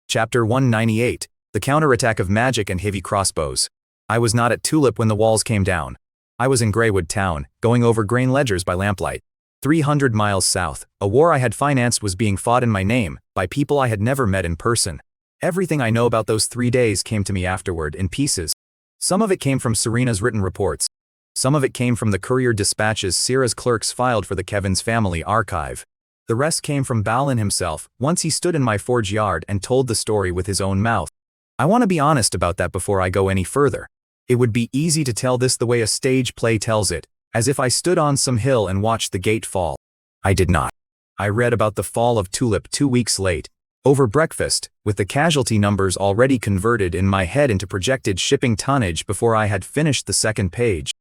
Chapter 198, The Counterattack of Magic and Heavy Crossbows. I was not at Tulip when the walls came down. I was in Greywood Town, going over grain ledgers by lamplight. 300 miles south, a war I had financed was being fought in my name, by people I had never met in person. Everything I know about those 3 days came to me afterward, in pieces. Some of it came from Serena's written reports. Some of it came from the courier dispatches Sera's clerks filed for the Kevin's family archive. The rest came from Balin himself, once he stood in my forge yard and told the story with his own mouth. I want to be honest about that before I go any further. It would be easy to tell this the way a stage play tells it, as if I stood on some hill and watched the gate fall. I did not. I read about the fall of Tulip 2 weeks late, over breakfast, with the casualty numbers already converted in my head into projected shipping tonnage before I had finished the second page.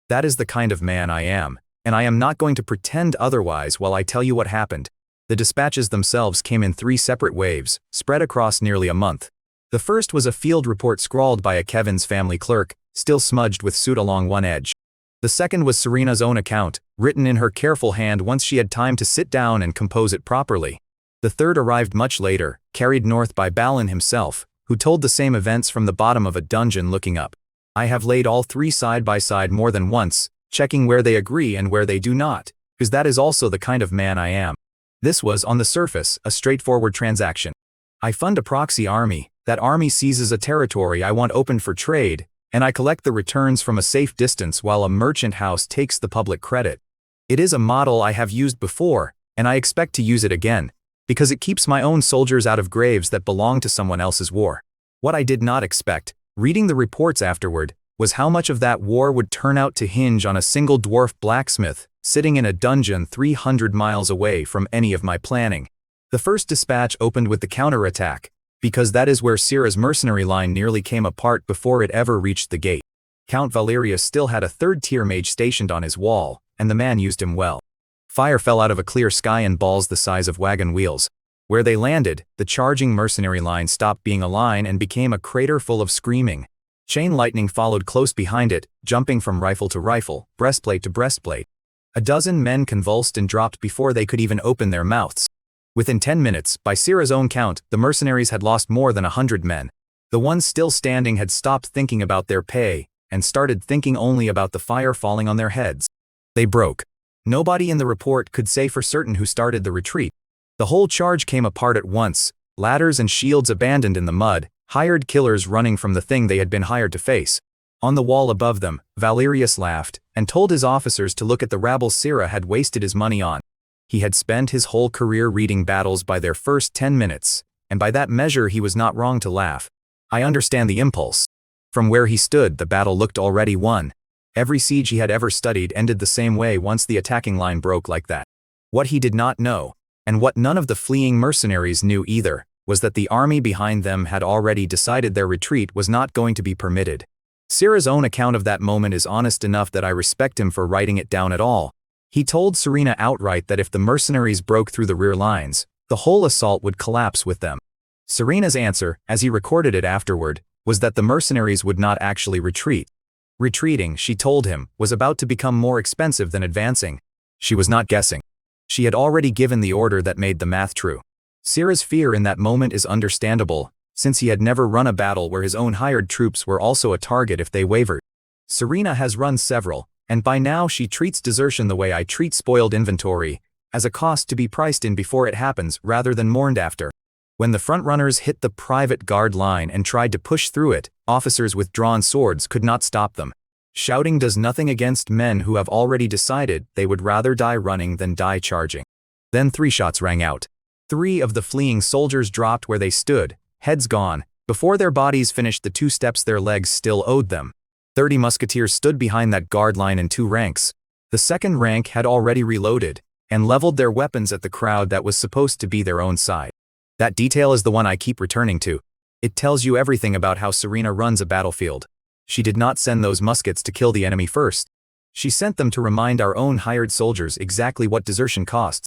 That is the kind of man I am, and I am not going to pretend otherwise while I tell you what happened. The dispatches themselves came in 3 separate waves, spread across nearly a month. The first was a field report scrawled by a Kevin's family clerk, still smudged with soot along one edge. The second was Serena's own account, written in her careful hand once she had time to sit down and compose it properly. The third arrived much later, carried north by Balin himself, who told the same events from the bottom of a dungeon looking up. I have laid all 3 side by side more than once, checking where they agree and where they do not, because that is also the kind of man I am. This was, on the surface, a straightforward transaction. I fund a proxy army, that army seizes a territory I want open for trade, and I collect the returns from a safe distance while a merchant house takes the public credit. It is a model I have used before, and I expect to use it again, because it keeps my own soldiers out of graves that belong to someone else's war. What I did not expect, reading the reports afterward, was how much of that war would turn out to hinge on a single dwarf blacksmith, sitting in a dungeon 300 miles away from any of my planning. The first dispatch opened with the counterattack, because that is where Sera's mercenary line nearly came apart before it ever reached the gate. Count Valerius still had a 3rd-tier mage stationed on his wall, and the man used him well. Fire fell out of a clear sky in balls the size of wagon wheels. Where they landed, the charging mercenary line stopped being a line and became a crater full of screaming. Chain lightning followed close behind it, jumping from rifle to rifle, breastplate to breastplate. A dozen men convulsed and dropped before they could even open their mouths. Within 10 minutes, by Sera's own count, the mercenaries had lost more than 100 men. The ones still standing had stopped thinking about their pay, and started thinking only about the fire falling on their heads. They broke. Nobody in the report could say for certain who started the retreat. The whole charge came apart at once, ladders and shields abandoned in the mud, hired killers running from the thing they had been hired to face. On the wall above them, Valerius laughed, and told his officers to look at the rabble Sera had wasted his money on. He had spent his whole career reading battles by their first 10 minutes, and by that measure he was not wrong to laugh. I understand the impulse. From where he stood, the battle looked already won. Every siege he had ever studied ended the same way once the attacking line broke like that. What he did not know, and what none of the fleeing mercenaries knew either, was that the army behind them had already decided their retreat was not going to be permitted. Sera's own account of that moment is honest enough that I respect him for writing it down at all. He told Serena outright that if the mercenaries broke through the rear lines, the whole assault would collapse with them. Serena's answer, as he recorded it afterward, was that the mercenaries would not actually retreat. Retreating, she told him, was about to become more expensive than advancing. She was not guessing. She had already given the order that made the math true. Sera's fear in that moment is understandable, since he had never run a battle where his own hired troops were also a target if they wavered. Serena has run several, and by now she treats desertion the way I treat spoiled inventory, as a cost to be priced in before it happens rather than mourned after. When the frontrunners hit the private guard line and tried to push through it, officers with drawn swords could not stop them. Shouting does nothing against men who have already decided they would rather die running than die charging. Then 3 shots rang out. 3 of the fleeing soldiers dropped where they stood, heads gone, before their bodies finished the 2 steps their legs still owed them. 30 musketeers stood behind that guard line in 2 ranks. The second rank had already reloaded, and leveled their weapons at the crowd that was supposed to be their own side. That detail is the one I keep returning to. It tells you everything about how Serena runs a battlefield. She did not send those muskets to kill the enemy first. She sent them to remind our own hired soldiers exactly what desertion costs.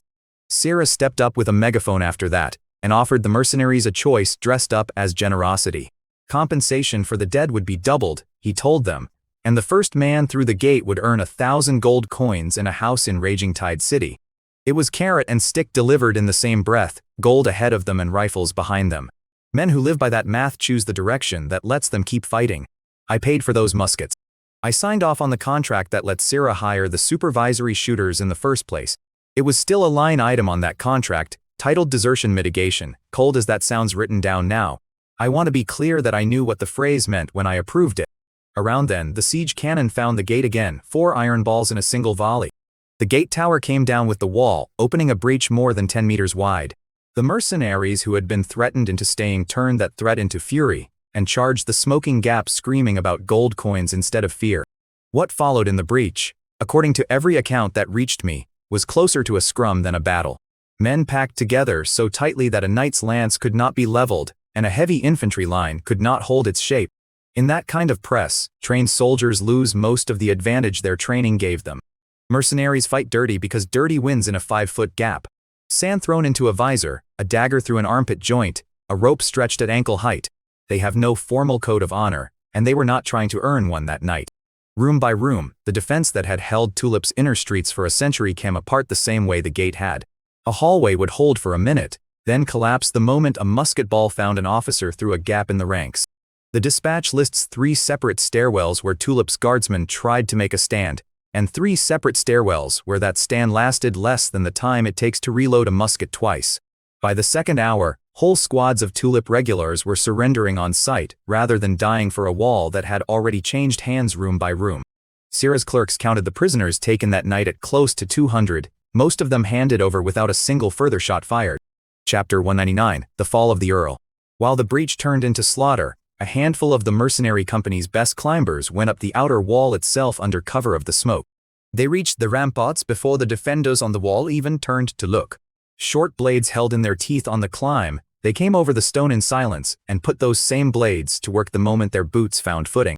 Sera stepped up with a megaphone after that, and offered the mercenaries a choice dressed up as generosity. Compensation for the dead would be doubled, he told them, and the first man through the gate would earn 1,000 gold coins and a house in Raging Tide City. It was carrot and stick delivered in the same breath, gold ahead of them and rifles behind them. Men who live by that math choose the direction that lets them keep fighting. I paid for those muskets. I signed off on the contract that let Sera hire the supervisory shooters in the first place. It was still a line item on that contract, titled Desertion Mitigation, cold as that sounds written down now. I want to be clear that I knew what the phrase meant when I approved it. Around then, the siege cannon found the gate again, 4 iron balls in a single volley. The gate tower came down with the wall, opening a breach more than 10 meters wide. The mercenaries who had been threatened into staying turned that threat into fury, and charged the smoking gap screaming about gold coins instead of fear. What followed in the breach, according to every account that reached me, was closer to a scrum than a battle. Men packed together so tightly that a knight's lance could not be leveled, and a heavy infantry line could not hold its shape. In that kind of press, trained soldiers lose most of the advantage their training gave them. Mercenaries fight dirty because dirty wins in a 5-foot gap. Sand thrown into a visor, a dagger through an armpit joint, a rope stretched at ankle height. They have no formal code of honor, and they were not trying to earn one that night. Room by room, the defense that had held Tulip's inner streets for a century came apart the same way the gate had. A hallway would hold for a minute, then collapse the moment a musket ball found an officer through a gap in the ranks. The dispatch lists 3 separate stairwells where Tulip's guardsmen tried to make a stand, and 3 separate stairwells where that stand lasted less than the time it takes to reload a musket twice. By the second hour, whole squads of Tulip regulars were surrendering on sight rather than dying for a wall that had already changed hands room by room. Sera's clerks counted the prisoners taken that night at close to 200, most of them handed over without a single further shot fired. Chapter 199, The Fall of the Earl. While the breach turned into slaughter, a handful of the mercenary company's best climbers went up the outer wall itself under cover of the smoke. They reached the ramparts before the defenders on the wall even turned to look. Short blades held in their teeth on the climb, they came over the stone in silence and put those same blades to work the moment their boots found footing.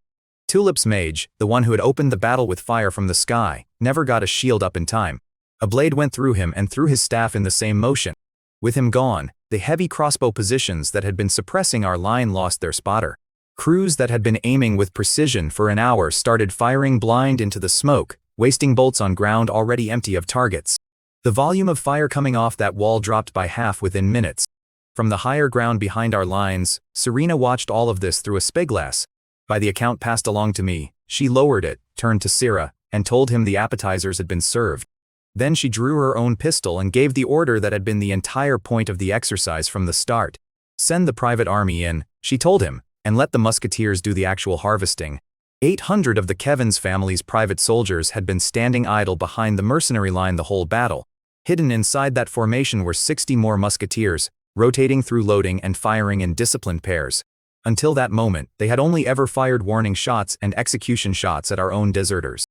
Tulip's mage, the one who had opened the battle with fire from the sky, never got a shield up in time. A blade went through him and through his staff in the same motion. With him gone, the heavy crossbow positions that had been suppressing our line lost their spotter. Crews that had been aiming with precision for an hour started firing blind into the smoke, wasting bolts on ground already empty of targets. The volume of fire coming off that wall dropped by half within minutes. From the higher ground behind our lines, Serena watched all of this through a spyglass. By the account passed along to me, she lowered it, turned to Sera, and told him the appetizers had been served. Then she drew her own pistol and gave the order that had been the entire point of the exercise from the start. Send the private army in, she told him, and let the musketeers do the actual harvesting. 800 of the Kevin's family's private soldiers had been standing idle behind the mercenary line the whole battle. Hidden inside that formation were 60 more musketeers, rotating through loading and firing in disciplined pairs. Until that moment, they had only ever fired warning shots and execution shots at our own deserters.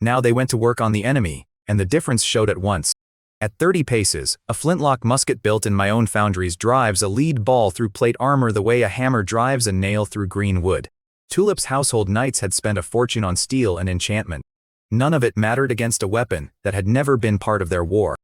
Now they went to work on the enemy, and the difference showed at once. At 30 paces, a flintlock musket built in my own foundries drives a lead ball through plate armor the way a hammer drives a nail through green wood. Tulip's household knights had spent a fortune on steel and enchantment. None of it mattered against a weapon that had never been part of their war.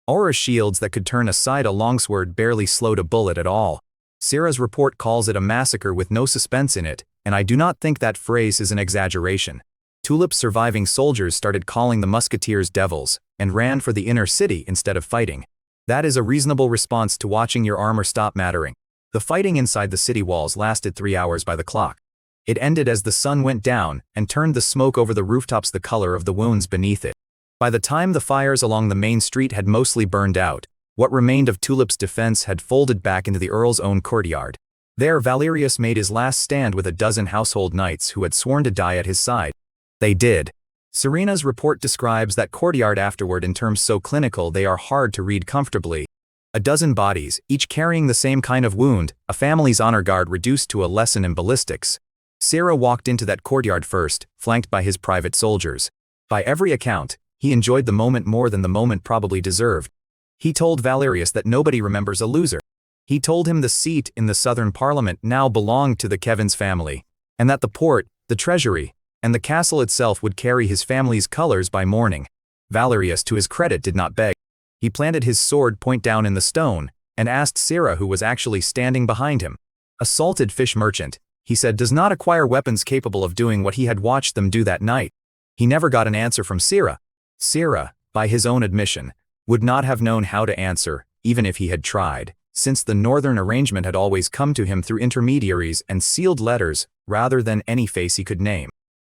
Aura shields that could turn aside a longsword barely slowed a bullet at all. Sera's report calls it a massacre with no suspense in it, and I do not think that phrase is an exaggeration. Tulip's surviving soldiers started calling the musketeers devils, and ran for the inner city instead of fighting. That is a reasonable response to watching your armor stop mattering. The fighting inside the city walls lasted 3 hours by the clock. It ended as the sun went down and turned the smoke over the rooftops the color of the wounds beneath it. By the time the fires along the main street had mostly burned out, what remained of Tulip's defense had folded back into the Earl's own courtyard. There Valerius made his last stand with a dozen household knights who had sworn to die at his side. They did. Serena's report describes that courtyard afterward in terms so clinical they are hard to read comfortably. A dozen bodies, each carrying the same kind of wound, a family's honor guard reduced to a lesson in ballistics. Sera walked into that courtyard first, flanked by his private soldiers. By every account, he enjoyed the moment more than the moment probably deserved. He told Valerius that nobody remembers a loser. He told him the seat in the Southern Parliament now belonged to the Kevin's family, and that the port, the treasury, and the castle itself would carry his family's colors by morning. Valerius, to his credit, did not beg. He planted his sword point down in the stone, and asked Sera who was actually standing behind him. A salted fish merchant, he said, does not acquire weapons capable of doing what he had watched them do that night. He never got an answer from Sera. Sera, by his own admission, would not have known how to answer, even if he had tried. since the northern arrangement had always come to him through intermediaries and sealed letters rather than any face he could name.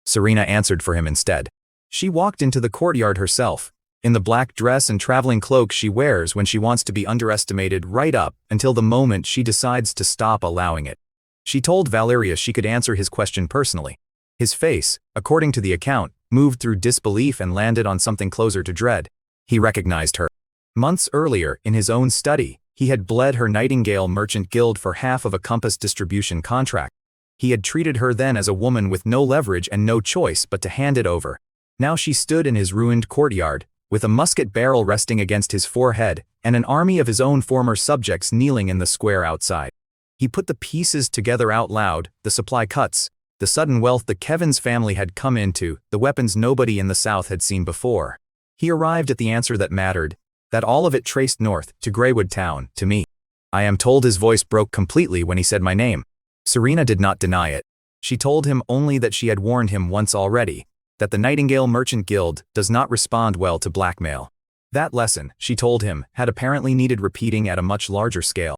Serena answered for him instead. She walked into the courtyard herself, in the black dress and traveling cloak she wears when she wants to be underestimated right up until the moment she decides to stop allowing it. She told Valerius she could answer his question personally. His face, according to the account, moved through disbelief and landed on something closer to dread. He recognized her. Months earlier, in his own study, he had bled her Nightingale Merchant Guild for half of a compass distribution contract. He had treated her then as a woman with no leverage and no choice but to hand it over. Now she stood in his ruined courtyard, with a musket barrel resting against his forehead and an army of his own former subjects kneeling in the square outside. He put the pieces together out loud, the supply cuts, the sudden wealth the Kevin's family had come into, the weapons nobody in the South had seen before. He arrived at the answer that mattered, that all of it traced north, to Greywood Town, to me. I am told his voice broke completely when he said my name. Serena did not deny it. She told him only that she had warned him once already, that the Nightingale Merchant Guild does not respond well to blackmail. That lesson, she told him, had apparently needed repeating at a much larger scale.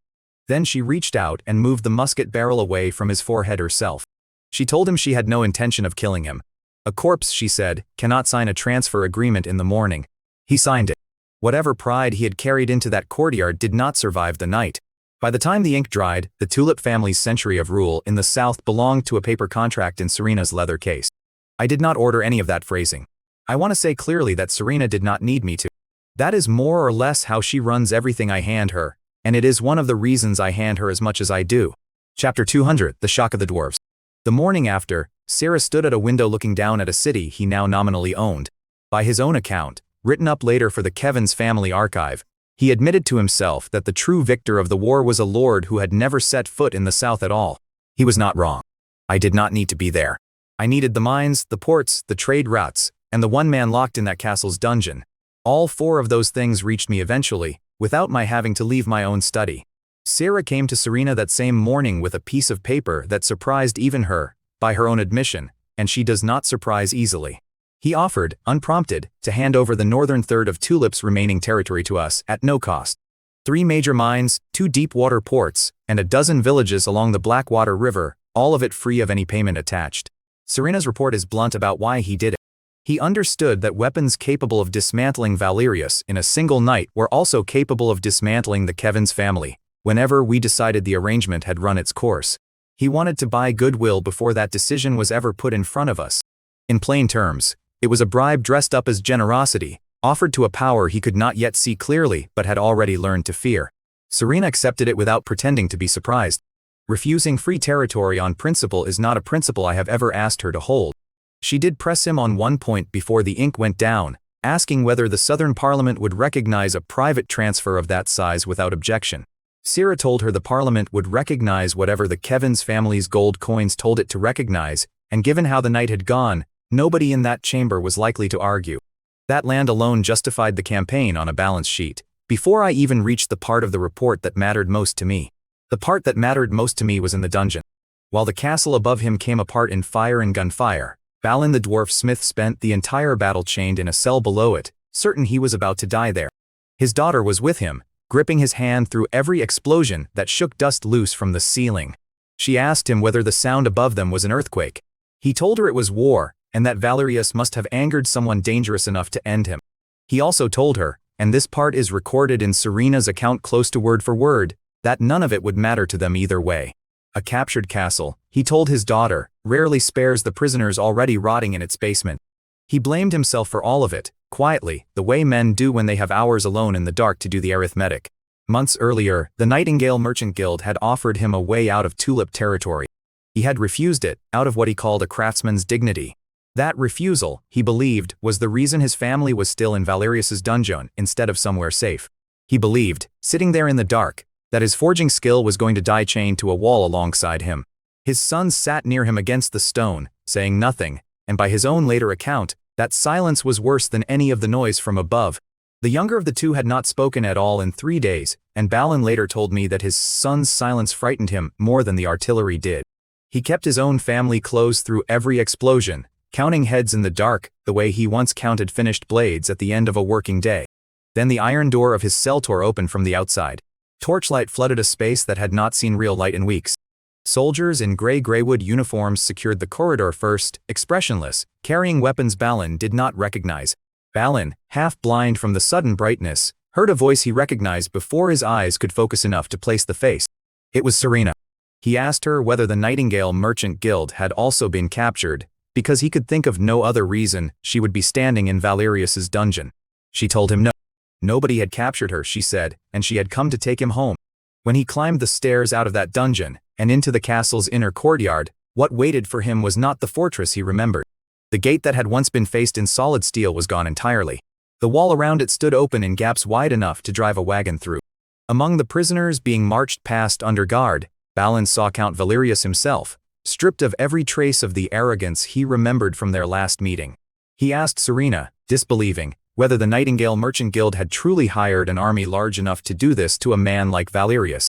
Then she reached out and moved the musket barrel away from his forehead herself. She told him she had no intention of killing him. A corpse, she said, cannot sign a transfer agreement in the morning. He signed it. Whatever pride he had carried into that courtyard did not survive the night. By the time the ink dried, the Tulip family's century of rule in the South belonged to a paper contract in Serena's leather case. I did not order any of that phrasing. I want to say clearly that Serena did not need me to. That is more or less how she runs everything I hand her, and it is one of the reasons I hand her as much as I do. Chapter 200, The Shock of the Dwarves. The morning after, Sera stood at a window looking down at a city he now nominally owned. By his own account, written up later for the Kevin's family archive, he admitted to himself that the true victor of the war was a lord who had never set foot in the South at all. He was not wrong. I did not need to be there. I needed the mines, the ports, the trade routes, and the one man locked in that castle's dungeon. All four of those things reached me eventually, without my having to leave my own study. Sera came to Serena that same morning with a piece of paper that surprised even her, by her own admission, and she does not surprise easily. He offered, unprompted, to hand over the northern third of Tulip's remaining territory to us at no cost. 3 major mines, 2 deep-water ports, and a dozen villages along the Blackwater River, all of it free of any payment attached. Serena's report is blunt about why he did it. He understood that weapons capable of dismantling Valerius in a single night were also capable of dismantling the Kevin's family, whenever we decided the arrangement had run its course. He wanted to buy goodwill before that decision was ever put in front of us. In plain terms, it was a bribe dressed up as generosity, offered to a power he could not yet see clearly but had already learned to fear. Serena accepted it without pretending to be surprised. Refusing free territory on principle is not a principle I have ever asked her to hold. She did press him on one point before the ink went down, asking whether the Southern Parliament would recognize a private transfer of that size without objection. Sera told her the Parliament would recognize whatever the Kevin's family's gold coins told it to recognize, and given how the night had gone, nobody in that chamber was likely to argue. That land alone justified the campaign on a balance sheet, before I even reached the part of the report that mattered most to me. The part that mattered most to me was in the dungeon. While the castle above him came apart in fire and gunfire, Balin the dwarf smith spent the entire battle chained in a cell below it, certain he was about to die there. His daughter was with him, gripping his hand through every explosion that shook dust loose from the ceiling. She asked him whether the sound above them was an earthquake. He told her it was war, and that Valerius must have angered someone dangerous enough to end him. He also told her, and this part is recorded in Serena's account close to word for word, that none of it would matter to them either way. A captured castle, he told his daughter, rarely spares the prisoners already rotting in its basement. He blamed himself for all of it, quietly, the way men do when they have hours alone in the dark to do the arithmetic. Months earlier, the Nightingale Merchant Guild had offered him a way out of Tulip territory. He had refused it, out of what he called a craftsman's dignity. That refusal, he believed, was the reason his family was still in Valerius's dungeon instead of somewhere safe. He believed, sitting there in the dark, that his forging skill was going to die chained to a wall alongside him. His sons sat near him against the stone, saying nothing, and by his own later account, that silence was worse than any of the noise from above. The younger of the two had not spoken at all in 3 days, and Balin later told me that his son's silence frightened him more than the artillery did. He kept his own family close through every explosion, counting heads in the dark the way he once counted finished blades at the end of a working day. Then the iron door of his cell tore open from the outside. Torchlight flooded a space that had not seen real light in weeks. Soldiers in graywood uniforms secured the corridor first, expressionless, carrying weapons Balin did not recognize. Balin, half blind from the sudden brightness, heard a voice he recognized before his eyes could focus enough to place the face. It was Serena. He asked her whether the Nightingale Merchant Guild had also been captured, because he could think of no other reason she would be standing in Valerius's dungeon. She told him no. Nobody had captured her, she said, and she had come to take him home. When he climbed the stairs out of that dungeon, and into the castle's inner courtyard, what waited for him was not the fortress he remembered. The gate that had once been faced in solid steel was gone entirely. The wall around it stood open in gaps wide enough to drive a wagon through. Among the prisoners being marched past under guard, Balin saw Count Valerius himself, stripped of every trace of the arrogance he remembered from their last meeting. He asked Serena, disbelieving, whether the Nightingale Merchant Guild had truly hired an army large enough to do this to a man like Valerius.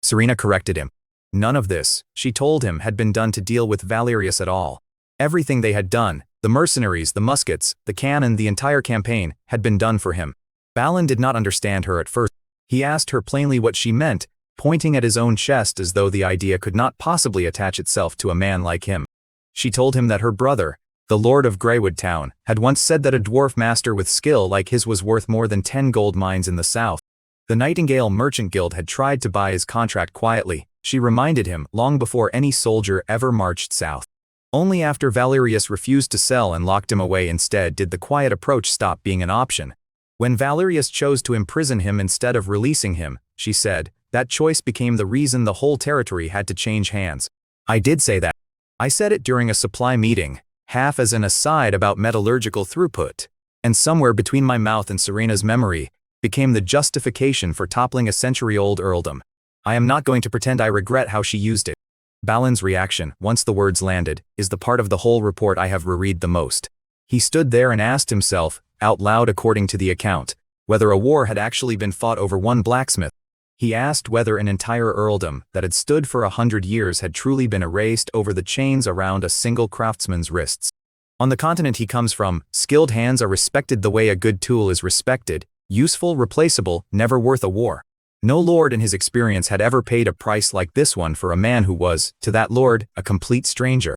Serena corrected him. None of this, she told him, had been done to deal with Valerius at all. Everything they had done, the mercenaries, the muskets, the cannon, the entire campaign, had been done for him. Balin did not understand her at first. He asked her plainly what she meant, pointing at his own chest as though the idea could not possibly attach itself to a man like him. She told him that her brother, the Lord of Greywood Town, had once said that a dwarf master with skill like his was worth more than 10 gold mines in the south. The Nightingale Merchant Guild had tried to buy his contract quietly, she reminded him, long before any soldier ever marched south. Only after Valerius refused to sell and locked him away instead did the quiet approach stop being an option. When Valerius chose to imprison him instead of releasing him, she said, that choice became the reason the whole territory had to change hands. I did say that. I said it during a supply meeting, half as an aside about metallurgical throughput, and somewhere between my mouth and Serena's memory became the justification for toppling a century-old earldom. I am not going to pretend I regret how she used it. Balin's reaction, once the words landed, is the part of the whole report I have reread the most. He stood there and asked himself, out loud according to the account, whether a war had actually been fought over one blacksmith. He asked whether an entire earldom that had stood for 100 years had truly been erased over the chains around a single craftsman's wrists. On the continent he comes from, skilled hands are respected the way a good tool is respected, useful, replaceable, never worth a war. No lord in his experience had ever paid a price like this one for a man who was, to that lord, a complete stranger.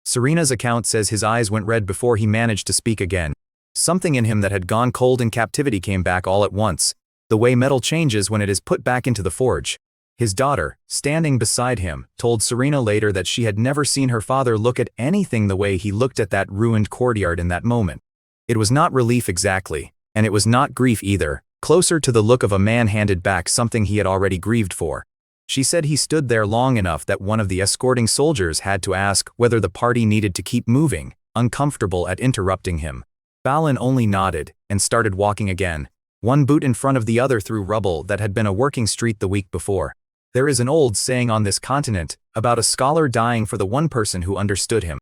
Serena's account says his eyes went red before he managed to speak again. Something in him that had gone cold in captivity came back all at once, the way metal changes when it is put back into the forge. His daughter, standing beside him, told Serena later that she had never seen her father look at anything the way he looked at that ruined courtyard in that moment. It was not relief exactly, and it was not grief either, closer to the look of a man handed back something he had already grieved for. She said he stood there long enough that one of the escorting soldiers had to ask whether the party needed to keep moving, uncomfortable at interrupting him. Balin only nodded, and started walking again, one boot in front of the other through rubble that had been a working street the week before. There is an old saying on this continent, about a scholar dying for the one person who understood him.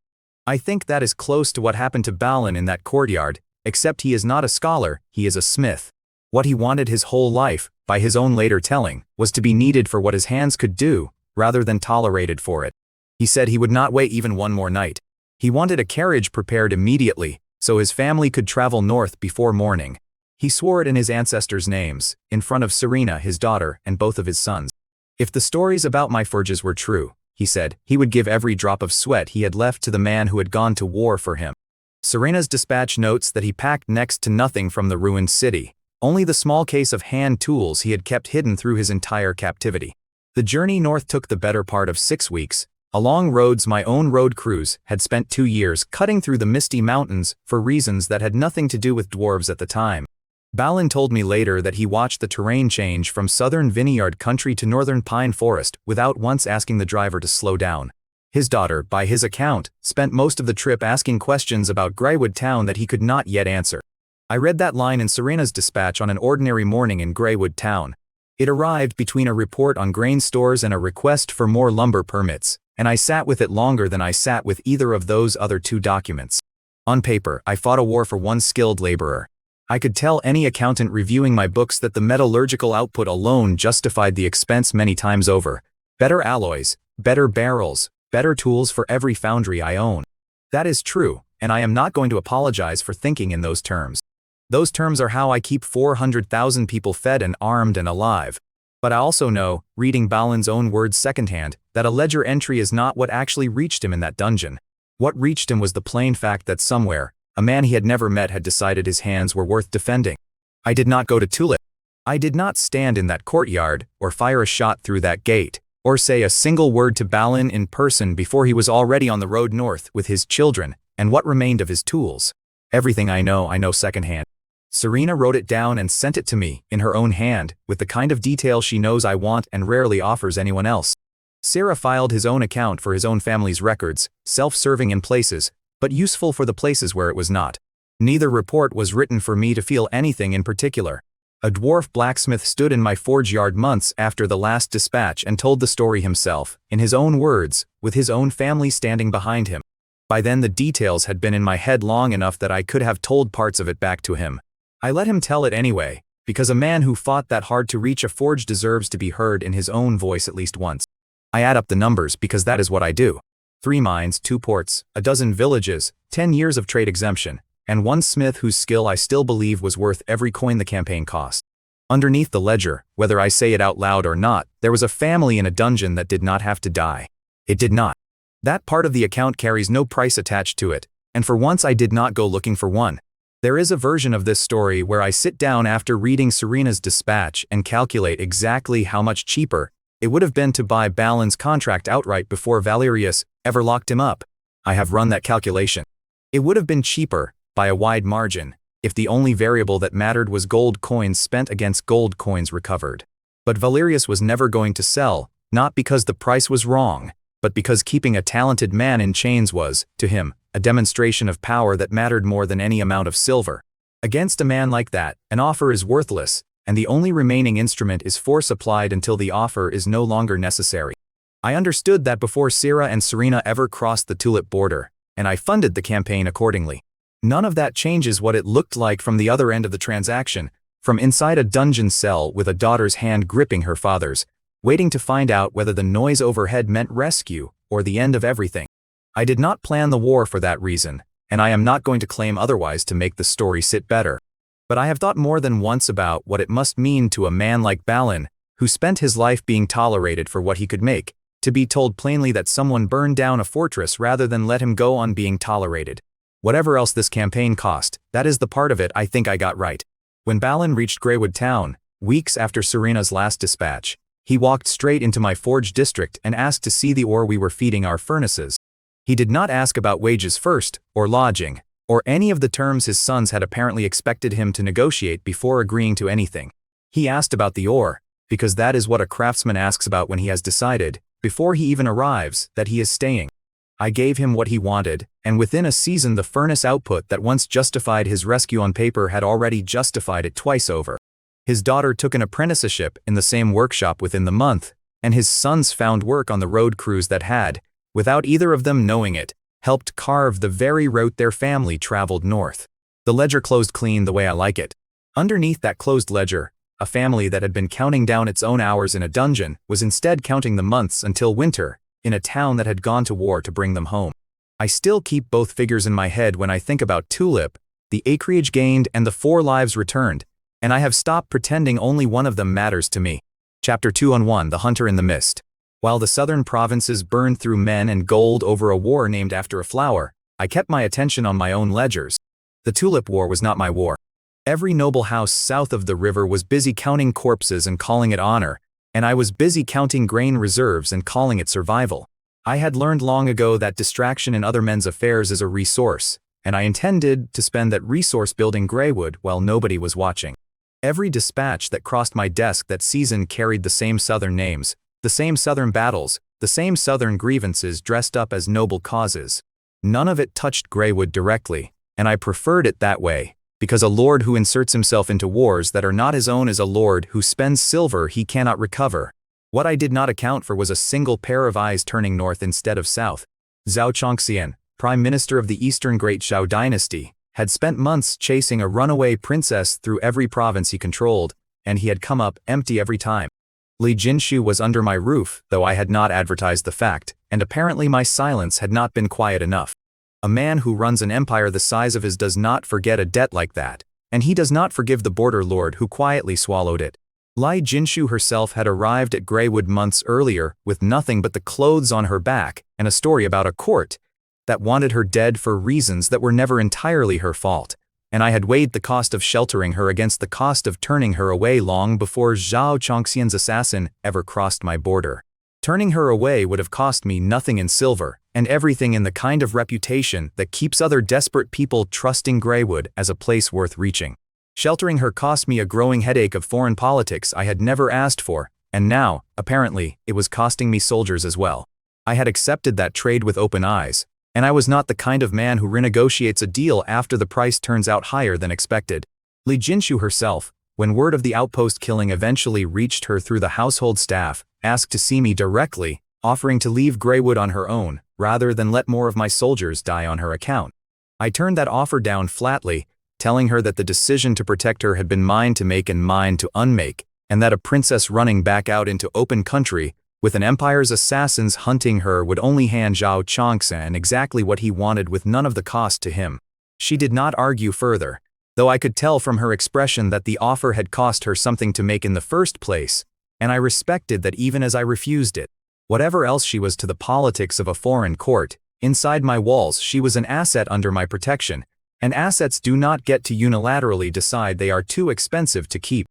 I think that is close to what happened to Balin in that courtyard, except he is not a scholar, he is a smith. What he wanted his whole life, by his own later telling, was to be needed for what his hands could do, rather than tolerated for it. He said he would not wait even one more night. He wanted a carriage prepared immediately, so his family could travel north before morning. He swore it in his ancestors' names, in front of Serena, his daughter, and both of his sons. If the stories about my forges were true, he said, he would give every drop of sweat he had left to the man who had gone to war for him. Serena's dispatch notes that he packed next to nothing from the ruined city, only the small case of hand tools he had kept hidden through his entire captivity. The journey north took the better part of 6 weeks. Along roads my own road crews had spent 2 years cutting through the misty mountains for reasons that had nothing to do with dwarves at the time. Balin told me later that he watched the terrain change from southern vineyard country to northern pine forest without once asking the driver to slow down. His daughter, by his account, spent most of the trip asking questions about Greywood Town that he could not yet answer. I read that line in Serena's dispatch on an ordinary morning in Greywood Town. It arrived between a report on grain stores and a request for more lumber permits, and I sat with it longer than I sat with either of those other 2 documents. On paper, I fought a war for one skilled laborer. I could tell any accountant reviewing my books that the metallurgical output alone justified the expense many times over. Better alloys, better barrels, better tools for every foundry I own. That is true, and I am not going to apologize for thinking in those terms. Those terms are how I keep 400,000 people fed and armed and alive. But I also know, reading Balin's own words secondhand, that a ledger entry is not what actually reached him in that dungeon. What reached him was the plain fact that somewhere, a man he had never met had decided his hands were worth defending. I did not go to Tulip. I did not stand in that courtyard, or fire a shot through that gate, or say a single word to Balin in person before he was already on the road north with his children, and what remained of his tools. Everything I know secondhand. Serena wrote it down and sent it to me, in her own hand, with the kind of detail she knows I want and rarely offers anyone else. Sera filed his own account for his own family's records, self-serving in places, but useful for the places where it was not. Neither report was written for me to feel anything in particular. A dwarf blacksmith stood in my forge yard months after the last dispatch and told the story himself, in his own words, with his own family standing behind him. By then the details had been in my head long enough that I could have told parts of it back to him. I let him tell it anyway, because a man who fought that hard to reach a forge deserves to be heard in his own voice at least once. I add up the numbers because that is what I do. 3 mines, 2 ports, a dozen villages, 10 years of trade exemption, and 1 smith whose skill I still believe was worth every coin the campaign cost. Underneath the ledger, whether I say it out loud or not, there was a family in a dungeon that did not have to die. It did not. That part of the account carries no price attached to it, and for once I did not go looking for one. There is a version of this story where I sit down after reading Serena's dispatch and calculate exactly how much cheaper it would have been to buy Balin's contract outright before Valerius ever locked him up. I have run that calculation. It would have been cheaper, by a wide margin, if the only variable that mattered was gold coins spent against gold coins recovered. But Valerius was never going to sell, not because the price was wrong, but because keeping a talented man in chains was, to him, a demonstration of power that mattered more than any amount of silver. Against a man like that, an offer is worthless, and the only remaining instrument is force applied until the offer is no longer necessary. I understood that before Sera and Serena ever crossed the Tulip border, and I funded the campaign accordingly. None of that changes what it looked like from the other end of the transaction, from inside a dungeon cell with a daughter's hand gripping her father's, waiting to find out whether the noise overhead meant rescue or the end of everything. I did not plan the war for that reason, and I am not going to claim otherwise to make the story sit better. But I have thought more than once about what it must mean to a man like Balin, who spent his life being tolerated for what he could make, to be told plainly that someone burned down a fortress rather than let him go on being tolerated. Whatever else this campaign cost, that is the part of it I think I got right. When Balin reached Greywood Town, weeks after Serena's last dispatch, he walked straight into my forge district and asked to see the ore we were feeding our furnaces. He did not ask about wages first, or lodging, or any of the terms his sons had apparently expected him to negotiate before agreeing to anything. He asked about the ore, because that is what a craftsman asks about when he has decided, before he even arrives, that he is staying. I gave him what he wanted, and within a season the furnace output that once justified his rescue on paper had already justified it twice over. His daughter took an apprenticeship in the same workshop within the month, and his sons found work on the road crews that had, without either of them knowing it, helped carve the very route their family traveled north. The ledger closed clean the way I like it. Underneath that closed ledger, a family that had been counting down its own hours in a dungeon was instead counting the months until winter, in a town that had gone to war to bring them home. I still keep both figures in my head when I think about Tulip, the acreage gained and the 4 lives returned, and I have stopped pretending only one of them matters to me. Chapter 2-1, The Hunter in the Mist. While the southern provinces burned through men and gold over a war named after a flower, I kept my attention on my own ledgers. The Tulip War was not my war. Every noble house south of the river was busy counting corpses and calling it honor, and I was busy counting grain reserves and calling it survival. I had learned long ago that distraction in other men's affairs is a resource, and I intended to spend that resource building Greywood while nobody was watching. Every dispatch that crossed my desk that season carried the same southern names, the same southern battles, the same southern grievances dressed up as noble causes. None of it touched Greywood directly, and I preferred it that way, because a lord who inserts himself into wars that are not his own is a lord who spends silver he cannot recover. What I did not account for was a single pair of eyes turning north instead of south. Zhao Chongxian, prime minister of the eastern Great Zhao dynasty, had spent months chasing a runaway princess through every province he controlled, and he had come up empty every time. Li Jinshu was under my roof, though I had not advertised the fact, and apparently my silence had not been quiet enough. A man who runs an empire the size of his does not forget a debt like that, and he does not forgive the border lord who quietly swallowed it. Jinshu herself had arrived at Greywood months earlier with nothing but the clothes on her back and a story about a court that wanted her dead for reasons that were never entirely her fault, and I had weighed the cost of sheltering her against the cost of turning her away long before Zhao Chongxian's assassin ever crossed my border. Turning her away would have cost me nothing in silver, and everything in the kind of reputation that keeps other desperate people trusting Greywood as a place worth reaching. Sheltering her cost me a growing headache of foreign politics I had never asked for, and now, apparently, it was costing me soldiers as well. I had accepted that trade with open eyes, and I was not the kind of man who renegotiates a deal after the price turns out higher than expected. Jinshu herself, when word of the outpost killing eventually reached her through the household staff, asked to see me directly, offering to leave Greywood on her own, rather than let more of my soldiers die on her account. I turned that offer down flatly, telling her that the decision to protect her had been mine to make and mine to unmake, and that a princess running back out into open country, with an empire's assassins hunting her, would only hand Zhao Chongxian exactly what he wanted with none of the cost to him. She did not argue further, though I could tell from her expression that the offer had cost her something to make in the first place, and I respected that even as I refused it. Whatever else she was to the politics of a foreign court, inside my walls she was an asset under my protection, and assets do not get to unilaterally decide they are too expensive to keep.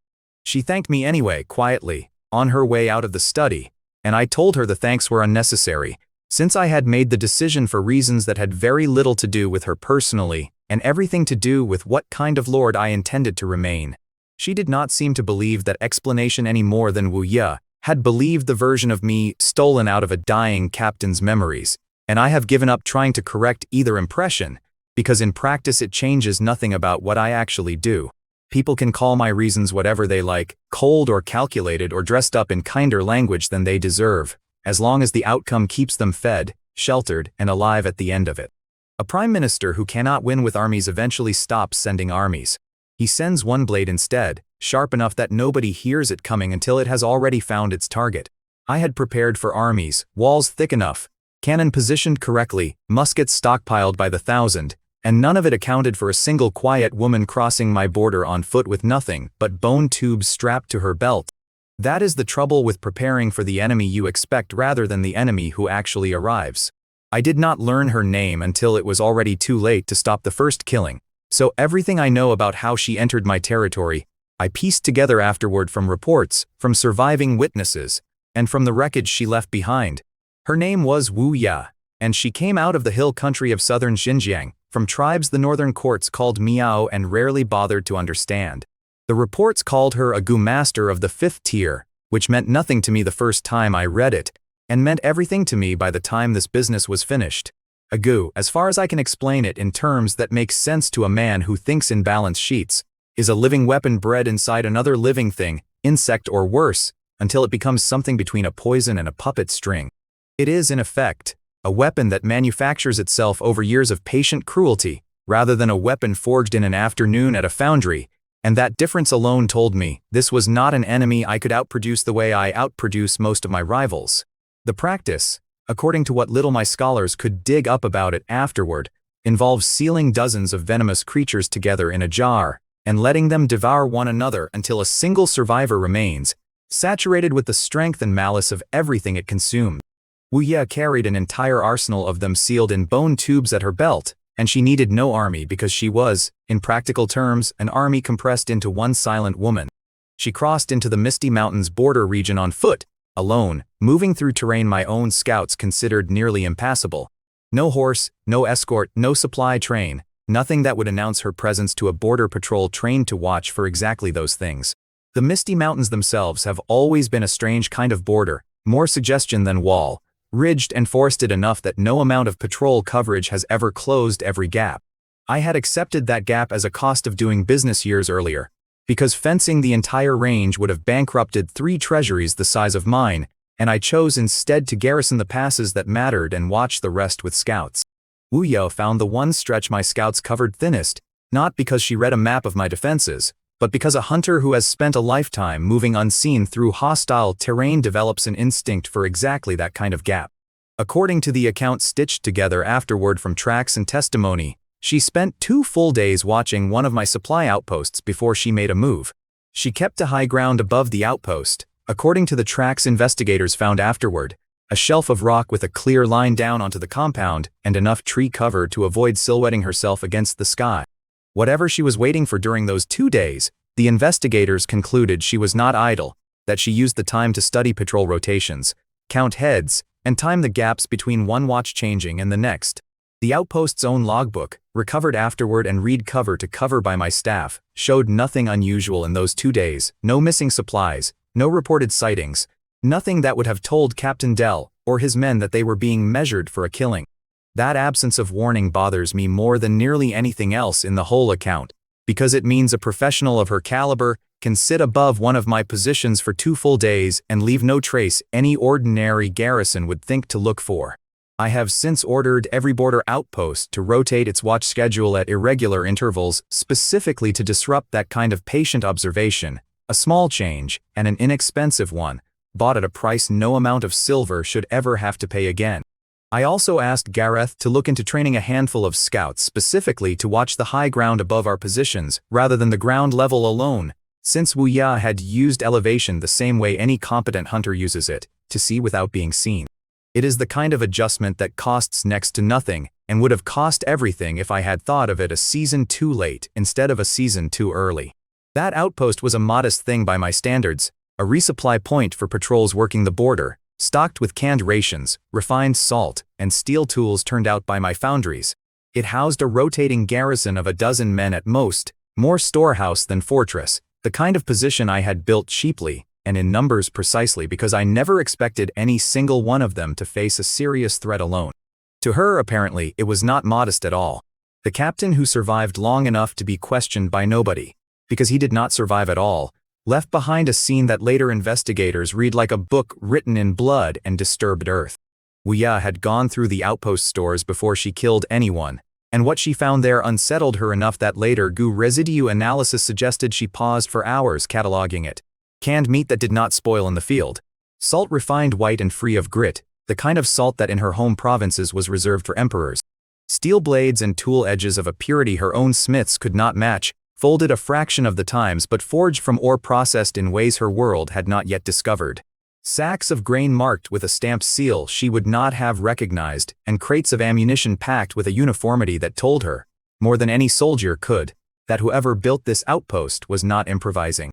She thanked me anyway, quietly, on her way out of the study, and I told her the thanks were unnecessary, since I had made the decision for reasons that had very little to do with her personally, and everything to do with what kind of lord I intended to remain. She did not seem to believe that explanation any more than Wu Ye had believed the version of me stolen out of a dying captain's memories, and I have given up trying to correct either impression, because in practice it changes nothing about what I actually do. People can call my reasons whatever they like, cold or calculated or dressed up in kinder language than they deserve, as long as the outcome keeps them fed, sheltered, and alive at the end of it. A prime minister who cannot win with armies eventually stops sending armies. He sends one blade instead, sharp enough that nobody hears it coming until it has already found its target. I had prepared for armies, walls thick enough, cannon positioned correctly, muskets stockpiled by the thousand, and none of it accounted for a single quiet woman crossing my border on foot with nothing but bone tubes strapped to her belt. That is the trouble with preparing for the enemy you expect rather than the enemy who actually arrives. I did not learn her name until it was already too late to stop the first killing, so everything I know about how she entered my territory, I pieced together afterward from reports, from surviving witnesses, and from the wreckage she left behind. Her name was Wu Ye, and she came out of the hill country of southern Xinjiang, from tribes the northern courts called Miao and rarely bothered to understand. The reports called her a Gu master of the 5th tier, which meant nothing to me the first time I read it, and meant everything to me by the time this business was finished. A Gu, as far as I can explain it in terms that make sense to a man who thinks in balance sheets, is a living weapon bred inside another living thing, insect or worse, until it becomes something between a poison and a puppet string. It is, in effect, a weapon that manufactures itself over years of patient cruelty, rather than a weapon forged in an afternoon at a foundry, and that difference alone told me this was not an enemy I could outproduce the way I outproduce most of my rivals. The practice, according to what little my scholars could dig up about it afterward, involves sealing dozens of venomous creatures together in a jar, and letting them devour one another until a single survivor remains, saturated with the strength and malice of everything it consumed. Wu Ye carried an entire arsenal of them sealed in bone tubes at her belt, and she needed no army because she was, in practical terms, an army compressed into one silent woman. She crossed into the Misty Mountains border region on foot, alone, moving through terrain my own scouts considered nearly impassable. No horse, no escort, no supply train, nothing that would announce her presence to a border patrol trained to watch for exactly those things. The Misty Mountains themselves have always been a strange kind of border, more suggestion than wall, ridged and forested enough that no amount of patrol coverage has ever closed every gap. I had accepted that gap as a cost of doing business years earlier, because fencing the entire range would have bankrupted 3 treasuries the size of mine, and I chose instead to garrison the passes that mattered and watch the rest with scouts. Wu Ye found the one stretch my scouts covered thinnest, not because she read a map of my defenses, but because a hunter who has spent a lifetime moving unseen through hostile terrain develops an instinct for exactly that kind of gap. According to the account stitched together afterward from tracks and testimony, she spent 2 full days watching one of my supply outposts before she made a move. She kept to high ground above the outpost, according to the tracks investigators found afterward, a shelf of rock with a clear line down onto the compound and enough tree cover to avoid silhouetting herself against the sky. Whatever she was waiting for during those 2 days, the investigators concluded she was not idle, that she used the time to study patrol rotations, count heads, and time the gaps between one watch changing and the next. The outpost's own logbook, recovered afterward and read cover to cover by my staff, showed nothing unusual in those 2 days, no missing supplies, no reported sightings, nothing that would have told Captain Dell or his men that they were being measured for a killing. That absence of warning bothers me more than nearly anything else in the whole account, because it means a professional of her caliber can sit above one of my positions for 2 full days and leave no trace any ordinary garrison would think to look for. I have since ordered every border outpost to rotate its watch schedule at irregular intervals specifically to disrupt that kind of patient observation, a small change, and an inexpensive one, bought at a price no amount of silver should ever have to pay again. I also asked Gareth to look into training a handful of scouts specifically to watch the high ground above our positions rather than the ground level alone, since Wu Ya had used elevation the same way any competent hunter uses it, to see without being seen. It is the kind of adjustment that costs next to nothing and would have cost everything if I had thought of it a season too late instead of a season too early. That outpost was a modest thing by my standards, a resupply point for patrols working the border, stocked with canned rations, refined salt, and steel tools turned out by my foundries. It housed a rotating garrison of a dozen men at most, more storehouse than fortress, the kind of position I had built cheaply, and in numbers precisely because I never expected any single one of them to face a serious threat alone. To her, apparently, it was not modest at all. The captain who survived long enough to be questioned by nobody, because he did not survive at all, left behind a scene that later investigators read like a book written in blood and disturbed earth. Wu Ya had gone through the outpost stores before she killed anyone, and what she found there unsettled her enough that later goo residue analysis suggested she paused for hours cataloging it. Canned meat that did not spoil in the field. Salt refined white and free of grit, the kind of salt that in her home provinces was reserved for emperors. Steel blades and tool edges of a purity her own smiths could not match, folded a fraction of the times but forged from ore processed in ways her world had not yet discovered. Sacks of grain marked with a stamped seal she would not have recognized, and crates of ammunition packed with a uniformity that told her, more than any soldier could, that whoever built this outpost was not improvising.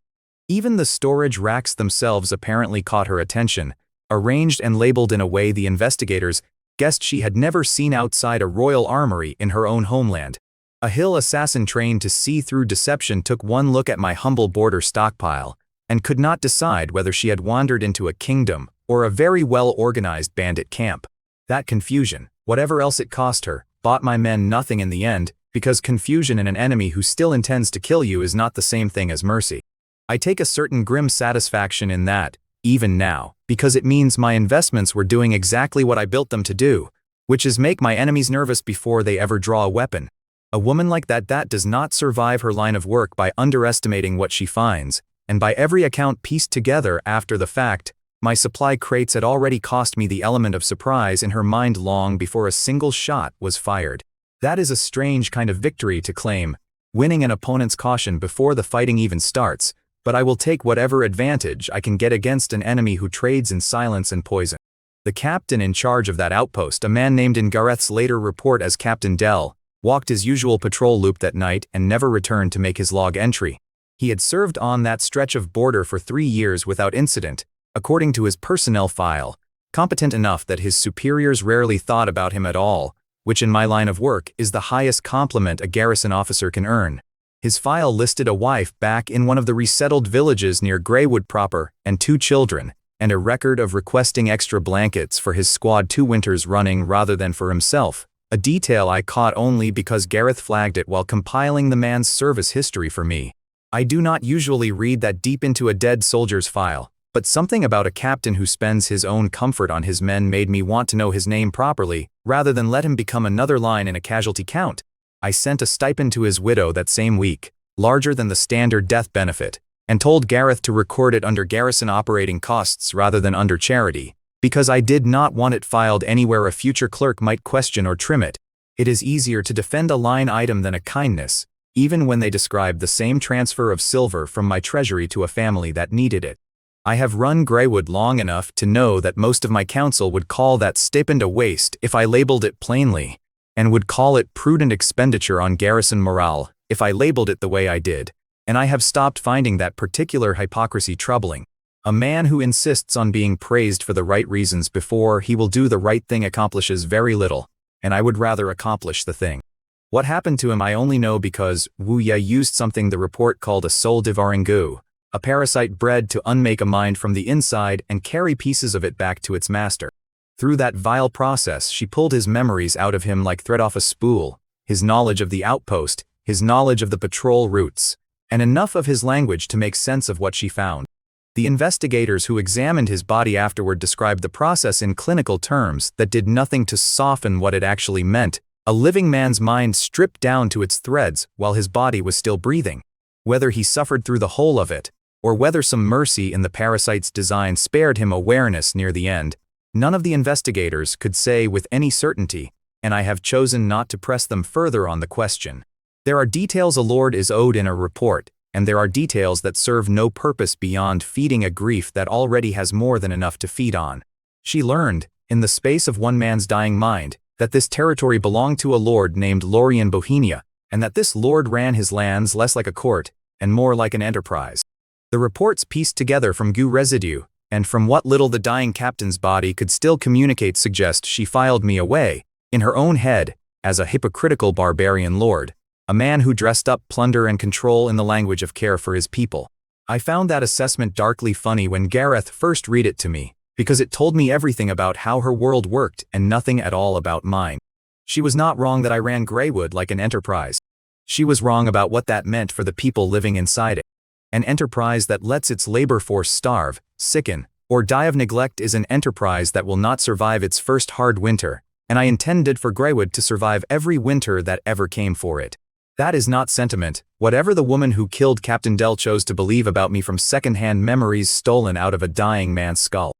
Even the storage racks themselves apparently caught her attention, arranged and labeled in a way the investigators guessed she had never seen outside a royal armory in her own homeland. A hill assassin trained to see through deception took one look at my humble border stockpile, and could not decide whether she had wandered into a kingdom or a very well-organized bandit camp. That confusion, whatever else it cost her, bought my men nothing in the end, because confusion in an enemy who still intends to kill you is not the same thing as mercy. I take a certain grim satisfaction in that, even now, because it means my investments were doing exactly what I built them to do, which is make my enemies nervous before they ever draw a weapon. A woman like that does not survive her line of work by underestimating what she finds, and by every account pieced together after the fact, my supply crates had already cost me the element of surprise in her mind long before a single shot was fired. That is a strange kind of victory to claim, winning an opponent's caution before the fighting even starts, but I will take whatever advantage I can get against an enemy who trades in silence and poison. The captain in charge of that outpost, a man named in Gareth's later report as Captain Dell, walked his usual patrol loop that night and never returned to make his log entry. He had served on that stretch of border for 3 years without incident, according to his personnel file, competent enough that his superiors rarely thought about him at all, which in my line of work is the highest compliment a garrison officer can earn. His file listed a wife back in one of the resettled villages near Greywood proper and 2 children, and a record of requesting extra blankets for his squad 2 winters running rather than for himself, a detail I caught only because Gareth flagged it while compiling the man's service history for me. I do not usually read that deep into a dead soldier's file, but something about a captain who spends his own comfort on his men made me want to know his name properly, rather than let him become another line in a casualty count. I sent a stipend to his widow that same week, larger than the standard death benefit, and told Gareth to record it under garrison operating costs rather than under charity, because I did not want it filed anywhere a future clerk might question or trim it. It is easier to defend a line item than a kindness, even when they described the same transfer of silver from my treasury to a family that needed it. I have run Greywood long enough to know that most of my council would call that stipend a waste if I labeled it plainly, and would call it prudent expenditure on garrison morale if I labeled it the way I did, and I have stopped finding that particular hypocrisy troubling. A man who insists on being praised for the right reasons before he will do the right thing accomplishes very little, and I would rather accomplish the thing. What happened to him I only know because Wu Ye used something the report called a soul-devouring goo, a parasite bred to unmake a mind from the inside and carry pieces of it back to its master. Through that vile process she pulled his memories out of him like thread off a spool, his knowledge of the outpost, his knowledge of the patrol routes, and enough of his language to make sense of what she found. The investigators who examined his body afterward described the process in clinical terms that did nothing to soften what it actually meant: a living man's mind stripped down to its threads while his body was still breathing. Whether he suffered through the whole of it, or whether some mercy in the parasite's design spared him awareness near the end, none of the investigators could say with any certainty, and I have chosen not to press them further on the question. There are details a lord is owed in a report, and there are details that serve no purpose beyond feeding a grief that already has more than enough to feed on. She learned, in the space of one man's dying mind, that this territory belonged to a lord named Lorien Bohemia, and that this lord ran his lands less like a court, and more like an enterprise. The reports pieced together from goo residue, and from what little the dying captain's body could still communicate suggest she filed me away, in her own head, as a hypocritical barbarian lord, a man who dressed up plunder and control in the language of care for his people. I found that assessment darkly funny when Gareth first read it to me, because it told me everything about how her world worked and nothing at all about mine. She was not wrong that I ran Greywood like an enterprise. She was wrong about what that meant for the people living inside it. An enterprise that lets its labor force starve, sicken, or die of neglect is an enterprise that will not survive its first hard winter, and I intended for Greywood to survive every winter that ever came for it. That is not sentiment, whatever the woman who killed Captain Dell chose to believe about me from second-hand memories stolen out of a dying man's skull.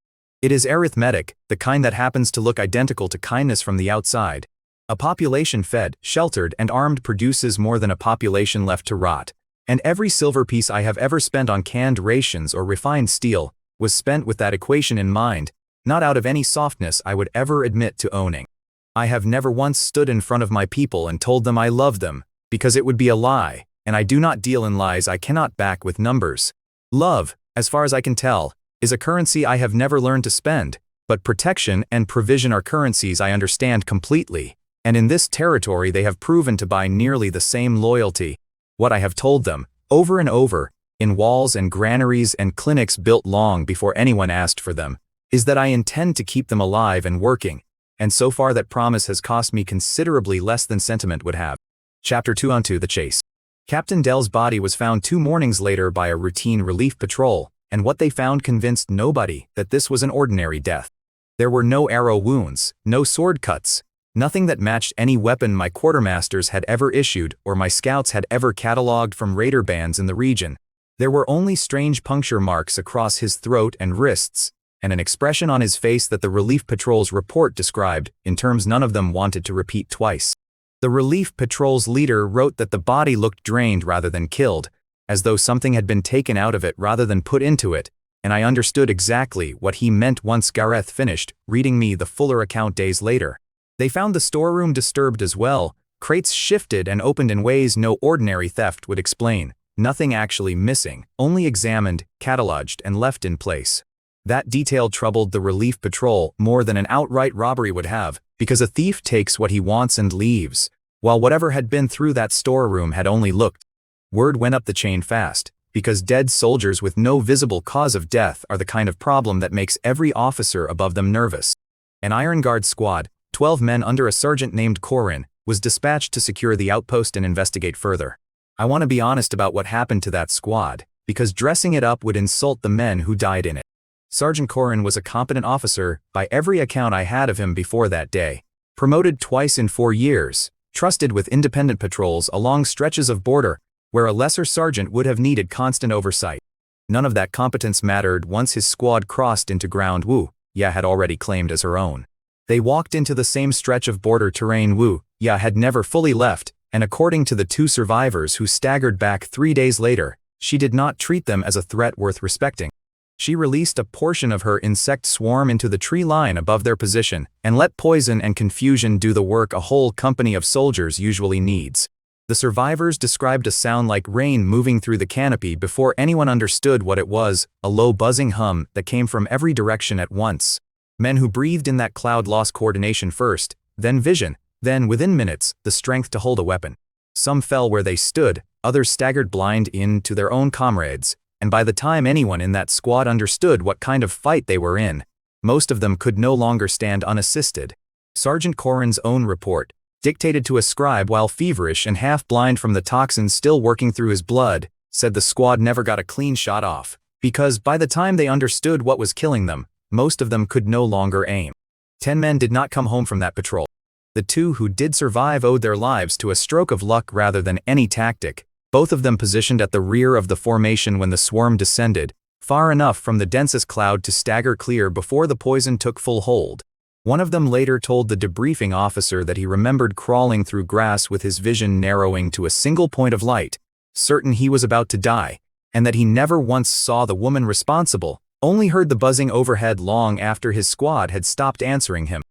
It is arithmetic, the kind that happens to look identical to kindness from the outside. A population fed, sheltered, and armed produces more than a population left to rot. And every silver piece I have ever spent on canned rations or refined steel was spent with that equation in mind, not out of any softness I would ever admit to owning. I have never once stood in front of my people and told them I love them, because it would be a lie, and I do not deal in lies I cannot back with numbers. Love, as far as I can tell, is a currency I have never learned to spend, but protection and provision are currencies I understand completely, and in this territory they have proven to buy nearly the same loyalty. What I have told them, over and over, in walls and granaries and clinics built long before anyone asked for them, is that I intend to keep them alive and working, and so far that promise has cost me considerably less than sentiment would have. Chapter 2 Onto the chase. Captain Dell's body was found 2 mornings later by a routine relief patrol, and what they found convinced nobody that this was an ordinary death. There were no arrow wounds, no sword cuts, nothing that matched any weapon my quartermasters had ever issued or my scouts had ever catalogued from raider bands in the region. There were only strange puncture marks across his throat and wrists, and an expression on his face that the relief patrol's report described in terms none of them wanted to repeat twice. The relief patrol's leader wrote that the body looked drained rather than killed, as though something had been taken out of it rather than put into it, and I understood exactly what he meant once Gareth finished reading me the fuller account days later. They found the storeroom disturbed as well, crates shifted and opened in ways no ordinary theft would explain, nothing actually missing, only examined, cataloged, and left in place. That detail troubled the relief patrol more than an outright robbery would have, because a thief takes what he wants and leaves, while whatever had been through that storeroom had only looked. Word went up the chain fast, because dead soldiers with no visible cause of death are the kind of problem that makes every officer above them nervous. An Iron Guard squad, 12 men under a sergeant named Corin, was dispatched to secure the outpost and investigate further. I want to be honest about what happened to that squad, because dressing it up would insult the men who died in it. Sergeant Corin was a competent officer by every account I had of him before that day, promoted twice in 4 years, trusted with independent patrols along stretches of border where a lesser sergeant would have needed constant oversight. None of that competence mattered once his squad crossed into ground Wu Ya had already claimed as her own. They walked into the same stretch of border terrain Wu Ya had never fully left, and according to the 2 survivors who staggered back 3 days later, she did not treat them as a threat worth respecting. She released a portion of her insect swarm into the tree line above their position and let poison and confusion do the work a whole company of soldiers usually needs. The survivors described a sound like rain moving through the canopy before anyone understood what it was, a low buzzing hum that came from every direction at once. Men who breathed in that cloud lost coordination first, then vision, then within minutes, the strength to hold a weapon. Some fell where they stood, others staggered blind in to their own comrades, and by the time anyone in that squad understood what kind of fight they were in, most of them could no longer stand unassisted. Sergeant Corrin's own report, dictated to a scribe while feverish and half-blind from the toxins still working through his blood, said the squad never got a clean shot off, because by the time they understood what was killing them, most of them could no longer aim. 10 men did not come home from that patrol. The 2 who did survive owed their lives to a stroke of luck rather than any tactic, both of them positioned at the rear of the formation when the swarm descended, far enough from the densest cloud to stagger clear before the poison took full hold. One of them later told the debriefing officer that he remembered crawling through grass with his vision narrowing to a single point of light, certain he was about to die, and that he never once saw the woman responsible, only heard the buzzing overhead long after his squad had stopped answering him.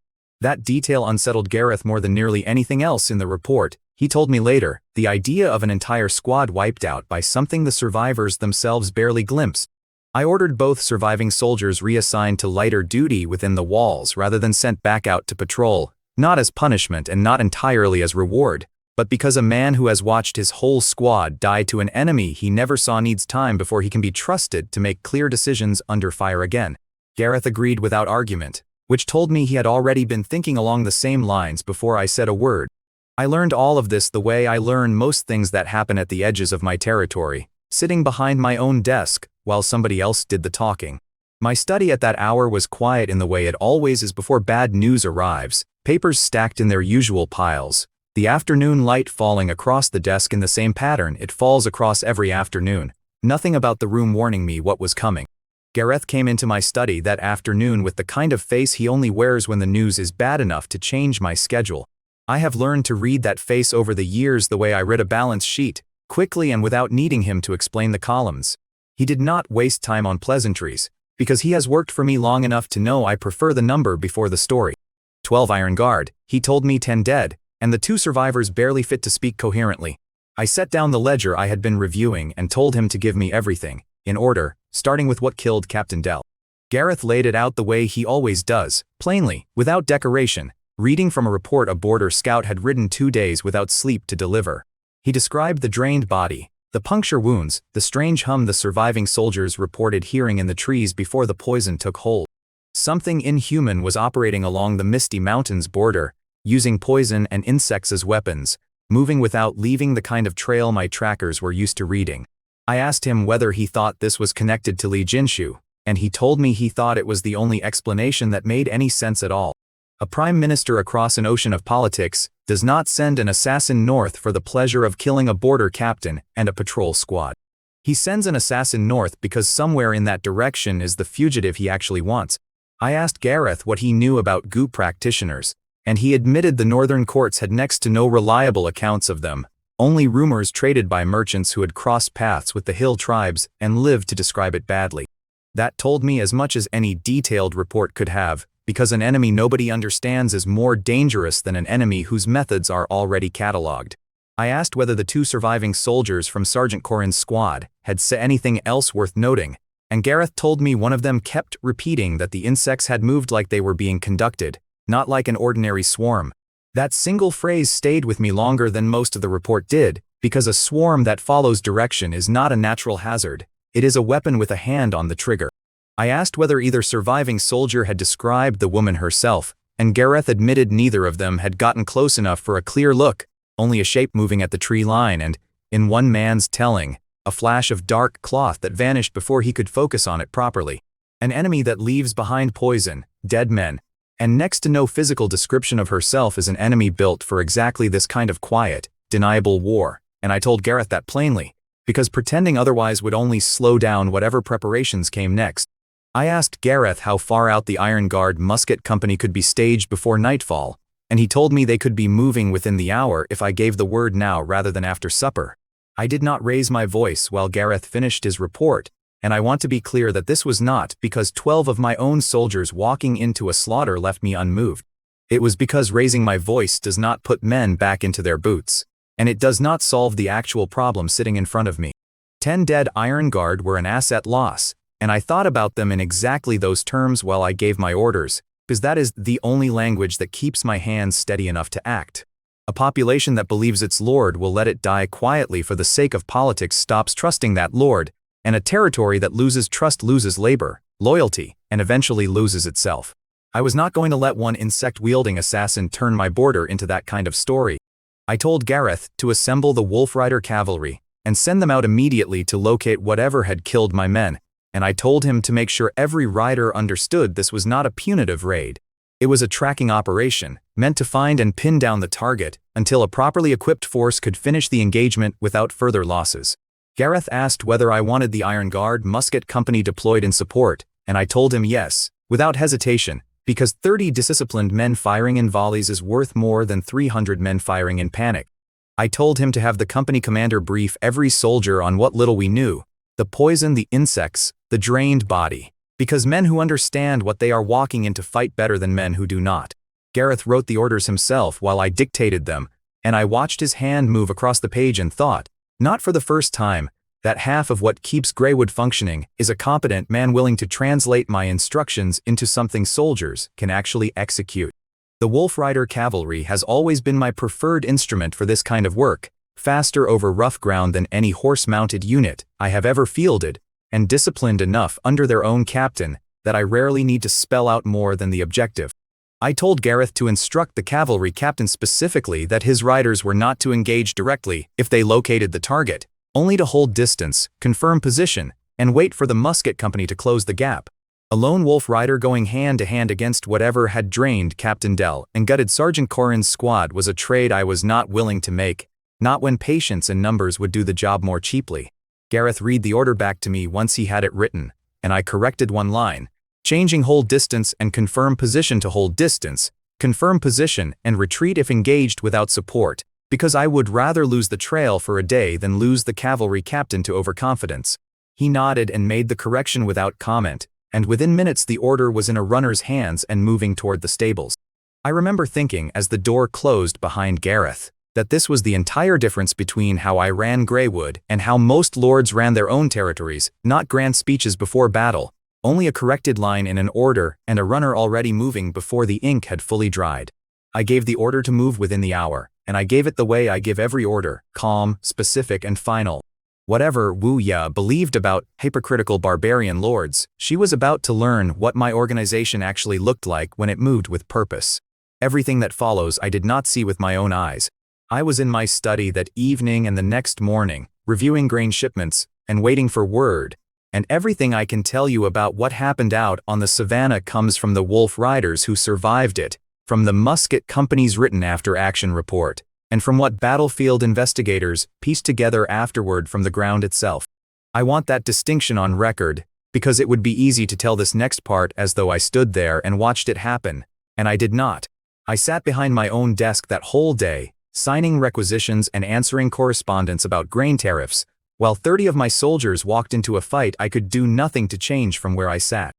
That detail unsettled Gareth more than nearly anything else in the report. He told me later, the idea of an entire squad wiped out by something the survivors themselves barely glimpsed. I ordered both surviving soldiers reassigned to lighter duty within the walls rather than sent back out to patrol, not as punishment and not entirely as reward, but because a man who has watched his whole squad die to an enemy he never saw needs time before he can be trusted to make clear decisions under fire again. Gareth agreed without argument, which told me he had already been thinking along the same lines before I said a word. I learned all of this the way I learn most things that happen at the edges of my territory, sitting behind my own desk while somebody else did the talking. My study at that hour was quiet in the way it always is before bad news arrives, papers stacked in their usual piles, the afternoon light falling across the desk in the same pattern it falls across every afternoon, nothing about the room warning me what was coming. Gareth came into my study that afternoon with the kind of face he only wears when the news is bad enough to change my schedule. I have learned to read that face over the years the way I read a balance sheet, quickly and without needing him to explain the columns. He did not waste time on pleasantries, because he has worked for me long enough to know I prefer the number before the story. 12 Iron Guard, he told me 10 dead, and the 2 survivors barely fit to speak coherently. I set down the ledger I had been reviewing and told him to give me everything, in order, starting with what killed Captain Dell. Gareth laid it out the way he always does, plainly, without decoration, reading from a report a border scout had ridden 2 days without sleep to deliver. He described the drained body, the puncture wounds, the strange hum the surviving soldiers reported hearing in the trees before the poison took hold. Something inhuman was operating along the misty mountains border, using poison and insects as weapons, moving without leaving the kind of trail my trackers were used to reading. I asked him whether he thought this was connected to Jinshu, and he told me he thought it was the only explanation that made any sense at all. A prime minister across an ocean of politics does not send an assassin north for the pleasure of killing a border captain and a patrol squad. He sends an assassin north because somewhere in that direction is the fugitive he actually wants. I asked Gareth what he knew about GU practitioners, and he admitted the northern courts had next to no reliable accounts of them, only rumors traded by merchants who had crossed paths with the hill tribes and lived to describe it badly. That told me as much as any detailed report could have, because an enemy nobody understands is more dangerous than an enemy whose methods are already catalogued. I asked whether the 2 surviving soldiers from Sergeant Corrin's squad had said anything else worth noting, and Gareth told me one of them kept repeating that the insects had moved like they were being conducted, not like an ordinary swarm. That single phrase stayed with me longer than most of the report did, because a swarm that follows direction is not a natural hazard, it is a weapon with a hand on the trigger. I asked whether either surviving soldier had described the woman herself, and Gareth admitted neither of them had gotten close enough for a clear look, only a shape moving at the tree line and, in one man's telling, a flash of dark cloth that vanished before he could focus on it properly. An enemy that leaves behind poison, dead men, and next to no physical description of herself is an enemy built for exactly this kind of quiet, deniable war, and I told Gareth that plainly, because pretending otherwise would only slow down whatever preparations came next. I asked Gareth how far out the Iron Guard musket company could be staged before nightfall, and he told me they could be moving within the hour if I gave the word now rather than after supper. I did not raise my voice while Gareth finished his report, and I want to be clear that this was not because 12 of my own soldiers walking into a slaughter left me unmoved. It was because raising my voice does not put men back into their boots, and it does not solve the actual problem sitting in front of me. 10 dead Iron Guard were an asset loss, and I thought about them in exactly those terms while I gave my orders, because that is the only language that keeps my hands steady enough to act. A population that believes its lord will let it die quietly for the sake of politics stops trusting that lord, and a territory that loses trust loses labor, loyalty, and eventually loses itself. I was not going to let one insect-wielding assassin turn my border into that kind of story. I told Gareth to assemble the Wolf Rider cavalry and send them out immediately to locate whatever had killed my men, and I told him to make sure every rider understood this was not a punitive raid. It was a tracking operation, meant to find and pin down the target until a properly equipped force could finish the engagement without further losses. Gareth asked whether I wanted the Iron Guard musket company deployed in support, and I told him yes, without hesitation, because 30 disciplined men firing in volleys is worth more than 300 men firing in panic. I told him to have the company commander brief every soldier on what little we knew, the poison, the insects, the drained body, because men who understand what they are walking into fight better than men who do not. Gareth wrote the orders himself while I dictated them, and I watched his hand move across the page and thought, not for the first time, that half of what keeps Greywood functioning is a competent man willing to translate my instructions into something soldiers can actually execute. The Wolf Rider cavalry has always been my preferred instrument for this kind of work, faster over rough ground than any horse-mounted unit I have ever fielded, and disciplined enough under their own captain that I rarely need to spell out more than the objective. I told Gareth to instruct the cavalry captain specifically that his riders were not to engage directly if they located the target, only to hold distance, confirm position, and wait for the musket company to close the gap. A lone wolf rider going hand-to-hand against whatever had drained Captain Dell and gutted Sergeant Corin's squad was a trade I was not willing to make, not when patience and numbers would do the job more cheaply. Gareth read the order back to me once he had it written, and I corrected one line, changing hold distance and confirm position to hold distance, confirm position and retreat if engaged without support, because I would rather lose the trail for a day than lose the cavalry captain to overconfidence. He nodded and made the correction without comment, and within minutes the order was in a runner's hands and moving toward the stables. I remember thinking as the door closed behind Gareth, that this was the entire difference between how I ran Greywood and how most lords ran their own territories, not grand speeches before battle, only a corrected line in an order and a runner already moving before the ink had fully dried. I gave the order to move within the hour, and I gave it the way I give every order, calm, specific and final. Whatever Wu Ya believed about hypocritical barbarian lords, she was about to learn what my organization actually looked like when it moved with purpose. Everything that follows I did not see with my own eyes. I was in my study that evening and the next morning, reviewing grain shipments and waiting for word, and everything I can tell you about what happened out on the savannah comes from the Wolf Riders who survived it, from the musket company's written after-action report, and from what battlefield investigators pieced together afterward from the ground itself. I want that distinction on record, because it would be easy to tell this next part as though I stood there and watched it happen, and I did not. I sat behind my own desk that whole day, signing requisitions and answering correspondence about grain tariffs, while 30 of my soldiers walked into a fight I could do nothing to change from where I sat.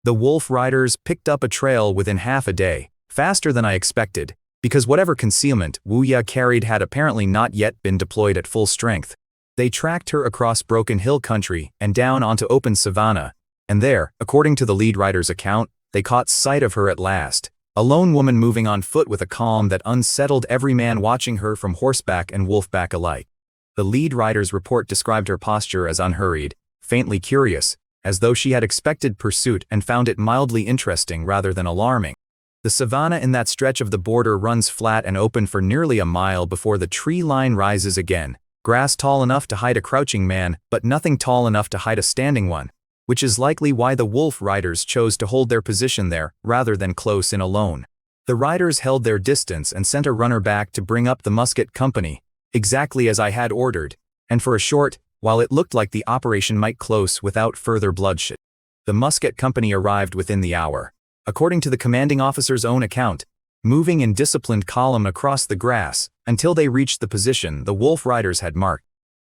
The Wolf Riders picked up a trail within half a day, faster than I expected, because whatever concealment Wu Ya carried had apparently not yet been deployed at full strength. They tracked her across broken hill country and down onto open savanna, and there, according to the lead rider's account, they caught sight of her at last, a lone woman moving on foot with a calm that unsettled every man watching her from horseback and wolfback alike. The lead rider's report described her posture as unhurried, faintly curious, as though she had expected pursuit and found it mildly interesting rather than alarming. The savanna in that stretch of the border runs flat and open for nearly a mile before the tree line rises again, grass tall enough to hide a crouching man but nothing tall enough to hide a standing one, which is likely why the Wolf Riders chose to hold their position there rather than close in alone. The riders held their distance and sent a runner back to bring up the musket company, exactly as I had ordered, and for a short, while it looked like the operation might close without further bloodshed. The musket company arrived within the hour. According to the commanding officer's own account, moving in disciplined column across the grass, until they reached the position the wolf riders had marked.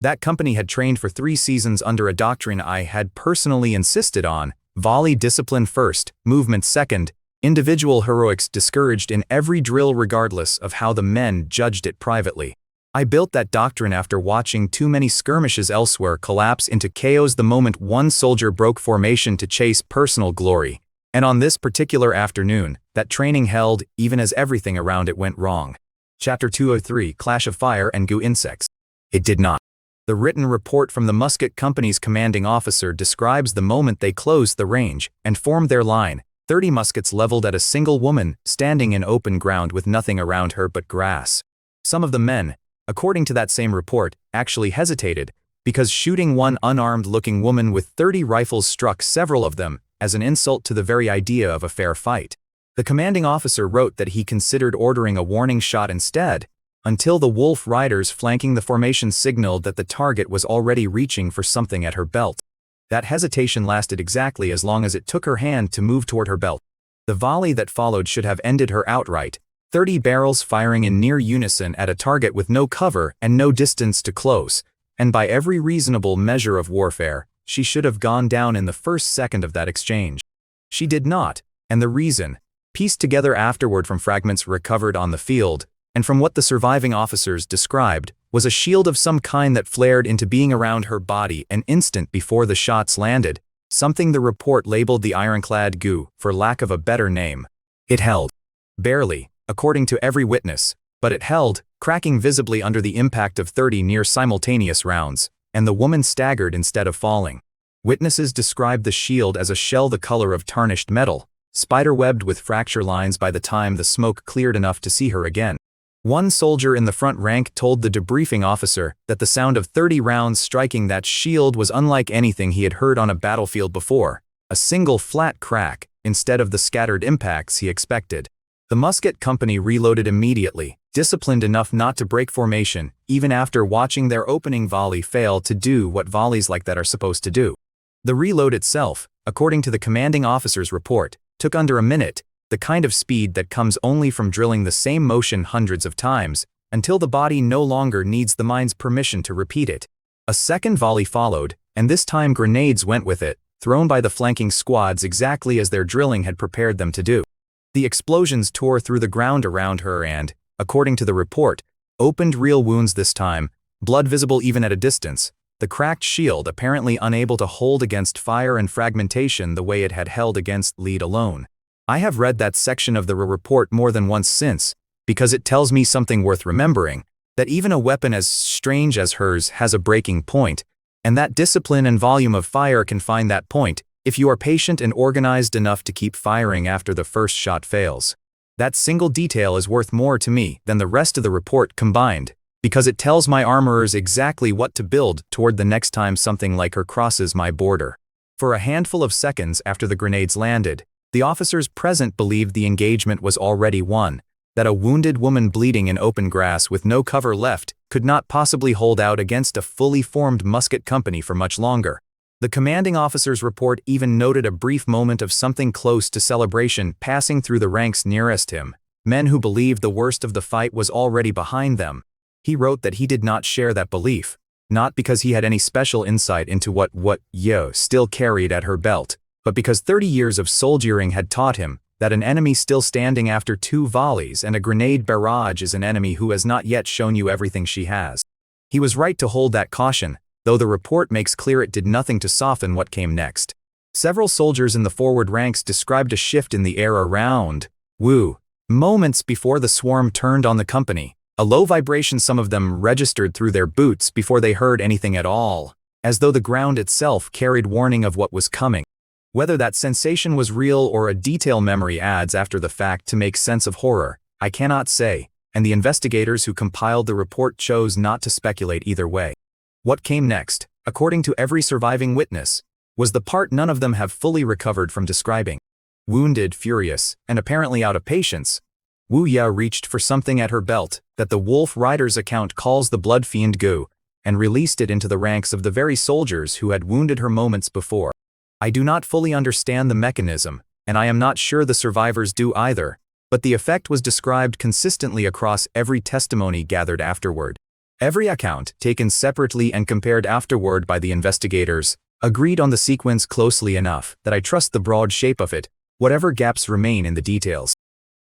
That company had trained for 3 seasons under a doctrine I had personally insisted on: volley discipline first, movement second, individual heroics discouraged in every drill regardless of how the men judged it privately. I built that doctrine after watching too many skirmishes elsewhere collapse into chaos the moment one soldier broke formation to chase personal glory. And on this particular afternoon, that training held, even as everything around it went wrong. Chapter 203: Clash of Fire and Goo Insects. It did not. The written report from the musket company's commanding officer describes the moment they closed the range and formed their line, 30 muskets leveled at a single woman, standing in open ground with nothing around her but grass. Some of the men, according to that same report, actually hesitated, because shooting one unarmed-looking woman with 30 rifles struck several of them as an insult to the very idea of a fair fight. The commanding officer wrote that he considered ordering a warning shot instead, until the wolf riders flanking the formation signaled that the target was already reaching for something at her belt. That hesitation lasted exactly as long as it took her hand to move toward her belt. The volley that followed should have ended her outright, 30 barrels firing in near unison at a target with no cover and no distance to close, and by every reasonable measure of warfare, she should have gone down in the first second of that exchange. She did not, and the reason, pieced together afterward from fragments recovered on the field, and from what the surviving officers described, was a shield of some kind that flared into being around her body an instant before the shots landed, something the report labeled the ironclad goo, for lack of a better name. It held. Barely, according to every witness, but it held, cracking visibly under the impact of 30 near simultaneous rounds, and the woman staggered instead of falling. Witnesses described the shield as a shell the color of tarnished metal, spider-webbed with fracture lines by the time the smoke cleared enough to see her again. One soldier in the front rank told the debriefing officer that the sound of 30 rounds striking that shield was unlike anything he had heard on a battlefield before, a single flat crack, instead of the scattered impacts he expected. The musket company reloaded immediately, disciplined enough not to break formation, even after watching their opening volley fail to do what volleys like that are supposed to do. The reload itself, according to the commanding officer's report, took under a minute, the kind of speed that comes only from drilling the same motion hundreds of times, until the body no longer needs the mind's permission to repeat it. A second volley followed, and this time grenades went with it, thrown by the flanking squads exactly as their drilling had prepared them to do. The explosions tore through the ground around her and, according to the report, opened real wounds this time, blood visible even at a distance, the cracked shield apparently unable to hold against fire and fragmentation the way it had held against lead alone. I have read that section of the report more than once since, because it tells me something worth remembering, that even a weapon as strange as hers has a breaking point, and that discipline and volume of fire can find that point, if you are patient and organized enough to keep firing after the first shot fails. That single detail is worth more to me than the rest of the report combined, because it tells my armorers exactly what to build toward the next time something like her crosses my border. For a handful of seconds after the grenades landed, the officers present believed the engagement was already won, that a wounded woman bleeding in open grass with no cover left could not possibly hold out against a fully formed musket company for much longer. The commanding officer's report even noted a brief moment of something close to celebration passing through the ranks nearest him, men who believed the worst of the fight was already behind them. He wrote that he did not share that belief, not because he had any special insight into what Yo still carried at her belt, but because 30 years of soldiering had taught him that an enemy still standing after 2 volleys and a grenade barrage is an enemy who has not yet shown you everything she has. He was right to hold that caution, though the report makes clear it did nothing to soften what came next. Several soldiers in the forward ranks described a shift in the air around Wu, moments before the swarm turned on the company, a low vibration some of them registered through their boots before they heard anything at all, as though the ground itself carried warning of what was coming. Whether that sensation was real or a detail memory adds after the fact to make sense of horror, I cannot say, and the investigators who compiled the report chose not to speculate either way. What came next, according to every surviving witness, was the part none of them have fully recovered from describing. Wounded, furious, and apparently out of patience, Wu Ya reached for something at her belt that the wolf rider's account calls the blood fiend Gu, and released it into the ranks of the very soldiers who had wounded her moments before. I do not fully understand the mechanism, and I am not sure the survivors do either, but the effect was described consistently across every testimony gathered afterward. Every account, taken separately and compared afterward by the investigators, agreed on the sequence closely enough that I trust the broad shape of it, whatever gaps remain in the details.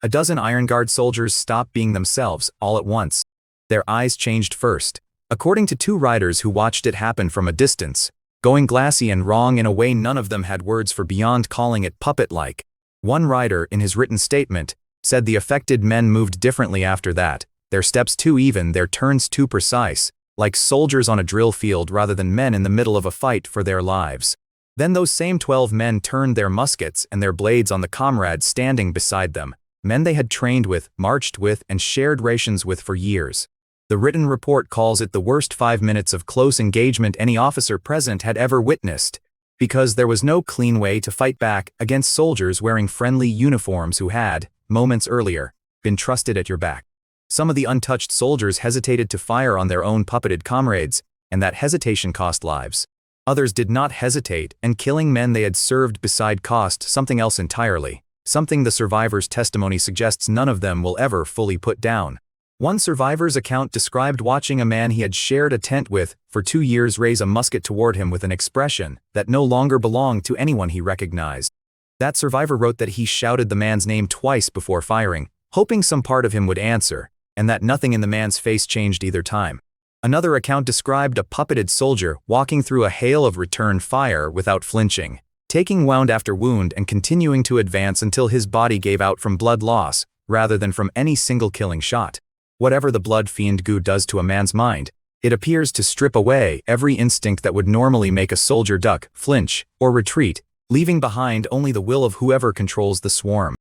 A dozen Iron Guard soldiers stopped being themselves all at once. Their eyes changed first, according to two riders who watched it happen from a distance, going glassy and wrong in a way none of them had words for beyond calling it puppet-like. One rider, in his written statement, said the affected men moved differently after that, their steps too even, their turns too precise, like soldiers on a drill field rather than men in the middle of a fight for their lives. Then those same 12 men turned their muskets and their blades on the comrades standing beside them, men they had trained with, marched with, and shared rations with for years. The written report calls it the worst 5 minutes of close engagement any officer present had ever witnessed, because there was no clean way to fight back against soldiers wearing friendly uniforms who had, moments earlier, been trusted at your back. Some of the untouched soldiers hesitated to fire on their own puppeted comrades, and that hesitation cost lives. Others did not hesitate, and killing men they had served beside cost something else entirely, something the survivor's testimony suggests none of them will ever fully put down. One survivor's account described watching a man he had shared a tent with for 2 years raise a musket toward him with an expression that no longer belonged to anyone he recognized. That survivor wrote that he shouted the man's name twice before firing, hoping some part of him would answer, and that nothing in the man's face changed either time. Another account described a puppeted soldier walking through a hail of return fire without flinching, taking wound after wound and continuing to advance until his body gave out from blood loss, rather than from any single killing shot. Whatever the blood fiend goo does to a man's mind, it appears to strip away every instinct that would normally make a soldier duck, flinch, or retreat, leaving behind only the will of whoever controls the swarm.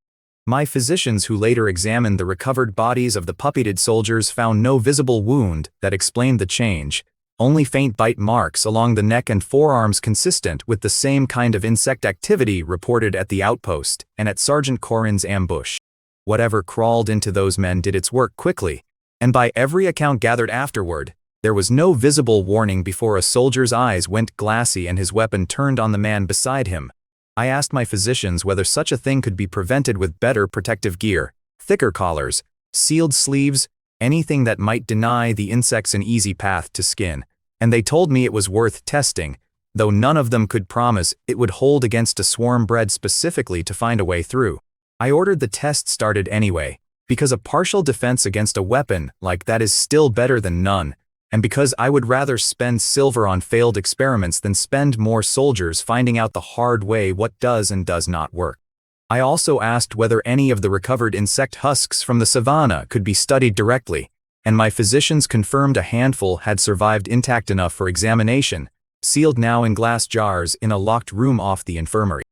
My physicians who later examined the recovered bodies of the puppeted soldiers found no visible wound that explained the change, only faint bite marks along the neck and forearms consistent with the same kind of insect activity reported at the outpost and at Sergeant Corin's ambush. Whatever crawled into those men did its work quickly, and by every account gathered afterward, there was no visible warning before a soldier's eyes went glassy and his weapon turned on the man beside him. I asked my physicians whether such a thing could be prevented with better protective gear, thicker collars, sealed sleeves, anything that might deny the insects an easy path to skin, and they told me it was worth testing, though none of them could promise it would hold against a swarm bred specifically to find a way through. I ordered the test started anyway, because a partial defense against a weapon like that is still better than none, and because I would rather spend silver on failed experiments than spend more soldiers finding out the hard way what does and does not work. I also asked whether any of the recovered insect husks from the savannah could be studied directly, and my physicians confirmed a handful had survived intact enough for examination, sealed now in glass jars in a locked room off the infirmary.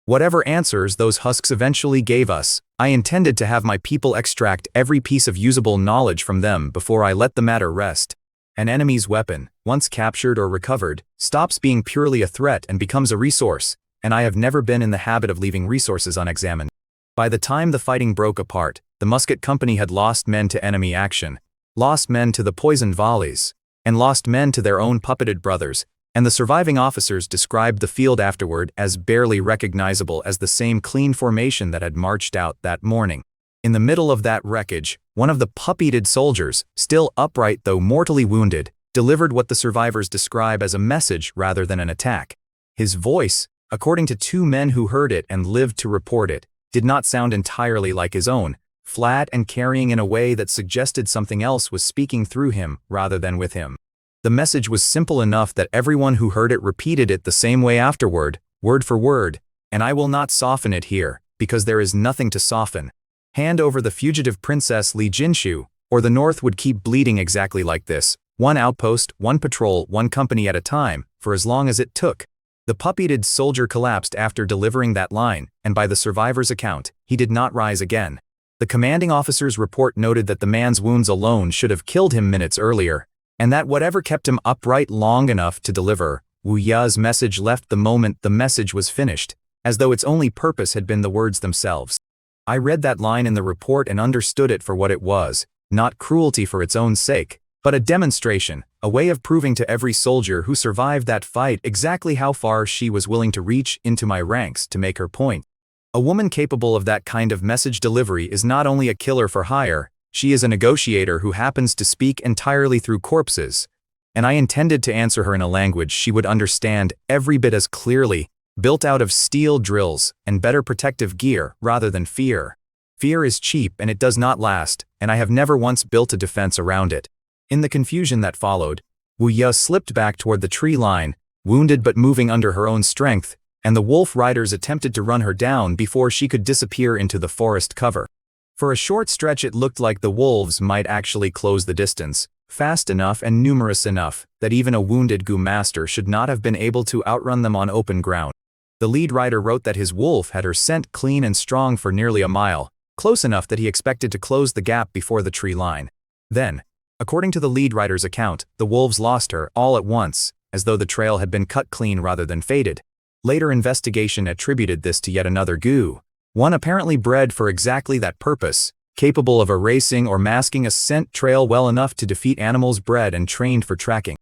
Whatever answers those husks eventually gave us, I intended to have my people extract every piece of usable knowledge from them before I let the matter rest. An enemy's weapon, once captured or recovered, stops being purely a threat and becomes a resource, and I have never been in the habit of leaving resources unexamined. By the time the fighting broke apart, the musket company had lost men to enemy action, lost men to the poisoned volleys, and lost men to their own puppeted brothers, and the surviving officers described the field afterward as barely recognizable as the same clean formation that had marched out that morning. In the middle of that wreckage, one of the puppeted soldiers, still upright though mortally wounded, delivered what the survivors describe as a message rather than an attack. His voice, according to 2 men who heard it and lived to report it, did not sound entirely like his own, flat and carrying in a way that suggested something else was speaking through him rather than with him. The message was simple enough that everyone who heard it repeated it the same way afterward, word for word, and I will not soften it here, because there is nothing to soften. Hand over the fugitive princess Jinshu, or the North would keep bleeding exactly like this, one outpost, one patrol, one company at a time, for as long as it took. The puppeted soldier collapsed after delivering that line, and by the survivor's account, he did not rise again. The commanding officer's report noted that the man's wounds alone should have killed him minutes earlier, and that whatever kept him upright long enough to deliver Wu Ya's message left the moment the message was finished, as though its only purpose had been the words themselves. I read that line in the report and understood it for what it was, not cruelty for its own sake, but a demonstration, a way of proving to every soldier who survived that fight exactly how far she was willing to reach into my ranks to make her point. A woman capable of that kind of message delivery is not only a killer for hire, she is a negotiator who happens to speak entirely through corpses. And I intended to answer her in a language she would understand every bit as clearly, built out of steel drills and better protective gear rather than fear. Fear is cheap and it does not last, and I have never once built a defense around it. In the confusion that followed, Wu Ye slipped back toward the tree line, wounded but moving under her own strength, and the wolf riders attempted to run her down before she could disappear into the forest cover. For a short stretch it looked like the wolves might actually close the distance, fast enough and numerous enough that even a wounded Gu master should not have been able to outrun them on open ground. The lead rider wrote that his wolf had her scent clean and strong for nearly a mile, close enough that he expected to close the gap before the tree line. Then, according to the lead rider's account, the wolves lost her all at once, as though the trail had been cut clean rather than faded. Later investigation attributed this to yet another Gu, one apparently bred for exactly that purpose, capable of erasing or masking a scent trail well enough to defeat animals bred and trained for tracking.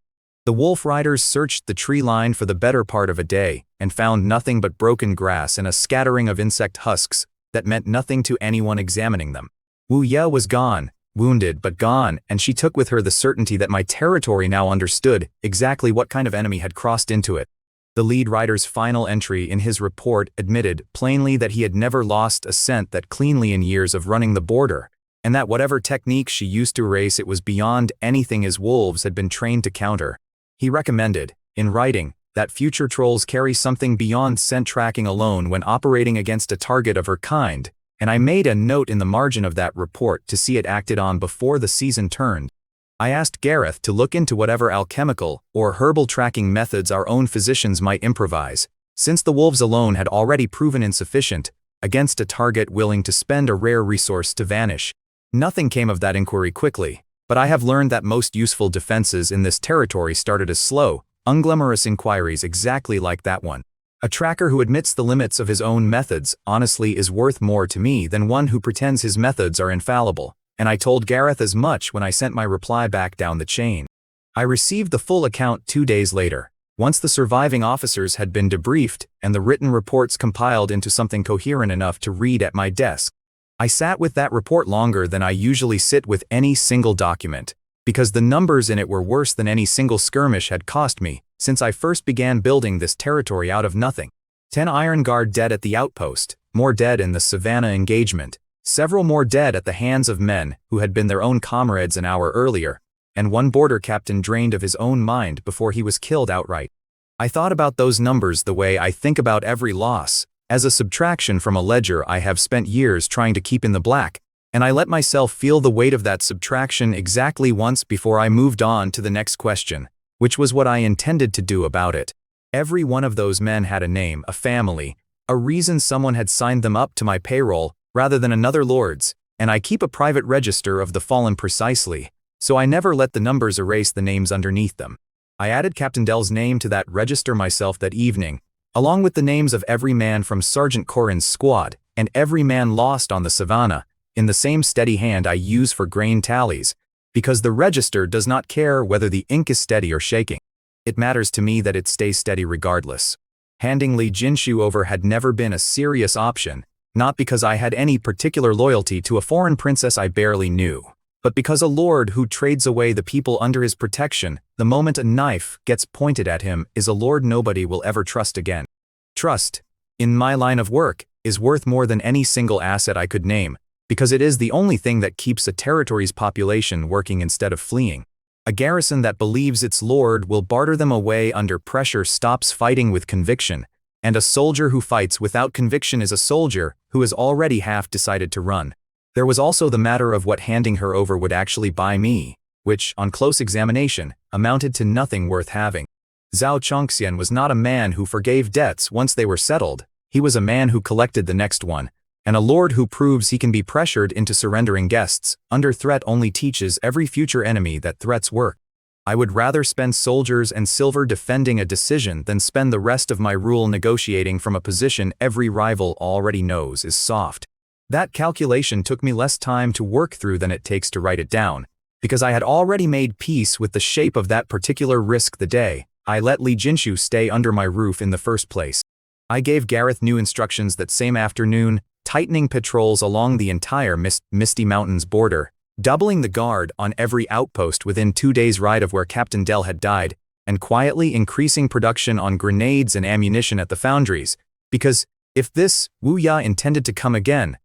The wolf riders searched the tree line for the better part of a day, and found nothing but broken grass and a scattering of insect husks that meant nothing to anyone examining them. Wu Ye was gone, wounded but gone, and she took with her the certainty that my territory now understood exactly what kind of enemy had crossed into it. The lead rider's final entry in his report admitted plainly that he had never lost a scent that cleanly in years of running the border, and that whatever technique she used to erase it was beyond anything his wolves had been trained to counter. He recommended, in writing, that future trolls carry something beyond scent tracking alone when operating against a target of her kind, and I made a note in the margin of that report to see it acted on before the season turned. I asked Gareth to look into whatever alchemical or herbal tracking methods our own physicians might improvise, since the wolves alone had already proven insufficient against a target willing to spend a rare resource to vanish. Nothing came of that inquiry quickly, but I have learned that most useful defenses in this territory started as slow, unglamorous inquiries exactly like that one. A tracker who admits the limits of his own methods honestly is worth more to me than one who pretends his methods are infallible, and I told Gareth as much when I sent my reply back down the chain. I received the full account 2 days later, once the surviving officers had been debriefed and the written reports compiled into something coherent enough to read at my desk. I sat with that report longer than I usually sit with any single document, because the numbers in it were worse than any single skirmish had cost me since I first began building this territory out of nothing. 10 Iron Guard dead at the outpost, more dead in the Savannah engagement, several more dead at the hands of men who had been their own comrades an hour earlier, and one border captain drained of his own mind before he was killed outright. I thought about those numbers the way I think about every loss, as a subtraction from a ledger I have spent years trying to keep in the black, and I let myself feel the weight of that subtraction exactly once before I moved on to the next question, which was what I intended to do about it. Every one of those men had a name, a family, a reason someone had signed them up to my payroll rather than another lord's, and I keep a private register of the fallen precisely, so I never let the numbers erase the names underneath them. I added Captain Dell's name to that register myself that evening, along with the names of every man from Sergeant Corin's squad and every man lost on the Savannah, in the same steady hand I use for grain tallies, because the register does not care whether the ink is steady or shaking. It matters to me that it stays steady regardless. Handing Jinshu over had never been a serious option, not because I had any particular loyalty to a foreign princess I barely knew, but because a lord who trades away the people under his protection the moment a knife gets pointed at him is a lord nobody will ever trust again. Trust, in my line of work, is worth more than any single asset I could name, because it is the only thing that keeps a territory's population working instead of fleeing. A garrison that believes its lord will barter them away under pressure stops fighting with conviction, and a soldier who fights without conviction is a soldier who has already half decided to run. There was also the matter of what handing her over would actually buy me, which, on close examination, amounted to nothing worth having. Zhao Chongxian was not a man who forgave debts once they were settled, he was a man who collected the next one, and a lord who proves he can be pressured into surrendering guests under threat only teaches every future enemy that threats work. I would rather spend soldiers and silver defending a decision than spend the rest of my rule negotiating from a position every rival already knows is soft. That calculation took me less time to work through than it takes to write it down, because I had already made peace with the shape of that particular risk the day I let Jinshu stay under my roof in the first place. I gave Gareth new instructions that same afternoon, tightening patrols along the entire Misty Mountains border, doubling the guard on every outpost within 2 days' ride of where Captain Dell had died, and quietly increasing production on grenades and ammunition at the foundries, because if this Wu Ya intended to come again,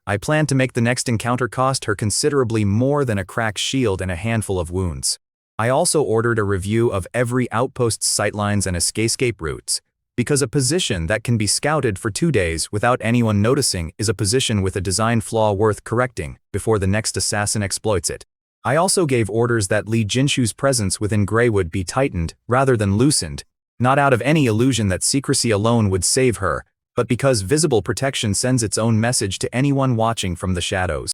I planned to make the next encounter cost her considerably more than a cracked shield and a handful of wounds. I also ordered a review of every outpost's sightlines and escape routes, because a position that can be scouted for 2 days without anyone noticing is a position with a design flaw worth correcting before the next assassin exploits it. I also gave orders that Li Jinshu's presence within Greywood be tightened rather than loosened, not out of any illusion that secrecy alone would save her, but because visible protection sends its own message to anyone watching from the shadows.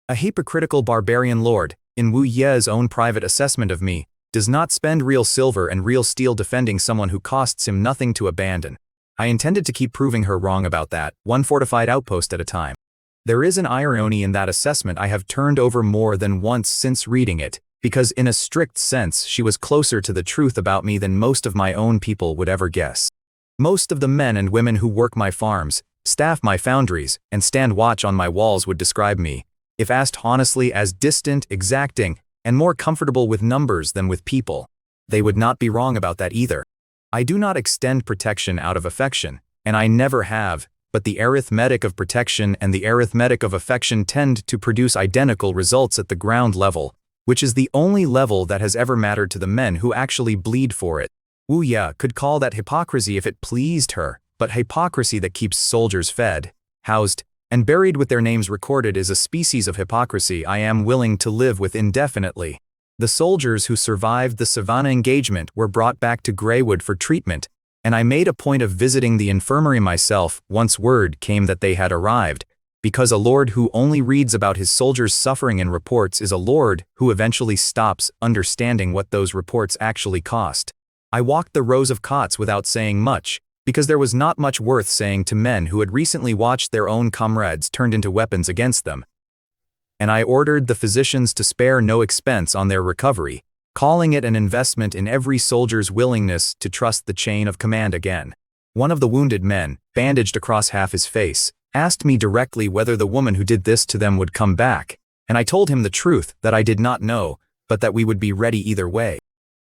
A hypocritical barbarian lord, in Wu Ye's own private assessment of me, does not spend real silver and real steel defending someone who costs him nothing to abandon. I intended to keep proving her wrong about that, one fortified outpost at a time. There is an irony in that assessment I have turned over more than once since reading it, because in a strict sense she was closer to the truth about me than most of my own people would ever guess. Most of the men and women who work my farms, staff my foundries, and stand watch on my walls would describe me, if asked honestly, as distant, exacting, and more comfortable with numbers than with people. They would not be wrong about that either. I do not extend protection out of affection, and I never have, but the arithmetic of protection and the arithmetic of affection tend to produce identical results at the ground level, which is the only level that has ever mattered to the men who actually bleed for it. Wu Ya could call that hypocrisy if it pleased her, but hypocrisy that keeps soldiers fed, housed, and buried with their names recorded is a species of hypocrisy I am willing to live with indefinitely. The soldiers who survived the Savannah engagement were brought back to Greywood for treatment, and I made a point of visiting the infirmary myself once word came that they had arrived, because a lord who only reads about his soldiers' suffering in reports is a lord who eventually stops understanding what those reports actually cost. I walked the rows of cots without saying much, because there was not much worth saying to men who had recently watched their own comrades turned into weapons against them. And I ordered the physicians to spare no expense on their recovery, calling it an investment in every soldier's willingness to trust the chain of command again. One of the wounded men, bandaged across half his face, asked me directly whether the woman who did this to them would come back, and I told him the truth, that I did not know, but that we would be ready either way.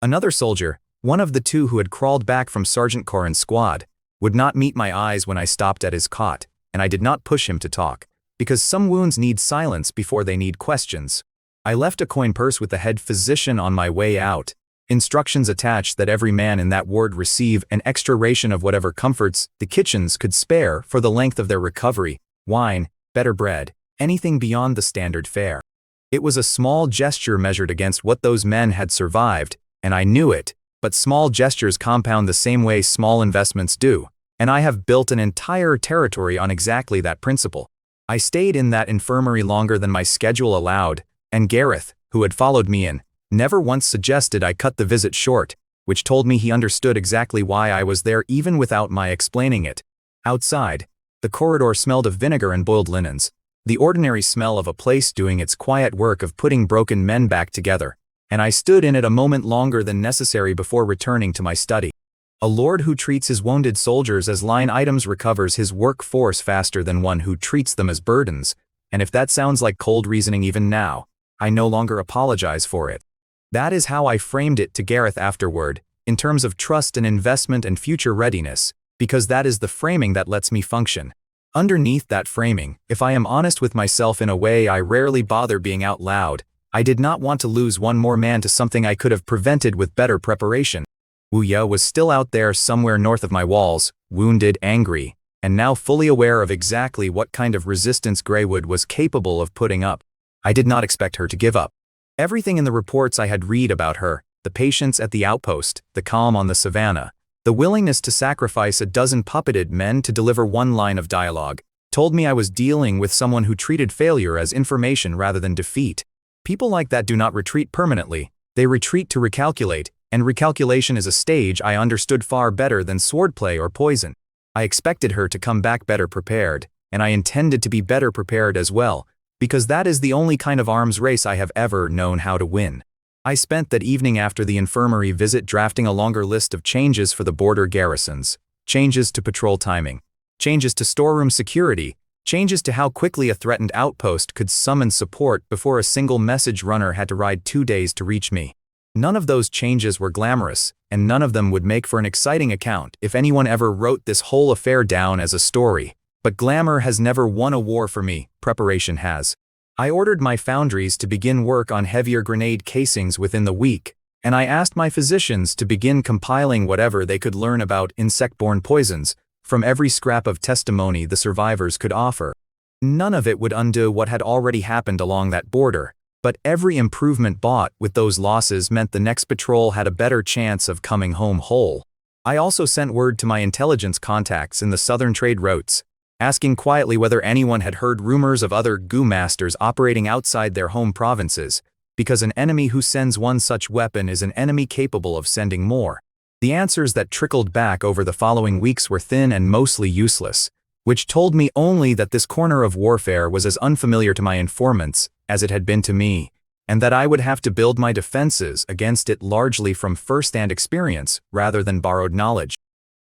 Another soldier, one of the two who had crawled back from Sergeant Corin's squad, would not meet my eyes when I stopped at his cot, and I did not push him to talk, because some wounds need silence before they need questions. I left a coin purse with the head physician on my way out, instructions attached that every man in that ward receive an extra ration of whatever comforts the kitchens could spare for the length of their recovery, wine, better bread, anything beyond the standard fare. It was a small gesture measured against what those men had survived, and I knew it, but small gestures compound the same way small investments do, and I have built an entire territory on exactly that principle. I stayed in that infirmary longer than my schedule allowed, and Gareth, who had followed me in, never once suggested I cut the visit short, which told me he understood exactly why I was there even without my explaining it. Outside, the corridor smelled of vinegar and boiled linens, the ordinary smell of a place doing its quiet work of putting broken men back together, and I stood in it a moment longer than necessary before returning to my study. A lord who treats his wounded soldiers as line items recovers his workforce faster than one who treats them as burdens, and if that sounds like cold reasoning even now, I no longer apologize for it. That is how I framed it to Gareth afterward, in terms of trust and investment and future readiness, because that is the framing that lets me function. Underneath that framing, if I am honest with myself in a way I rarely bother being out loud, I did not want to lose one more man to something I could have prevented with better preparation. Wu Ya was still out there somewhere north of my walls, wounded, angry, and now fully aware of exactly what kind of resistance Greywood was capable of putting up. I did not expect her to give up. Everything in the reports I had read about her, the patience at the outpost, the calm on the savannah, the willingness to sacrifice a dozen puppeted men to deliver one line of dialogue, told me I was dealing with someone who treated failure as information rather than defeat. People like that do not retreat permanently, they retreat to recalculate, and recalculation is a stage I understood far better than swordplay or poison. I expected her to come back better prepared, and I intended to be better prepared as well, because that is the only kind of arms race I have ever known how to win. I spent that evening after the infirmary visit drafting a longer list of changes for the border garrisons, changes to patrol timing, changes to storeroom security, changes to how quickly a threatened outpost could summon support before a single message runner had to ride 2 days to reach me. None of those changes were glamorous, and none of them would make for an exciting account if anyone ever wrote this whole affair down as a story. But glamour has never won a war for me, preparation has. I ordered my foundries to begin work on heavier grenade casings within the week, and I asked my physicians to begin compiling whatever they could learn about insect-borne poisons from every scrap of testimony the survivors could offer. None of it would undo what had already happened along that border, but every improvement bought with those losses meant the next patrol had a better chance of coming home whole. I also sent word to my intelligence contacts in the southern trade routes, asking quietly whether anyone had heard rumors of other goo masters operating outside their home provinces, because an enemy who sends one such weapon is an enemy capable of sending more. The answers that trickled back over the following weeks were thin and mostly useless, which told me only that this corner of warfare was as unfamiliar to my informants as it had been to me, and that I would have to build my defenses against it largely from first-hand experience rather than borrowed knowledge.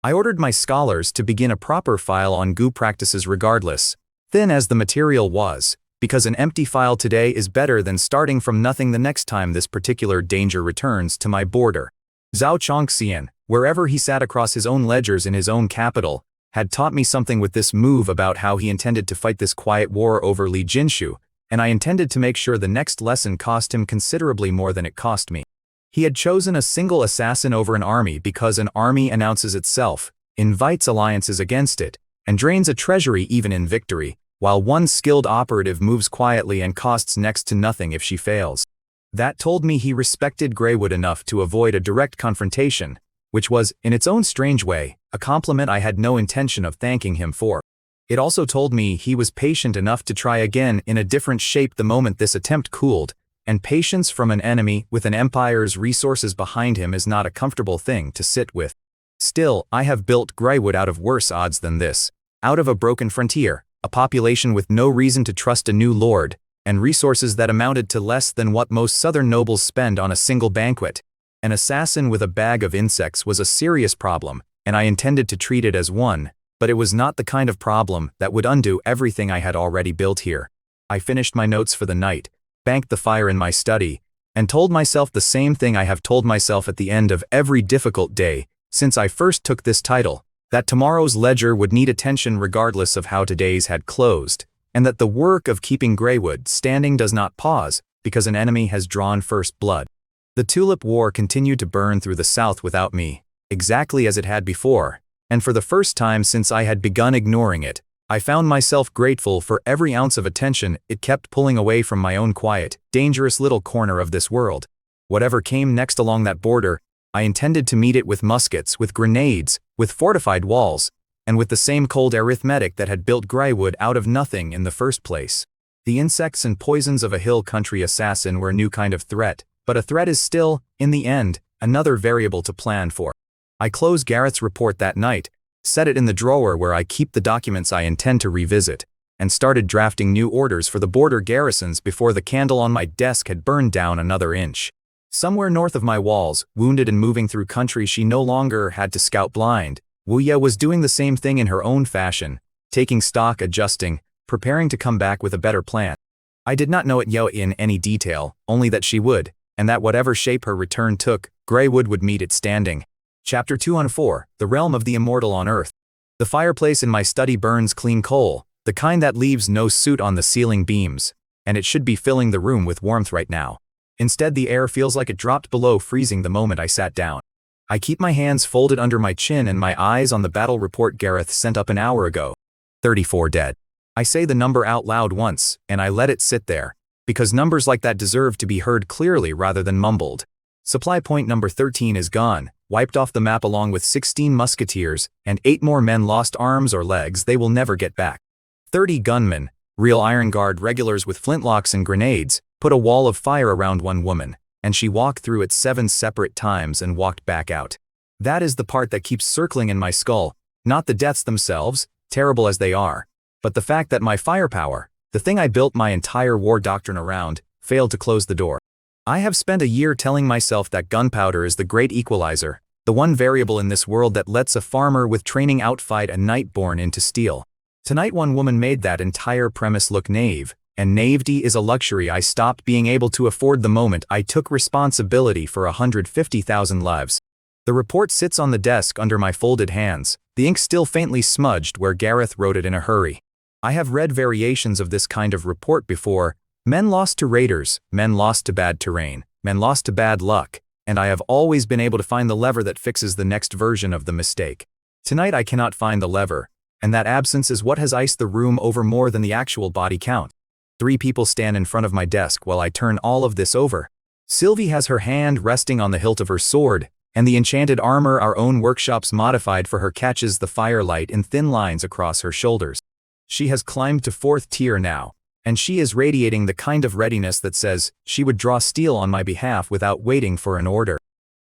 I ordered my scholars to begin a proper file on goo practices regardless, thin as the material was, because an empty file today is better than starting from nothing the next time this particular danger returns to my border. Zhao Chongxian, wherever he sat across his own ledgers in his own capital, had taught me something with this move about how he intended to fight this quiet war over Li Jinshu, and I intended to make sure the next lesson cost him considerably more than it cost me. He had chosen a single assassin over an army because an army announces itself, invites alliances against it, and drains a treasury even in victory, while one skilled operative moves quietly and costs next to nothing if she fails. That told me he respected Greywood enough to avoid a direct confrontation, which was, in its own strange way, a compliment I had no intention of thanking him for. It also told me he was patient enough to try again in a different shape the moment this attempt cooled, and patience from an enemy with an empire's resources behind him is not a comfortable thing to sit with. Still, I have built Greywood out of worse odds than this, out of a broken frontier, a population with no reason to trust a new lord, and resources that amounted to less than what most southern nobles spend on a single banquet. An assassin with a bag of insects was a serious problem, and I intended to treat it as one, but it was not the kind of problem that would undo everything I had already built here. I finished my notes for the night, banked the fire in my study, and told myself the same thing I have told myself at the end of every difficult day since I first took this title, that tomorrow's ledger would need attention regardless of how today's had closed, and that the work of keeping Greywood standing does not pause because an enemy has drawn first blood. The Tulip War continued to burn through the south without me, exactly as it had before, and for the first time since I had begun ignoring it, I found myself grateful for every ounce of attention it kept pulling away from my own quiet, dangerous little corner of this world. Whatever came next along that border, I intended to meet it with muskets, with grenades, with fortified walls, and with the same cold arithmetic that had built Greywood out of nothing in the first place. The insects and poisons of a hill country assassin were a new kind of threat, but a threat is still, in the end, another variable to plan for. I closed Gareth's report that night, set it in the drawer where I keep the documents I intend to revisit, and started drafting new orders for the border garrisons before the candle on my desk had burned down another inch. Somewhere north of my walls, wounded and moving through country she no longer had to scout blind, Wuya was doing the same thing in her own fashion, taking stock, adjusting, preparing to come back with a better plan. I did not know it yet in any detail, only that she would, and that whatever shape her return took, Greywood would meet it standing. Chapter 204, The Realm of the Immortal on Earth. The fireplace in my study burns clean coal, the kind that leaves no soot on the ceiling beams, and it should be filling the room with warmth right now. Instead, the air feels like it dropped below freezing the moment I sat down. I keep my hands folded under my chin and my eyes on the battle report Gareth sent up an hour ago. 34 dead. I say the number out loud once, and I let it sit there, because numbers like that deserve to be heard clearly rather than mumbled. Supply point number 13 is gone, wiped off the map along with 16 musketeers, and 8 more men lost arms or legs they will never get back. 30 gunmen, real Iron Guard regulars with flintlocks and grenades, put a wall of fire around one woman, and she walked through it 7 separate times and walked back out. That is the part that keeps circling in my skull, not the deaths themselves, terrible as they are, but the fact that my firepower, the thing I built my entire war doctrine around, failed to close the door. I have spent a year telling myself that gunpowder is the great equalizer, The one variable in this world that lets a farmer with training outfight a knight-born into steel. Tonight one woman made that entire premise look naive, and naivety is a luxury I stopped being able to afford the moment I took responsibility for 150,000 lives. The report sits on the desk under my folded hands, the ink still faintly smudged where Gareth wrote it in a hurry. I have read variations of this kind of report before. Men lost to raiders, men lost to bad terrain, men lost to bad luck, and I have always been able to find the lever that fixes the next version of the mistake. Tonight I cannot find the lever, and that absence is what has iced the room over more than the actual body count. 3 people stand in front of my desk while I turn all of this over. Sylvie has her hand resting on the hilt of her sword, and the enchanted armor our own workshops modified for her catches the firelight in thin lines across her shoulders. She has climbed to 4th tier now, and she is radiating the kind of readiness that says she would draw steel on my behalf without waiting for an order.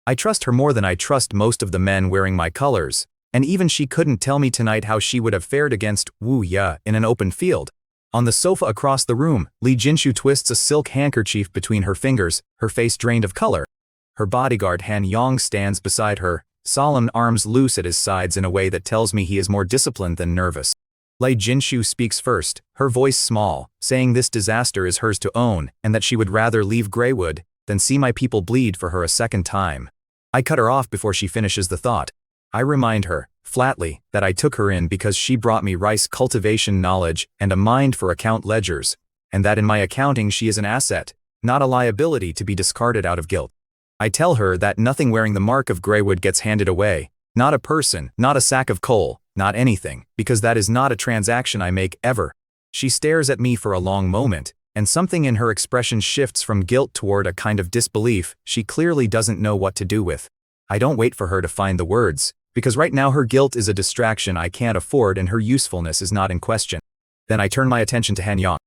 I trust her more than I trust most of the men wearing my colors, and even she couldn't tell me tonight how she would have fared against Wu Ya in an open field. On the sofa across the room, Jinshu twists a silk handkerchief between her fingers, her face drained of color. Her bodyguard Han Yong stands beside her, solemn, arms loose at his sides in a way that tells me he is more disciplined than nervous. Jinshu speaks first, her voice small, saying this disaster is hers to own and that she would rather leave Greywood than see my people bleed for her a second time. I cut her off before she finishes the thought. I remind her, flatly, that I took her in because she brought me rice cultivation knowledge and a mind for account ledgers, and that in my accounting she is an asset, not a liability to be discarded out of guilt. I tell her that nothing wearing the mark of Greywood gets handed away, not a person, not a sack of coal, not anything, because that is not a transaction I make ever. She stares at me for a long moment, and something in her expression shifts from guilt toward a kind of disbelief she clearly doesn't know what to do with. I don't wait for her to find the words, because right now her guilt is a distraction I can't afford and her usefulness is not in question. Then I turn my attention to Han Yong.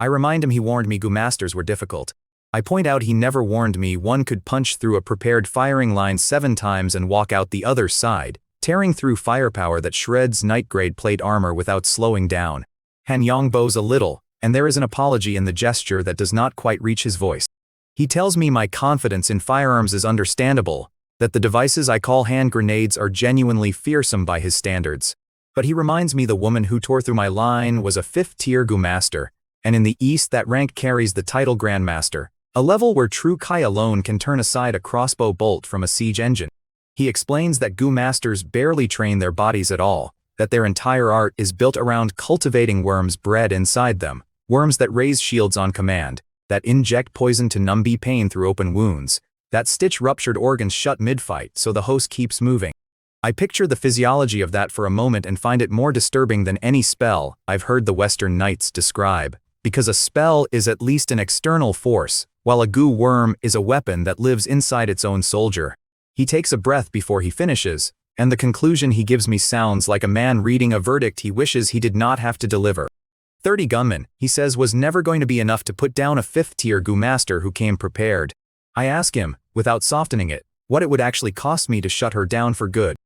I remind him he warned me Gu Masters were difficult. I point out he never warned me one could punch through a prepared firing line 7 times and walk out the other side, tearing through firepower that shreds knight-grade plate armor without slowing down. Han Yong bows a little, and there is an apology in the gesture that does not quite reach his voice. He tells me my confidence in firearms is understandable, that the devices I call hand grenades are genuinely fearsome by his standards. But he reminds me the woman who tore through my line was a 5th-tier Gu Master, and in the East that rank carries the title Grandmaster, a level where true Kai alone can turn aside a crossbow bolt from a siege engine. He explains that Gu Masters barely train their bodies at all, that their entire art is built around cultivating worms bred inside them, worms that raise shields on command, that inject poison to numb pain through open wounds, that stitch ruptured organs shut mid-fight so the host keeps moving. I picture the physiology of that for a moment and find it more disturbing than any spell I've heard the Western Knights describe, because a spell is at least an external force, while a Gu worm is a weapon that lives inside its own soldier. He takes a breath before he finishes, and the conclusion he gives me sounds like a man reading a verdict he wishes he did not have to deliver. 30 gunmen, he says, was never going to be enough to put down a 5th-tier Gu Master who came prepared. I ask him, without softening it, what it would actually cost me to shut her down for good.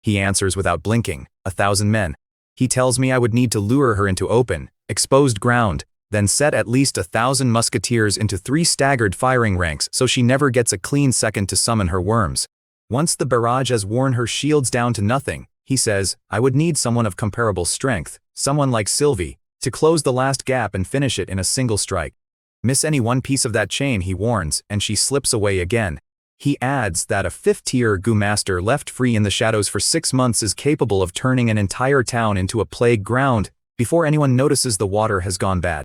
He answers without blinking, 1,000 men. He tells me I would need to lure her into open, exposed ground, then set at least 1,000 musketeers into 3 staggered firing ranks so she never gets a clean second to summon her worms. Once the barrage has worn her shields down to nothing, he says, I would need someone of comparable strength, someone like Sylvie, to close the last gap and finish it in a single strike. Miss any one piece of that chain, he warns, and she slips away again. He adds that a 5th-tier Gu Master left free in the shadows for 6 months is capable of turning an entire town into a plague ground before anyone notices the water has gone bad.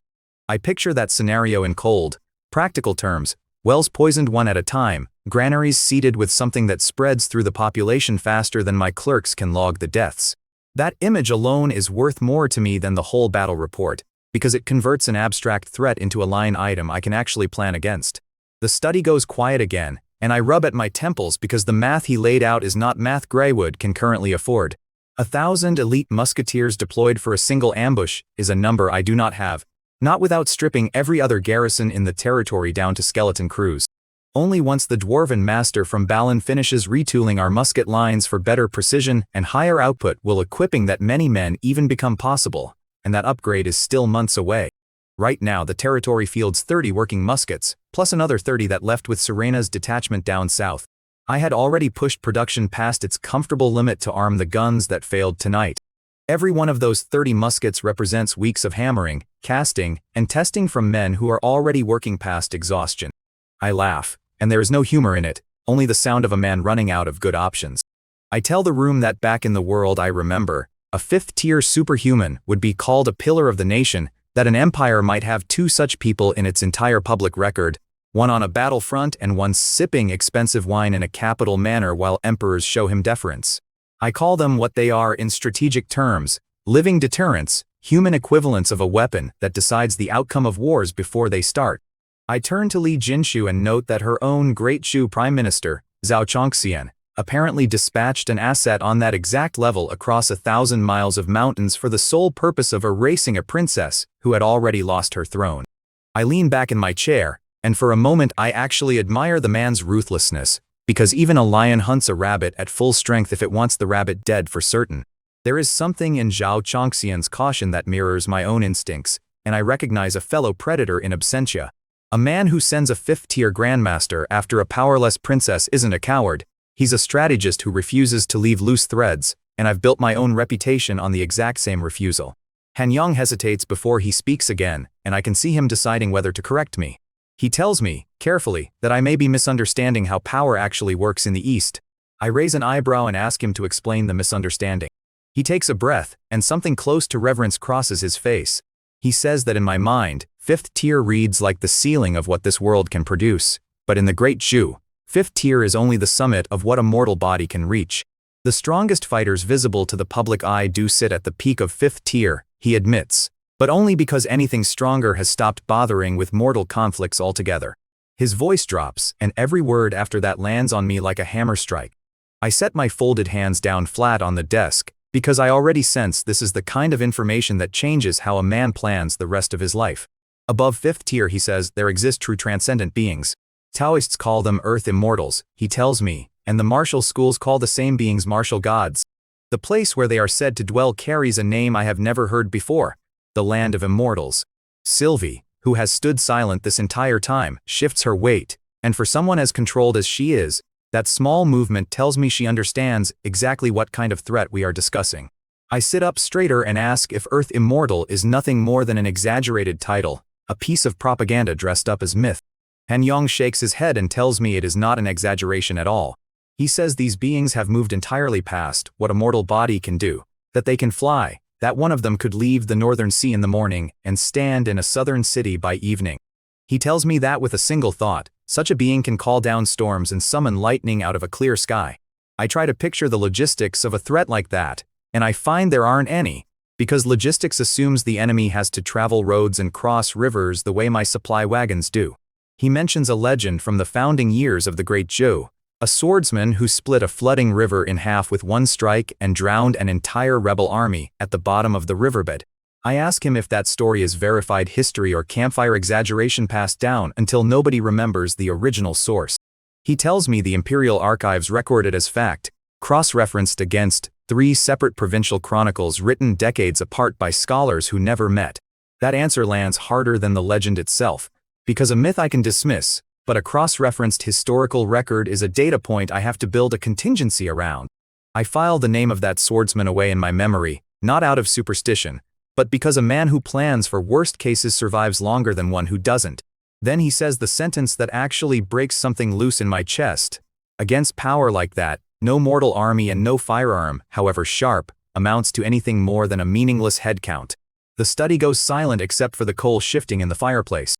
I picture that scenario in cold, practical terms, wells poisoned one at a time, granaries seeded with something that spreads through the population faster than my clerks can log the deaths. That image alone is worth more to me than the whole battle report, because it converts an abstract threat into a line item I can actually plan against. The study goes quiet again, and I rub at my temples because the math he laid out is not math Greywood can currently afford. 1,000 elite musketeers deployed for a single ambush is a number I do not have. Not without stripping every other garrison in the territory down to skeleton crews. Only once the dwarven master from Balin finishes retooling our musket lines for better precision and higher output will equipping that many men even become possible, and that upgrade is still months away. Right now the territory fields 30 working muskets, plus another 30 that left with Serena's detachment down south. I had already pushed production past its comfortable limit to arm the guns that failed tonight. Every one of those 30 muskets represents weeks of hammering, casting, and testing from men who are already working past exhaustion. I laugh, and there is no humor in it, only the sound of a man running out of good options. I tell the room that back in the world I remember, a fifth-tier superhuman would be called a pillar of the nation, that an empire might have two such people in its entire public record, one on a battlefront and one sipping expensive wine in a capital manner while emperors show him deference. I call them what they are in strategic terms, living deterrents, human equivalents of a weapon that decides the outcome of wars before they start. I turn to Jinshu and note that her own Great Shu Prime Minister, Zhao Chongxian, apparently dispatched an asset on that exact level across 1,000 miles of mountains for the sole purpose of erasing a princess who had already lost her throne. I lean back in my chair, and for a moment I actually admire the man's ruthlessness, because even a lion hunts a rabbit at full strength if it wants the rabbit dead for certain. There is something in Zhao Chongxian's caution that mirrors my own instincts, and I recognize a fellow predator in absentia. A man who sends a fifth-tier grandmaster after a powerless princess isn't a coward, he's a strategist who refuses to leave loose threads, and I've built my own reputation on the exact same refusal. Hanyang hesitates before he speaks again, and I can see him deciding whether to correct me. He tells me, carefully, that I may be misunderstanding how power actually works in the East. I raise an eyebrow and ask him to explain the misunderstanding. He takes a breath, and something close to reverence crosses his face. He says that in my mind, fifth tier reads like the ceiling of what this world can produce, but in the Great Shu, fifth tier is only the summit of what a mortal body can reach. The strongest fighters visible to the public eye do sit at the peak of fifth tier, he admits, but only because anything stronger has stopped bothering with mortal conflicts altogether. His voice drops, and every word after that lands on me like a hammer strike. I set my folded hands down flat on the desk, because I already sense this is the kind of information that changes how a man plans the rest of his life. Above fifth tier, he says, there exist true transcendent beings. Taoists call them earth immortals, he tells me, and the martial schools call the same beings martial gods. The place where they are said to dwell carries a name I have never heard before, the land of immortals. Sylvie, who has stood silent this entire time, shifts her weight, and for someone as controlled as she is, that small movement tells me she understands exactly what kind of threat we are discussing. I sit up straighter and ask if Earth Immortal is nothing more than an exaggerated title, a piece of propaganda dressed up as myth. Hanyang shakes his head and tells me it is not an exaggeration at all. He says these beings have moved entirely past what a mortal body can do, that they can fly, that one of them could leave the northern sea in the morning and stand in a southern city by evening. He tells me that with a single thought, such a being can call down storms and summon lightning out of a clear sky. I try to picture the logistics of a threat like that, and I find there aren't any, because logistics assumes the enemy has to travel roads and cross rivers the way my supply wagons do. He mentions a legend from the founding years of the Great Shu, a swordsman who split a flooding river in half with one strike and drowned an entire rebel army at the bottom of the riverbed. I ask him if that story is verified history or campfire exaggeration passed down until nobody remembers the original source. He tells me the imperial archives record it as fact, cross-referenced against 3 separate provincial chronicles written decades apart by scholars who never met. That answer lands harder than the legend itself, because a myth I can dismiss, but a cross-referenced historical record is a data point I have to build a contingency around. I file the name of that swordsman away in my memory, not out of superstition, but because a man who plans for worst cases survives longer than one who doesn't. Then he says the sentence that actually breaks something loose in my chest. Against power like that, no mortal army and no firearm, however sharp, amounts to anything more than a meaningless head count. The study goes silent except for the coal shifting in the fireplace.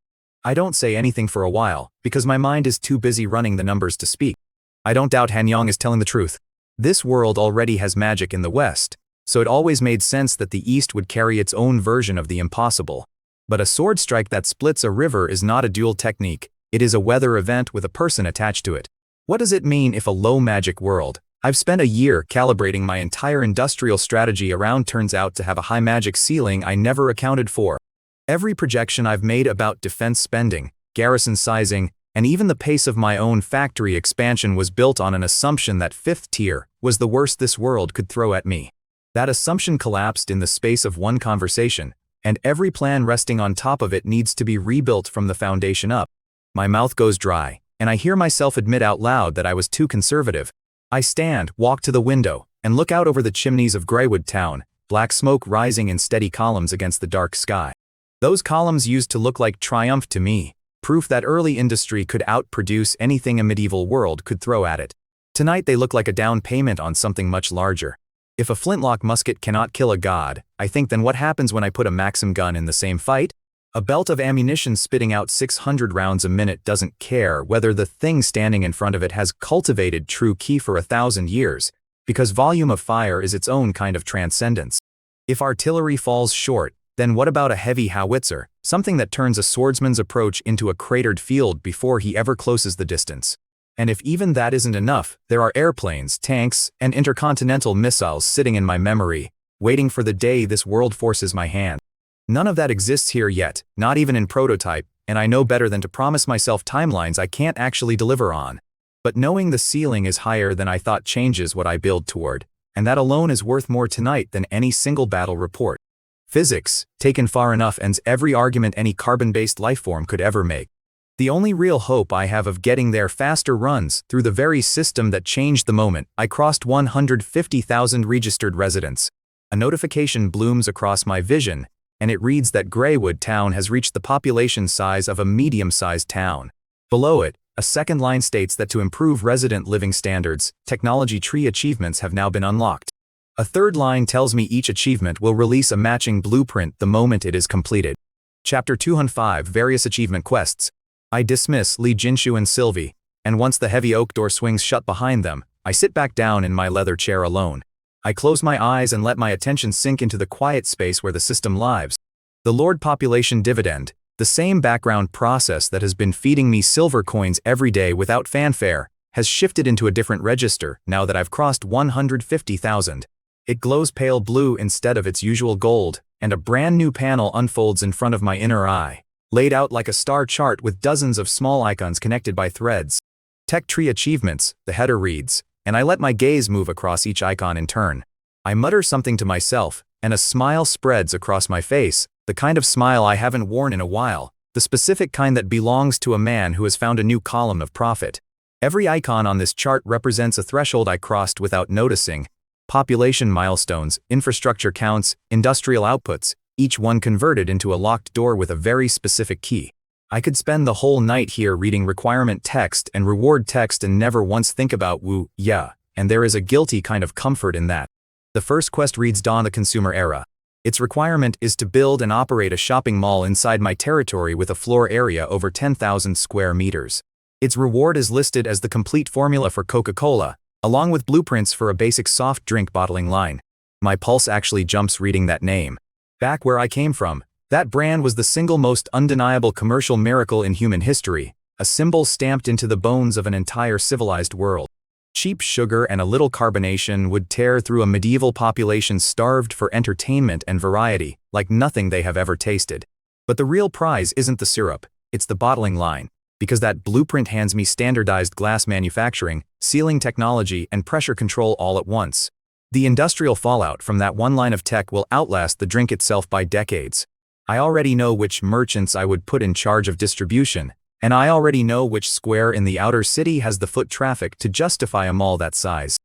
I don't say anything for a while, because my mind is too busy running the numbers to speak. I don't doubt Hanyang is telling the truth. This world already has magic in the West, so it always made sense that the East would carry its own version of the impossible. But a sword strike that splits a river is not a dual technique, it is a weather event with a person attached to it. What does it mean if a low magic world I've spent a year calibrating my entire industrial strategy around turns out to have a high magic ceiling I never accounted for? Every projection I've made about defense spending, garrison sizing, and even the pace of my own factory expansion was built on an assumption that fifth tier was the worst this world could throw at me. That assumption collapsed in the space of one conversation, and every plan resting on top of it needs to be rebuilt from the foundation up. My mouth goes dry, and I hear myself admit out loud that I was too conservative. I stand, walk to the window, and look out over the chimneys of Greywood Town, black smoke rising in steady columns against the dark sky. Those columns used to look like triumph to me, proof that early industry could outproduce anything a medieval world could throw at it. Tonight they look like a down payment on something much larger. If a flintlock musket cannot kill a god, I think then what happens when I put a Maxim gun in the same fight? A belt of ammunition spitting out 600 rounds a minute doesn't care whether the thing standing in front of it has cultivated true ki for 1,000 years, because volume of fire is its own kind of transcendence. If artillery falls short, then what about a heavy howitzer, something that turns a swordsman's approach into a cratered field before he ever closes the distance? And if even that isn't enough, there are airplanes, tanks, and intercontinental missiles sitting in my memory, waiting for the day this world forces my hand. None of that exists here yet, not even in prototype, and I know better than to promise myself timelines I can't actually deliver on. But knowing the ceiling is higher than I thought changes what I build toward, and that alone is worth more tonight than any single battle report. Physics, taken far enough, ends every argument any carbon-based lifeform could ever make. The only real hope I have of getting there faster runs through the very system that changed the moment I crossed 150,000 registered residents. A notification blooms across my vision, and it reads that Greywood Town has reached the population size of a medium-sized town. Below it, a second line states that to improve resident living standards, technology tree achievements have now been unlocked. A third line tells me each achievement will release a matching blueprint the moment it is completed. Chapter 205 Various Achievement Quests. I dismiss Lee Jinshu and Sylvie, and once the heavy oak door swings shut behind them, I sit back down in my leather chair alone. I close my eyes and let my attention sink into the quiet space where the system lives. The Lord Population Dividend, the same background process that has been feeding me silver coins every day without fanfare, has shifted into a different register now that I've crossed 150,000. It glows pale blue instead of its usual gold, and a brand new panel unfolds in front of my inner eye, laid out like a star chart with dozens of small icons connected by threads. Tech Tree Achievements, the header reads, and I let my gaze move across each icon in turn. I mutter something to myself, and a smile spreads across my face, the kind of smile I haven't worn in a while, the specific kind that belongs to a man who has found a new column of profit. Every icon on this chart represents a threshold I crossed without noticing. Population milestones, infrastructure counts, industrial outputs, each one converted into a locked door with a very specific key. I could spend the whole night here reading requirement text and reward text and never once think about woo, yeah, and there is a guilty kind of comfort in that. The first quest reads Dawn the Consumer Era. Its requirement is to build and operate a shopping mall inside my territory with a floor area over 10,000 square meters. Its reward is listed as the complete formula for Coca-Cola, along with blueprints for a basic soft drink bottling line. My pulse actually jumps reading that name. Back where I came from, that brand was the single most undeniable commercial miracle in human history, a symbol stamped into the bones of an entire civilized world. Cheap sugar and a little carbonation would tear through a medieval population starved for entertainment and variety, like nothing they have ever tasted. But the real prize isn't the syrup, it's the bottling line, because that blueprint hands me standardized glass manufacturing, sealing technology, and pressure control all at once. The industrial fallout from that one line of tech will outlast the drink itself by decades. I already know which merchants I would put in charge of distribution, and I already know which square in the outer city has the foot traffic to justify a mall that size.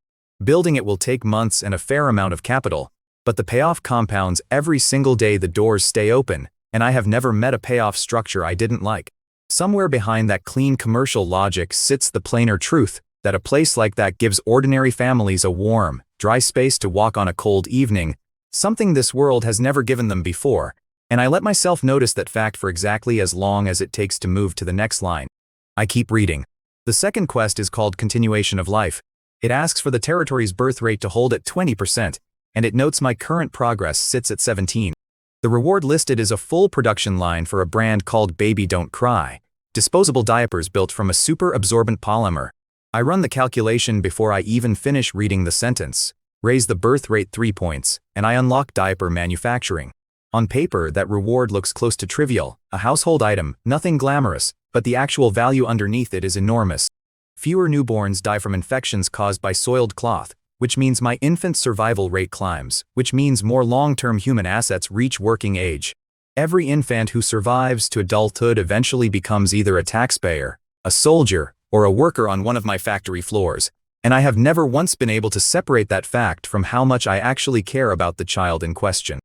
Building it will take months and a fair amount of capital, but the payoff compounds every single day the doors stay open, and I have never met a payoff structure I didn't like. Somewhere behind that clean commercial logic sits the plainer truth that a place like that gives ordinary families a warm, dry space to walk on a cold evening, something this world has never given them before, and I let myself notice that fact for exactly as long as it takes to move to the next line. I keep reading. The second quest is called Continuation of Life. It asks for the territory's birth rate to hold at 20%, and it notes my current progress sits at 17. The reward listed is a full production line for a brand called Baby Don't Cry, disposable diapers built from a super absorbent polymer. I run the calculation before I even finish reading the sentence. Raise the birth rate 3 points, and I unlock diaper manufacturing. On paper, that reward looks close to trivial, a household item, nothing glamorous, but the actual value underneath it is enormous. Fewer newborns die from infections caused by soiled cloth, which means my infant survival rate climbs, which means more long-term human assets reach working age. Every infant who survives to adulthood eventually becomes either a taxpayer, a soldier, or a worker on one of my factory floors, and I have never once been able to separate that fact from how much I actually care about the child in question.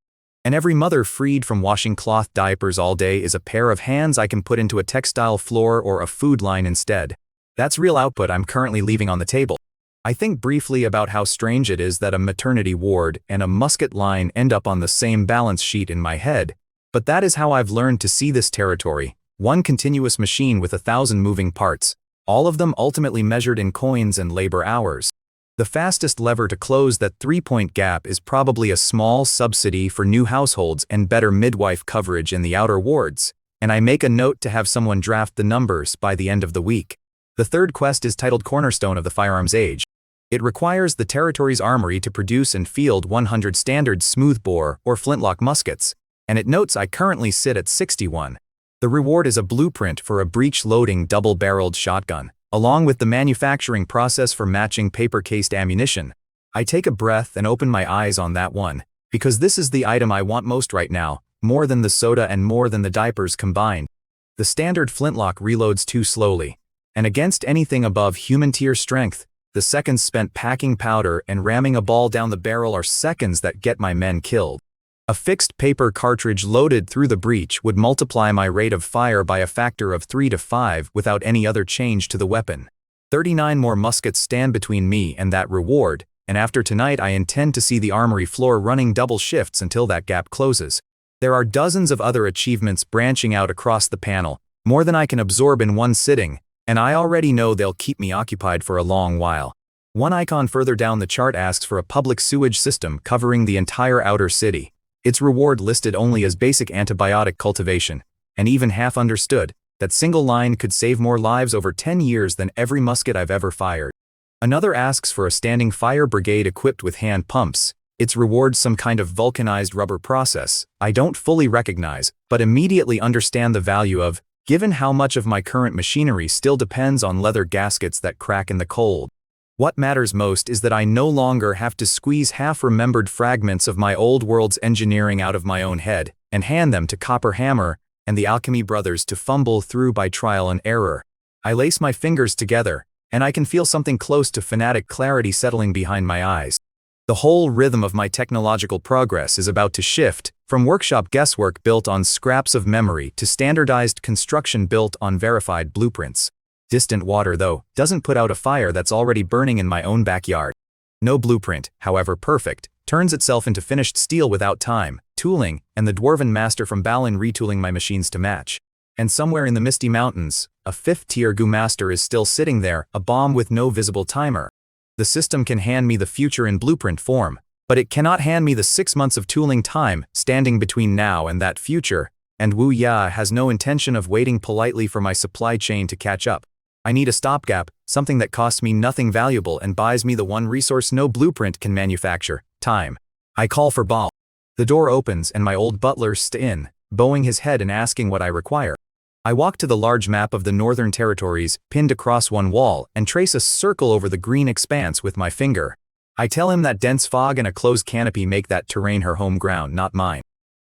And every mother freed from washing cloth diapers all day is a pair of hands I can put into a textile floor or a food line instead. That's real output I'm currently leaving on the table. I think briefly about how strange it is that a maternity ward and a musket line end up on the same balance sheet in my head, but that is how I've learned to see this territory, one continuous machine with 1,000 moving parts, all of them ultimately measured in coins and labor hours. The fastest lever to close that 3-point gap is probably a small subsidy for new households and better midwife coverage in the outer wards, and I make a note to have someone draft the numbers by the end of the week. The third quest is titled Cornerstone of the Firearms Age. It requires the territory's armory to produce and field 100 standard smoothbore or flintlock muskets, and it notes I currently sit at 61. The reward is a blueprint for a breech-loading double-barreled shotgun, along with the manufacturing process for matching paper-cased ammunition. I take a breath and open my eyes on that one, because this is the item I want most right now, more than the soda and more than the diapers combined. The standard flintlock reloads too slowly, and against anything above human tier strength, the seconds spent packing powder and ramming a ball down the barrel are seconds that get my men killed. A fixed paper cartridge loaded through the breech would multiply my rate of fire by a factor of 3 to 5 without any other change to the weapon. 39 more muskets stand between me and that reward, and after tonight I intend to see the armory floor running double shifts until that gap closes. There are dozens of other achievements branching out across the panel, more than I can absorb in one sitting, and I already know they'll keep me occupied for a long while. One icon further down the chart asks for a public sewage system covering the entire outer city. Its reward listed only as basic antibiotic cultivation, and even half understood, that single line could save more lives over 10 years than every musket I've ever fired. Another asks for a standing fire brigade equipped with hand pumps. Its reward some kind of vulcanized rubber process I don't fully recognize, but immediately understand the value of, given how much of my current machinery still depends on leather gaskets that crack in the cold. What matters most is that I no longer have to squeeze half-remembered fragments of my old world's engineering out of my own head and hand them to Copper Hammer and the Alchemy Brothers to fumble through by trial and error. I lace my fingers together, and I can feel something close to fanatic clarity settling behind my eyes. The whole rhythm of my technological progress is about to shift, from workshop guesswork built on scraps of memory to standardized construction built on verified blueprints. Distant water, though, doesn't put out a fire that's already burning in my own backyard. No blueprint, however perfect, turns itself into finished steel without time, tooling, and the dwarven master from Balin retooling my machines to match. And somewhere in the misty mountains, a 5th-tier goo master is still sitting there, a bomb with no visible timer. The system can hand me the future in blueprint form, but it cannot hand me the 6 months of tooling time standing between now and that future, and Wu Ya has no intention of waiting politely for my supply chain to catch up. I need a stopgap, something that costs me nothing valuable and buys me the one resource no blueprint can manufacture, time. I call for Bal. The door opens and my old butler steps in, bowing his head and asking what I require. I walk to the large map of the Northern Territories, pinned across one wall, and trace a circle over the green expanse with my finger. I tell him that dense fog and a closed canopy make that terrain her home ground, not mine.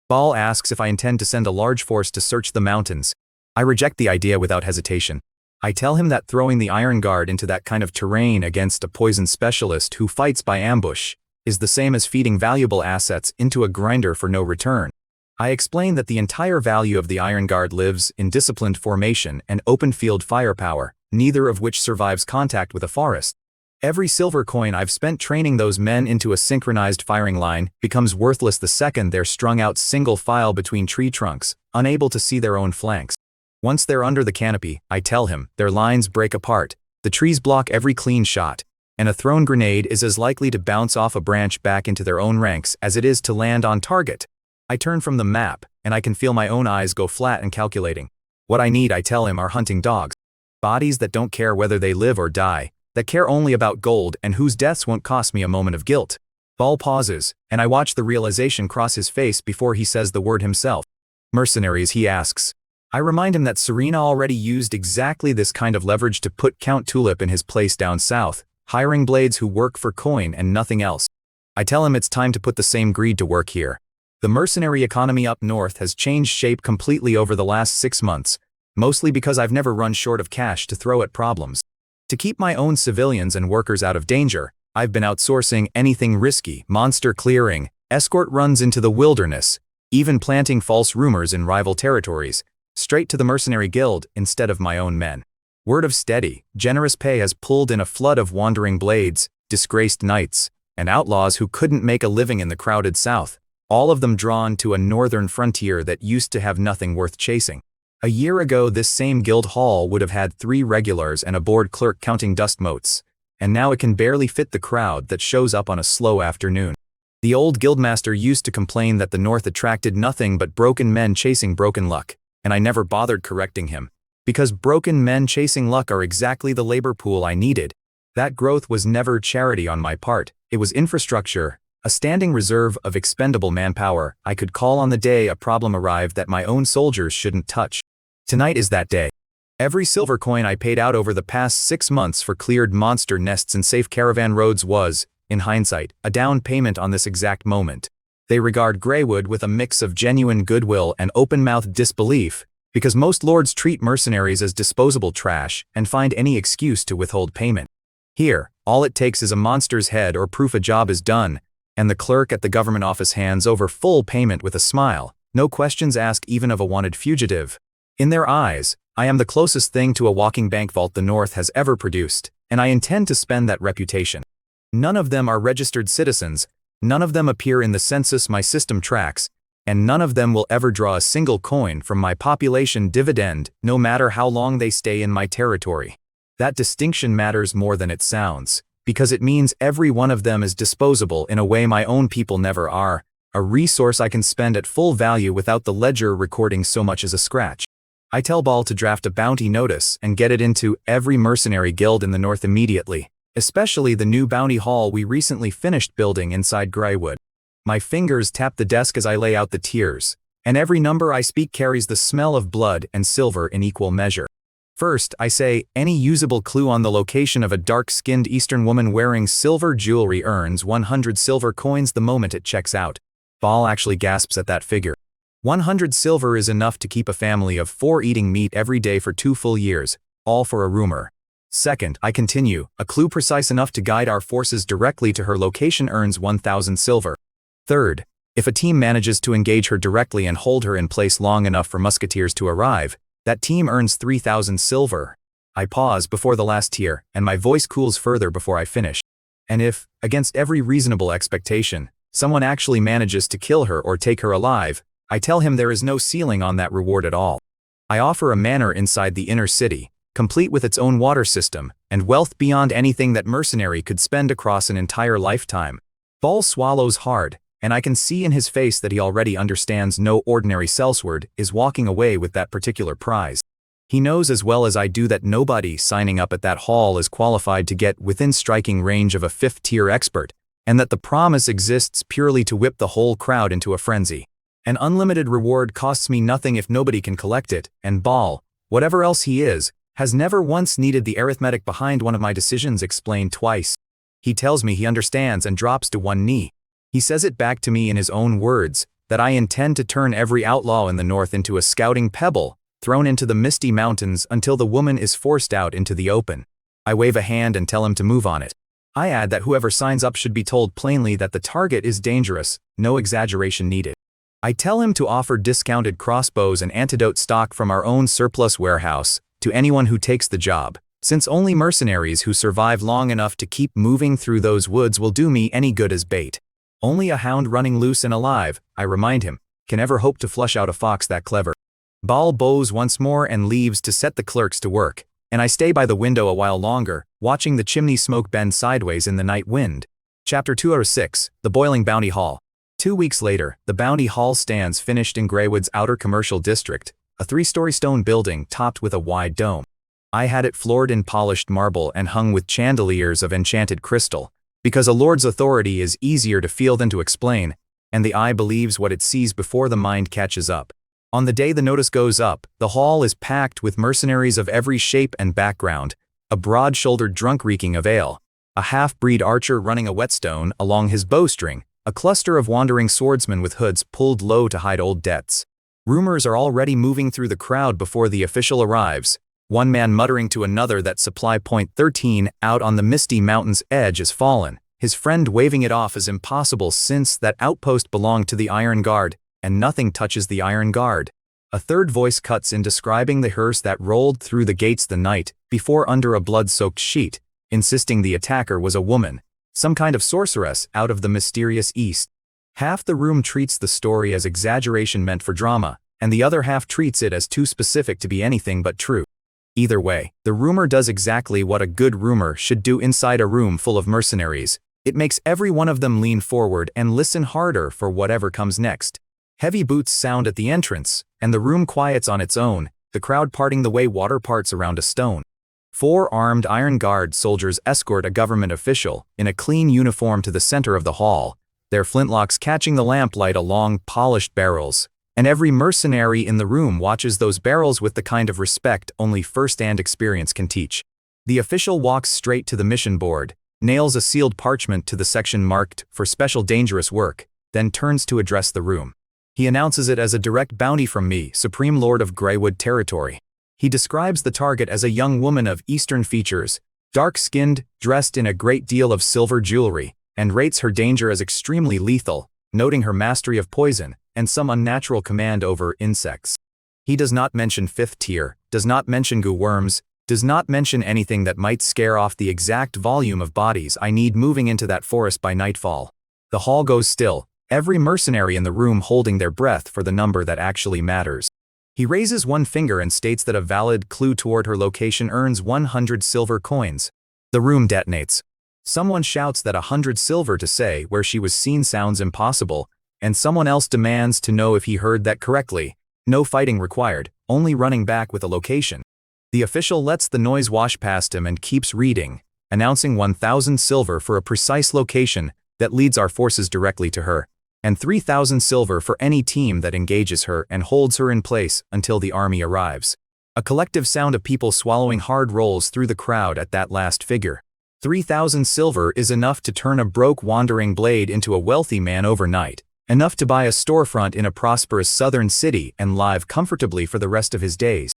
Bal asks if I intend to send a large force to search the mountains. I reject the idea without hesitation. I tell him that throwing the Iron Guard into that kind of terrain against a poison specialist who fights by ambush is the same as feeding valuable assets into a grinder for no return. I explain that the entire value of the Iron Guard lives in disciplined formation and open field firepower, neither of which survives contact with a forest. Every silver coin I've spent training those men into a synchronized firing line becomes worthless the second they're strung out single file between tree trunks, unable to see their own flanks. Once they're under the canopy, I tell him, their lines break apart, the trees block every clean shot, and a thrown grenade is as likely to bounce off a branch back into their own ranks as it is to land on target. I turn from the map, and I can feel my own eyes go flat and calculating. What I need, I tell him, are hunting dogs. Bodies that don't care whether they live or die, that care only about gold and whose deaths won't cost me a moment of guilt. Bal pauses, and I watch the realization cross his face before he says the word himself. Mercenaries, he asks. I remind him that Serena already used exactly this kind of leverage to put Count Tulip in his place down south, hiring blades who work for coin and nothing else. I tell him it's time to put the same greed to work here. The mercenary economy up north has changed shape completely over the last 6 months, mostly because I've never run short of cash to throw at problems. To keep my own civilians and workers out of danger, I've been outsourcing anything risky, monster clearing, escort runs into the wilderness, even planting false rumors in rival territories, straight to the mercenary guild instead of my own men. Word of steady, generous pay has pulled in a flood of wandering blades, disgraced knights, and outlaws who couldn't make a living in the crowded south, all of them drawn to a northern frontier that used to have nothing worth chasing. A year ago, this same guild hall would have had 3 regulars and a bored clerk counting dust motes, and now it can barely fit the crowd that shows up on a slow afternoon. The old guildmaster used to complain that the north attracted nothing but broken men chasing broken luck, and I never bothered correcting him, because broken men chasing luck are exactly the labor pool I needed. That growth was never charity on my part, it was infrastructure, a standing reserve of expendable manpower I could call on the day a problem arrived that my own soldiers shouldn't touch. Tonight is that day. Every silver coin I paid out over the past 6 months for cleared monster nests and safe caravan roads was, in hindsight, a down payment on this exact moment. They regard Greywood with a mix of genuine goodwill and open-mouthed disbelief, because most lords treat mercenaries as disposable trash and find any excuse to withhold payment. Here, all it takes is a monster's head or proof a job is done, and the clerk at the government office hands over full payment with a smile, no questions asked even of a wanted fugitive. In their eyes, I am the closest thing to a walking bank vault the North has ever produced, and I intend to spend that reputation. None of them are registered citizens, none of them appear in the census my system tracks, and none of them will ever draw a single coin from my population dividend, no matter how long they stay in my territory. That distinction matters more than it sounds, because it means every one of them is disposable in a way my own people never are, a resource I can spend at full value without the ledger recording so much as a scratch. I tell Ball to draft a bounty notice and get it into every mercenary guild in the north immediately, especially the new bounty hall we recently finished building inside Greywood. My fingers tap the desk as I lay out the tiers, and every number I speak carries the smell of blood and silver in equal measure. First, I say, any usable clue on the location of a dark-skinned Eastern woman wearing silver jewelry earns 100 silver coins the moment it checks out. Ball actually gasps at that figure. 100 silver is enough to keep a family of 4 eating meat every day for 2 full years, all for a rumor. Second, I continue, a clue precise enough to guide our forces directly to her location earns 1,000 silver. Third, if a team manages to engage her directly and hold her in place long enough for musketeers to arrive, that team earns 3,000 silver. I pause before the last tier, and my voice cools further before I finish. And if, against every reasonable expectation, someone actually manages to kill her or take her alive, I tell him there is no ceiling on that reward at all. I offer a manor inside the inner city, complete with its own water system, and wealth beyond anything that mercenary could spend across an entire lifetime. Ball swallows hard, and I can see in his face that he already understands no ordinary sellsword is walking away with that particular prize. He knows as well as I do that nobody signing up at that hall is qualified to get within striking range of a 5th-tier expert, and that the promise exists purely to whip the whole crowd into a frenzy. An unlimited reward costs me nothing if nobody can collect it, and Ball, whatever else he is, has never once needed the arithmetic behind one of my decisions explained twice. He tells me he understands and drops to one knee. He says it back to me in his own words, that I intend to turn every outlaw in the north into a scouting pebble, thrown into the misty mountains until the woman is forced out into the open. I wave a hand and tell him to move on it. I add that whoever signs up should be told plainly that the target is dangerous, no exaggeration needed. I tell him to offer discounted crossbows and antidote stock from our own surplus warehouse to anyone who takes the job, since only mercenaries who survive long enough to keep moving through those woods will do me any good as bait. Only a hound running loose and alive, I remind him, can ever hope to flush out a fox that clever. Ball bows once more and leaves to set the clerks to work, and I stay by the window a while longer, watching the chimney smoke bend sideways in the night wind. Chapter 206, The Boiling Bounty Hall. 2 weeks later, the Bounty Hall stands finished in Greywood's outer commercial district, a 3-story stone building topped with a wide dome. I had it floored in polished marble and hung with chandeliers of enchanted crystal, because a lord's authority is easier to feel than to explain, and the eye believes what it sees before the mind catches up. On the day the notice goes up, the hall is packed with mercenaries of every shape and background, a broad-shouldered drunk reeking of ale, a half-breed archer running a whetstone along his bowstring, a cluster of wandering swordsmen with hoods pulled low to hide old debts. Rumors are already moving through the crowd before the official arrives. One man muttering to another that supply point 13 out on the misty mountain's edge is fallen, his friend waving it off as impossible since that outpost belonged to the Iron Guard, and nothing touches the Iron Guard. A third voice cuts in describing the hearse that rolled through the gates the night before under a blood-soaked sheet, insisting the attacker was a woman, some kind of sorceress out of the mysterious East. Half the room treats the story as exaggeration meant for drama, and the other half treats it as too specific to be anything but true. Either way, the rumor does exactly what a good rumor should do inside a room full of mercenaries. It makes every one of them lean forward and listen harder for whatever comes next. Heavy boots sound at the entrance, and the room quiets on its own, the crowd parting the way water parts around a stone. 4 armed Iron Guard soldiers escort a government official in a clean uniform to the center of the hall, their flintlocks catching the lamplight along polished barrels, and every mercenary in the room watches those barrels with the kind of respect only first-hand experience can teach. The official walks straight to the mission board, nails a sealed parchment to the section marked for special dangerous work, then turns to address the room. He announces it as a direct bounty from me, Supreme Lord of Greywood Territory. He describes the target as a young woman of Eastern features, dark-skinned, dressed in a great deal of silver jewelry, and rates her danger as extremely lethal, noting her mastery of poison and some unnatural command over insects. He does not mention 5th tier, does not mention goo worms, does not mention anything that might scare off the exact volume of bodies I need moving into that forest by nightfall. The hall goes still, every mercenary in the room holding their breath for the number that actually matters. He raises one finger and states that a valid clue toward her location earns 100 silver coins. The room detonates. Someone shouts that 100 silver to say where she was seen sounds impossible, and someone else demands to know if he heard that correctly. No fighting required, only running back with a location. The official lets the noise wash past him and keeps reading, announcing 1,000 silver for a precise location that leads our forces directly to her, and 3,000 silver for any team that engages her and holds her in place until the army arrives. A collective sound of people swallowing hard rolls through the crowd at that last figure. 3,000 silver is enough to turn a broke wandering blade into a wealthy man overnight, enough to buy a storefront in a prosperous southern city and live comfortably for the rest of his days.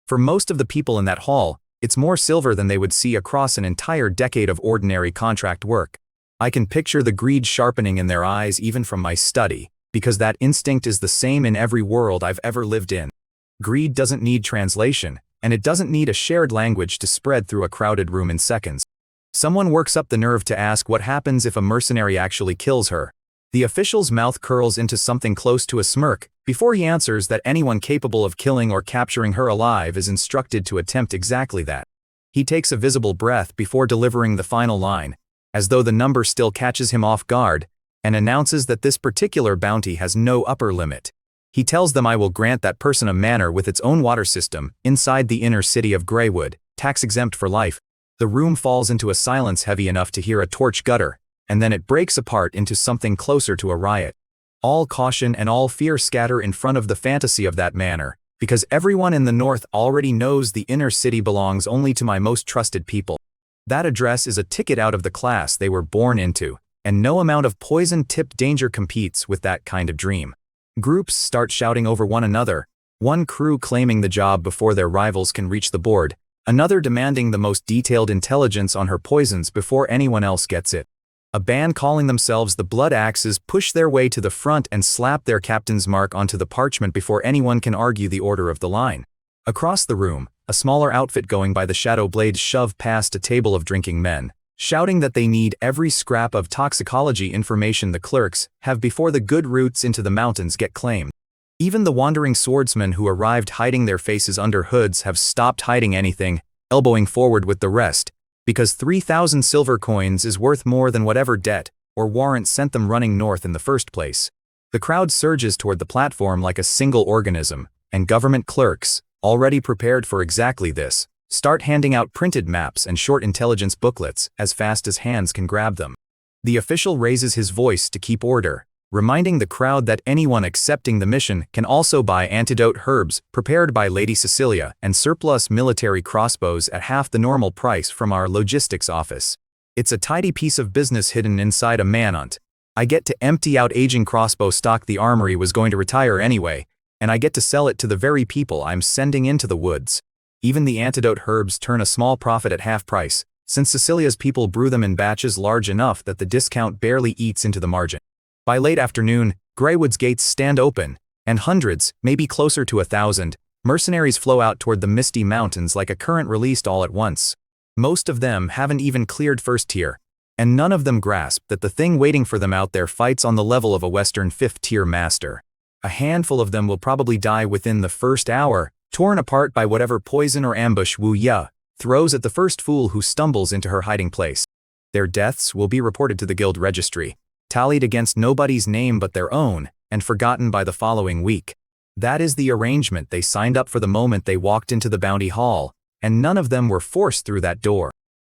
For most of the people in that hall, it's more silver than they would see across an entire decade of ordinary contract work. I can picture the greed sharpening in their eyes even from my study, because that instinct is the same in every world I've ever lived in. Greed doesn't need translation, and it doesn't need a shared language to spread through a crowded room in seconds. Someone works up the nerve to ask what happens if a mercenary actually kills her. The official's mouth curls into something close to a smirk before he answers that anyone capable of killing or capturing her alive is instructed to attempt exactly that. He takes a visible breath before delivering the final line, as though the number still catches him off guard, and announces that this particular bounty has no upper limit. He tells them I will grant that person a manor with its own water system inside the inner city of Greywood, tax-exempt for life. The room falls into a silence heavy enough to hear a torch gutter, and then it breaks apart into something closer to a riot. All caution and all fear scatter in front of the fantasy of that manor, because everyone in the north already knows the inner city belongs only to my most trusted people. That address is a ticket out of the class they were born into, and no amount of poison-tipped danger competes with that kind of dream. Groups start shouting over one another, one crew claiming the job before their rivals can reach the board, another demanding the most detailed intelligence on her poisons before anyone else gets it. A band calling themselves the Blood Axes push their way to the front and slap their captain's mark onto the parchment before anyone can argue the order of the line. Across the room, a smaller outfit going by the Shadow Blades shove past a table of drinking men, shouting that they need every scrap of toxicology information the clerks have before the good routes into the mountains get claimed. Even the wandering swordsmen who arrived hiding their faces under hoods have stopped hiding anything, elbowing forward with the rest, because 3,000 silver coins is worth more than whatever debt or warrant sent them running north in the first place. The crowd surges toward the platform like a single organism, and government clerks, already prepared for exactly this, start handing out printed maps and short intelligence booklets as fast as hands can grab them. The official raises his voice to keep order, reminding the crowd that anyone accepting the mission can also buy antidote herbs prepared by Lady Cecilia and surplus military crossbows at half the normal price from our logistics office. It's a tidy piece of business hidden inside a manhunt. I get to empty out aging crossbow stock the armory was going to retire anyway, and I get to sell it to the very people I'm sending into the woods. Even the antidote herbs turn a small profit at half price, since Sicilia's people brew them in batches large enough that the discount barely eats into the margin. By late afternoon, Greywood's gates stand open, and hundreds, maybe closer to 1,000, mercenaries flow out toward the misty mountains like a current released all at once. Most of them haven't even cleared first tier, and none of them grasp that the thing waiting for them out there fights on the level of a Western 5th-tier master. A handful of them will probably die within the first hour, torn apart by whatever poison or ambush Wu Ya throws at the first fool who stumbles into her hiding place. Their deaths will be reported to the guild registry, tallied against nobody's name but their own, and forgotten by the following week. That is the arrangement they signed up for the moment they walked into the bounty hall, and none of them were forced through that door.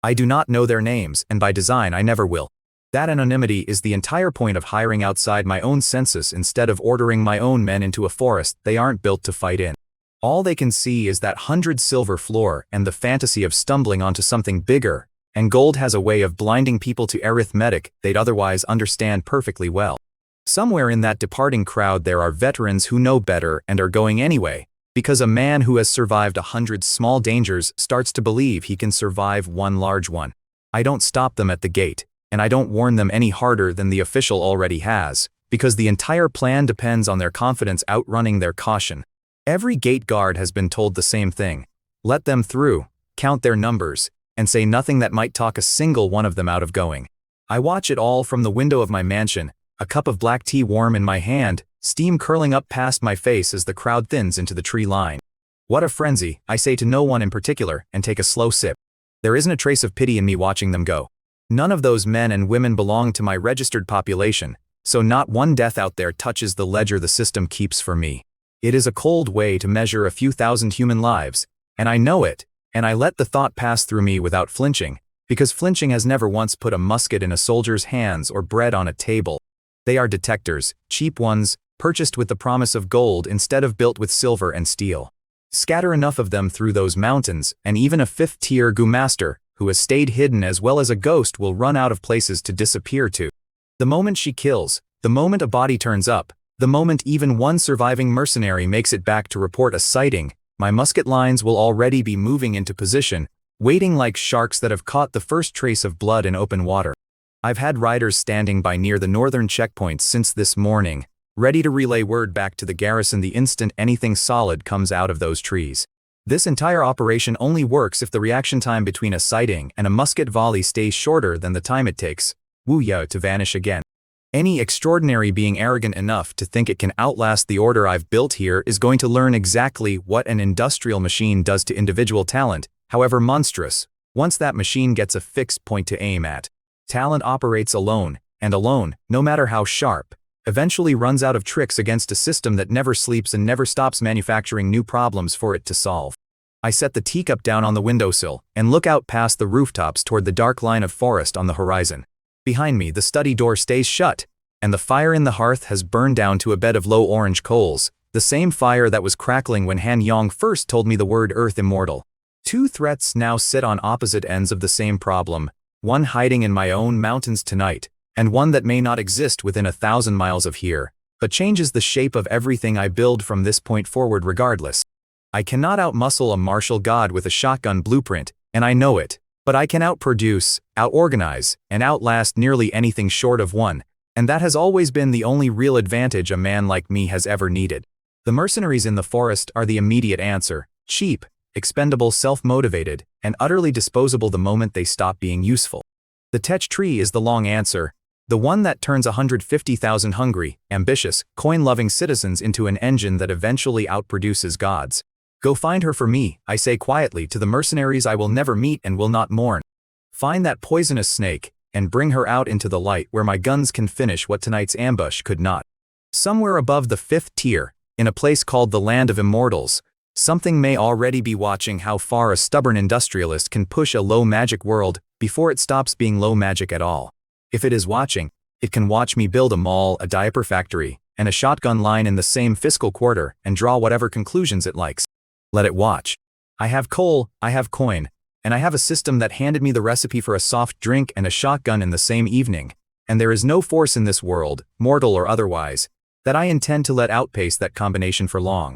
I do not know their names, and by design I never will. That anonymity is the entire point of hiring outside my own census instead of ordering my own men into a forest they aren't built to fight in. All they can see is that 100 silver floor and the fantasy of stumbling onto something bigger, and gold has a way of blinding people to arithmetic they'd otherwise understand perfectly well. Somewhere in that departing crowd there are veterans who know better and are going anyway, because a man who has survived 100 small dangers starts to believe he can survive one large one. I don't stop them at the gate, and I don't warn them any harder than the official already has, because the entire plan depends on their confidence outrunning their caution. Every gate guard has been told the same thing. Let them through, count their numbers, and say nothing that might talk a single one of them out of going. I watch it all from the window of my mansion, a cup of black tea warm in my hand, steam curling up past my face as the crowd thins into the tree line. What a frenzy, I say to no one in particular, and take a slow sip. There isn't a trace of pity in me watching them go. None of those men and women belong to my registered population, so not one death out there touches the ledger the system keeps for me. It is a cold way to measure a few thousand human lives, and I know it, and I let the thought pass through me without flinching, because flinching has never once put a musket in a soldier's hands or bread on a table. They are detectors, cheap ones, purchased with the promise of gold instead of built with silver and steel. Scatter enough of them through those mountains, and even a 5th-tier Gu master, who has stayed hidden as well as a ghost, will run out of places to disappear to. The moment she kills, the moment a body turns up, the moment even one surviving mercenary makes it back to report a sighting, my musket lines will already be moving into position, waiting like sharks that have caught the first trace of blood in open water. I've had riders standing by near the northern checkpoints since this morning, ready to relay word back to the garrison the instant anything solid comes out of those trees. This entire operation only works if the reaction time between a sighting and a musket volley stays shorter than the time it takes Wu Ya to vanish again. Any extraordinary being arrogant enough to think it can outlast the order I've built here is going to learn exactly what an industrial machine does to individual talent, however monstrous, once that machine gets a fixed point to aim at. Talent operates alone, and alone, no matter how sharp, eventually runs out of tricks against a system that never sleeps and never stops manufacturing new problems for it to solve. I set the teacup down on the windowsill and look out past the rooftops toward the dark line of forest on the horizon. Behind me, the study door stays shut, and the fire in the hearth has burned down to a bed of low orange coals, the same fire that was crackling when Han Yong first told me the word Earth Immortal. Two threats now sit on opposite ends of the same problem, one hiding in my own mountains tonight, and one that may not exist within 1,000 miles of here, but changes the shape of everything I build from this point forward regardless. I cannot outmuscle a martial god with a shotgun blueprint, and I know it. But I can outproduce, outorganize, and outlast nearly anything short of one, and that has always been the only real advantage a man like me has ever needed. The mercenaries in the forest are the immediate answer, cheap, expendable, self-motivated, and utterly disposable the moment they stop being useful. The tech tree is the long answer, the one that turns 150,000 hungry, ambitious, coin-loving citizens into an engine that eventually outproduces gods. Go find her for me, I say quietly to the mercenaries I will never meet and will not mourn. Find that poisonous snake, and bring her out into the light where my guns can finish what tonight's ambush could not. Somewhere above the 5th tier, in a place called the Land of Immortals, something may already be watching how far a stubborn industrialist can push a low magic world before it stops being low magic at all. If it is watching, it can watch me build a mall, a diaper factory, and a shotgun line in the same fiscal quarter and draw whatever conclusions it likes. Let it watch. I have coal, I have coin, and I have a system that handed me the recipe for a soft drink and a shotgun in the same evening, and there is no force in this world, mortal or otherwise, that I intend to let outpace that combination for long.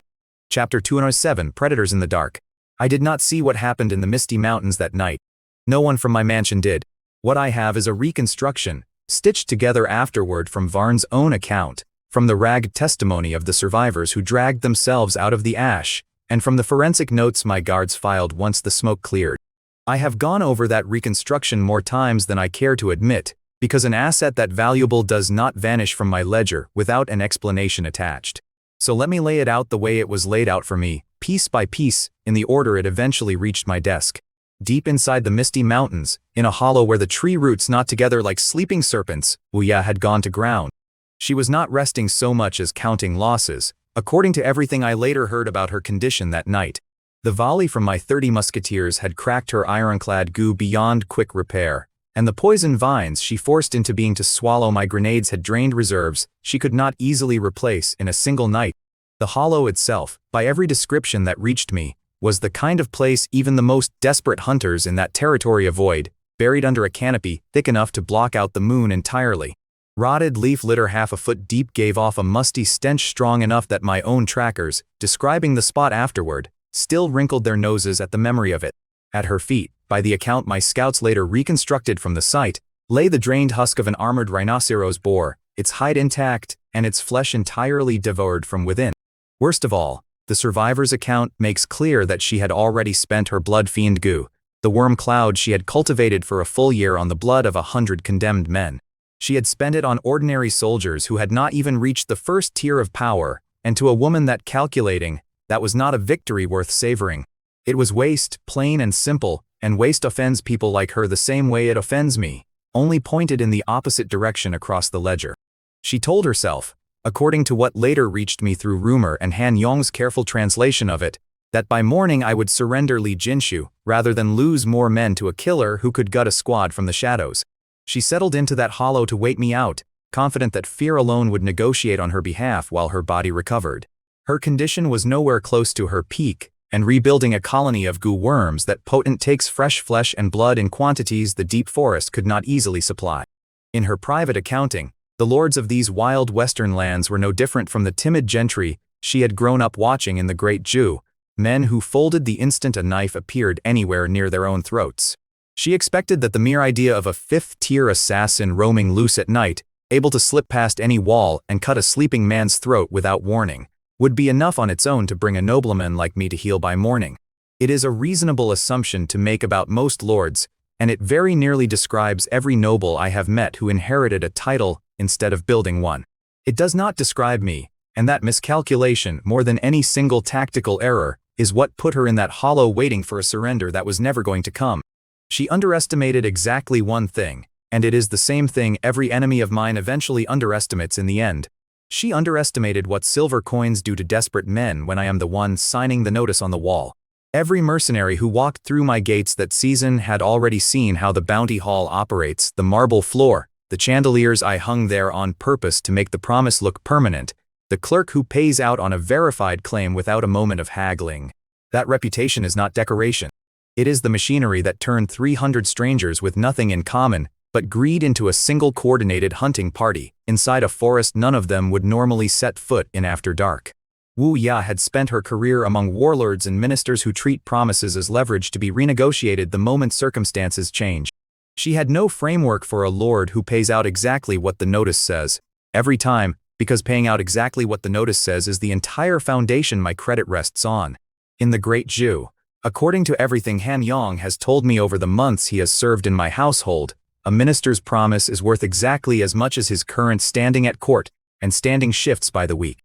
Chapter 207, Predators in the Dark. I did not see what happened in the misty mountains that night. No one from my mansion did. What I have is a reconstruction, stitched together afterward from Varn's own account, from the ragged testimony of the survivors who dragged themselves out of the ash, and from the forensic notes my guards filed once the smoke cleared. I have gone over that reconstruction more times than I care to admit, because an asset that valuable does not vanish from my ledger without an explanation attached. So let me lay it out the way it was laid out for me, piece by piece, in the order it eventually reached my desk. Deep inside the misty mountains, in a hollow where the tree roots knot together like sleeping serpents, Wuya had gone to ground. She was not resting so much as counting losses, according to everything I later heard about her condition that night. The volley from my 30 musketeers had cracked her ironclad goo beyond quick repair, and the poison vines she forced into being to swallow my grenades had drained reserves she could not easily replace in a single night. The hollow itself, by every description that reached me, was the kind of place even the most desperate hunters in that territory avoid, buried under a canopy thick enough to block out the moon entirely. Rotted leaf litter half a foot deep gave off a musty stench strong enough that my own trackers, describing the spot afterward, still wrinkled their noses at the memory of it. At her feet, by the account my scouts later reconstructed from the site, lay the drained husk of an armored rhinoceros boar, its hide intact, and its flesh entirely devoured from within. Worst of all, the survivor's account makes clear that she had already spent her blood-fiend goo, the worm cloud she had cultivated for a full year on the blood of 100 condemned men. She had spent it on ordinary soldiers who had not even reached the first tier of power, and to a woman that was not a victory worth savoring. It was waste, plain and simple, and waste offends people like her the same way it offends me, only pointed in the opposite direction across the ledger. She told herself, according to what later reached me through rumor and Han Yong's careful translation of it, that by morning I would surrender Li Jinshu, rather than lose more men to a killer who could gut a squad from the shadows. She settled into that hollow to wait me out, confident that fear alone would negotiate on her behalf while her body recovered. Her condition was nowhere close to her peak, and rebuilding a colony of goo worms that potent takes fresh flesh and blood in quantities the deep forest could not easily supply. In her private accounting, the lords of these wild western lands were no different from the timid gentry she had grown up watching in the Great Jew, men who folded the instant a knife appeared anywhere near their own throats. She expected that the mere idea of a fifth-tier assassin roaming loose at night, able to slip past any wall and cut a sleeping man's throat without warning, would be enough on its own to bring a nobleman like me to heel by morning. It is a reasonable assumption to make about most lords, and it very nearly describes every noble I have met who inherited a title instead of building one. It does not describe me, and that miscalculation, more than any single tactical error, is what put her in that hollow waiting for a surrender that was never going to come. She underestimated exactly one thing, and it is the same thing every enemy of mine eventually underestimates in the end. She underestimated what silver coins do to desperate men when I am the one signing the notice on the wall. Every mercenary who walked through my gates that season had already seen how the bounty hall operates, the marble floor, the chandeliers I hung there on purpose to make the promise look permanent, the clerk who pays out on a verified claim without a moment of haggling. That reputation is not decoration. It is the machinery that turned 300 strangers with nothing in common but greed into a single coordinated hunting party, inside a forest none of them would normally set foot in after dark. Wu Ya had spent her career among warlords and ministers who treat promises as leverage to be renegotiated the moment circumstances change. She had no framework for a lord who pays out exactly what the notice says, every time, because paying out exactly what the notice says is the entire foundation my credit rests on. In the Great Jew, according to everything Han Yong has told me over the months he has served in my household, a minister's promise is worth exactly as much as his current standing at court, and standing shifts by the week.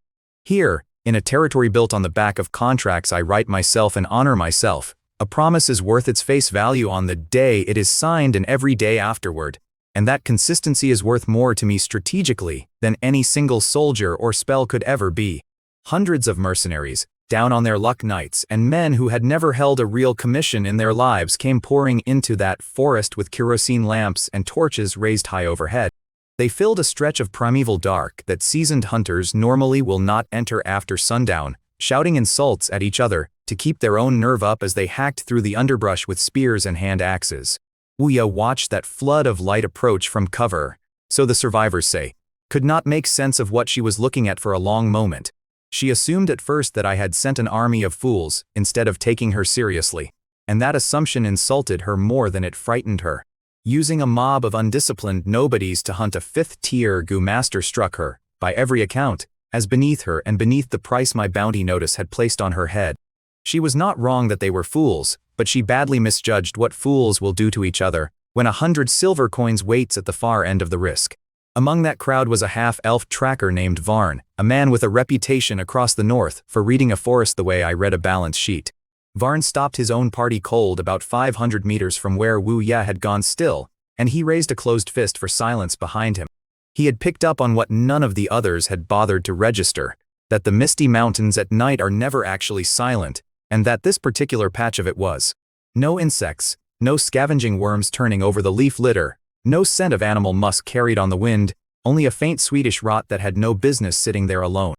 Here, in a territory built on the back of contracts I write myself and honor myself, a promise is worth its face value on the day it is signed and every day afterward, and that consistency is worth more to me strategically than any single soldier or spell could ever be. Hundreds of mercenaries, down on their luck nights, and men who had never held a real commission in their lives came pouring into that forest with kerosene lamps and torches raised high overhead. They filled a stretch of primeval dark that seasoned hunters normally will not enter after sundown, shouting insults at each other to keep their own nerve up as they hacked through the underbrush with spears and hand axes. Wuya watched that flood of light approach from cover, so the survivors say, could not make sense of what she was looking at for a long moment. She assumed at first that I had sent an army of fools, instead of taking her seriously. And that assumption insulted her more than it frightened her. Using a mob of undisciplined nobodies to hunt a fifth-tier Gu master struck her, by every account, as beneath her and beneath the price my bounty notice had placed on her head. She was not wrong that they were fools, but she badly misjudged what fools will do to each other, when 100 silver coins waits at the far end of the risk. Among that crowd was a half-elf tracker named Varn, a man with a reputation across the north for reading a forest the way I read a balance sheet. Varn stopped his own party cold about 500 meters from where Wu Ya had gone still, and he raised a closed fist for silence behind him. He had picked up on what none of the others had bothered to register, that the misty mountains at night are never actually silent, and that this particular patch of it was. No insects, no scavenging worms turning over the leaf litter, no scent of animal musk carried on the wind, only a faint sweetish rot that had no business sitting there alone.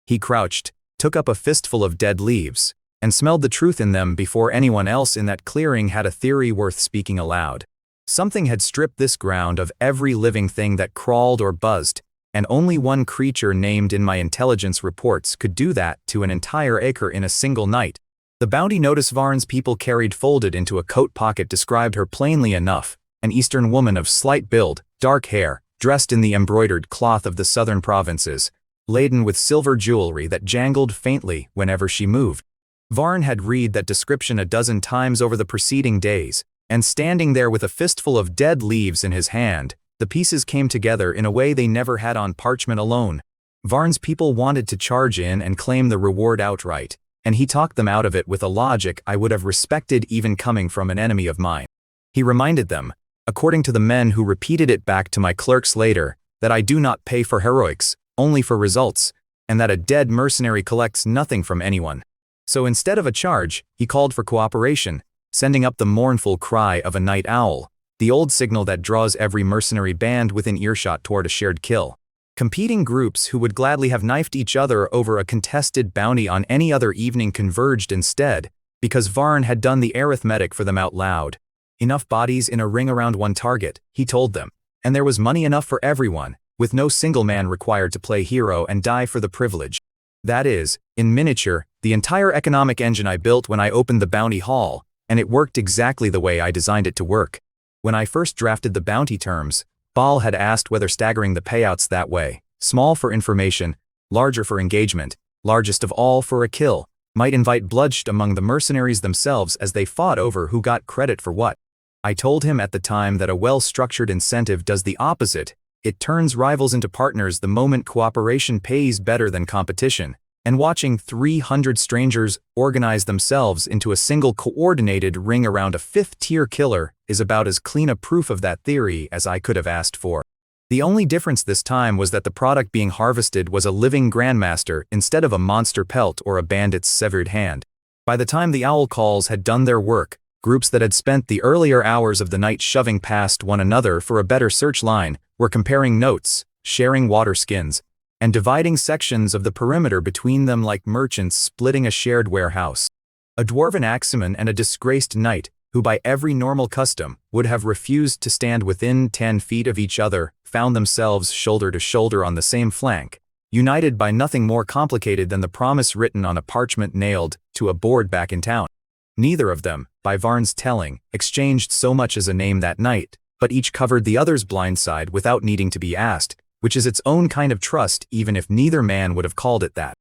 He crouched, took up a fistful of dead leaves, and smelled the truth in them before anyone else in that clearing had a theory worth speaking aloud. Something had stripped this ground of every living thing that crawled or buzzed, and only one creature named in my intelligence reports could do that to an entire acre in a single night. The bounty notice Varn's people carried folded into a coat pocket described her plainly enough, an Eastern woman of slight build, dark hair, dressed in the embroidered cloth of the southern provinces, laden with silver jewelry that jangled faintly whenever she moved. Varn had read that description a dozen times over the preceding days, and standing there with a fistful of dead leaves in his hand, the pieces came together in a way they never had on parchment alone. Varn's people wanted to charge in and claim the reward outright, and he talked them out of it with a logic I would have respected even coming from an enemy of mine. He reminded them, according to the men who repeated it back to my clerks later, that I do not pay for heroics, only for results, and that a dead mercenary collects nothing from anyone. So instead of a charge, he called for cooperation, sending up the mournful cry of a night owl, the old signal that draws every mercenary band within earshot toward a shared kill. Competing groups who would gladly have knifed each other over a contested bounty on any other evening converged instead, because Varn had done the arithmetic for them out loud. Enough bodies in a ring around one target, he told them, and there was money enough for everyone, with no single man required to play hero and die for the privilege. That is, in miniature, the entire economic engine I built when I opened the bounty hall, and it worked exactly the way I designed it to work. When I first drafted the bounty terms, Bal had asked whether staggering the payouts that way, small for information, larger for engagement, largest of all for a kill, might invite bloodshed among the mercenaries themselves as they fought over who got credit for what. I told him at the time that a well-structured incentive does the opposite. It turns rivals into partners the moment cooperation pays better than competition, and watching 300 strangers organize themselves into a single coordinated ring around a fifth-tier killer is about as clean a proof of that theory as I could have asked for. The only difference this time was that the product being harvested was a living grandmaster instead of a monster pelt or a bandit's severed hand. By the time the owl calls had done their work, groups that had spent the earlier hours of the night shoving past one another for a better search line were comparing notes, sharing water skins, and dividing sections of the perimeter between them like merchants splitting a shared warehouse. A dwarven axeman and a disgraced knight, who by every normal custom would have refused to stand within 10 feet of each other, found themselves shoulder to shoulder on the same flank, united by nothing more complicated than the promise written on a parchment nailed to a board back in town. Neither of them, by Varn's telling, exchanged so much as a name that night, but each covered the other's blind side without needing to be asked, which is its own kind of trust even if neither man would have called it that.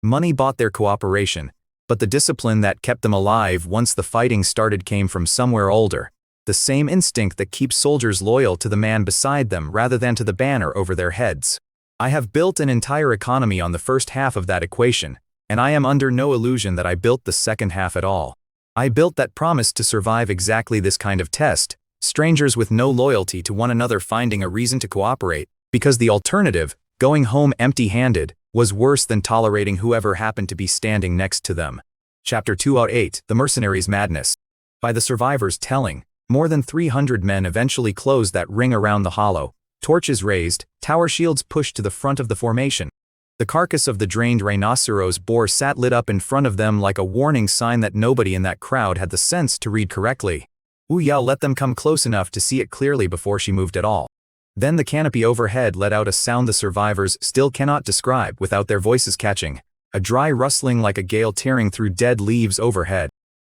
Money bought their cooperation, but the discipline that kept them alive once the fighting started came from somewhere older, the same instinct that keeps soldiers loyal to the man beside them rather than to the banner over their heads. I have built an entire economy on the first half of that equation, and I am under no illusion that I built the second half at all. I built that promise to survive exactly this kind of test, strangers with no loyalty to one another finding a reason to cooperate, because the alternative, going home empty-handed, was worse than tolerating whoever happened to be standing next to them. Chapter 208, The Mercenaries' Madness. By the survivors' telling, more than 300 men eventually closed that ring around the hollow, torches raised, tower shields pushed to the front of the formation. The carcass of the drained rhinoceros boar sat lit up in front of them like a warning sign that nobody in that crowd had the sense to read correctly. Wu Yao let them come close enough to see it clearly before she moved at all. Then the canopy overhead let out a sound the survivors still cannot describe without their voices catching. a dry rustling like a gale tearing through dead leaves overhead.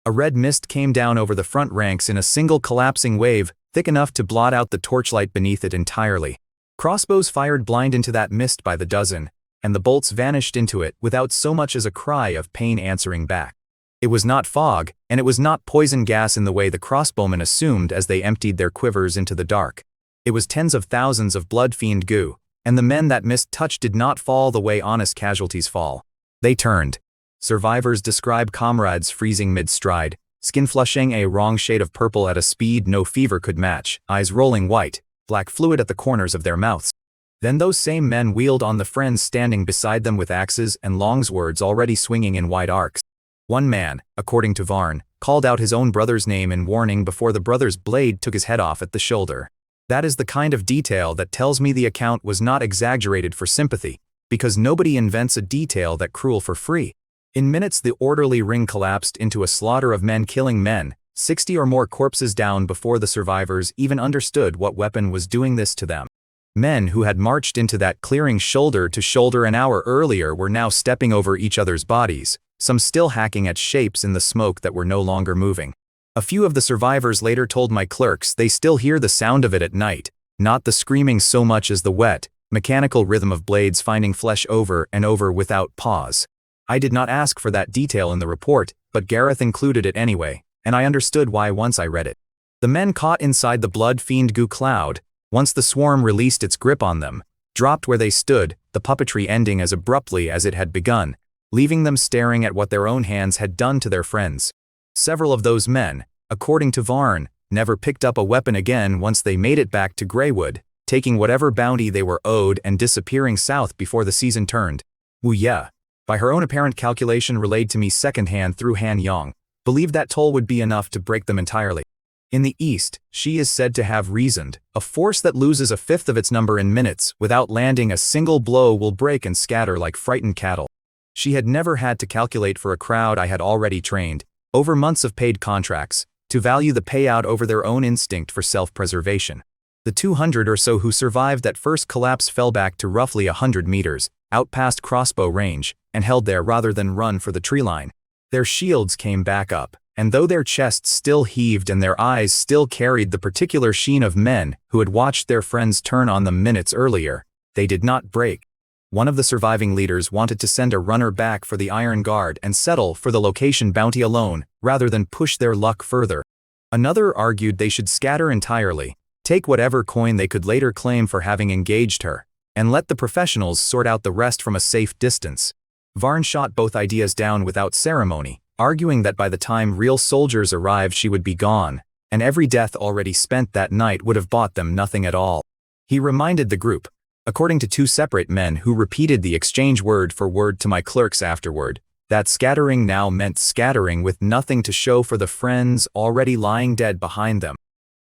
A red mist came down over the front ranks in a single collapsing wave, thick enough to blot out the torchlight beneath it entirely. Crossbows fired blind into that mist by the dozen, and the bolts vanished into it without so much as a cry of pain answering back. It was not fog, and it was not poison gas in the way the crossbowmen assumed as they emptied their quivers into the dark. It was tens of thousands of blood-fiend goo, and the men that mist touched did not fall the way honest casualties fall. They turned. Survivors describe comrades freezing mid-stride, skin flushing a wrong shade of purple at a speed no fever could match, eyes rolling white, black fluid at the corners of their mouths. Then those same men wheeled on the friends standing beside them with axes and longswords already swinging in wide arcs. One man, according to Varn, called out his own brother's name in warning before the brother's blade took his head off at the shoulder. That is the kind of detail that tells me the account was not exaggerated for sympathy, because nobody invents a detail that cruel for free. In minutes the orderly ring collapsed into a slaughter of men killing men, 60 or more corpses down before the survivors even understood what weapon was doing this to them. Men who had marched into that clearing shoulder to shoulder an hour earlier were now stepping over each other's bodies, some still hacking at shapes in the smoke that were no longer moving. A few of the survivors later told my clerks they still hear the sound of it at night, not the screaming so much as the wet, mechanical rhythm of blades finding flesh over and over without pause. I did not ask for that detail in the report, but Gareth included it anyway, and I understood why once I read it. The men caught inside the blood-fiend goo cloud, once the swarm released its grip on them, dropped where they stood, the puppetry ending as abruptly as it had begun, leaving them staring at what their own hands had done to their friends. Several of those men, according to Varn, never picked up a weapon again once they made it back to Greywood, taking whatever bounty they were owed and disappearing south before the season turned. Wu Ye, by her own apparent calculation relayed to me secondhand through Han Yong, believed that toll would be enough to break them entirely. In the east, she is said to have reasoned, a force that loses a fifth of its number in minutes without landing a single blow will break and scatter like frightened cattle. She had never had to calculate for a crowd I had already trained, over months of paid contracts, to value the payout over their own instinct for self-preservation. The 200 or so who survived that first collapse fell back to roughly 100 meters, out past crossbow range, and held there rather than run for the tree line. Their shields came back up, and though their chests still heaved and their eyes still carried the particular sheen of men who had watched their friends turn on them minutes earlier, they did not break. One of the surviving leaders wanted to send a runner back for the Iron Guard and settle for the location bounty alone, rather than push their luck further. Another argued they should scatter entirely, take whatever coin they could later claim for having engaged her, and let the professionals sort out the rest from a safe distance. Varn shot both ideas down without ceremony, arguing that by the time real soldiers arrived she would be gone, and every death already spent that night would have bought them nothing at all. He reminded the group, according to two separate men who repeated the exchange word for word to my clerks afterward, that scattering now meant scattering with nothing to show for the friends already lying dead behind them.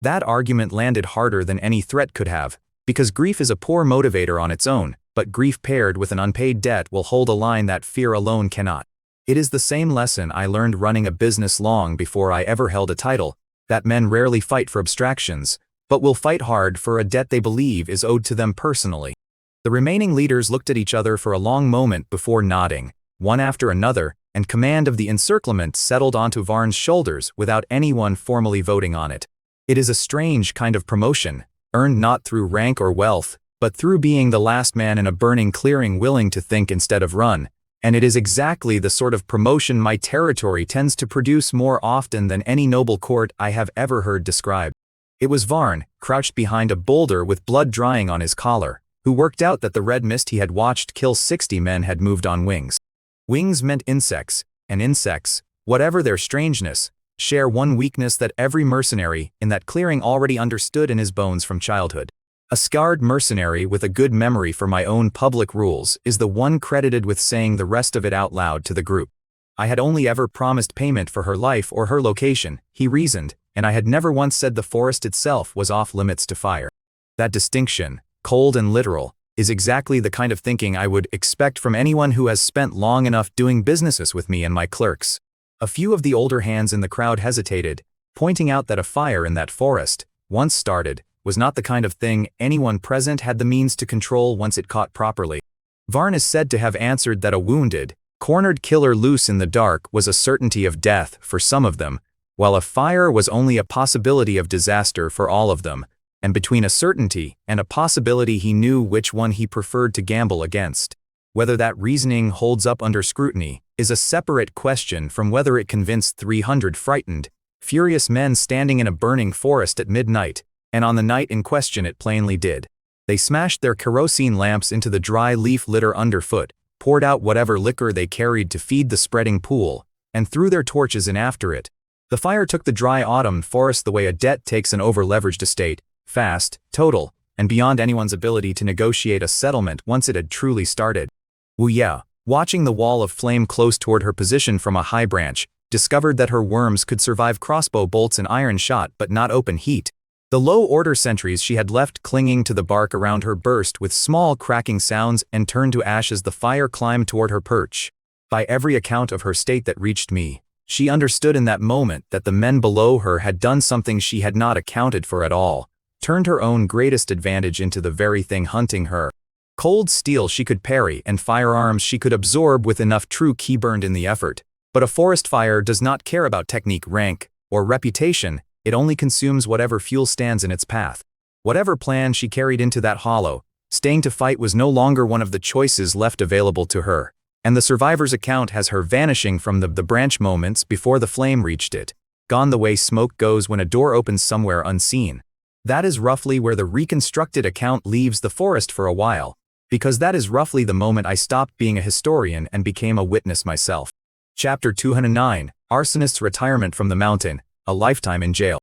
That argument landed harder than any threat could have, because grief is a poor motivator on its own, but grief paired with an unpaid debt will hold a line that fear alone cannot. It is the same lesson I learned running a business long before I ever held a title, that men rarely fight for abstractions, but will fight hard for a debt they believe is owed to them personally. The remaining leaders looked at each other for a long moment before nodding, one after another, and command of the encirclement settled onto Varn's shoulders without anyone formally voting on it. It is a strange kind of promotion, earned not through rank or wealth, but through being the last man in a burning clearing willing to think instead of run, and it is exactly the sort of promotion my territory tends to produce more often than any noble court I have ever heard described. It was Varn, crouched behind a boulder with blood drying on his collar, who worked out that the red mist he had watched kill 60 men had moved on wings. Wings meant insects, and insects, whatever their strangeness, share one weakness that every mercenary in that clearing already understood in his bones from childhood. A scarred mercenary with a good memory for my own public rules is the one credited with saying the rest of it out loud to the group. I had only ever promised payment for her life or her location, he reasoned, and I had never once said the forest itself was off limits to fire. That distinction, cold and literal, is exactly the kind of thinking I would expect from anyone who has spent long enough doing businesses with me and my clerks. A few of the older hands in the crowd hesitated, pointing out that a fire in that forest, once started, was not the kind of thing anyone present had the means to control once it caught properly. Varn is said to have answered that a wounded, Cornered killer loose in the dark was a certainty of death for some of them, while a fire was only a possibility of disaster for all of them, and between a certainty and a possibility he knew which one he preferred to gamble against. Whether that reasoning holds up under scrutiny is a separate question from whether it convinced 300 frightened, furious men standing in a burning forest at midnight, and on the night in question it plainly did. They smashed their kerosene lamps into the dry leaf litter underfoot, poured out whatever liquor they carried to feed the spreading pool, and threw their torches in after it. The fire took the dry autumn forest the way a debt takes an over-leveraged estate, fast, total, and beyond anyone's ability to negotiate a settlement once it had truly started. Wu Ye, watching the wall of flame close toward her position from a high branch, discovered that her worms could survive crossbow bolts and iron shot but not open heat. The low-order sentries she had left clinging to the bark around her burst with small cracking sounds and turned to ash as the fire climbed toward her perch. By every account of her state that reached me, she understood in that moment that the men below her had done something she had not accounted for at all, turned her own greatest advantage into the very thing hunting her. Cold steel she could parry and firearms she could absorb with enough true ki burned in the effort. But a forest fire does not care about technique, rank, or reputation. It only consumes whatever fuel stands in its path. Whatever plan she carried into that hollow, staying to fight was no longer one of the choices left available to her, and the survivor's account has her vanishing from the branch moments before the flame reached it, gone the way smoke goes when a door opens somewhere unseen. That is roughly where the reconstructed account leaves the forest for a while, because that is roughly the moment I stopped being a historian and became a witness myself. Chapter 209, Arsonist's Retirement from the Mountain. A lifetime in jail.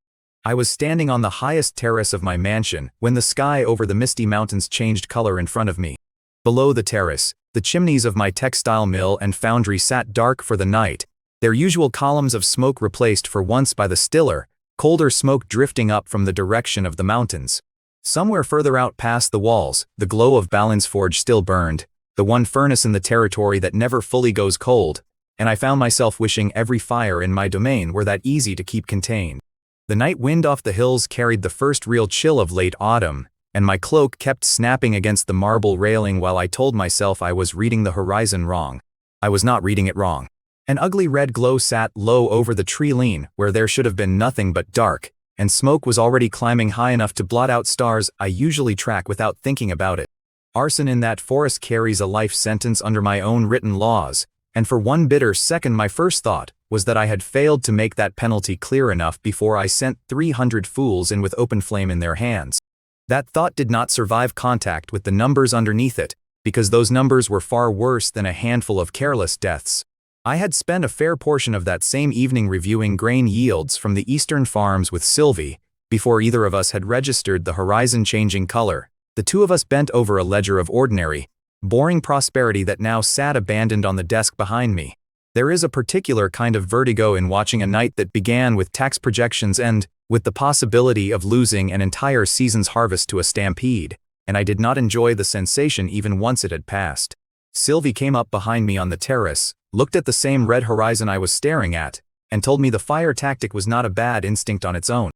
I was standing on the highest terrace of my mansion when the sky over the misty mountains changed color in front of me. Below the terrace, the chimneys of my textile mill and foundry sat dark for the night, their usual columns of smoke replaced for once by the stiller, colder smoke drifting up from the direction of the mountains. Somewhere further out past the walls, the glow of Balin's forge still burned, the one furnace in the territory that never fully goes cold, and I found myself wishing every fire in my domain were that easy to keep contained. The night wind off the hills carried the first real chill of late autumn, and my cloak kept snapping against the marble railing while I told myself I was reading the horizon wrong. I was not reading it wrong. An ugly red glow sat low over the tree line where there should have been nothing but dark, and smoke was already climbing high enough to blot out stars I usually track without thinking about it. Arson in that forest carries a life sentence under my own written laws, and for one bitter second my first thought was that I had failed to make that penalty clear enough before I sent 300 fools in with open flame in their hands. That thought did not survive contact with the numbers underneath it, because those numbers were far worse than a handful of careless deaths. I had spent a fair portion of that same evening reviewing grain yields from the eastern farms with Sylvie, before either of us had registered the horizon-changing color. The two of us bent over a ledger of ordinary, boring prosperity that now sat abandoned on the desk behind me. There is a particular kind of vertigo in watching a night that began with tax projections and with the possibility of losing an entire season's harvest to a stampede, and I did not enjoy the sensation even once it had passed. Sylvie came up behind me on the terrace, looked at the same red horizon I was staring at, and told me the fire tactic was not a bad instinct on its own.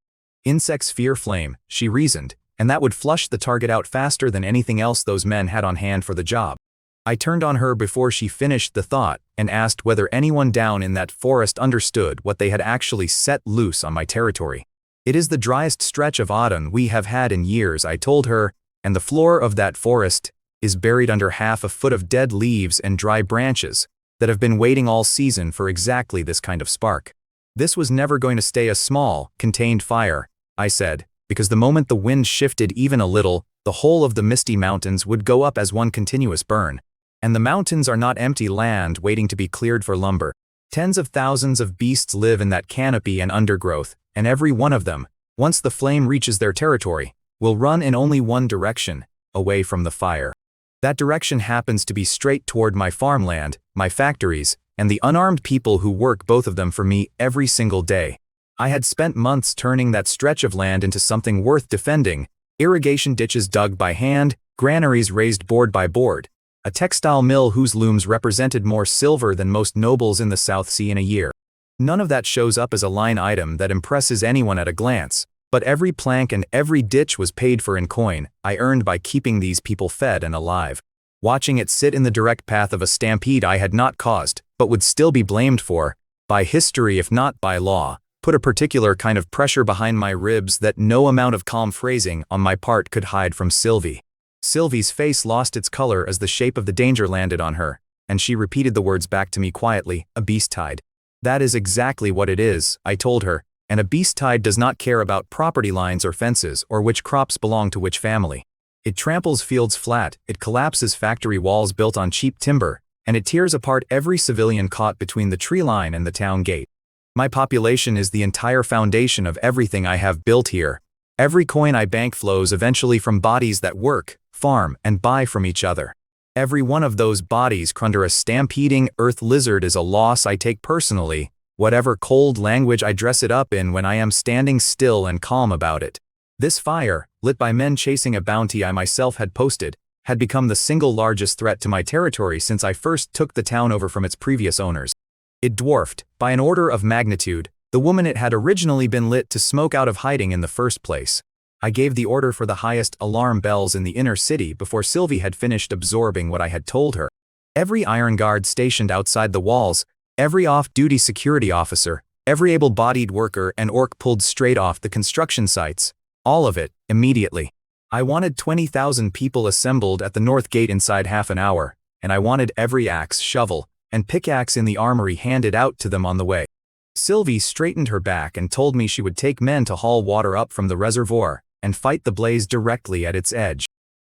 Insects fear flame, she reasoned, and that would flush the target out faster than anything else those men had on hand for the job. I turned on her before she finished the thought and asked whether anyone down in that forest understood what they had actually set loose on my territory. It is the driest stretch of autumn we have had in years, I told her, and the floor of that forest is buried under half a foot of dead leaves and dry branches that have been waiting all season for exactly this kind of spark. This was never going to stay a small, contained fire, I said, because the moment the wind shifted even a little, the whole of the misty mountains would go up as one continuous burn. And the mountains are not empty land waiting to be cleared for lumber. Tens of thousands of beasts live in that canopy and undergrowth, and every one of them, once the flame reaches their territory, will run in only one direction, away from the fire. That direction happens to be straight toward my farmland, my factories, and the unarmed people who work both of them for me every single day. I had spent months turning that stretch of land into something worth defending, irrigation ditches dug by hand, granaries raised board by board, a textile mill whose looms represented more silver than most nobles in the South Sea in a year. None of that shows up as a line item that impresses anyone at a glance, but every plank and every ditch was paid for in coin I earned by keeping these people fed and alive. watching it sit in the direct path of a stampede I had not caused, but would still be blamed for, by history if not by law, put a particular kind of pressure behind my ribs that no amount of calm phrasing on my part could hide from Sylvie. Sylvie's face lost its color as the shape of the danger landed on her, and she repeated the words back to me quietly, a beast-tide. That is exactly what it is, I told her, and a beast-tide does not care about property lines or fences or which crops belong to which family. It tramples fields flat, it collapses factory walls built on cheap timber, and it tears apart every civilian caught between the tree line and the town gate. My population is the entire foundation of everything I have built here. Every coin I bank flows eventually from bodies that work, farm, and buy from each other. Every one of those bodies under a stampeding earth lizard is a loss I take personally, whatever cold language I dress it up in when I am standing still and calm about it. This fire, lit by men chasing a bounty I myself had posted, had become the single largest threat to my territory since I first took the town over from its previous owners. It dwarfed, by an order of magnitude, the woman it had originally been lit to smoke out of hiding in the first place. I gave the order for the highest alarm bells in the inner city before Sylvie had finished absorbing what I had told her. Every iron guard stationed outside the walls, every off-duty security officer, every able-bodied worker and orc pulled straight off the construction sites, all of it, immediately. I wanted 20,000 people assembled at the north gate inside half an hour, and I wanted every axe, shovel, and pickaxe in the armory handed out to them on the way. Sylvie straightened her back and told me she would take men to haul water up from the reservoir and fight the blaze directly at its edge.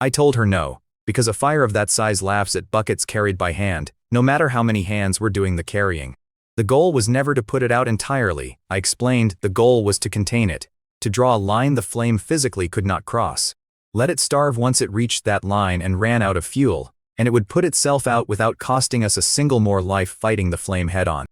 I told her no, because a fire of that size laughs at buckets carried by hand, no matter how many hands were doing the carrying. The goal was never to put it out entirely, I explained. The goal was to contain it, to draw a line the flame physically could not cross. Let it starve once it reached that line and ran out of fuel, and it would put itself out without costing us a single more life fighting the flame head-on.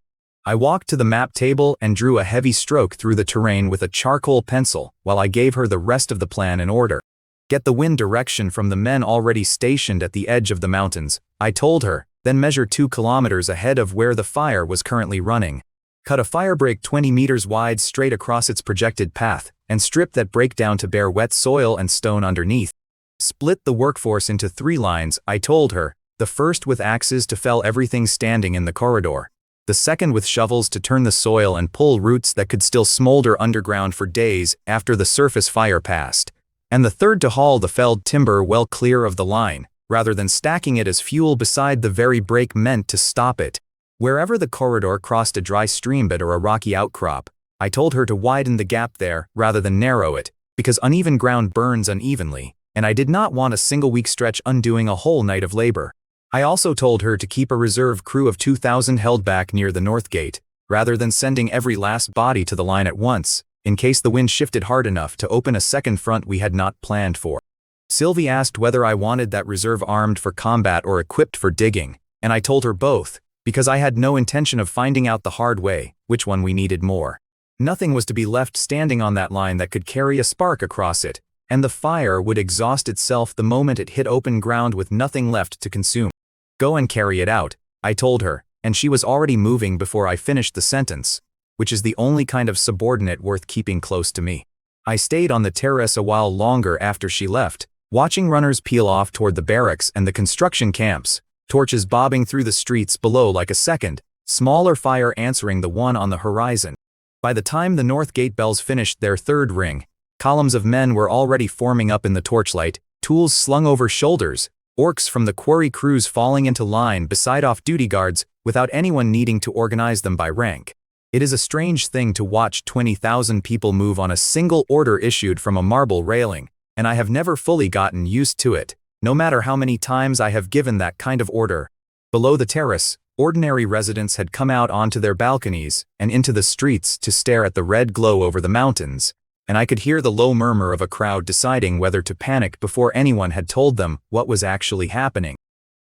I walked to the map table and drew a heavy stroke through the terrain with a charcoal pencil while I gave her the rest of the plan in order. Get the wind direction from the men already stationed at the edge of the mountains, I told her, then measure 2 kilometers ahead of where the fire was currently running. Cut a firebreak 20 meters wide straight across its projected path, and strip that break down to bare wet soil and stone underneath. Split the workforce into 3 lines, I told her, the first with axes to fell everything standing in the corridor. The second with shovels to turn the soil and pull roots that could still smolder underground for days after the surface fire passed. And the third to haul the felled timber well clear of the line, rather than stacking it as fuel beside the very break meant to stop it. Wherever the corridor crossed a dry streambed or a rocky outcrop, I told her to widen the gap there rather than narrow it, because uneven ground burns unevenly, and I did not want a single week stretch undoing a whole night of labor. I also told her to keep a reserve crew of 2,000 held back near the north gate, rather than sending every last body to the line at once, in case the wind shifted hard enough to open a second front we had not planned for. Sylvie asked whether I wanted that reserve armed for combat or equipped for digging, and I told her both, because I had no intention of finding out the hard way which one we needed more. Nothing was to be left standing on that line that could carry a spark across it, and the fire would exhaust itself the moment it hit open ground with nothing left to consume. Go and carry it out, I told her, and she was already moving before I finished the sentence, which is the only kind of subordinate worth keeping close to me. I stayed on the terrace a while longer after she left, watching runners peel off toward the barracks and the construction camps, torches bobbing through the streets below like a second, smaller fire answering the one on the horizon. By the time the north gate bells finished their third ring, columns of men were already forming up in the torchlight, tools slung over shoulders, orcs from the quarry crews falling into line beside off-duty guards without anyone needing to organize them by rank. It is a strange thing to watch 20,000 people move on a single order issued from a marble railing, and I have never fully gotten used to it, no matter how many times I have given that kind of order. Below the terrace, ordinary residents had come out onto their balconies and into the streets to stare at the red glow over the mountains, and I could hear the low murmur of a crowd deciding whether to panic before anyone had told them what was actually happening.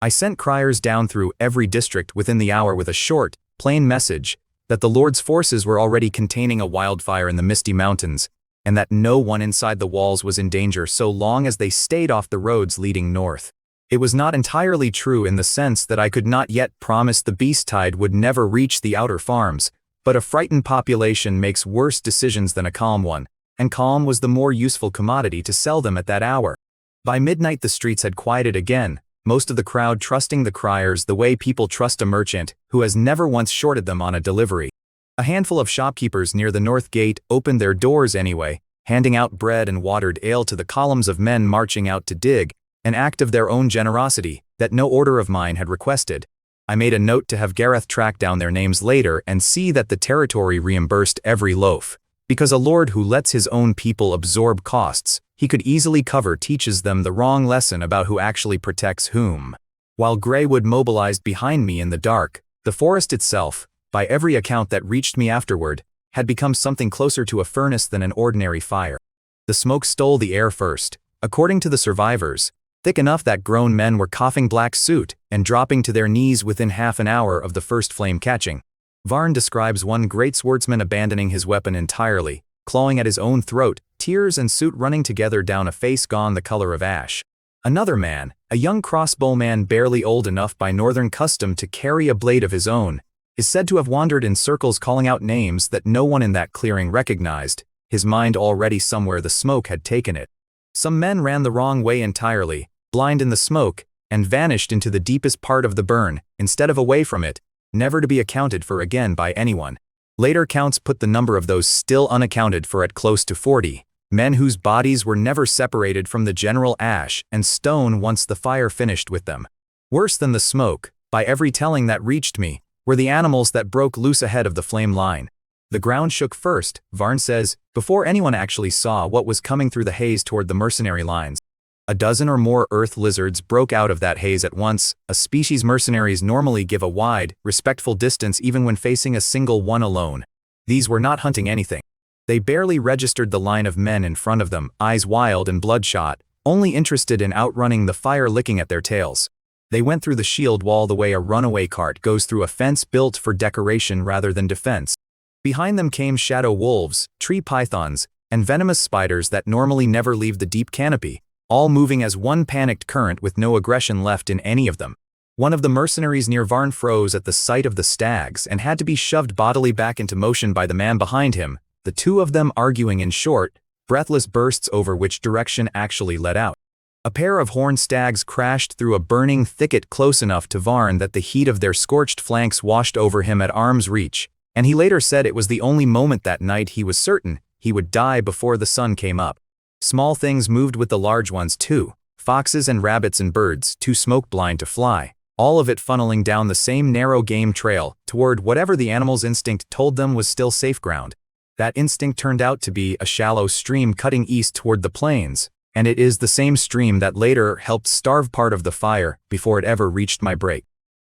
I sent criers down through every district within the hour with a short, plain message that the Lord's forces were already containing a wildfire in the misty mountains, and that no one inside the walls was in danger so long as they stayed off the roads leading north. It was not entirely true in the sense that I could not yet promise the beast tide would never reach the outer farms, but a frightened population makes worse decisions than a calm one, and calm was the more useful commodity to sell them at that hour. By midnight the streets had quieted again, most of the crowd trusting the criers the way people trust a merchant who has never once shorted them on a delivery. A handful of shopkeepers near the north gate opened their doors anyway, handing out bread and watered ale to the columns of men marching out to dig, an act of their own generosity that no order of mine had requested. I made a note to have Gareth track down their names later and see that the territory reimbursed every loaf, because a lord who lets his own people absorb costs he could easily cover teaches them the wrong lesson about who actually protects whom. While Greywood mobilized behind me in the dark, the forest itself, by every account that reached me afterward, had become something closer to a furnace than an ordinary fire. The smoke stole the air first, according to the survivors, thick enough that grown men were coughing black soot and dropping to their knees within half an hour of the first flame catching. Varn describes one great swordsman abandoning his weapon entirely, clawing at his own throat, tears and soot running together down a face gone the color of ash. Another man, a young crossbowman barely old enough by northern custom to carry a blade of his own, is said to have wandered in circles calling out names that no one in that clearing recognized, his mind already somewhere the smoke had taken it. Some men ran the wrong way entirely, blind in the smoke, and vanished into the deepest part of the burn, instead of away from it, never to be accounted for again by anyone. Later counts put the number of those still unaccounted for at close to 40, men whose bodies were never separated from the general ash and stone once the fire finished with them. Worse than the smoke, by every telling that reached me, were the animals that broke loose ahead of the flame line. The ground shook first, Varn says, before anyone actually saw what was coming through the haze toward the mercenary lines. A dozen or more earth lizards broke out of that haze at once, a species mercenaries normally give a wide, respectful distance even when facing a single one alone. These were not hunting anything. They barely registered the line of men in front of them, eyes wild and bloodshot, only interested in outrunning the fire licking at their tails. They went through the shield wall the way a runaway cart goes through a fence built for decoration rather than defense. Behind them came shadow wolves, tree pythons, and venomous spiders that normally never leave the deep canopy, all moving as one panicked current with no aggression left in any of them. One of the mercenaries near Varn froze at the sight of the stags and had to be shoved bodily back into motion by the man behind him, the two of them arguing in short, breathless bursts over which direction actually led out. A pair of horned stags crashed through a burning thicket close enough to Varn that the heat of their scorched flanks washed over him at arm's reach, and he later said it was the only moment that night he was certain he would die before the sun came up. Small things moved with the large ones too, foxes and rabbits and birds, too smoke-blind to fly, all of it funneling down the same narrow game trail toward whatever the animal's instinct told them was still safe ground. That instinct turned out to be a shallow stream cutting east toward the plains, and it is the same stream that later helped starve part of the fire before it ever reached my break.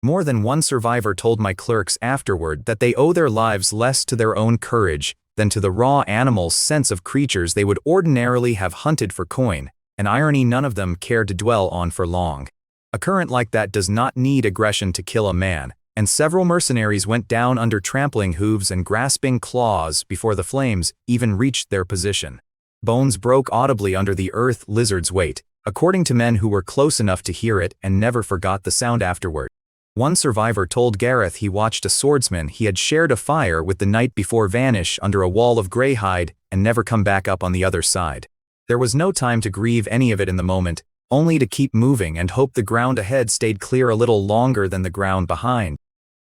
More than one survivor told my clerks afterward that they owe their lives less to their own courage than to the raw animal's sense of creatures they would ordinarily have hunted for coin, an irony none of them cared to dwell on for long. A current like that does not need aggression to kill a man, and several mercenaries went down under trampling hooves and grasping claws before the flames even reached their position. Bones broke audibly under the earth lizard's weight, according to men who were close enough to hear it and never forgot the sound afterward. One survivor told Gareth he watched a swordsman he had shared a fire with the night before vanish under a wall of grey hide and never come back up on the other side. There was no time to grieve any of it in the moment, only to keep moving and hope the ground ahead stayed clear a little longer than the ground behind.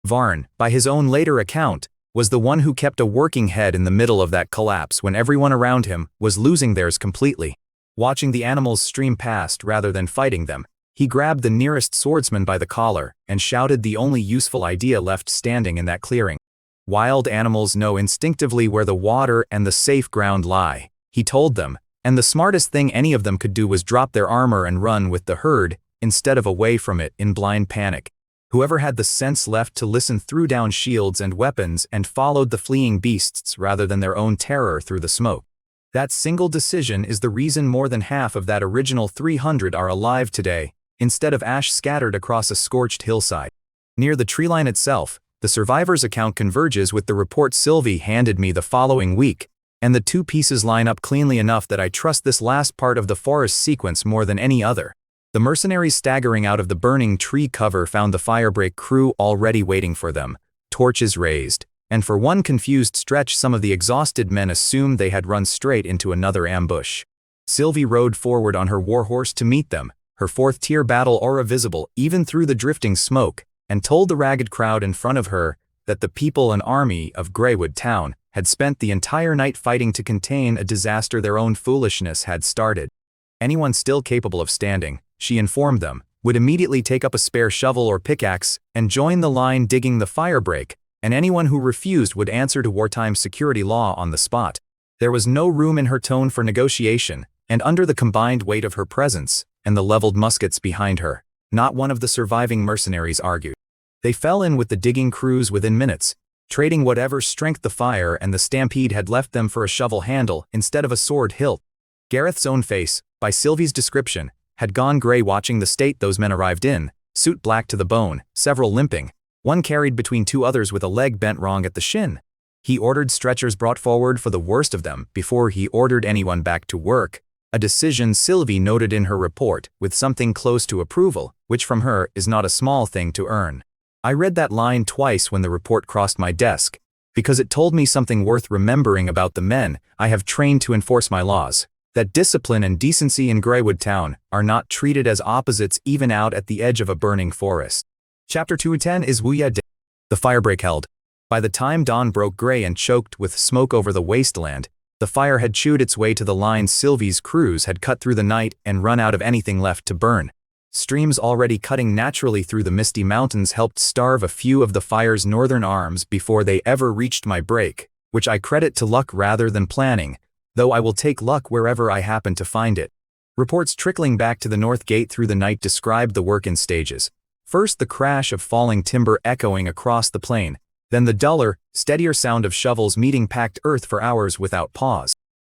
Varn, by his own later account, was the one who kept a working head in the middle of that collapse when everyone around him was losing theirs completely. Watching the animals stream past rather than fighting them, he grabbed the nearest swordsman by the collar and shouted the only useful idea left standing in that clearing. Wild animals know instinctively where the water and the safe ground lie, he told them, and the smartest thing any of them could do was drop their armor and run with the herd instead of away from it in blind panic. Whoever had the sense left to listen threw down shields and weapons and followed the fleeing beasts rather than their own terror through the smoke. That single decision is the reason more than half of that original 300 are alive today, instead of ash scattered across a scorched hillside. Near the treeline itself, the survivor's account converges with the report Sylvie handed me the following week, and the two pieces line up cleanly enough that I trust this last part of the forest sequence more than any other. The mercenaries staggering out of the burning tree cover found the firebreak crew already waiting for them, torches raised, and for one confused stretch some of the exhausted men assumed they had run straight into another ambush. Sylvie rode forward on her warhorse to meet them, her fourth-tier battle aura visible even through the drifting smoke, and told the ragged crowd in front of her that the people and army of Greywood Town had spent the entire night fighting to contain a disaster their own foolishness had started. Anyone still capable of standing, she informed them, would immediately take up a spare shovel or pickaxe and join the line digging the firebreak, and anyone who refused would answer to wartime security law on the spot. There was no room in her tone for negotiation, and under the combined weight of her presence and the leveled muskets behind her, not one of the surviving mercenaries argued. They fell in with the digging crews within minutes, trading whatever strength the fire and the stampede had left them for a shovel handle instead of a sword hilt. Gareth's own face, by Sylvie's description, had gone gray watching the state those men arrived in, suit black to the bone, several limping, one carried between two others with a leg bent wrong at the shin. He ordered stretchers brought forward for the worst of them before he ordered anyone back to work, a decision Sylvie noted in her report with something close to approval, which from her is not a small thing to earn. I read that line twice when the report crossed my desk, because it told me something worth remembering about the men I have trained to enforce my laws, that discipline and decency in Greywood Town are not treated as opposites even out at the edge of a burning forest. Chapter 210 is Wuya Day. The firebreak held. By the time dawn broke gray and choked with smoke over the wasteland, the fire had chewed its way to the line Sylvie's crews had cut through the night and run out of anything left to burn. Streams already cutting naturally through the misty mountains helped starve a few of the fire's northern arms before they ever reached my break, which I credit to luck rather than planning, though I will take luck wherever I happen to find it. Reports trickling back to the north gate through the night described the work in stages. First the crash of falling timber echoing across the plain, then the duller, steadier sound of shovels meeting packed earth for hours without pause.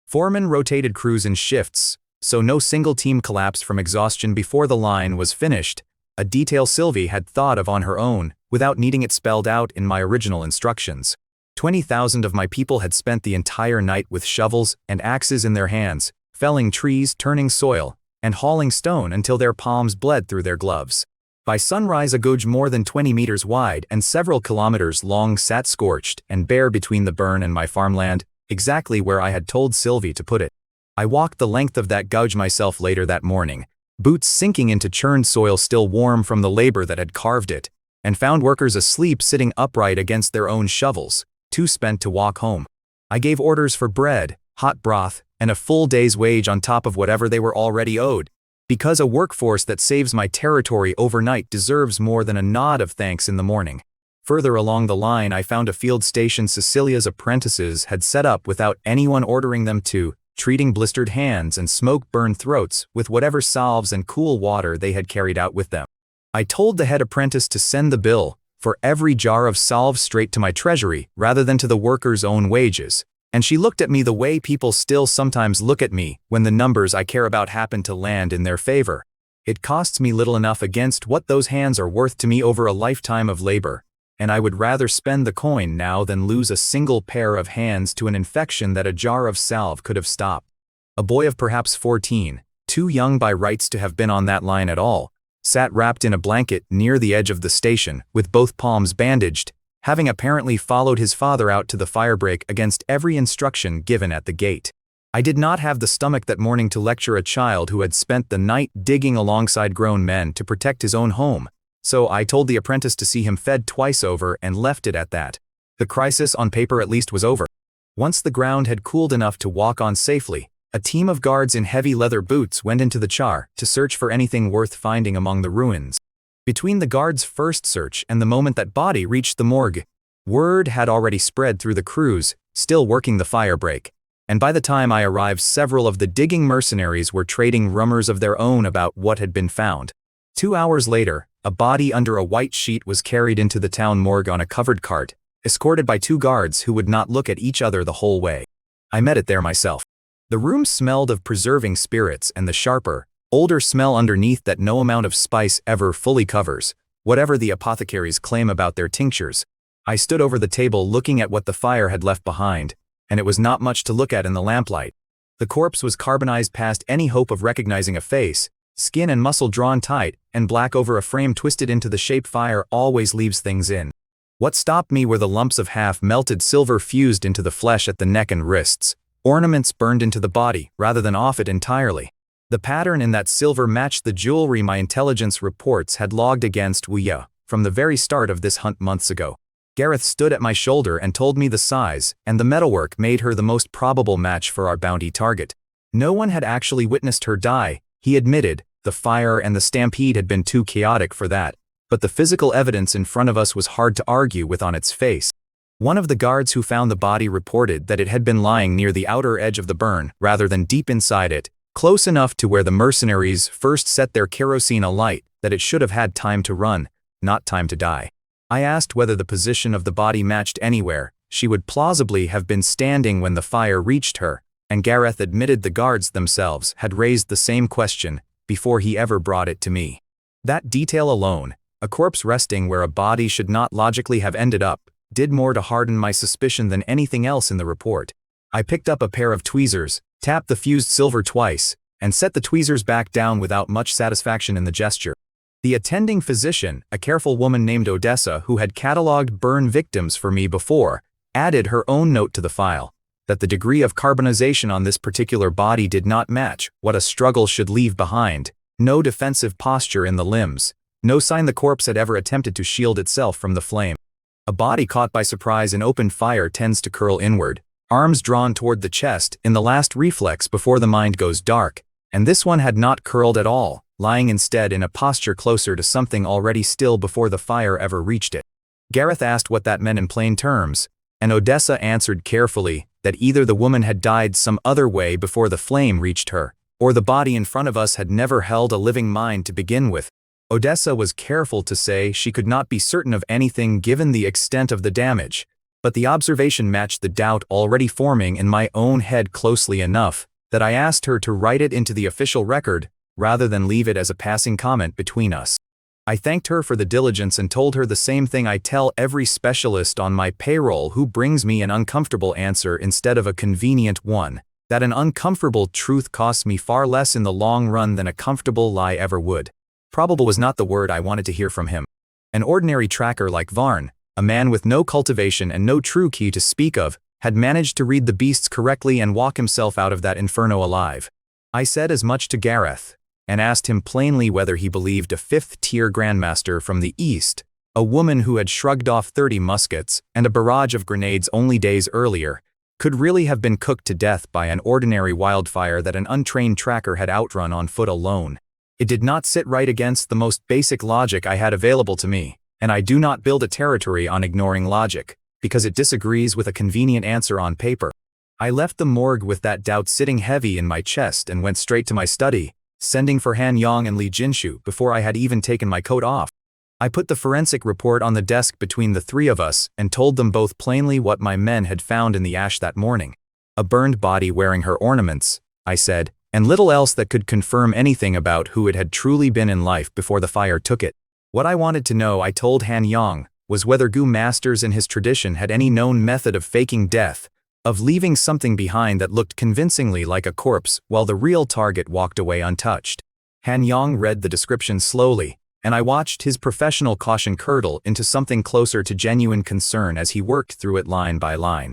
Foremen rotated crews in shifts, so no single team collapsed from exhaustion before the line was finished, a detail Sylvie had thought of on her own, without needing it spelled out in my original instructions. 20,000 of my people had spent the entire night with shovels and axes in their hands, felling trees, turning soil, and hauling stone until their palms bled through their gloves. By sunrise a gouge more than 20 meters wide and several kilometers long sat scorched and bare between the burn and my farmland, exactly where I had told Sylvie to put it. I walked the length of that gouge myself later that morning, boots sinking into churned soil still warm from the labor that had carved it, and found workers asleep sitting upright against their own shovels, too spent to walk home. I gave orders for bread, hot broth, and a full day's wage on top of whatever they were already owed, because a workforce that saves my territory overnight deserves more than a nod of thanks in the morning. Further along the line I found a field station Cecilia's apprentices had set up without anyone ordering them to, treating blistered hands and smoke-burned throats with whatever salves and cool water they had carried out with them. I told the head apprentice to send the bill for every jar of salve straight to my treasury rather than to the workers' own wages, and she looked at me the way people still sometimes look at me when the numbers I care about happen to land in their favor. It costs me little enough against what those hands are worth to me over a lifetime of labor, and I would rather spend the coin now than lose a single pair of hands to an infection that a jar of salve could have stopped. A boy of perhaps 14, too young by rights to have been on that line at all, sat wrapped in a blanket near the edge of the station with both palms bandaged, having apparently followed his father out to the firebreak against every instruction given at the gate. I did not have the stomach that morning to lecture a child who had spent the night digging alongside grown men to protect his own home, so I told the apprentice to see him fed twice over and left it at that. The crisis on paper at least was over. Once the ground had cooled enough to walk on safely, a team of guards in heavy leather boots went into the char to search for anything worth finding among the ruins. Between the guards' first search and the moment that body reached the morgue, word had already spread through the crews, still working the firebreak, and by the time I arrived several of the digging mercenaries were trading rumors of their own about what had been found. 2 hours later, a body under a white sheet was carried into the town morgue on a covered cart, escorted by 2 guards who would not look at each other the whole way. I met it there myself. The room smelled of preserving spirits and the sharper, older smell underneath that no amount of spice ever fully covers, whatever the apothecaries claim about their tinctures. I stood over the table looking at what the fire had left behind, and it was not much to look at in the lamplight. The corpse was carbonized past any hope of recognizing a face, skin and muscle drawn tight, and black over a frame twisted into the shape fire always leaves things in. What stopped me were the lumps of half-melted silver fused into the flesh at the neck and wrists, ornaments burned into the body rather than off it entirely. The pattern in that silver matched the jewelry my intelligence reports had logged against Wuya from the very start of this hunt months ago. Gareth stood at my shoulder and told me the size, and the metalwork made her the most probable match for our bounty target. No one had actually witnessed her die, he admitted. The fire and the stampede had been too chaotic for that, but the physical evidence in front of us was hard to argue with on its face. One of the guards who found the body reported that it had been lying near the outer edge of the burn rather than deep inside it, close enough to where the mercenaries first set their kerosene alight that it should have had time to run, not time to die. I asked whether the position of the body matched anywhere. She would plausibly have been standing when the fire reached her, and Gareth admitted the guards themselves had raised the same question before he ever brought it to me. That detail alone, a corpse resting where a body should not logically have ended up, did more to harden my suspicion than anything else in the report. I picked up a pair of tweezers, tapped the fused silver twice, and set the tweezers back down without much satisfaction in the gesture. The attending physician, a careful woman named Odessa who had catalogued burn victims for me before, added her own note to the file, that the degree of carbonization on this particular body did not match what a struggle should leave behind. No defensive posture in the limbs, no sign the corpse had ever attempted to shield itself from the flame. A body caught by surprise in open fire tends to curl inward, arms drawn toward the chest in the last reflex before the mind goes dark, and this one had not curled at all, lying instead in a posture closer to something already still before the fire ever reached it. Gareth asked what that meant in plain terms, and Odessa answered carefully that either the woman had died some other way before the flame reached her, or the body in front of us had never held a living mind to begin with. Odessa was careful to say she could not be certain of anything given the extent of the damage, but the observation matched the doubt already forming in my own head closely enough that I asked her to write it into the official record rather than leave it as a passing comment between us. I thanked her for the diligence and told her the same thing I tell every specialist on my payroll who brings me an uncomfortable answer instead of a convenient one, that an uncomfortable truth costs me far less in the long run than a comfortable lie ever would. Probable was not the word I wanted to hear from him. An ordinary tracker like Varn, a man with no cultivation and no true key to speak of, had managed to read the beasts correctly and walk himself out of that inferno alive. I said as much to Gareth, and asked him plainly whether he believed a fifth-tier grandmaster from the east, a woman who had shrugged off 30 muskets and a barrage of grenades only days earlier, could really have been cooked to death by an ordinary wildfire that an untrained tracker had outrun on foot alone. It did not sit right against the most basic logic I had available to me, and I do not build a territory on ignoring logic, because it disagrees with a convenient answer on paper. I left the morgue with that doubt sitting heavy in my chest and went straight to my study, sending for Han Yong and Li Jinshu before I had even taken my coat off. I put the forensic report on the desk between the three of us and told them both plainly what my men had found in the ash that morning. A burned body wearing her ornaments, I said, and little else that could confirm anything about who it had truly been in life before the fire took it. What I wanted to know, I told Han Yong, was whether Gu Masters in his tradition had any known method of faking death, of leaving something behind that looked convincingly like a corpse while the real target walked away untouched. Han Yong read the description slowly, and I watched his professional caution curdle into something closer to genuine concern as he worked through it line by line.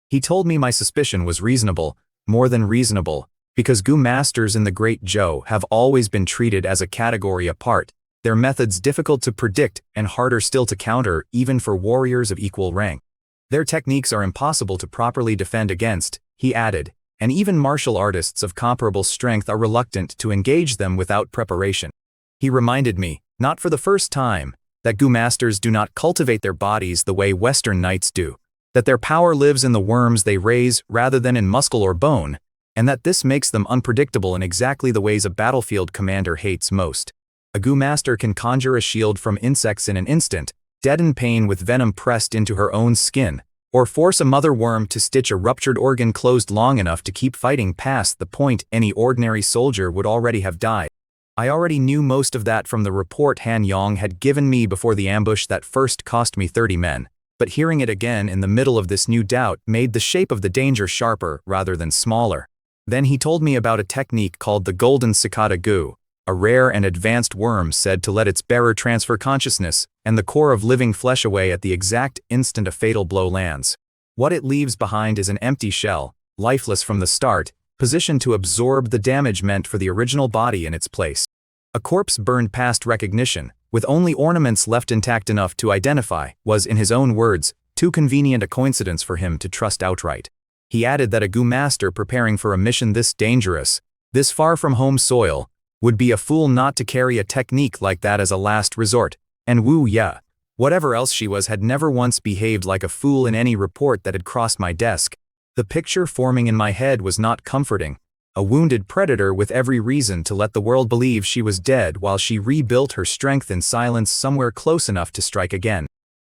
He told me my suspicion was reasonable, more than reasonable, because Gu Masters in the Great Zhou have always been treated as a category apart, their methods difficult to predict and harder still to counter even for warriors of equal rank. Their techniques are impossible to properly defend against, he added, and even martial artists of comparable strength are reluctant to engage them without preparation. He reminded me, not for the first time, that Gu Masters do not cultivate their bodies the way Western knights do, that their power lives in the worms they raise rather than in muscle or bone, and that this makes them unpredictable in exactly the ways a battlefield commander hates most. A Gu Master can conjure a shield from insects in an instant, deaden pain with venom pressed into her own skin, or force a mother worm to stitch a ruptured organ closed long enough to keep fighting past the point any ordinary soldier would already have died. I already knew most of that from the report Han Yong had given me before the ambush that first cost me 30 men, but hearing it again in the middle of this new doubt made the shape of the danger sharper rather than smaller. Then he told me about a technique called the Golden Cicada Gu, a rare and advanced worm said to let its bearer transfer consciousness and the core of living flesh away at the exact instant a fatal blow lands. What it leaves behind is an empty shell, lifeless from the start, positioned to absorb the damage meant for the original body in its place. A corpse burned past recognition, with only ornaments left intact enough to identify, was, in his own words, too convenient a coincidence for him to trust outright. He added that a Gu master preparing for a mission this dangerous, this far from home soil, would be a fool not to carry a technique like that as a last resort, and Wu Ya, whatever else she was, had never once behaved like a fool in any report that had crossed my desk. The picture forming in my head was not comforting. A wounded predator with every reason to let the world believe she was dead while she rebuilt her strength in silence somewhere close enough to strike again.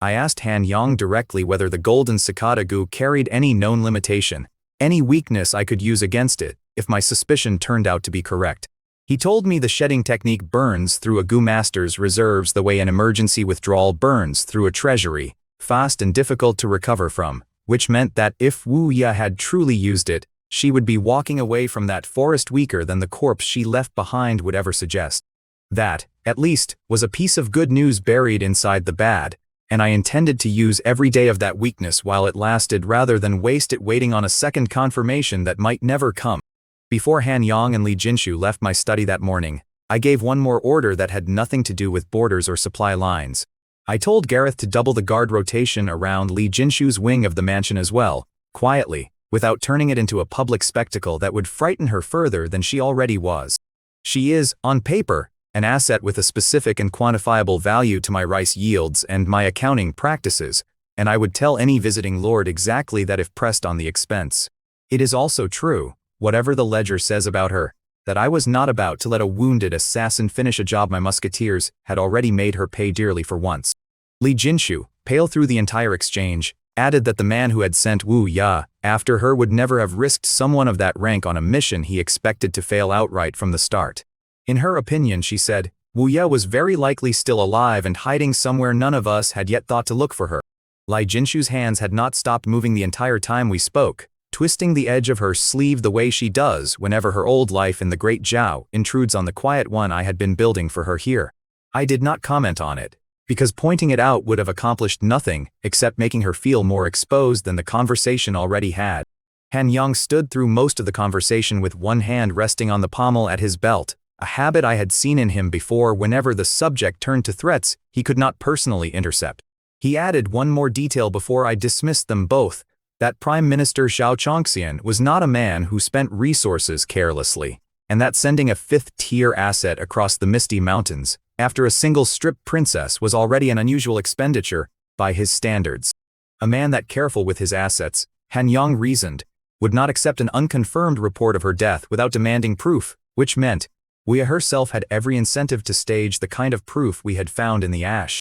I asked Han Yang directly whether the golden cicada Gu carried any known limitation, any weakness I could use against it, if my suspicion turned out to be correct. He told me the shedding technique burns through a Gu master's reserves the way an emergency withdrawal burns through a treasury, fast and difficult to recover from, which meant that if Wu Ya had truly used it, she would be walking away from that forest weaker than the corpse she left behind would ever suggest. That, at least, was a piece of good news buried inside the bad, and I intended to use every day of that weakness while it lasted rather than waste it waiting on a second confirmation that might never come. Before Han Yang and Li Jinshu left my study that morning, I gave one more order that had nothing to do with borders or supply lines. I told Gareth to double the guard rotation around Li Jinshu's wing of the mansion as well, quietly, without turning it into a public spectacle that would frighten her further than she already was. She is, on paper, an asset with a specific and quantifiable value to my rice yields and my accounting practices, and I would tell any visiting lord exactly that if pressed on the expense. It is also true, whatever the ledger says about her, that I was not about to let a wounded assassin finish a job my musketeers had already made her pay dearly for once. Li Jinshu, pale through the entire exchange, added that the man who had sent Wu Ya after her would never have risked someone of that rank on a mission he expected to fail outright from the start. In her opinion, she said, Wu Ya was very likely still alive and hiding somewhere none of us had yet thought to look for her. Li Jinshu's hands had not stopped moving the entire time we spoke, twisting the edge of her sleeve the way she does whenever her old life in the Great Zhao intrudes on the quiet one I had been building for her here. I did not comment on it, because pointing it out would have accomplished nothing except making her feel more exposed than the conversation already had. Han Yang stood through most of the conversation with one hand resting on the pommel at his belt, a habit I had seen in him before whenever the subject turned to threats he could not personally intercept. He added one more detail before I dismissed them both, that Prime Minister Xiao Chongxian was not a man who spent resources carelessly, and that sending a fifth-tier asset across the Misty Mountains after a single strip princess was already an unusual expenditure by his standards. A man that careful with his assets, Han Yang reasoned, would not accept an unconfirmed report of her death without demanding proof, which meant Wu Ya herself had every incentive to stage the kind of proof we had found in the ash.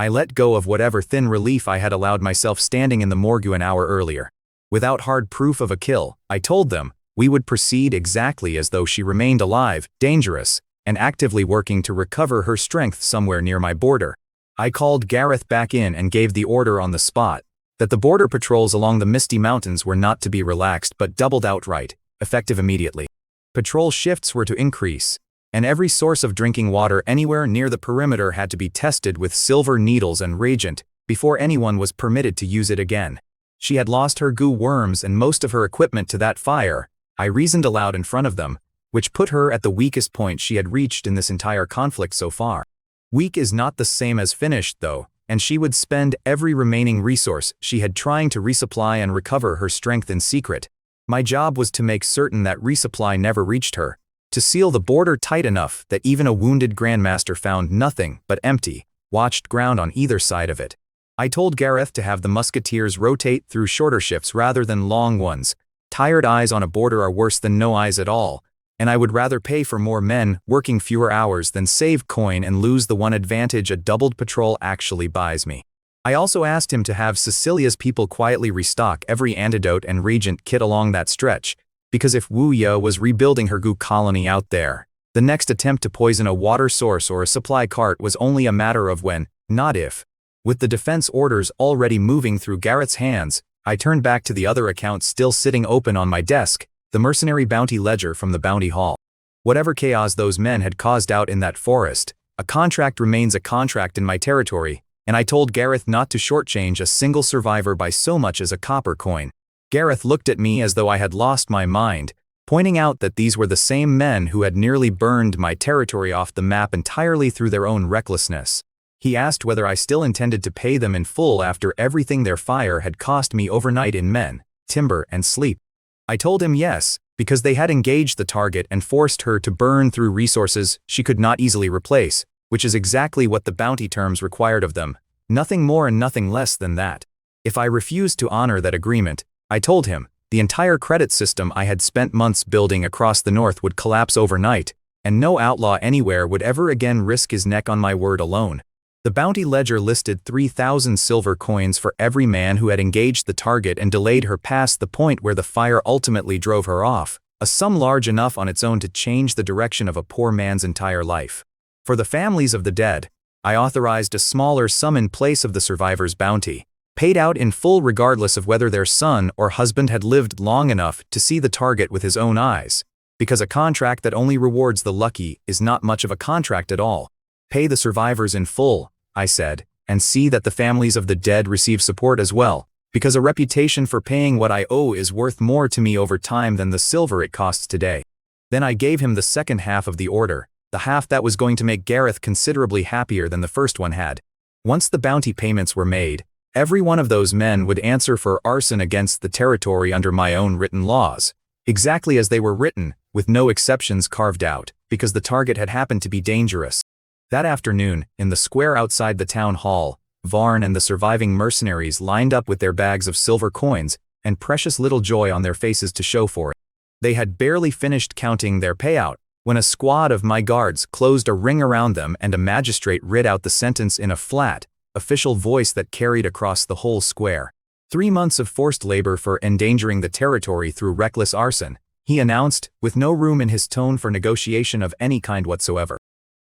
I let go of whatever thin relief I had allowed myself standing in the morgue an hour earlier. Without hard proof of a kill, I told them, we would proceed exactly as though she remained alive, dangerous, and actively working to recover her strength somewhere near my border. I called Gareth back in and gave the order on the spot, that the border patrols along the Misty Mountains were not to be relaxed but doubled outright, effective immediately. Patrol shifts were to increase, and every source of drinking water anywhere near the perimeter had to be tested with silver needles and reagent before anyone was permitted to use it again. She had lost her goo worms and most of her equipment to that fire, I reasoned aloud in front of them, which put her at the weakest point she had reached in this entire conflict so far. Weak is not the same as finished, though, and she would spend every remaining resource she had trying to resupply and recover her strength in secret. My job was to make certain that resupply never reached her, to seal the border tight enough that even a wounded grandmaster found nothing but empty, watched ground on either side of it. I told Gareth to have the musketeers rotate through shorter shifts rather than long ones. Tired eyes on a border are worse than no eyes at all, and I would rather pay for more men working fewer hours than save coin and lose the one advantage a doubled patrol actually buys me. I also asked him to have Cecilia's people quietly restock every antidote and reagent kit along that stretch, because if Wu Ya was rebuilding her goo colony out there, the next attempt to poison a water source or a supply cart was only a matter of when, not if. With the defense orders already moving through Garrett's hands, I turned back to the other account still sitting open on my desk, the mercenary bounty ledger from the bounty hall. Whatever chaos those men had caused out in that forest, a contract remains a contract in my territory, and I told Gareth not to shortchange a single survivor by so much as a copper coin. Gareth looked at me as though I had lost my mind, pointing out that these were the same men who had nearly burned my territory off the map entirely through their own recklessness. He asked whether I still intended to pay them in full after everything their fire had cost me overnight in men, timber, and sleep. I told him yes, because they had engaged the target and forced her to burn through resources she could not easily replace, which is exactly what the bounty terms required of them, nothing more and nothing less than that. If I refused to honor that agreement, I told him, the entire credit system I had spent months building across the north would collapse overnight, and no outlaw anywhere would ever again risk his neck on my word alone. The bounty ledger listed 3,000 silver coins for every man who had engaged the target and delayed her past the point where the fire ultimately drove her off, a sum large enough on its own to change the direction of a poor man's entire life. For the families of the dead, I authorized a smaller sum in place of the survivor's bounty, paid out in full regardless of whether their son or husband had lived long enough to see the target with his own eyes, because a contract that only rewards the lucky is not much of a contract at all. Pay the survivors in full, I said, and see that the families of the dead receive support as well, because a reputation for paying what I owe is worth more to me over time than the silver it costs today. Then I gave him the second half of the order, the half that was going to make Gareth considerably happier than the first one had. Once the bounty payments were made, every one of those men would answer for arson against the territory under my own written laws, exactly as they were written, with no exceptions carved out, because the target had happened to be dangerous. That afternoon, in the square outside the town hall, Varn and the surviving mercenaries lined up with their bags of silver coins and precious little joy on their faces to show for it. They had barely finished counting their payout when a squad of my guards closed a ring around them and a magistrate read out the sentence in a flat, official voice that carried across the whole square. 3 months of forced labor for endangering the territory through reckless arson, he announced, with no room in his tone for negotiation of any kind whatsoever.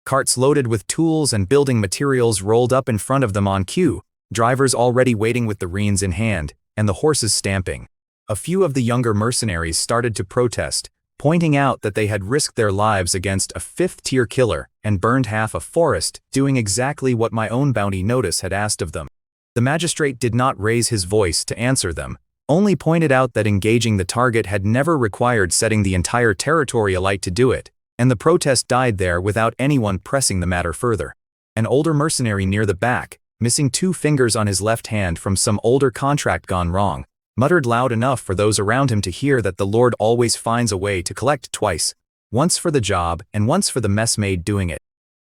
Carts loaded with tools and building materials rolled up in front of them on cue, drivers already waiting with the reins in hand, and the horses stamping. A few of the younger mercenaries started to protest, pointing out that they had risked their lives against a fifth-tier killer and burned half a forest, doing exactly what my own bounty notice had asked of them. The magistrate did not raise his voice to answer them, only pointed out that engaging the target had never required setting the entire territory alight to do it, and the protest died there without anyone pressing the matter further. An older mercenary near the back, missing 2 fingers on his left hand from some older contract gone wrong, muttered loud enough for those around him to hear that the Lord always finds a way to collect twice, once for the job and once for the messmaid doing it.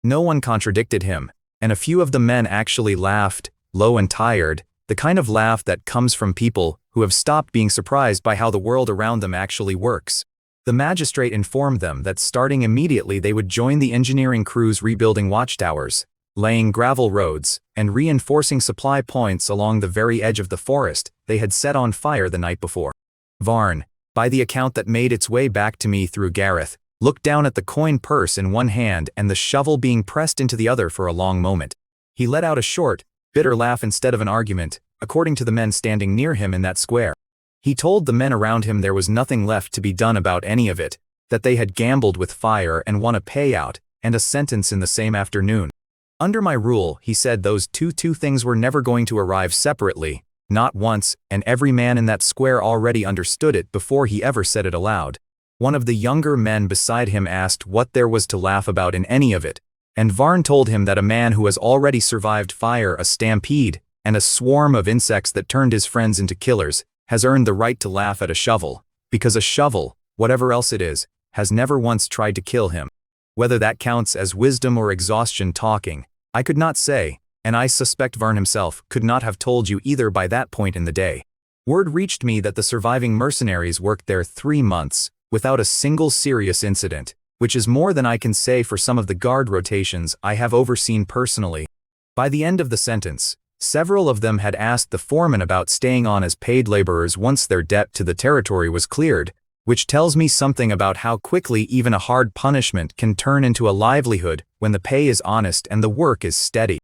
No one contradicted him, and a few of the men actually laughed, low and tired, the kind of laugh that comes from people who have stopped being surprised by how the world around them actually works. The magistrate informed them that starting immediately they would join the engineering crews rebuilding watchtowers, laying gravel roads, and reinforcing supply points along the very edge of the forest they had set on fire the night before. Varn, by the account that made its way back to me through Gareth, looked down at the coin purse in one hand and the shovel being pressed into the other for a long moment. He let out a short, bitter laugh instead of an argument, according to the men standing near him in that square. He told the men around him there was nothing left to be done about any of it, that they had gambled with fire and won a payout, and a sentence in the same afternoon. Under my rule, he said those two things were never going to arrive separately, not once, and every man in that square already understood it before he ever said it aloud. One of the younger men beside him asked what there was to laugh about in any of it, and Varn told him that a man who has already survived fire, a stampede, and a swarm of insects that turned his friends into killers, has earned the right to laugh at a shovel, because a shovel, whatever else it is, has never once tried to kill him. Whether that counts as wisdom or exhaustion talking, I could not say, and I suspect Varn himself could not have told you either by that point in the day. Word reached me that the surviving mercenaries worked there 3 months, without a single serious incident, which is more than I can say for some of the guard rotations I have overseen personally. By the end of the sentence, several of them had asked the foreman about staying on as paid laborers once their debt to the territory was cleared, which tells me something about how quickly even a hard punishment can turn into a livelihood when the pay is honest and the work is steady.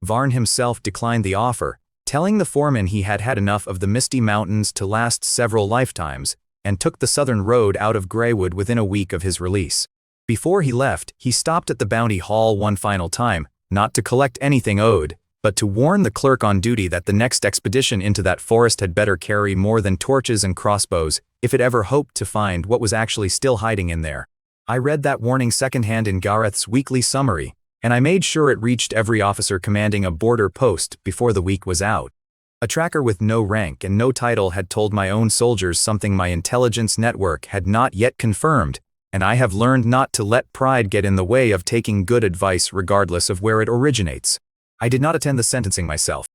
Varn himself declined the offer, telling the foreman he had had enough of the Misty Mountains to last several lifetimes, and took the southern road out of Greywood within a week of his release. Before he left, he stopped at the bounty hall one final time, not to collect anything owed, but to warn the clerk on duty that the next expedition into that forest had better carry more than torches and crossbows if it ever hoped to find what was actually still hiding in there. I read that warning secondhand in Gareth's weekly summary, and I made sure it reached every officer commanding a border post before the week was out. A tracker with no rank and no title had told my own soldiers something my intelligence network had not yet confirmed, and I have learned not to let pride get in the way of taking good advice regardless of where it originates. I did not attend the sentencing myself.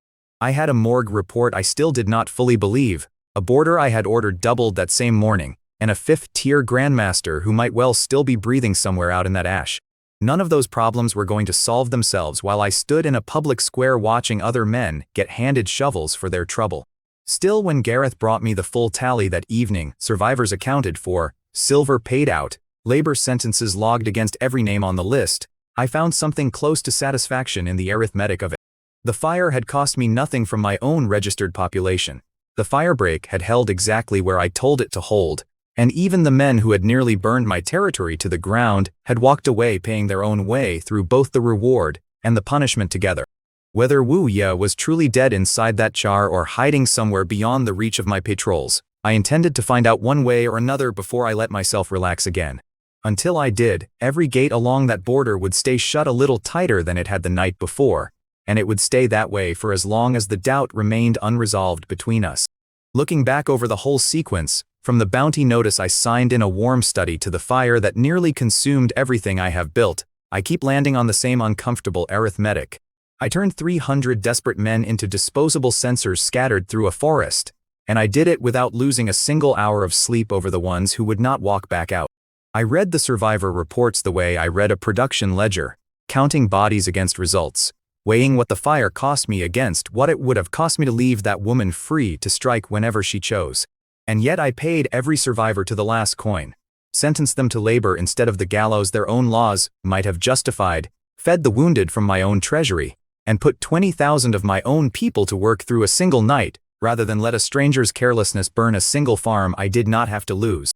I had a morgue report I still did not fully believe, a boarder I had ordered doubled that same morning, and a fifth-tier grandmaster who might well still be breathing somewhere out in that ash. None of those problems were going to solve themselves while I stood in a public square watching other men get handed shovels for their trouble. Still, when Gareth brought me the full tally that evening, survivors accounted for, silver paid out, labor sentences logged against every name on the list, I found something close to satisfaction in the arithmetic of it. The fire had cost me nothing from my own registered population. The firebreak had held exactly where I told it to hold, and even the men who had nearly burned my territory to the ground had walked away paying their own way through both the reward and the punishment together. Whether Wu Ye was truly dead inside that char or hiding somewhere beyond the reach of my patrols, I intended to find out one way or another before I let myself relax again. Until I did, every gate along that border would stay shut a little tighter than it had the night before, and it would stay that way for as long as the doubt remained unresolved between us. Looking back over the whole sequence, from the bounty notice I signed in a warm study to the fire that nearly consumed everything I have built, I keep landing on the same uncomfortable arithmetic. I turned 300 desperate men into disposable censors scattered through a forest, and I did it without losing a single hour of sleep over the ones who would not walk back out. I read the survivor reports the way I read a production ledger, counting bodies against results, weighing what the fire cost me against what it would have cost me to leave that woman free to strike whenever she chose. And yet I paid every survivor to the last coin, sentenced them to labor instead of the gallows their own laws might have justified, fed the wounded from my own treasury, and put 20,000 of my own people to work through a single night rather than let a stranger's carelessness burn a single farm I did not have to lose.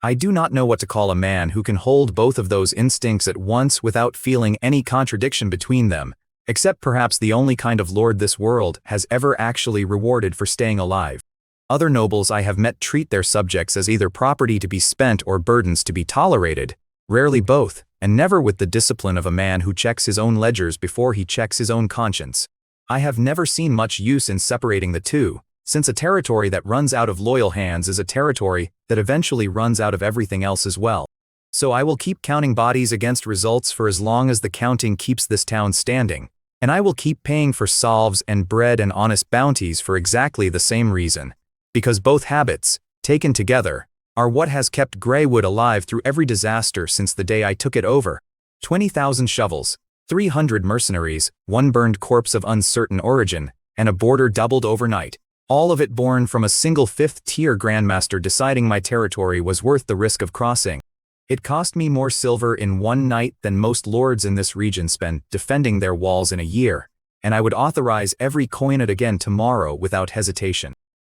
I do not know what to call a man who can hold both of those instincts at once without feeling any contradiction between them, except perhaps the only kind of lord this world has ever actually rewarded for staying alive. Other nobles I have met treat their subjects as either property to be spent or burdens to be tolerated, rarely both, and never with the discipline of a man who checks his own ledgers before he checks his own conscience. I have never seen much use in separating the two, since a territory that runs out of loyal hands is a territory that eventually runs out of everything else as well. So I will keep counting bodies against results for as long as the counting keeps this town standing, and I will keep paying for salves and bread and honest bounties for exactly the same reason. Because both habits, taken together, are what has kept Greywood alive through every disaster since the day I took it over. 20,000 shovels, 300 mercenaries, one burned corpse of uncertain origin, and a border doubled overnight. All of it born from a single fifth-tier grandmaster deciding my territory was worth the risk of crossing. It cost me more silver in one night than most lords in this region spend defending their walls in a year, and I would authorize every coin it again tomorrow without hesitation.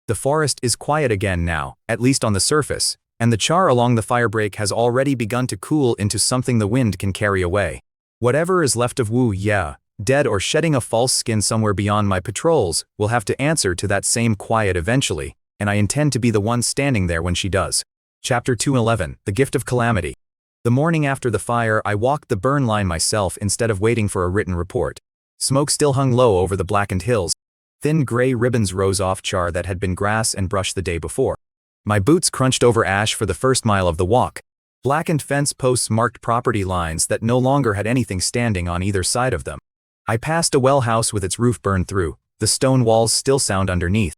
The forest is quiet again now, at least on the surface, and the char along the firebreak has already begun to cool into something the wind can carry away. Whatever is left of Wu Ye, dead or shedding a false skin somewhere beyond my patrols, will have to answer to that same quiet eventually, and I intend to be the one standing there when she does. Chapter 211, The Gift of Calamity. The morning after the fire, I walked the burn line myself instead of waiting for a written report. Smoke still hung low over the blackened hills. Thin gray ribbons rose off char that had been grass and brush the day before. My boots crunched over ash for the first mile of the walk. Blackened fence posts marked property lines that no longer had anything standing on either side of them. I passed a well house with its roof burned through, the stone walls still sound underneath.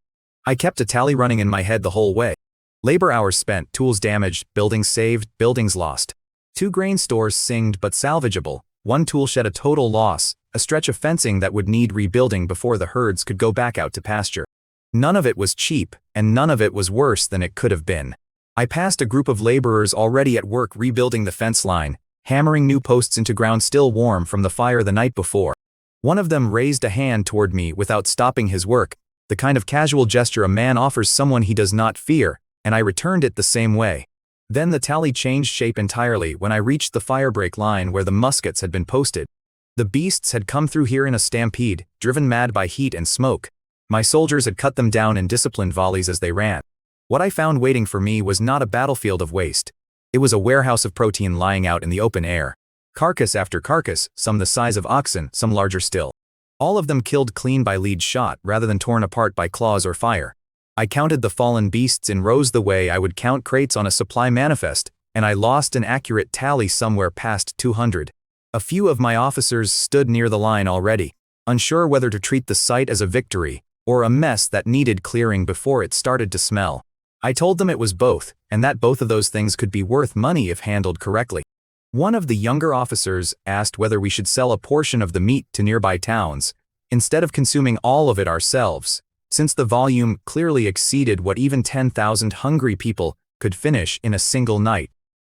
I kept a tally running in my head the whole way. Labor hours spent, tools damaged, buildings saved, buildings lost. 2 grain stores singed but salvageable, 1 tool shed a total loss, a stretch of fencing that would need rebuilding before the herds could go back out to pasture. None of it was cheap, and none of it was worse than it could have been. I passed a group of laborers already at work rebuilding the fence line, hammering new posts into ground still warm from the fire the night before. One of them raised a hand toward me without stopping his work, the kind of casual gesture a man offers someone he does not fear, and I returned it the same way. Then the tally changed shape entirely when I reached the firebreak line where the muskets had been posted. The beasts had come through here in a stampede, driven mad by heat and smoke. My soldiers had cut them down in disciplined volleys as they ran. What I found waiting for me was not a battlefield of waste. It was a warehouse of protein lying out in the open air. Carcass after carcass, some the size of oxen, some larger still. All of them killed clean by lead shot rather than torn apart by claws or fire. I counted the fallen beasts in rows the way I would count crates on a supply manifest, and I lost an accurate tally somewhere past 200. A few of my officers stood near the line already, unsure whether to treat the sight as a victory or a mess that needed clearing before it started to smell. I told them it was both, and that both of those things could be worth money if handled correctly. One of the younger officers asked whether we should sell a portion of the meat to nearby towns, instead of consuming all of it ourselves, since the volume clearly exceeded what even 10,000 hungry people could finish in a single night.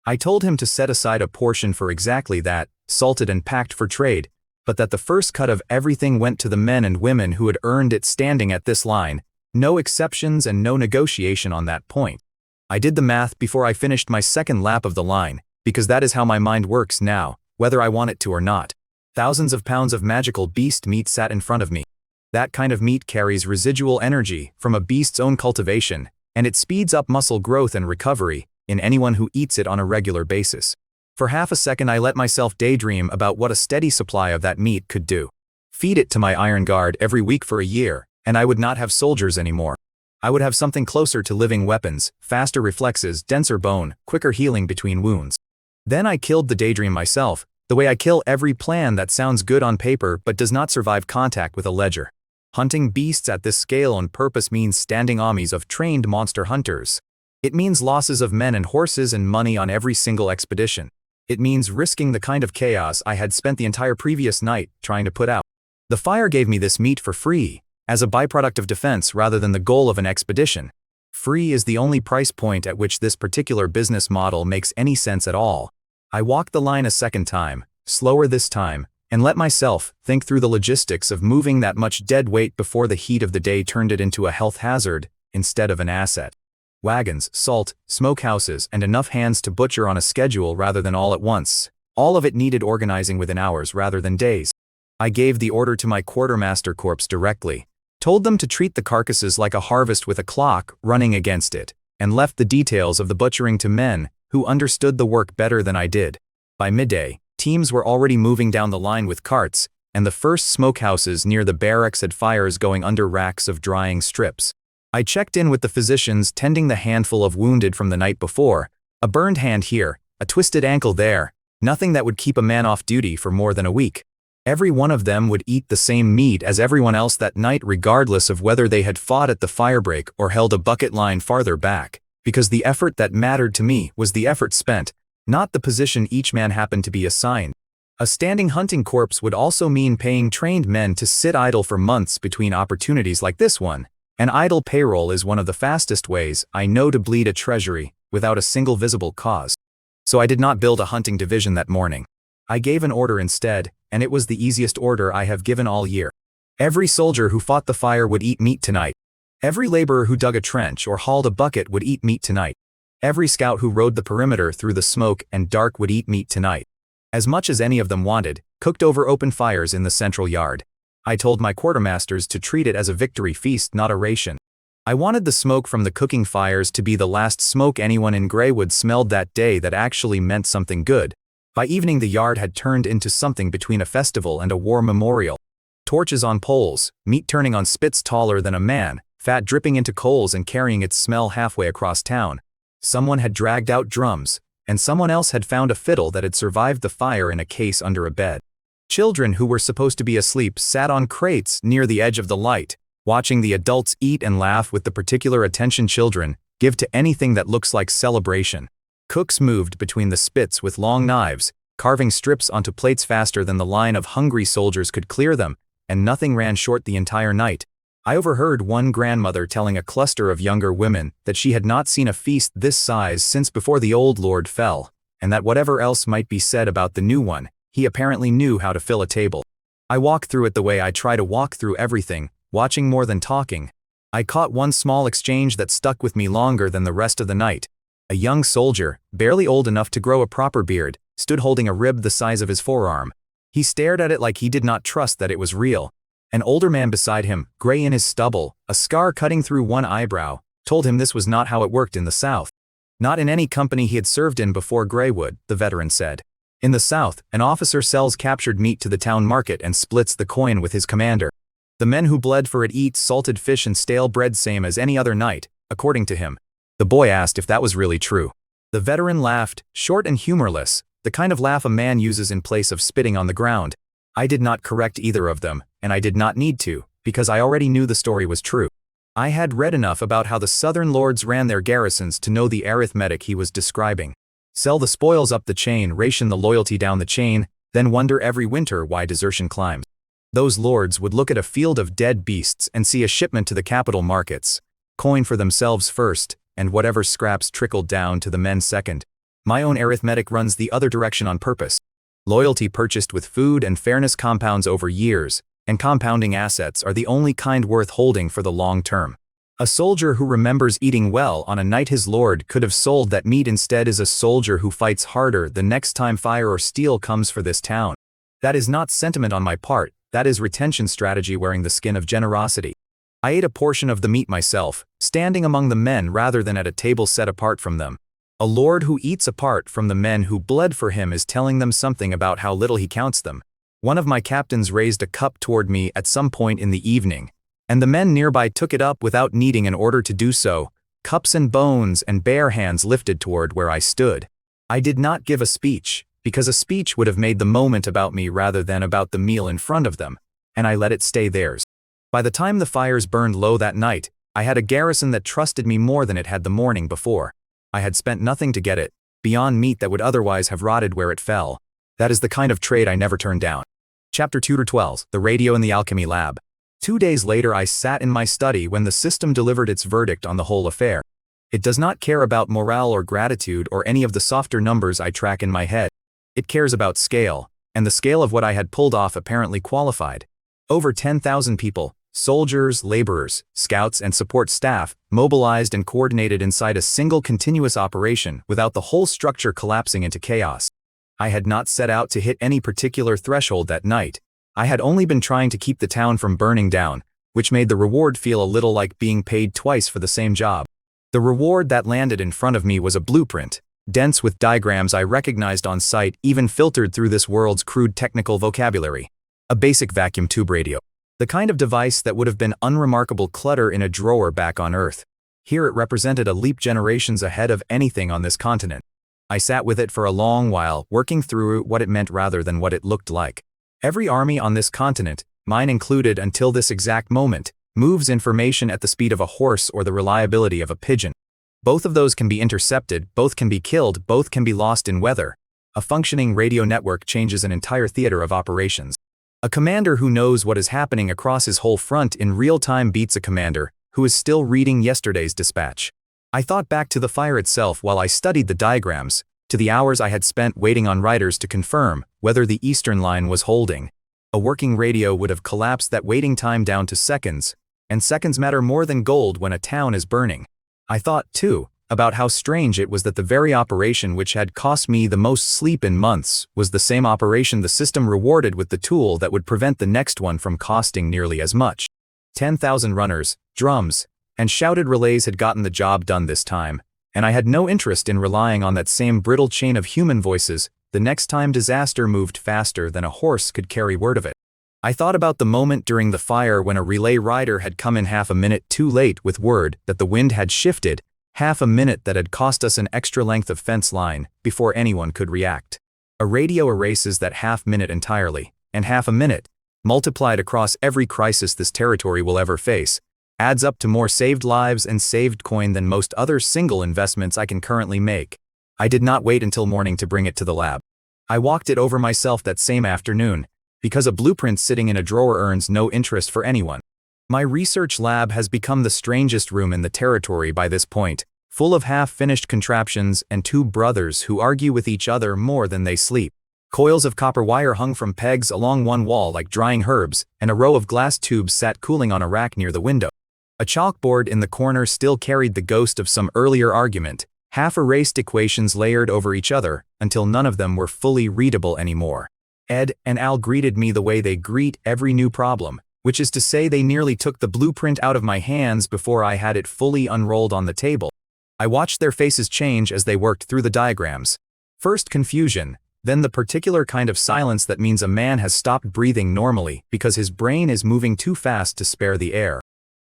I told him to set aside a portion for exactly that, salted and packed for trade, but that the first cut of everything went to the men and women who had earned it standing at this line. No exceptions and no negotiation on that point. I did the math before I finished my second lap of the line, because that is how my mind works now, whether I want it to or not. Thousands of pounds of magical beast meat sat in front of me. That kind of meat carries residual energy from a beast's own cultivation, and it speeds up muscle growth and recovery in anyone who eats it on a regular basis. For half a second I let myself daydream about what a steady supply of that meat could do. Feed it to my iron guard every week for a year, and I would not have soldiers anymore. I would have something closer to living weapons, faster reflexes, denser bone, quicker healing between wounds. Then I killed the daydream myself, the way I kill every plan that sounds good on paper but does not survive contact with a ledger. Hunting beasts at this scale on purpose means standing armies of trained monster hunters. It means losses of men and horses and money on every single expedition. It means risking the kind of chaos I had spent the entire previous night trying to put out. The fire gave me this meat for free, as a byproduct of defense rather than the goal of an expedition. Free is the only price point at which this particular business model makes any sense at all. I walked the line a second time, slower this time, and let myself think through the logistics of moving that much dead weight before the heat of the day turned it into a health hazard instead of an asset. Wagons, salt, smokehouses, and enough hands to butcher on a schedule rather than all at once. All of it needed organizing within hours rather than days. I gave the order to my quartermaster corps directly, told them to treat the carcasses like a harvest with a clock running against it, and left the details of the butchering to men who understood the work better than I did. By midday, teams were already moving down the line with carts, and the first smokehouses near the barracks had fires going under racks of drying strips. I checked in with the physicians tending the handful of wounded from the night before, a burned hand here, a twisted ankle there, nothing that would keep a man off duty for more than a week. Every one of them would eat the same meat as everyone else that night regardless of whether they had fought at the firebreak or held a bucket line farther back, because the effort that mattered to me was the effort spent, not the position each man happened to be assigned. A standing hunting corps would also mean paying trained men to sit idle for months between opportunities like this one, and idle payroll is one of the fastest ways I know to bleed a treasury without a single visible cause. So I did not build a hunting division that morning. I gave an order instead, and it was the easiest order I have given all year. Every soldier who fought the fire would eat meat tonight. Every laborer who dug a trench or hauled a bucket would eat meat tonight. Every scout who rode the perimeter through the smoke and dark would eat meat tonight. As much as any of them wanted, cooked over open fires in the central yard. I told my quartermasters to treat it as a victory feast, not a ration. I wanted the smoke from the cooking fires to be the last smoke anyone in Greywood smelled that day that actually meant something good. By evening the yard had turned into something between a festival and a war memorial. Torches on poles, meat turning on spits taller than a man, fat dripping into coals and carrying its smell halfway across town. Someone had dragged out drums, and someone else had found a fiddle that had survived the fire in a case under a bed. Children who were supposed to be asleep sat on crates near the edge of the light, watching the adults eat and laugh with the particular attention children give to anything that looks like celebration. Cooks moved between the spits with long knives, carving strips onto plates faster than the line of hungry soldiers could clear them, and nothing ran short the entire night. I overheard one grandmother telling a cluster of younger women that she had not seen a feast this size since before the old lord fell, and that whatever else might be said about the new one, he apparently knew how to fill a table. I walked through it the way I try to walk through everything, watching more than talking. I caught one small exchange that stuck with me longer than the rest of the night. A young soldier, barely old enough to grow a proper beard, stood holding a rib the size of his forearm. He stared at it like he did not trust that it was real. An older man beside him, gray in his stubble, a scar cutting through one eyebrow, told him this was not how it worked in the South. Not in any company he had served in before Greywood, the veteran said. In the South, an officer sells captured meat to the town market and splits the coin with his commander. The men who bled for it eat salted fish and stale bread same as any other night, according to him. The boy asked if that was really true. The veteran laughed, short and humorless, the kind of laugh a man uses in place of spitting on the ground. I did not correct either of them, and I did not need to, because I already knew the story was true. I had read enough about how the southern lords ran their garrisons to know the arithmetic he was describing. Sell the spoils up the chain, ration the loyalty down the chain, then wonder every winter why desertion climbs. Those lords would look at a field of dead beasts and see a shipment to the capital markets, coin for themselves first, and whatever scraps trickled down to the men second. My own arithmetic runs the other direction on purpose. Loyalty purchased with food and fairness compounds over years, and compounding assets are the only kind worth holding for the long term. A soldier who remembers eating well on a night his lord could have sold that meat instead is a soldier who fights harder the next time fire or steel comes for this town. That is not sentiment on my part, that is retention strategy wearing the skin of generosity. I ate a portion of the meat myself, standing among the men rather than at a table set apart from them. A lord who eats apart from the men who bled for him is telling them something about how little he counts them. One of my captains raised a cup toward me at some point in the evening, and the men nearby took it up without needing an order to do so, cups and bones and bare hands lifted toward where I stood. I did not give a speech, because a speech would have made the moment about me rather than about the meal in front of them, and I let it stay theirs. By the time the fires burned low that night, I had a garrison that trusted me more than it had the morning before. I had spent nothing to get it, beyond meat that would otherwise have rotted where it fell. That is the kind of trade I never turned down. Chapter 2-12, The Radio in the Alchemy Lab. 2 days later I sat in my study when the system delivered its verdict on the whole affair. It does not care about morale or gratitude or any of the softer numbers I track in my head. It cares about scale, and the scale of what I had pulled off apparently qualified. Over 10,000 people, soldiers, laborers, scouts, and support staff, mobilized and coordinated inside a single continuous operation without the whole structure collapsing into chaos. I had not set out to hit any particular threshold that night. I had only been trying to keep the town from burning down, which made the reward feel a little like being paid twice for the same job. The reward that landed in front of me was a blueprint, dense with diagrams I recognized on sight even filtered through this world's crude technical vocabulary. A basic vacuum tube radio. The kind of device that would have been unremarkable clutter in a drawer back on Earth. Here it represented a leap generations ahead of anything on this continent. I sat with it for a long while, working through what it meant rather than what it looked like. Every army on this continent, mine included until this exact moment, moves information at the speed of a horse or the reliability of a pigeon. Both of those can be intercepted, both can be killed, both can be lost in weather. A functioning radio network changes an entire theater of operations. A commander who knows what is happening across his whole front in real time beats a commander who is still reading yesterday's dispatch. I thought back to the fire itself while I studied the diagrams, to the hours I had spent waiting on riders to confirm whether the eastern line was holding. A working radio would have collapsed that waiting time down to seconds, and seconds matter more than gold when a town is burning. I thought, too, about how strange it was that the very operation which had cost me the most sleep in months was the same operation the system rewarded with the tool that would prevent the next one from costing nearly as much. 10,000 runners, drums, and shouted relays had gotten the job done this time, and I had no interest in relying on that same brittle chain of human voices the next time disaster moved faster than a horse could carry word of it. I thought about the moment during the fire when a relay rider had come in half a minute too late with word that the wind had shifted, half a minute that had cost us an extra length of fence line before anyone could react. A radio erases that half minute entirely, and half a minute, multiplied across every crisis this territory will ever face, adds up to more saved lives and saved coin than most other single investments I can currently make. I did not wait until morning to bring it to the lab. I walked it over myself that same afternoon, because a blueprint sitting in a drawer earns no interest for anyone. My research lab has become the strangest room in the territory by this point, full of half-finished contraptions and two brothers who argue with each other more than they sleep. Coils of copper wire hung from pegs along one wall like drying herbs, and a row of glass tubes sat cooling on a rack near the window. A chalkboard in the corner still carried the ghost of some earlier argument, half-erased equations layered over each other until none of them were fully readable anymore. Ed and Al greeted me the way they greet every new problem, which is to say they nearly took the blueprint out of my hands before I had it fully unrolled on the table. I watched their faces change as they worked through the diagrams. First confusion, then the particular kind of silence that means a man has stopped breathing normally because his brain is moving too fast to spare the air.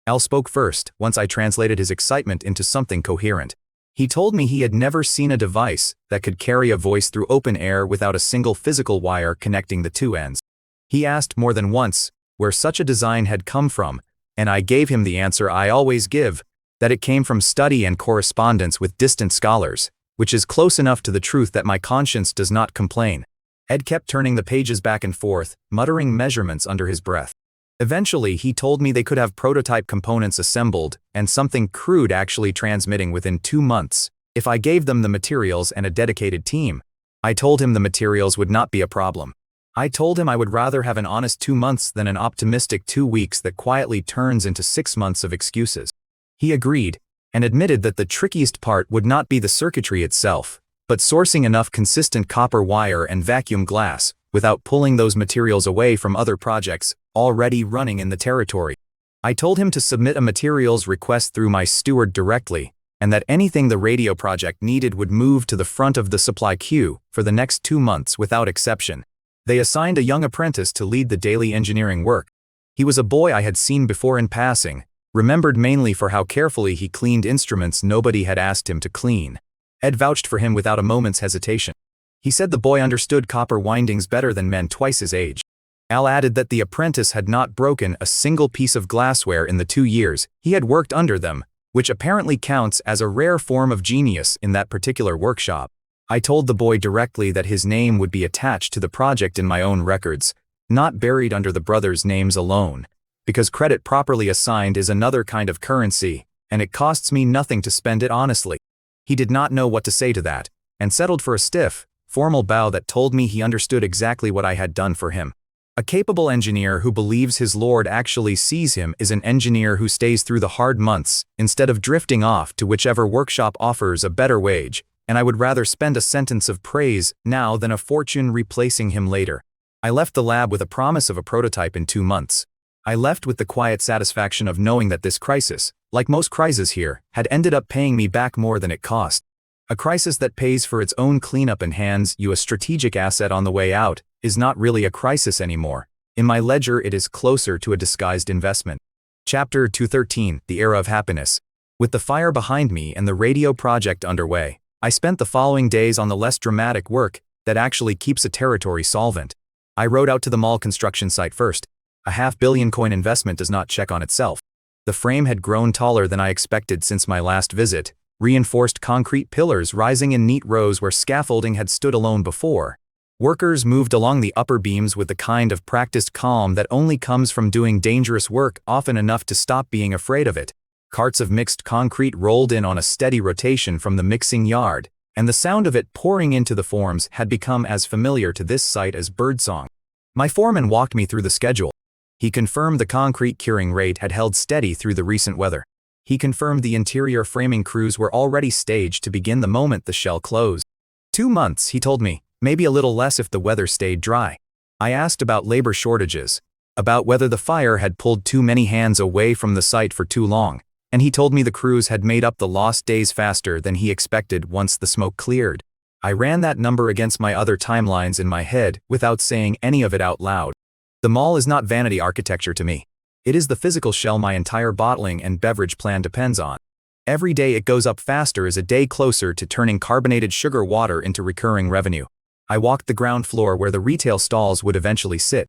Al spoke first, once I translated his excitement into something coherent. He told me he had never seen a device that could carry a voice through open air without a single physical wire connecting the two ends. He asked more than once where such a design had come from, and I gave him the answer I always give, that it came from study and correspondence with distant scholars, which is close enough to the truth that my conscience does not complain. Ed kept turning the pages back and forth, muttering measurements under his breath. Eventually, he told me they could have prototype components assembled and something crude actually transmitting within 2 months, if I gave them the materials and a dedicated team. I told him the materials would not be a problem. I told him I would rather have an honest 2 months than an optimistic 2 weeks that quietly turns into 6 months of excuses. He agreed, and admitted that the trickiest part would not be the circuitry itself, but sourcing enough consistent copper wire and vacuum glass, without pulling those materials away from other projects already running in the territory. I told him to submit a materials request through my steward directly, and that anything the radio project needed would move to the front of the supply queue for the next 2 months without exception. They assigned a young apprentice to lead the daily engineering work. He was a boy I had seen before in passing, remembered mainly for how carefully he cleaned instruments nobody had asked him to clean. Ed vouched for him without a moment's hesitation. He said the boy understood copper windings better than men twice his age. Al added that the apprentice had not broken a single piece of glassware in the 2 years he had worked under them, which apparently counts as a rare form of genius in that particular workshop. I told the boy directly that his name would be attached to the project in my own records, not buried under the brothers' names alone, because credit properly assigned is another kind of currency, and it costs me nothing to spend it honestly. He did not know what to say to that, and settled for a stiff, formal bow that told me he understood exactly what I had done for him. A capable engineer who believes his lord actually sees him is an engineer who stays through the hard months instead of drifting off to whichever workshop offers a better wage, and I would rather spend a sentence of praise now than a fortune replacing him later. I left the lab with a promise of a prototype in 2 months. I left with the quiet satisfaction of knowing that this crisis, like most crises here, had ended up paying me back more than it cost. A crisis that pays for its own cleanup and hands you a strategic asset on the way out is not really a crisis anymore. In my ledger, it is closer to a disguised investment. Chapter 213, The Era of Happiness. With the fire behind me and the radio project underway, I spent the following days on the less dramatic work that actually keeps a territory solvent. I rode out to the mall construction site first. A $500 million coin investment does not check on itself. The frame had grown taller than I expected since my last visit, reinforced concrete pillars rising in neat rows where scaffolding had stood alone before. Workers moved along the upper beams with the kind of practiced calm that only comes from doing dangerous work often enough to stop being afraid of it. Carts of mixed concrete rolled in on a steady rotation from the mixing yard, and the sound of it pouring into the forms had become as familiar to this site as birdsong. My foreman walked me through the schedule. He confirmed the concrete curing rate had held steady through the recent weather. He confirmed the interior framing crews were already staged to begin the moment the shell closed. 2 months, he told me, maybe a little less if the weather stayed dry. I asked about labor shortages, about whether the fire had pulled too many hands away from the site for too long, and he told me the crews had made up the lost days faster than he expected once the smoke cleared. I ran that number against my other timelines in my head without saying any of it out loud. The mall is not vanity architecture to me. It is the physical shell my entire bottling and beverage plan depends on. Every day it goes up faster is a day closer to turning carbonated sugar water into recurring revenue. I walked the ground floor where the retail stalls would eventually sit.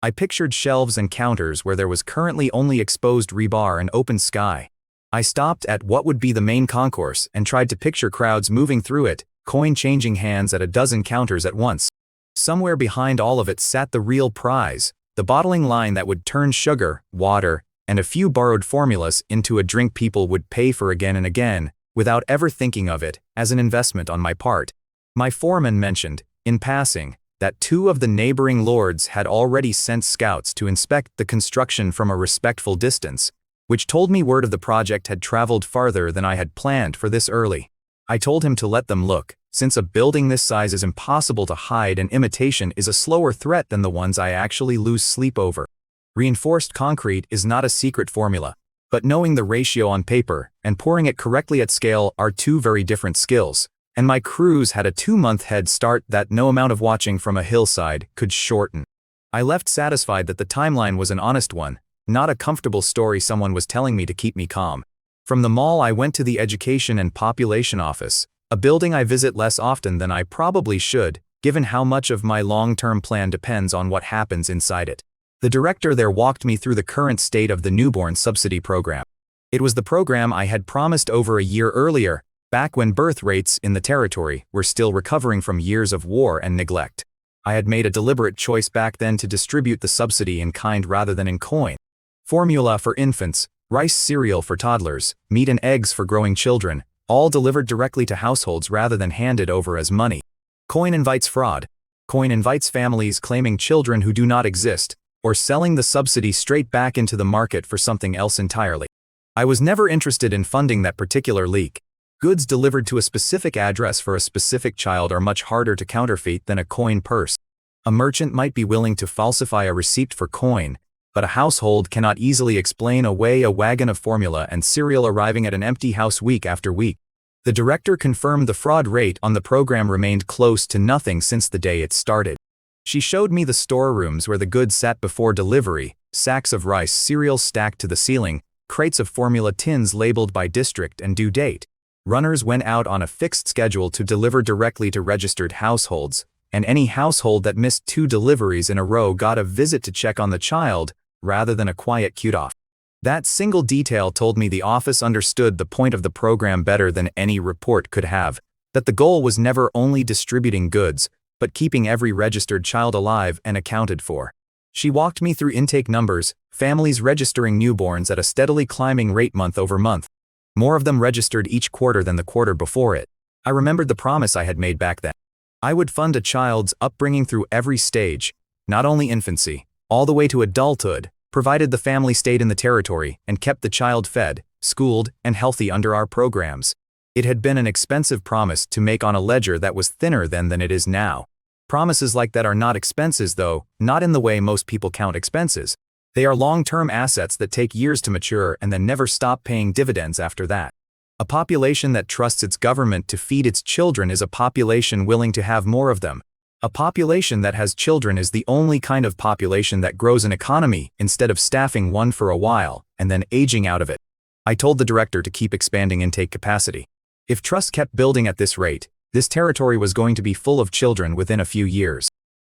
I pictured shelves and counters where there was currently only exposed rebar and open sky. I stopped at what would be the main concourse and tried to picture crowds moving through it, coin-changing hands at a dozen counters at once. Somewhere behind all of it sat the real prize, the bottling line that would turn sugar, water, and a few borrowed formulas into a drink people would pay for again and again, without ever thinking of it as an investment on my part. My foreman mentioned, in passing, that 2 of the neighboring lords had already sent scouts to inspect the construction from a respectful distance, which told me word of the project had traveled farther than I had planned for this early. I told him to let them look, since a building this size is impossible to hide and imitation is a slower threat than the ones I actually lose sleep over. Reinforced concrete is not a secret formula, but knowing the ratio on paper and pouring it correctly at scale are two very different skills, and my crews had a 2-month head start that no amount of watching from a hillside could shorten. I left satisfied that the timeline was an honest one, not a comfortable story someone was telling me to keep me calm. From the mall I went to the Education and Population Office, a building I visit less often than I probably should, given how much of my long-term plan depends on what happens inside it. The director there walked me through the current state of the newborn subsidy program. It was the program I had promised over a year earlier, back when birth rates in the territory were still recovering from years of war and neglect. I had made a deliberate choice back then to distribute the subsidy in kind rather than in coin. Formula for infants, rice cereal for toddlers, meat and eggs for growing children, all delivered directly to households rather than handed over as money. Coin invites fraud. Coin invites families claiming children who do not exist, or selling the subsidy straight back into the market for something else entirely. I was never interested in funding that particular leak. Goods delivered to a specific address for a specific child are much harder to counterfeit than a coin purse. A merchant might be willing to falsify a receipt for coin, but a household cannot easily explain away a wagon of formula and cereal arriving at an empty house week after week. The director confirmed the fraud rate on the program remained close to nothing since the day it started. She showed me the storerooms where the goods sat before delivery, sacks of rice cereal stacked to the ceiling, crates of formula tins labeled by district and due date. Runners went out on a fixed schedule to deliver directly to registered households, and any household that missed 2 deliveries in a row got a visit to check on the child, rather than a quiet cute-off. That single detail told me the office understood the point of the program better than any report could have, that the goal was never only distributing goods, but keeping every registered child alive and accounted for. She walked me through intake numbers, families registering newborns at a steadily climbing rate month over month. More of them registered each quarter than the quarter before it. I remembered the promise I had made back then. I would fund a child's upbringing through every stage, not only infancy, all the way to adulthood, provided the family stayed in the territory and kept the child fed, schooled, and healthy under our programs. It had been an expensive promise to make on a ledger that was thinner then than it is now. Promises like that are not expenses though, not in the way most people count expenses. They are long-term assets that take years to mature and then never stop paying dividends after that. A population that trusts its government to feed its children is a population willing to have more of them. A population that has children is the only kind of population that grows an economy instead of staffing one for a while and then aging out of it. I told the director to keep expanding intake capacity. If trust kept building at this rate, this territory was going to be full of children within a few years.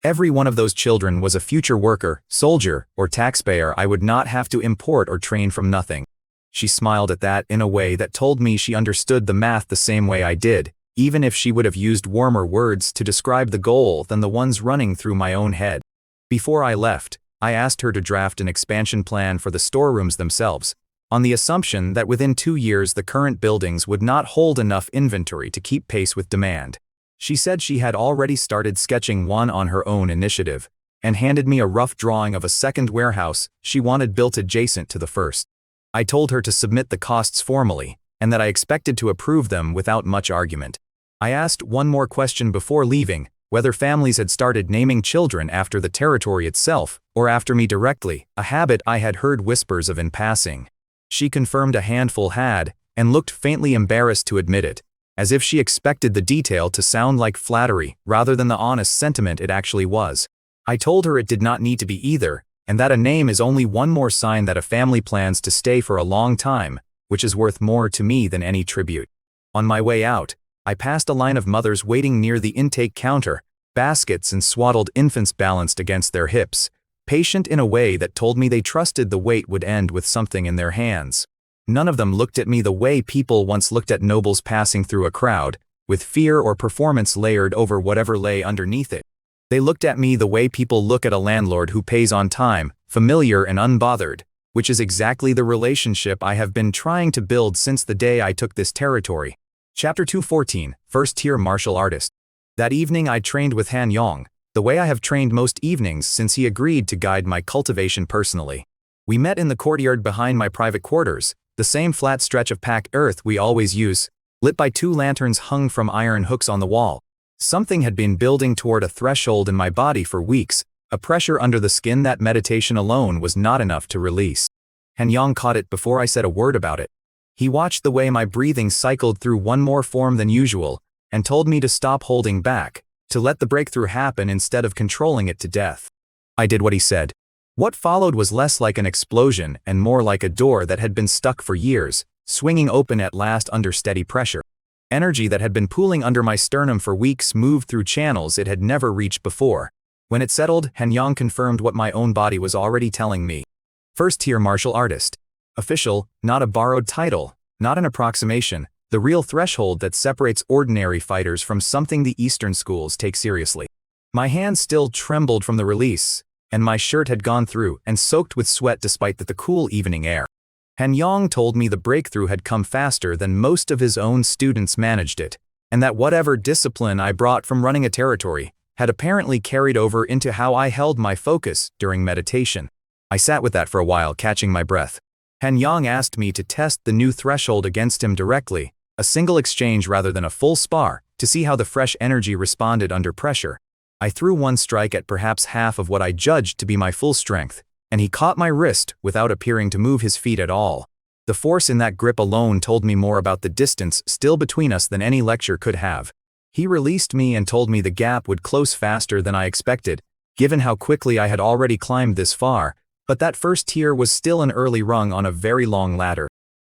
Every one of those children was a future worker, soldier, or taxpayer I would not have to import or train from nothing. She smiled at that in a way that told me she understood the math the same way I did, even if she would have used warmer words to describe the goal than the ones running through my own head. Before I left, I asked her to draft an expansion plan for the storerooms themselves, on the assumption that within 2 years the current buildings would not hold enough inventory to keep pace with demand. She said she had already started sketching one on her own initiative, and handed me a rough drawing of a second warehouse she wanted built adjacent to the first. I told her to submit the costs formally, and that I expected to approve them without much argument. I asked one more question before leaving, whether families had started naming children after the territory itself, or after me directly, a habit I had heard whispers of in passing. She confirmed a handful had, and looked faintly embarrassed to admit it, as if she expected the detail to sound like flattery rather than the honest sentiment it actually was. I told her it did not need to be either, and that a name is only one more sign that a family plans to stay for a long time, which is worth more to me than any tribute. On my way out, I passed a line of mothers waiting near the intake counter, baskets and swaddled infants balanced against their hips, patient in a way that told me they trusted the wait would end with something in their hands. None of them looked at me the way people once looked at nobles passing through a crowd, with fear or performance layered over whatever lay underneath it. They looked at me the way people look at a landlord who pays on time, familiar and unbothered, which is exactly the relationship I have been trying to build since the day I took this territory. Chapter 214, First-Tier Martial Artist. That evening I trained with Han Yong, the way I have trained most evenings since he agreed to guide my cultivation personally. We met in the courtyard behind my private quarters, the same flat stretch of packed earth we always use. lit by 2 lanterns hung from iron hooks on the wall. Something had been building toward a threshold in my body for weeks, a pressure under the skin that meditation alone was not enough to release. Hanyang caught it before I said a word about it. He watched the way my breathing cycled through one more form than usual, and told me to stop holding back, to let the breakthrough happen instead of controlling it to death. I did what he said. What followed was less like an explosion and more like a door that had been stuck for years, swinging open at last under steady pressure. Energy that had been pooling under my sternum for weeks moved through channels it had never reached before. When it settled, Hanyang confirmed what my own body was already telling me. First-tier martial artist. Official, not a borrowed title, not an approximation, the real threshold that separates ordinary fighters from something the Eastern schools take seriously. My hand still trembled from the release, and my shirt had gone through and soaked with sweat despite the cool evening air. Hanyang told me the breakthrough had come faster than most of his own students managed it, and that whatever discipline I brought from running a territory had apparently carried over into how I held my focus during meditation. I sat with that for a while, catching my breath. Hanyang asked me to test the new threshold against him directly, a single exchange rather than a full spar, to see how the fresh energy responded under pressure. I threw one strike at perhaps half of what I judged to be my full strength, and he caught my wrist without appearing to move his feet at all. The force in that grip alone told me more about the distance still between us than any lecture could have. He released me and told me the gap would close faster than I expected, given how quickly I had already climbed this far, but that first tier was still an early rung on a very long ladder.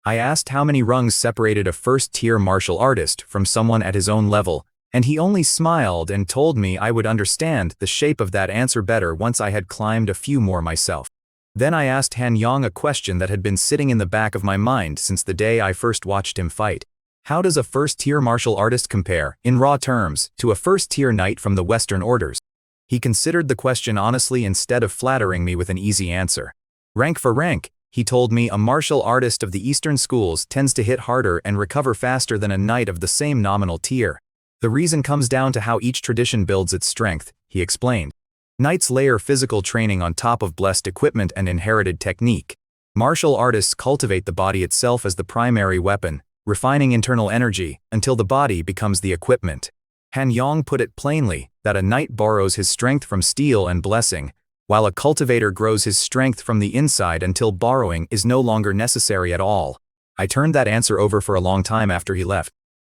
I asked how many rungs separated a first-tier martial artist from someone at his own level, and he only smiled and told me I would understand the shape of that answer better once I had climbed a few more myself. Then I asked Hanyang a question that had been sitting in the back of my mind since the day I first watched him fight. How does a first-tier martial artist compare, in raw terms, to a first-tier knight from the Western orders? He considered the question honestly instead of flattering me with an easy answer. Rank for rank, he told me, a martial artist of the Eastern schools tends to hit harder and recover faster than a knight of the same nominal tier. The reason comes down to how each tradition builds its strength, he explained. Knights layer physical training on top of blessed equipment and inherited technique. Martial artists cultivate the body itself as the primary weapon, refining internal energy until the body becomes the equipment. Hanyang put it plainly that a knight borrows his strength from steel and blessing, while a cultivator grows his strength from the inside until borrowing is no longer necessary at all. I turned that answer over for a long time after he left.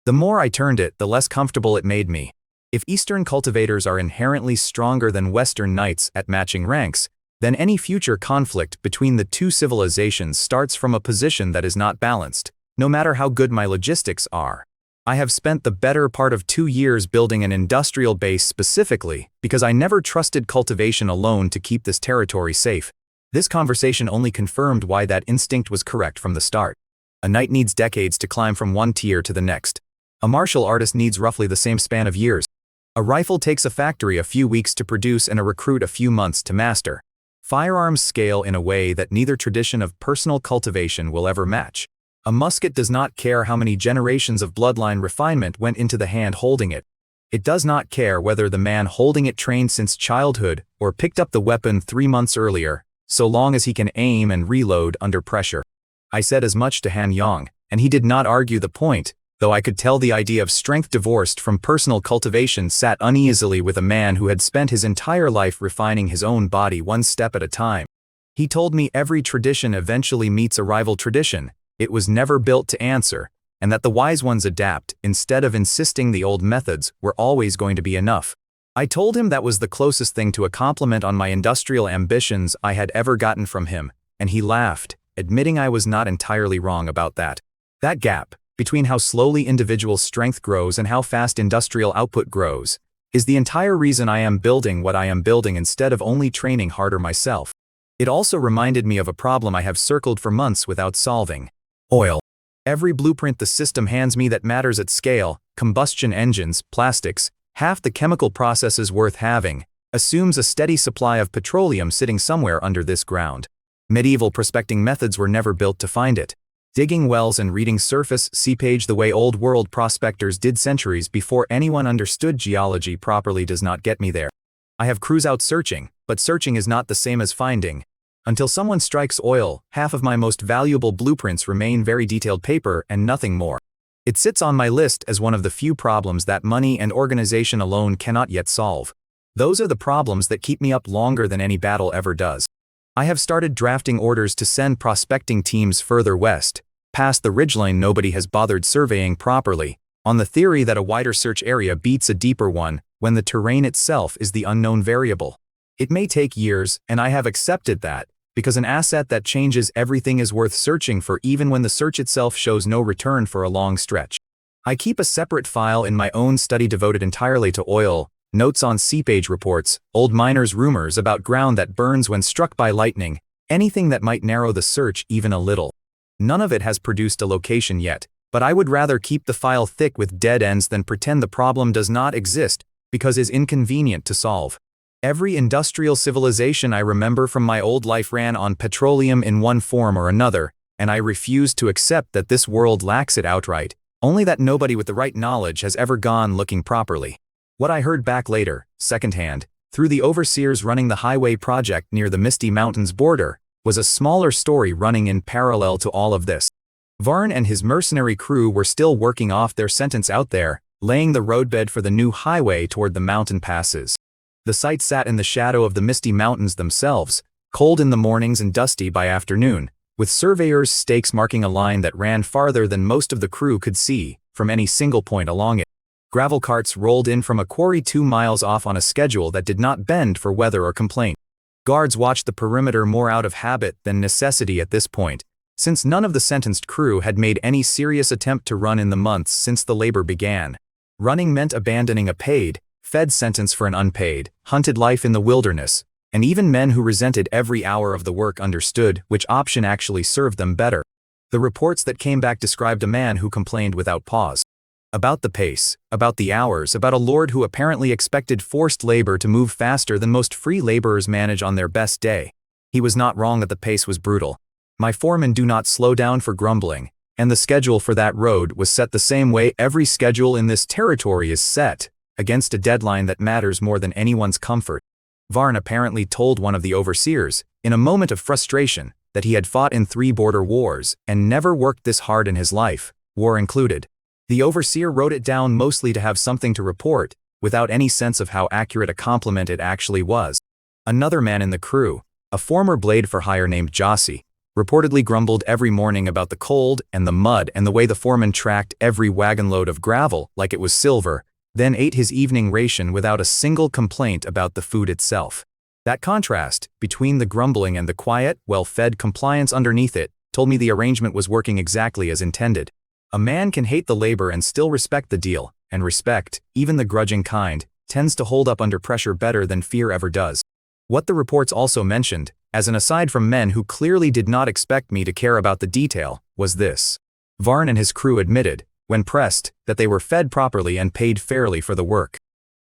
The more I turned it, the less comfortable it made me. If Eastern cultivators are inherently stronger than Western knights at matching ranks, then any future conflict between the two civilizations starts from a position that is not balanced, no matter how good my logistics are. I have spent the better part of 2 years building an industrial base specifically because I never trusted cultivation alone to keep this territory safe. This conversation only confirmed why that instinct was correct from the start. A knight needs decades to climb from one tier to the next. A martial artist needs roughly the same span of years. A rifle takes a factory a few weeks to produce and a recruit a few months to master. Firearms scale in a way that neither tradition of personal cultivation will ever match. A musket does not care how many generations of bloodline refinement went into the hand holding it. It does not care whether the man holding it trained since childhood or picked up the weapon 3 months earlier, so long as he can aim and reload under pressure. I said as much to Hanyang, and he did not argue the point, though I could tell the idea of strength divorced from personal cultivation sat uneasily with a man who had spent his entire life refining his own body one step at a time. He told me every tradition eventually meets a rival tradition. It was never built to answer, and that the wise ones adapt instead of insisting the old methods were always going to be enough. I told him that was the closest thing to a compliment on my industrial ambitions I had ever gotten from him, and he laughed, admitting I was not entirely wrong about that. That gap, between how slowly individual strength grows and how fast industrial output grows, is the entire reason I am building what I am building instead of only training harder myself. It also reminded me of a problem I have circled for months without solving. Oil. Every blueprint the system hands me that matters at scale, combustion engines, plastics, half the chemical processes worth having, assumes a steady supply of petroleum sitting somewhere under this ground. Medieval prospecting methods were never built to find it. Digging wells and reading surface seepage the way old world prospectors did centuries before anyone understood geology properly does not get me there. I have crews out searching, but searching is not the same as finding. Until someone strikes oil, half of my most valuable blueprints remain very detailed paper and nothing more. It sits on my list as one of the few problems that money and organization alone cannot yet solve. Those are the problems that keep me up longer than any battle ever does. I have started drafting orders to send prospecting teams further west, past the ridgeline nobody has bothered surveying properly, on the theory that a wider search area beats a deeper one when the terrain itself is the unknown variable. It may take years, and I have accepted that, because an asset that changes everything is worth searching for even when the search itself shows no return for a long stretch. I keep a separate file in my own study devoted entirely to oil, notes on seepage reports, old miners' rumors about ground that burns when struck by lightning, anything that might narrow the search even a little. None of it has produced a location yet, but I would rather keep the file thick with dead ends than pretend the problem does not exist because it's inconvenient to solve. Every industrial civilization I remember from my old life ran on petroleum in one form or another, and I refuse to accept that this world lacks it outright, only that nobody with the right knowledge has ever gone looking properly. What I heard back later, secondhand, through the overseers running the highway project near the Misty Mountains border, was a smaller story running in parallel to all of this. Varn and his mercenary crew were still working off their sentence out there, laying the roadbed for the new highway toward the mountain passes. The site sat in the shadow of the Misty Mountains themselves, cold in the mornings and dusty by afternoon, with surveyors' stakes marking a line that ran farther than most of the crew could see from any single point along it. Gravel carts rolled in from a quarry 2 miles off on a schedule that did not bend for weather or complaint. Guards watched the perimeter more out of habit than necessity at this point, since none of the sentenced crew had made any serious attempt to run in the months since the labor began. Running meant abandoning a paid, fed sentence for an unpaid, hunted life in the wilderness, and even men who resented every hour of the work understood which option actually served them better. The reports that came back described a man who complained without pause. About the pace, about the hours, about a lord who apparently expected forced labor to move faster than most free laborers manage on their best day. He was not wrong that the pace was brutal. My foremen do not slow down for grumbling, and the schedule for that road was set the same way every schedule in this territory is set, against a deadline that matters more than anyone's comfort. Varn apparently told one of the overseers, in a moment of frustration, that he had fought in 3 border wars and never worked this hard in his life, war included. The overseer wrote it down mostly to have something to report, without any sense of how accurate a compliment it actually was. Another man in the crew, a former blade for hire named Jossie, reportedly grumbled every morning about the cold and the mud and the way the foreman tracked every wagon load of gravel like it was silver, then ate his evening ration without a single complaint about the food itself. That contrast, between the grumbling and the quiet, well-fed compliance underneath it, told me the arrangement was working exactly as intended. A man can hate the labor and still respect the deal, and respect, even the grudging kind, tends to hold up under pressure better than fear ever does. What the reports also mentioned, as an aside from men who clearly did not expect me to care about the detail, was this. Varn and his crew admitted, when pressed, that they were fed properly and paid fairly for the work.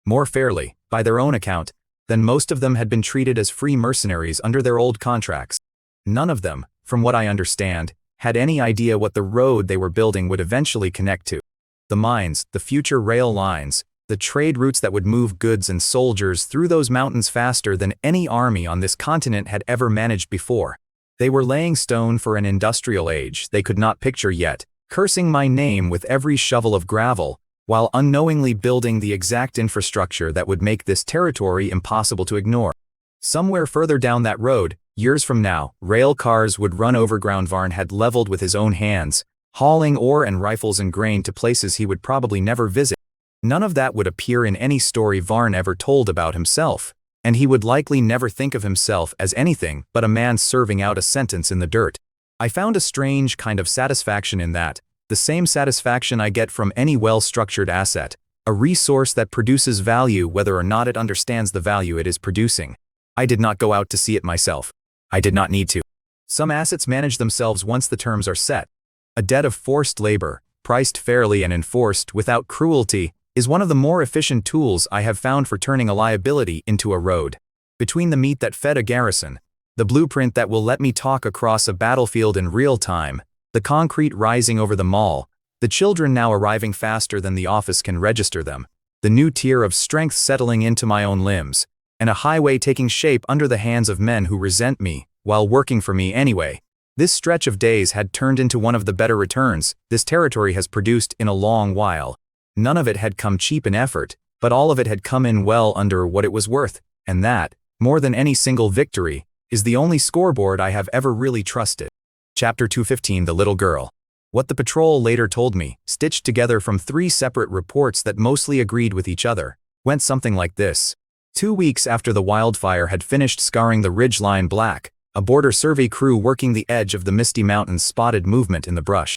More fairly, by their own account, than most of them had been treated as free mercenaries under their old contracts. None of them, from what I understand, had any idea what the road they were building would eventually connect to. The mines, the future rail lines, the trade routes that would move goods and soldiers through those mountains faster than any army on this continent had ever managed before. They were laying stone for an industrial age they could not picture yet, cursing my name with every shovel of gravel, while unknowingly building the exact infrastructure that would make this territory impossible to ignore. Somewhere further down that road, years from now, rail cars would run over ground Varn had leveled with his own hands, hauling ore and rifles and grain to places he would probably never visit. None of that would appear in any story Varn ever told about himself, and he would likely never think of himself as anything but a man serving out a sentence in the dirt. I found a strange kind of satisfaction in that, the same satisfaction I get from any well-structured asset, a resource that produces value whether or not it understands the value it is producing. I did not go out to see it myself. I did not need to. Some assets manage themselves once the terms are set. A debt of forced labor, priced fairly and enforced without cruelty, is one of the more efficient tools I have found for turning a liability into a road. Between the meat that fed a garrison, the blueprint that will let me talk across a battlefield in real time, the concrete rising over the mall, the children now arriving faster than the office can register them, the new tier of strength settling into my own limbs, and a highway taking shape under the hands of men who resent me, while working for me anyway. This stretch of days had turned into one of the better returns this territory has produced in a long while. None of it had come cheap in effort, but all of it had come in well under what it was worth, and that, more than any single victory, is the only scoreboard I have ever really trusted. Chapter 215 The Little Girl. What the patrol later told me, stitched together from 3 separate reports that mostly agreed with each other, went something like this. 2 weeks after the wildfire had finished scarring the ridge line black, a border survey crew working the edge of the misty mountains spotted movement in the brush.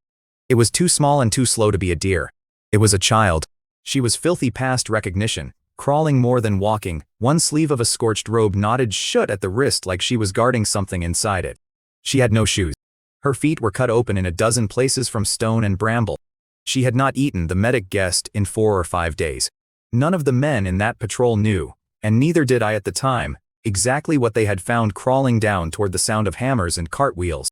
It was too small and too slow to be a deer. It was a child. She was filthy past recognition, crawling more than walking, one sleeve of a scorched robe knotted shut at the wrist like she was guarding something inside it. She had no shoes. Her feet were cut open in a dozen places from stone and bramble. She had not eaten, the medic guessed, in 4 or 5 days. None of the men in that patrol knew, and neither did I at the time, exactly what they had found crawling down toward the sound of hammers and cartwheels.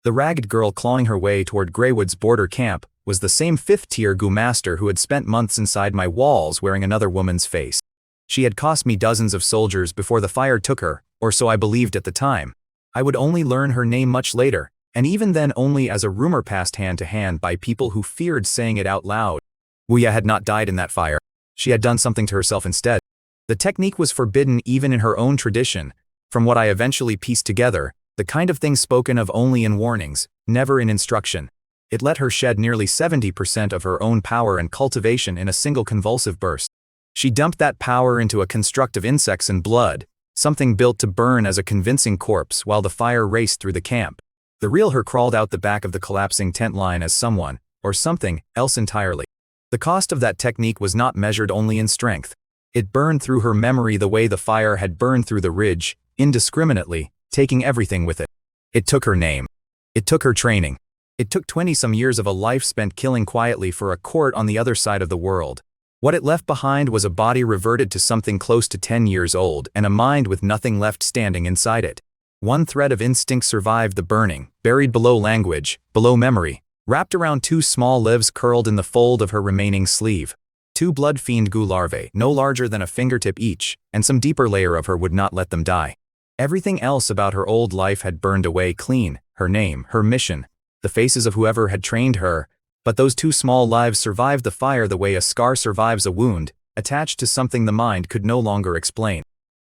The ragged girl clawing her way toward Greywood's border camp was the same 5th-tier Gu master who had spent months inside my walls wearing another woman's face. She had cost me dozens of soldiers before the fire took her, or so I believed at the time. I would only learn her name much later, and even then only as a rumor passed hand to hand by people who feared saying it out loud. Wuya had not died in that fire. She had done something to herself instead. The technique was forbidden even in her own tradition. From what I eventually pieced together, the kind of thing spoken of only in warnings, never in instruction. It let her shed nearly 70% of her own power and cultivation in a single convulsive burst. She dumped that power into a construct of insects and blood, something built to burn as a convincing corpse while the fire raced through the camp. The real her crawled out the back of the collapsing tent line as someone, or something, else entirely. The cost of that technique was not measured only in strength. It burned through her memory the way the fire had burned through the ridge, indiscriminately, taking everything with it. It took her name. It took her training. It took 20-some years of a life spent killing quietly for a court on the other side of the world. What it left behind was a body reverted to something close to 10 years old and a mind with nothing left standing inside it. One thread of instinct survived the burning, buried below language, below memory, wrapped around 2 small lives curled in the fold of her remaining sleeve. 2 blood-fiend Gu larvae, no larger than a fingertip each, and some deeper layer of her would not let them die. Everything else about her old life had burned away clean, her name, her mission, the faces of whoever had trained her, but those 2 small lives survived the fire the way a scar survives a wound, attached to something the mind could no longer explain.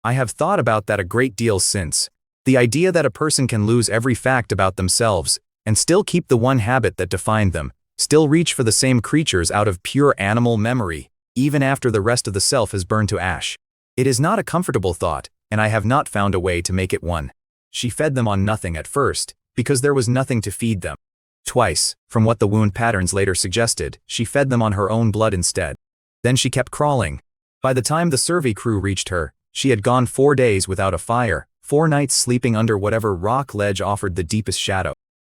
I have thought about that a great deal since. The idea that a person can lose every fact about themselves, and still keep the one habit that defined them, still reach for the same creatures out of pure animal memory, even after the rest of the self has burned to ash. It is not a comfortable thought, and I have not found a way to make it one. She fed them on nothing at first, because there was nothing to feed them. Twice, from what the wound patterns later suggested, she fed them on her own blood instead. Then she kept crawling. By the time the survey crew reached her, she had gone 4 days without a fire, 4 nights sleeping under whatever rock ledge offered the deepest shadow.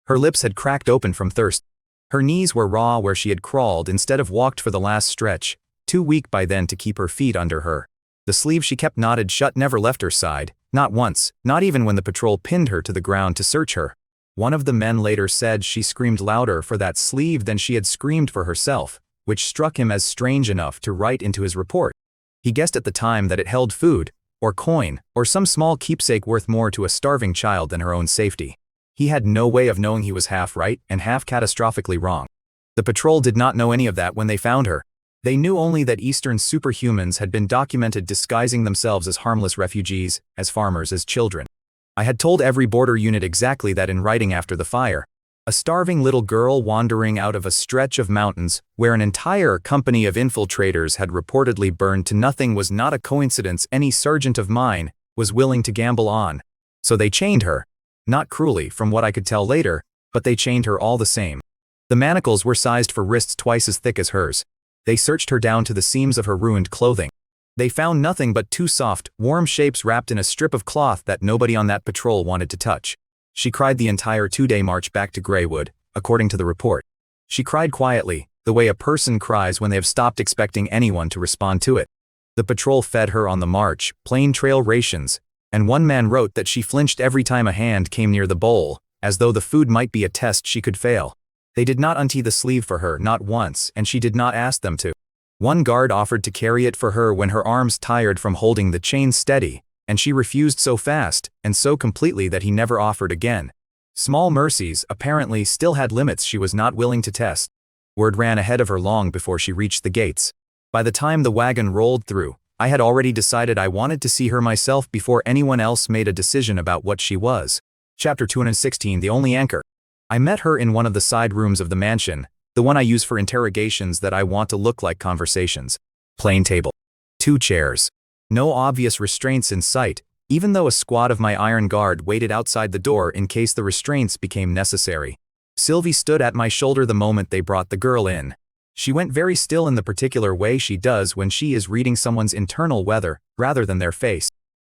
Her lips had cracked open from thirst. Her knees were raw where she had crawled instead of walked for the last stretch, too weak by then to keep her feet under her. The sleeve she kept knotted shut never left her side, not once, not even when the patrol pinned her to the ground to search her. One of the men later said she screamed louder for that sleeve than she had screamed for herself, which struck him as strange enough to write into his report. He guessed at the time that it held food, or coin, or some small keepsake worth more to a starving child than her own safety. He had no way of knowing he was half right and half catastrophically wrong. The patrol did not know any of that when they found her. They knew only that Eastern superhumans had been documented disguising themselves as harmless refugees, as farmers, as children. I had told every border unit exactly that in writing after the fire. A starving little girl wandering out of a stretch of mountains where an entire company of infiltrators had reportedly burned to nothing was not a coincidence any sergeant of mine was willing to gamble on. So they chained her. Not cruelly, from what I could tell later, but they chained her all the same. The manacles were sized for wrists twice as thick as hers. They searched her down to the seams of her ruined clothing. They found nothing but 2 soft, warm shapes wrapped in a strip of cloth that nobody on that patrol wanted to touch. She cried the entire 2-day march back to Greywood, according to the report. She cried quietly, the way a person cries when they have stopped expecting anyone to respond to it. The patrol fed her on the march, plain trail rations, and one man wrote that she flinched every time a hand came near the bowl, as though the food might be a test she could fail. They did not untee the sleeve for her, not once, and she did not ask them to. One guard offered to carry it for her when her arms tired from holding the chain steady, and she refused so fast, and so completely that he never offered again. Small mercies, apparently, still had limits she was not willing to test. Word ran ahead of her long before she reached the gates. By the time the wagon rolled through, I had already decided I wanted to see her myself before anyone else made a decision about what she was. Chapter 216, The Only Anchor. I met her in one of the side rooms of the mansion, the one I use for interrogations that I want to look like conversations. Plain table. 2 chairs. No obvious restraints in sight, even though a squad of my iron guard waited outside the door in case the restraints became necessary. Sylvie stood at my shoulder the moment they brought the girl in. She went very still in the particular way she does when she is reading someone's internal weather, rather than their face.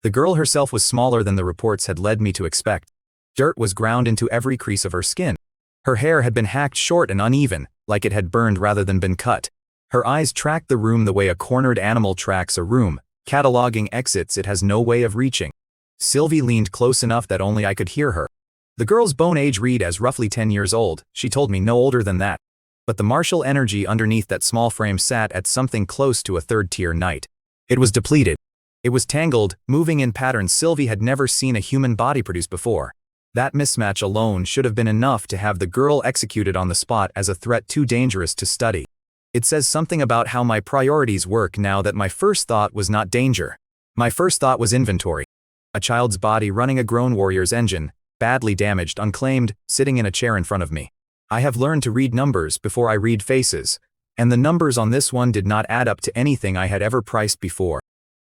The girl herself was smaller than the reports had led me to expect. Dirt was ground into every crease of her skin. Her hair had been hacked short and uneven, like it had burned rather than been cut. Her eyes tracked the room the way a cornered animal tracks a room, cataloging exits it has no way of reaching. Sylvie leaned close enough that only I could hear her. The girl's bone age read as roughly 10 years old, she told me no older than that. But the martial energy underneath that small frame sat at something close to a third-tier knight. It was depleted. It was tangled, moving in patterns Sylvie had never seen a human body produce before. That mismatch alone should have been enough to have the girl executed on the spot as a threat too dangerous to study. It says something about how my priorities work now that my first thought was not danger. My first thought was inventory. A child's body running a grown warrior's engine, badly damaged, unclaimed, sitting in a chair in front of me. I have learned to read numbers before I read faces, and the numbers on this one did not add up to anything I had ever priced before.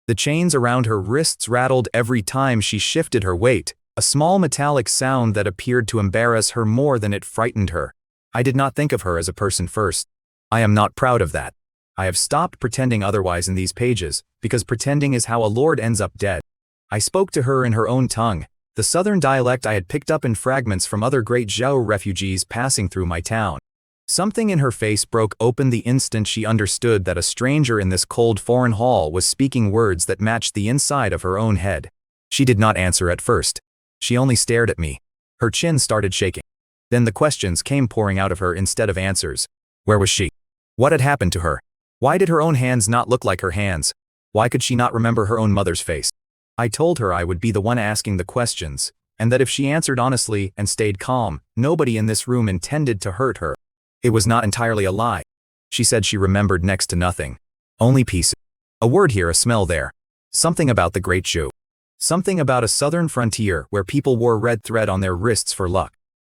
The chains around her wrists rattled every time she shifted her weight, a small metallic sound that appeared to embarrass her more than it frightened her. I did not think of her as a person first. I am not proud of that. I have stopped pretending otherwise in these pages, because pretending is how a lord ends up dead. I spoke to her in her own tongue, the southern dialect I had picked up in fragments from other great Zhao refugees passing through my town. Something in her face broke open the instant she understood that a stranger in this cold foreign hall was speaking words that matched the inside of her own head. She did not answer at first. She only stared at me. Her chin started shaking. Then the questions came pouring out of her instead of answers. Where was she? What had happened to her? Why did her own hands not look like her hands? Why could she not remember her own mother's face? I told her I would be the one asking the questions, and that if she answered honestly and stayed calm, nobody in this room intended to hurt her. It was not entirely a lie. She said she remembered next to nothing. Only pieces. A word here, a smell there. Something about the Great Zhou. Something about a southern frontier where people wore red thread on their wrists for luck.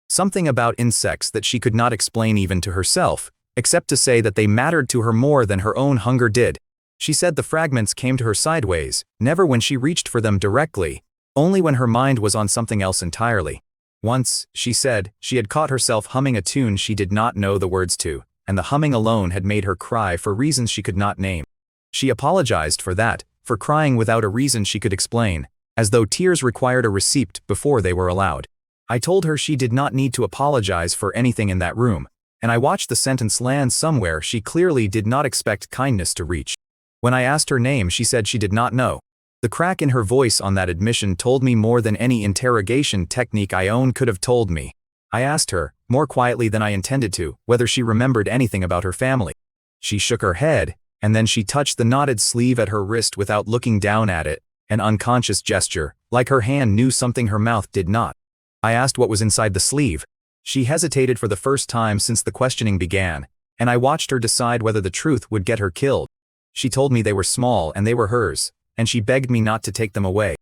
Something about insects that she could not explain even to herself, except to say that they mattered to her more than her own hunger did. She said the fragments came to her sideways, never when she reached for them directly, only when her mind was on something else entirely. Once, she said, she had caught herself humming a tune she did not know the words to, and the humming alone had made her cry for reasons she could not name. She apologized for that, for crying without a reason she could explain, as though tears required a receipt before they were allowed. I told her she did not need to apologize for anything in that room, and I watched the sentence land somewhere she clearly did not expect kindness to reach. When I asked her name, she said she did not know. The crack in her voice on that admission told me more than any interrogation technique I own could have told me. I asked her, more quietly than I intended to, whether she remembered anything about her family. She shook her head, and then she touched the knotted sleeve at her wrist without looking down at it, an unconscious gesture, like her hand knew something her mouth did not. I asked what was inside the sleeve. She hesitated for the first time since the questioning began, and I watched her decide whether the truth would get her killed. She told me they were small and they were hers, and she begged me not to take them away.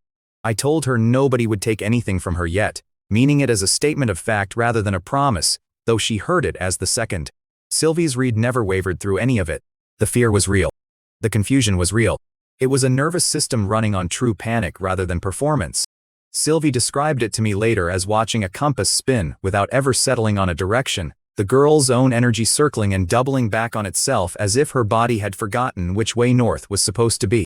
I told her nobody would take anything from her yet, meaning it as a statement of fact rather than a promise, though she heard it as the second. Sylvie's read never wavered through any of it. The fear was real. The confusion was real. It was a nervous system running on true panic rather than performance. Sylvie described it to me later as watching a compass spin without ever settling on a direction, the girl's own energy circling and doubling back on itself as if her body had forgotten which way north was supposed to be.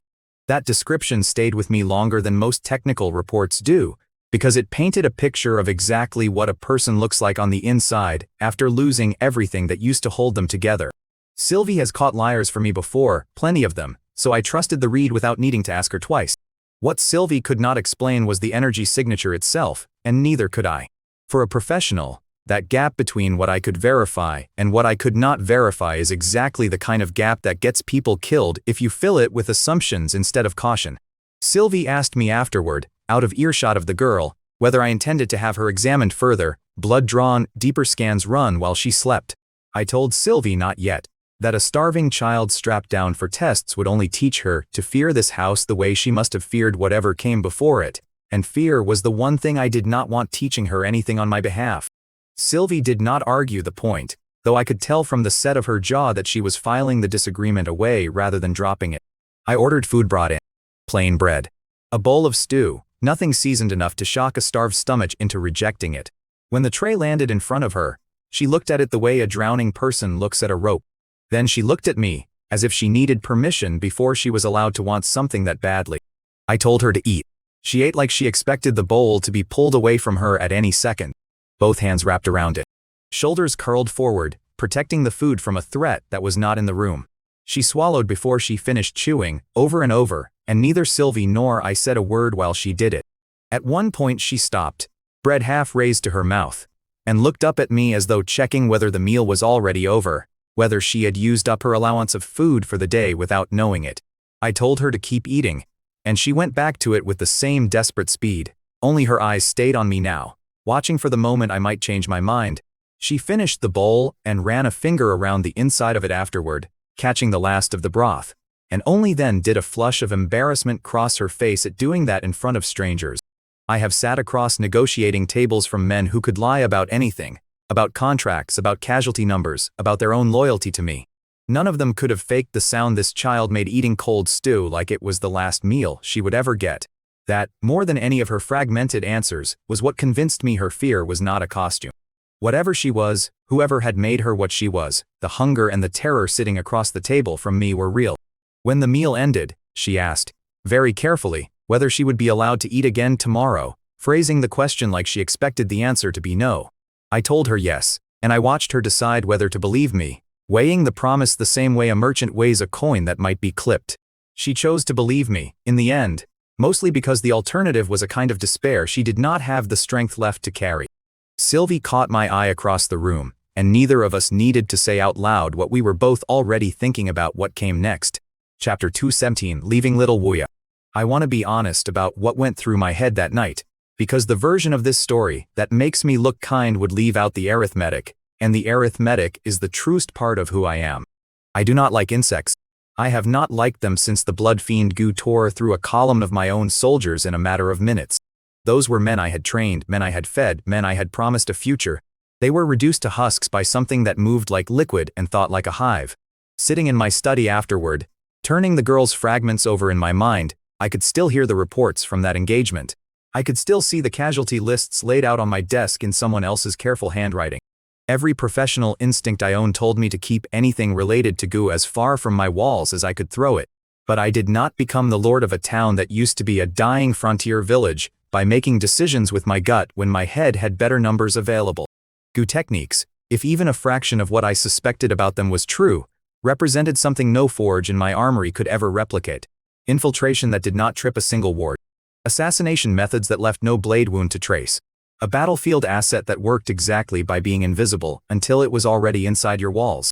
That description stayed with me longer than most technical reports do, because it painted a picture of exactly what a person looks like on the inside after losing everything that used to hold them together. Sylvie has caught liars for me before, plenty of them, so I trusted the read without needing to ask her twice. What Sylvie could not explain was the energy signature itself, and neither could I. For a professional, that gap between what I could verify and what I could not verify is exactly the kind of gap that gets people killed if you fill it with assumptions instead of caution. Sylvie asked me afterward, out of earshot of the girl, whether I intended to have her examined further, blood drawn, deeper scans run while she slept. I told Sylvie not yet, that a starving child strapped down for tests would only teach her to fear this house the way she must have feared whatever came before it, and fear was the one thing I did not want teaching her anything on my behalf. Sylvie did not argue the point, though I could tell from the set of her jaw that she was filing the disagreement away rather than dropping it. I ordered food brought in. Plain bread. A bowl of stew, nothing seasoned enough to shock a starved stomach into rejecting it. When the tray landed in front of her, she looked at it the way a drowning person looks at a rope. Then she looked at me, as if she needed permission before she was allowed to want something that badly. I told her to eat. She ate like she expected the bowl to be pulled away from her at any second. Both hands wrapped around it. Shoulders curled forward, protecting the food from a threat that was not in the room. She swallowed before she finished chewing, over and over, and neither Sylvie nor I said a word while she did it. At one point she stopped, bread half raised to her mouth, and looked up at me as though checking whether the meal was already over, whether she had used up her allowance of food for the day without knowing it. I told her to keep eating, and she went back to it with the same desperate speed, only her eyes stayed on me now, watching for the moment I might change my mind. She finished the bowl and ran a finger around the inside of it afterward, catching the last of the broth, and only then did a flush of embarrassment cross her face at doing that in front of strangers. I have sat across negotiating tables from men who could lie about anything, about contracts, about casualty numbers, about their own loyalty to me. None of them could have faked the sound this child made eating cold stew like it was the last meal she would ever get. That, more than any of her fragmented answers, was what convinced me her fear was not a costume. Whatever she was, whoever had made her what she was, the hunger and the terror sitting across the table from me were real. When the meal ended, she asked, very carefully, whether she would be allowed to eat again tomorrow, phrasing the question like she expected the answer to be no. I told her yes, and I watched her decide whether to believe me, weighing the promise the same way a merchant weighs a coin that might be clipped. She chose to believe me, in the end, mostly because the alternative was a kind of despair she did not have the strength left to carry. Sylvie caught my eye across the room, and neither of us needed to say out loud what we were both already thinking about what came next. Chapter 217, Leaving Little Wuya. I want to be honest about what went through my head that night, because the version of this story that makes me look kind would leave out the arithmetic, and the arithmetic is the truest part of who I am. I do not like insects. I have not liked them since the blood fiend Gu tore through a column of my own soldiers in a matter of minutes. Those were men I had trained, men I had fed, men I had promised a future. They were reduced to husks by something that moved like liquid and thought like a hive. Sitting in my study afterward, turning the girl's fragments over in my mind, I could still hear the reports from that engagement. I could still see the casualty lists laid out on my desk in someone else's careful handwriting. Every professional instinct I owned told me to keep anything related to Gu as far from my walls as I could throw it. But I did not become the lord of a town that used to be a dying frontier village by making decisions with my gut when my head had better numbers available. Gu techniques, if even a fraction of what I suspected about them was true, represented something no forge in my armory could ever replicate. Infiltration that did not trip a single ward. Assassination methods that left no blade wound to trace. A battlefield asset that worked exactly by being invisible until it was already inside your walls.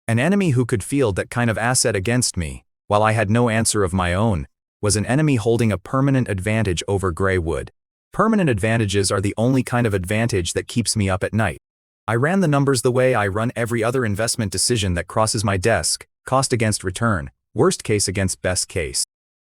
An enemy who could field that kind of asset against me, while I had no answer of my own, was an enemy holding a permanent advantage over gray wood. Permanent advantages are the only kind of advantage that keeps me up at night. I ran the numbers the way I run every other investment decision that crosses my desk, cost against return, worst case against best case.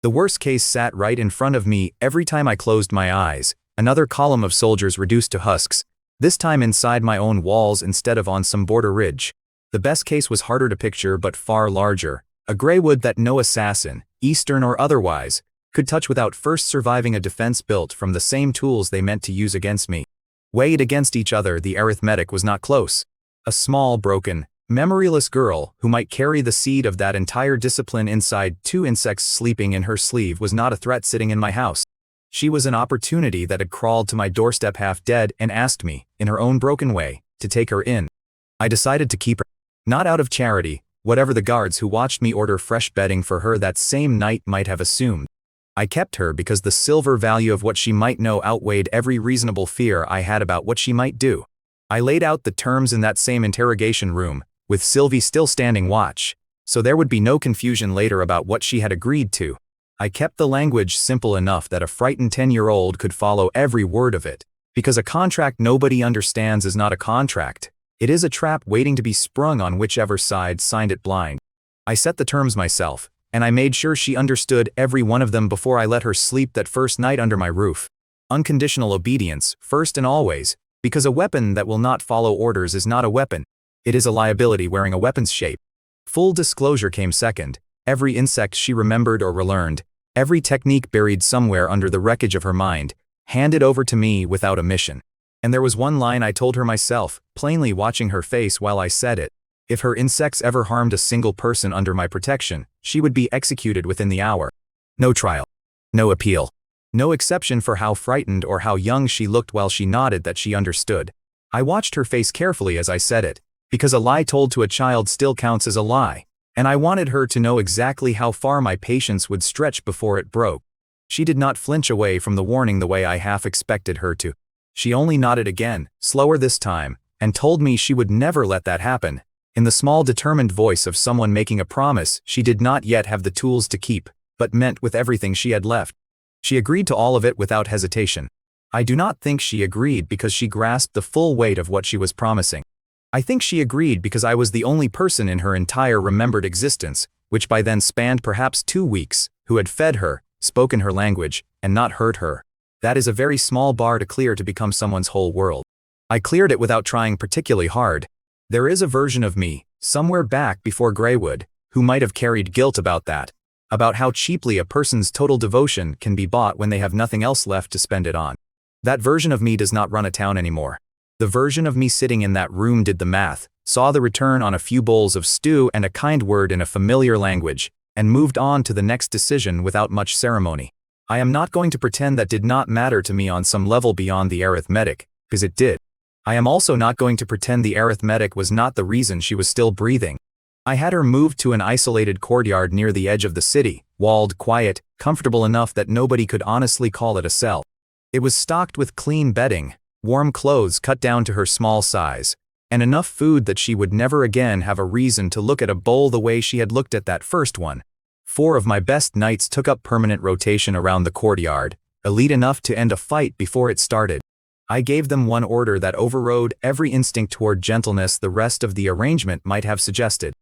The worst case sat right in front of me every time I closed my eyes, another column of soldiers reduced to husks, this time inside my own walls instead of on some border ridge. The best case was harder to picture but far larger, a gray wood that no assassin, Eastern or otherwise, could touch without first surviving a defense built from the same tools they meant to use against me. Weighed against each other, the arithmetic was not close. A small, broken, memoryless girl who might carry the seed of that entire discipline inside 2 insects sleeping in her sleeve was not a threat sitting in my house. She was an opportunity that had crawled to my doorstep half dead and asked me, in her own broken way, to take her in. I decided to keep her. Not out of charity, whatever the guards who watched me order fresh bedding for her that same night might have assumed. I kept her because the silver value of what she might know outweighed every reasonable fear I had about what she might do. I laid out the terms in that same interrogation room, with Sylvie still standing watch, so there would be no confusion later about what she had agreed to. I kept the language simple enough that a frightened 10-year-old could follow every word of it, because a contract nobody understands is not a contract. It is a trap waiting to be sprung on whichever side signed it blind. I set the terms myself, and I made sure she understood every one of them before I let her sleep that first night under my roof. Unconditional obedience, first and always, because a weapon that will not follow orders is not a weapon. It is a liability wearing a weapon's shape. Full disclosure came second. Every insect she remembered or relearned, every technique buried somewhere under the wreckage of her mind, handed over to me without omission. And there was one line I told her myself, plainly watching her face while I said it. If her insects ever harmed a single person under my protection, she would be executed within the hour. No trial. No appeal. No exception for how frightened or how young she looked while she nodded that she understood. I watched her face carefully as I said it, because a lie told to a child still counts as a lie, and I wanted her to know exactly how far my patience would stretch before it broke. She did not flinch away from the warning the way I half expected her to. She only nodded again, slower this time, and told me she would never let that happen, in the small determined voice of someone making a promise she did not yet have the tools to keep, but meant with everything she had left. She agreed to all of it without hesitation. I do not think she agreed because she grasped the full weight of what she was promising. I think she agreed because I was the only person in her entire remembered existence, which by then spanned perhaps 2 weeks, who had fed her, spoken her language, and not hurt her. That is a very small bar to clear to become someone's whole world. I cleared it without trying particularly hard. There is a version of me, somewhere back before Greywood, who might have carried guilt about that, about how cheaply a person's total devotion can be bought when they have nothing else left to spend it on. That version of me does not run a town anymore. The version of me sitting in that room did the math, saw the return on a few bowls of stew and a kind word in a familiar language, and moved on to the next decision without much ceremony. I am not going to pretend that did not matter to me on some level beyond the arithmetic, because it did. I am also not going to pretend the arithmetic was not the reason she was still breathing. I had her moved to an isolated courtyard near the edge of the city, walled, quiet, comfortable enough that nobody could honestly call it a cell. It was stocked with clean bedding, warm clothes cut down to her small size, and enough food that she would never again have a reason to look at a bowl the way she had looked at that first one. 4 of my best knights took up permanent rotation around the courtyard, elite enough to end a fight before it started. I gave them one order that overrode every instinct toward gentleness the rest of the arrangement might have suggested.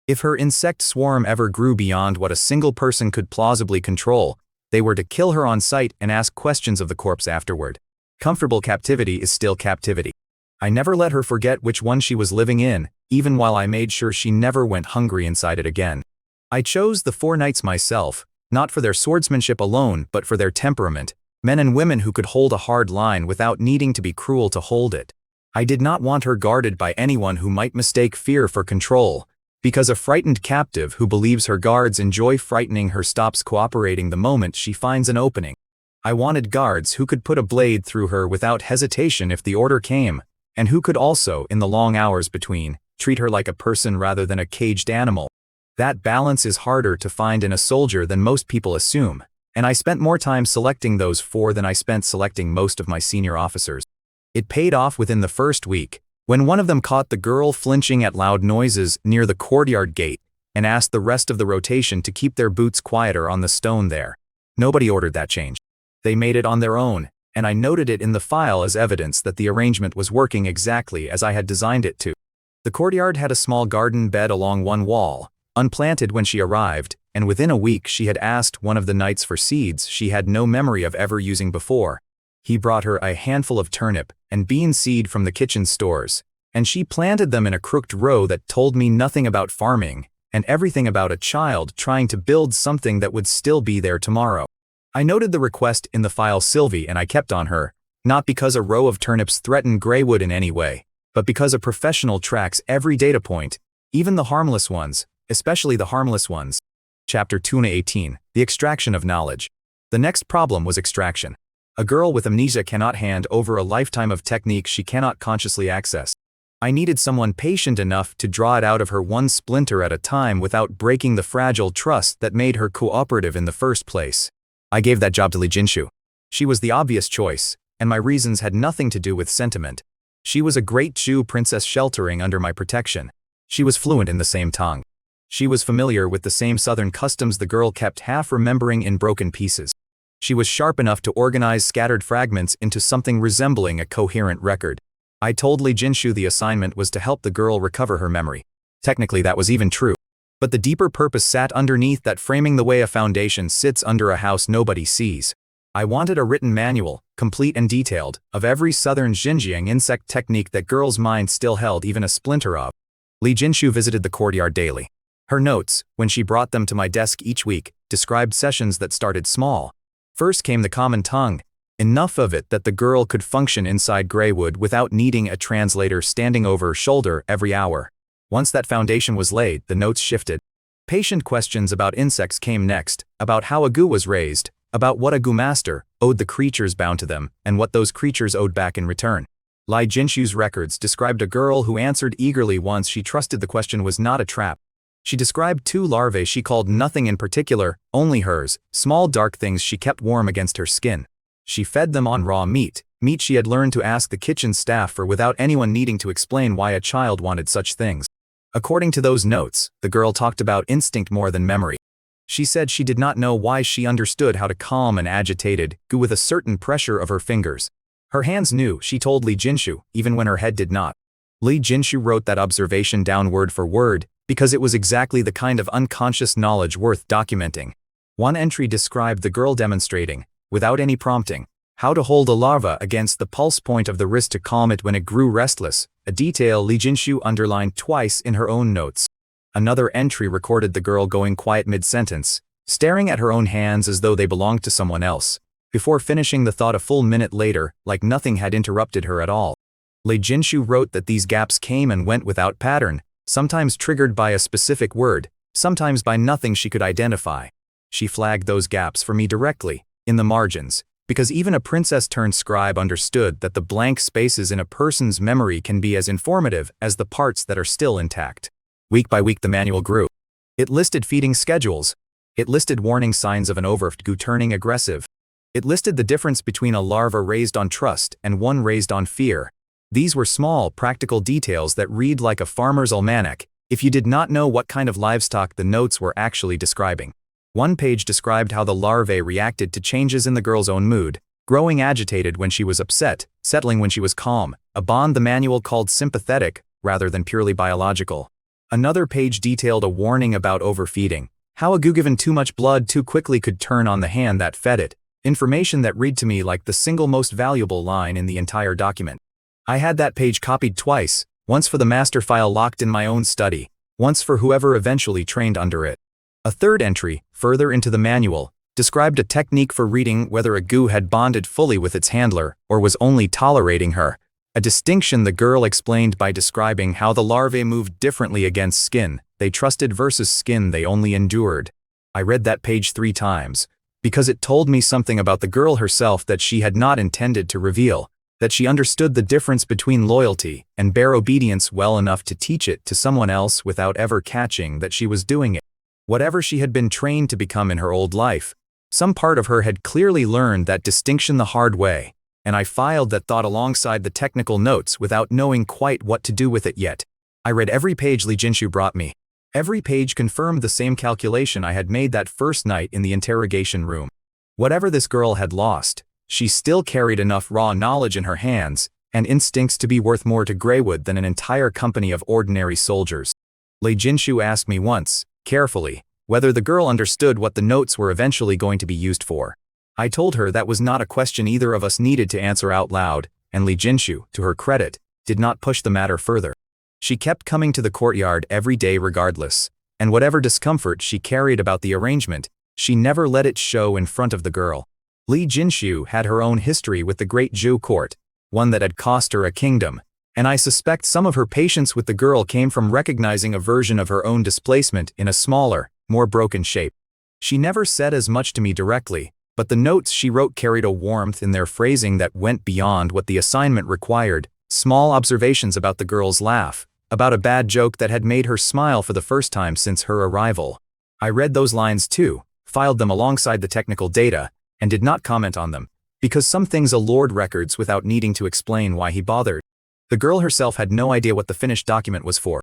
If her insect swarm ever grew beyond what a single person could plausibly control, they were to kill her on sight and ask questions of the corpse afterward. Comfortable captivity is still captivity. I never let her forget which one she was living in, even while I made sure she never went hungry inside it again. I chose the 4 knights myself, not for their swordsmanship alone but for their temperament, men and women who could hold a hard line without needing to be cruel to hold it. I did not want her guarded by anyone who might mistake fear for control, because a frightened captive who believes her guards enjoy frightening her stops cooperating the moment she finds an opening. I wanted guards who could put a blade through her without hesitation if the order came, and who could also, in the long hours between, treat her like a person rather than a caged animal. That balance is harder to find in a soldier than most people assume, and I spent more time selecting those 4 than I spent selecting most of my senior officers. It paid off within the first week, when one of them caught the girl flinching at loud noises near the courtyard gate and asked the rest of the rotation to keep their boots quieter on the stone there. Nobody ordered that change. They made it on their own, and I noted it in the file as evidence that the arrangement was working exactly as I had designed it to. The courtyard had a small garden bed along one wall, unplanted when she arrived, and within a week she had asked one of the knights for seeds she had no memory of ever using before. He brought her a handful of turnip and bean seed from the kitchen stores, and she planted them in a crooked row that told me nothing about farming, and everything about a child trying to build something that would still be there tomorrow. I noted the request in the file Sylvie and I kept on her, not because a row of turnips threatened Greywood in any way, but because a professional tracks every data point, even the harmless ones, especially the harmless ones. Chapter 218, The Extraction of Knowledge. The next problem was extraction. A girl with amnesia cannot hand over a lifetime of techniques she cannot consciously access. I needed someone patient enough to draw it out of her one splinter at a time without breaking the fragile trust that made her cooperative in the first place. I gave that job to Jinshu. She was the obvious choice, and my reasons had nothing to do with sentiment. She was a great Jew princess sheltering under my protection. She was fluent in the same tongue. She was familiar with the same southern customs the girl kept half remembering in broken pieces. She was sharp enough to organize scattered fragments into something resembling a coherent record. I told Jinshu the assignment was to help the girl recover her memory. Technically that was even true. But the deeper purpose sat underneath that, framing the way a foundation sits under a house nobody sees. I wanted a written manual, complete and detailed, of every southern Xinjiang insect technique that girl's mind still held even a splinter of. Jinshu visited the courtyard daily. Her notes, when she brought them to my desk each week, described sessions that started small. First came the common tongue, enough of it that the girl could function inside Greywood without needing a translator standing over her shoulder every hour. Once that foundation was laid, the notes shifted. Patient questions about insects came next, about how a gu was raised, about what a gu master owed the creatures bound to them, and what those creatures owed back in return. Jinshu's records described a girl who answered eagerly once she trusted the question was not a trap. She described 2 larvae she called nothing in particular, only hers, small dark things she kept warm against her skin. She fed them on raw meat she had learned to ask the kitchen staff for without anyone needing to explain why a child wanted such things. According to those notes, the girl talked about instinct more than memory. She said she did not know why she understood how to calm an agitated gu with a certain pressure of her fingers. Her hands knew, she told Jinshu, even when her head did not. Jinshu wrote that observation down word for word, because it was exactly the kind of unconscious knowledge worth documenting. One entry described the girl demonstrating, without any prompting, how to hold a larva against the pulse point of the wrist to calm it when it grew restless, a detail Jinshu underlined twice in her own notes. Another entry recorded the girl going quiet mid-sentence, staring at her own hands as though they belonged to someone else, before finishing the thought a full minute later, like nothing had interrupted her at all. Jinshu wrote that these gaps came and went without pattern, sometimes triggered by a specific word, sometimes by nothing she could identify. She flagged those gaps for me directly, in the margins, because even a princess-turned-scribe understood that the blank spaces in a person's memory can be as informative as the parts that are still intact. Week by week the manual grew. It listed feeding schedules. It listed warning signs of an overfed gu turning aggressive. It listed the difference between a larva raised on trust and one raised on fear. These were small, practical details that read like a farmer's almanac if you did not know what kind of livestock the notes were actually describing. One page described how the larvae reacted to changes in the girl's own mood, growing agitated when she was upset, settling when she was calm, a bond the manual called sympathetic rather than purely biological. Another page detailed a warning about overfeeding, how a gu given too much blood too quickly could turn on the hand that fed it, information that read to me like the single most valuable line in the entire document. I had that page copied twice, once for the master file locked in my own study, once for whoever eventually trained under it. A third entry, further into the manual, described a technique for reading whether a gu had bonded fully with its handler or was only tolerating her, a distinction the girl explained by describing how the larvae moved differently against skin they trusted versus skin they only endured. I read that page 3 times, because it told me something about the girl herself that she had not intended to reveal, that she understood the difference between loyalty and bare obedience well enough to teach it to someone else without ever catching that she was doing it. Whatever she had been trained to become in her old life, some part of her had clearly learned that distinction the hard way, and I filed that thought alongside the technical notes without knowing quite what to do with it yet. I read every page Jinshu brought me. Every page confirmed the same calculation I had made that first night in the interrogation room. Whatever this girl had lost, she still carried enough raw knowledge in her hands and instincts to be worth more to Greywood than an entire company of ordinary soldiers. Jinshu asked me once, carefully, whether the girl understood what the notes were eventually going to be used for. I told her that was not a question either of us needed to answer out loud, and Jinshu, to her credit, did not push the matter further. She kept coming to the courtyard every day regardless, and whatever discomfort she carried about the arrangement, she never let it show in front of the girl. Jinshu had her own history with the great Zhou court, one that had cost her a kingdom, and I suspect some of her patience with the girl came from recognizing a version of her own displacement in a smaller, more broken shape. She never said as much to me directly, but the notes she wrote carried a warmth in their phrasing that went beyond what the assignment required, small observations about the girl's laugh, about a bad joke that had made her smile for the first time since her arrival. I read those lines too, filed them alongside the technical data, and did not comment on them, because some things a lord records without needing to explain why he bothered. The girl herself had no idea what the finished document was for.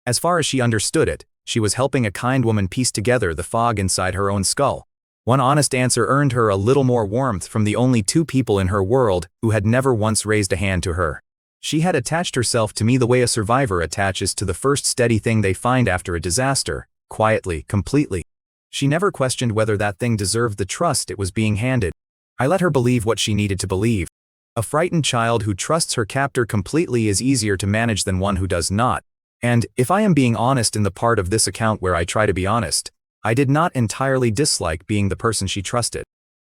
As far as she understood it, She was helping a kind woman piece together the fog inside her own skull. One honest answer earned her a little more warmth from the only two people in her world who had never once raised a hand to her. She had attached herself to me the way a survivor attaches to the first steady thing they find after a disaster, quietly, completely. She never questioned whether that thing deserved the trust it was being handed. I let her believe what she needed to believe. A frightened child who trusts her captor completely is easier to manage than one who does not. And, if I am being honest in the part of this account where I try to be honest, I did not entirely dislike being the person she trusted.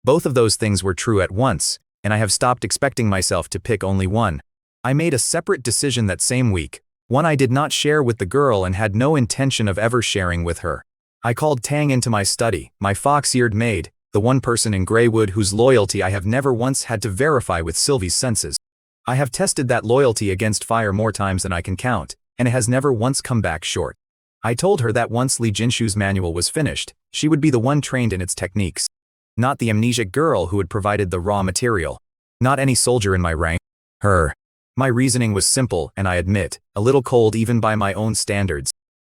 Both of those things were true at once, and I have stopped expecting myself to pick only one. I made a separate decision that same week, one I did not share with the girl and had no intention of ever sharing with her. I called Tang into my study, my fox-eared maid, the one person in Greywood whose loyalty I have never once had to verify with Sylvie's senses. I have tested that loyalty against fire more times than I can count, and it has never once come back short. I told her that once Jinshu's manual was finished, she would be the one trained in its techniques. Not the amnesic girl who had provided the raw material. Not any soldier in my rank. Her. My reasoning was simple, and I admit, a little cold even by my own standards.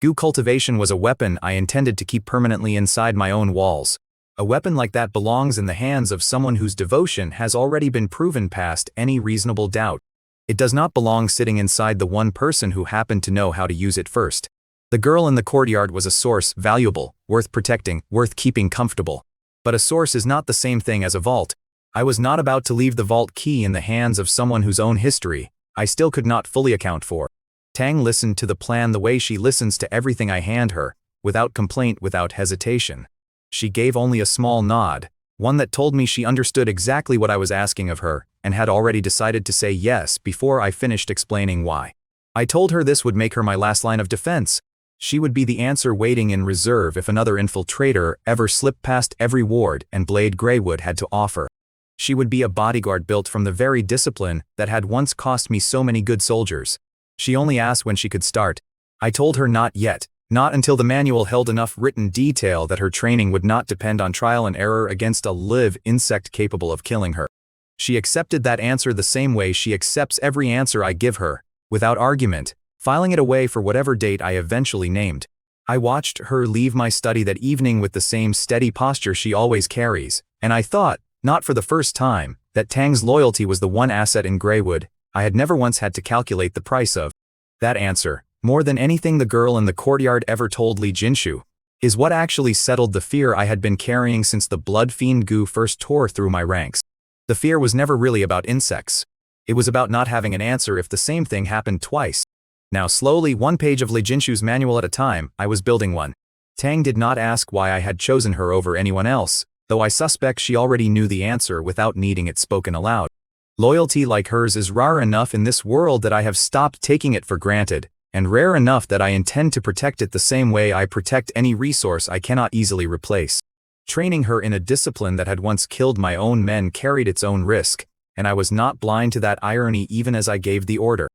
Goo cultivation was a weapon I intended to keep permanently inside my own walls. A weapon like that belongs in the hands of someone whose devotion has already been proven past any reasonable doubt. It does not belong sitting inside the one person who happened to know how to use it first. The girl in the courtyard was a source, valuable, worth protecting, worth keeping comfortable. But a source is not the same thing as a vault. I was not about to leave the vault key in the hands of someone whose own history I still could not fully account for. Tang listened to the plan the way she listens to everything I hand her, without complaint, without hesitation. She gave only a small nod, one that told me she understood exactly what I was asking of her, and had already decided to say yes before I finished explaining why. I told her this would make her my last line of defense. She would be the answer waiting in reserve if another infiltrator ever slipped past every ward and blade Greywood had to offer. She would be a bodyguard built from the very discipline that had once cost me so many good soldiers. She only asked when she could start. I told her not yet, not until the manual held enough written detail that her training would not depend on trial and error against a live insect capable of killing her. She accepted that answer the same way she accepts every answer I give her, without argument, filing it away for whatever date I eventually named. I watched her leave my study that evening with the same steady posture she always carries, and I thought, not for the first time, that Tang's loyalty was the one asset in Greywood I had never once had to calculate the price of. That answer, more than anything the girl in the courtyard ever told Jinshu, is what actually settled the fear I had been carrying since the blood fiend Goo first tore through my ranks. The fear was never really about insects. It was about not having an answer if the same thing happened twice. Now slowly, one page of Jinshu's manual at a time, I was building one. Tang did not ask why I had chosen her over anyone else, though I suspect she already knew the answer without needing it spoken aloud. Loyalty like hers is rare enough in this world that I have stopped taking it for granted, and rare enough that I intend to protect it the same way I protect any resource I cannot easily replace. Training her in a discipline that had once killed my own men carried its own risk, and I was not blind to that irony even as I gave the order.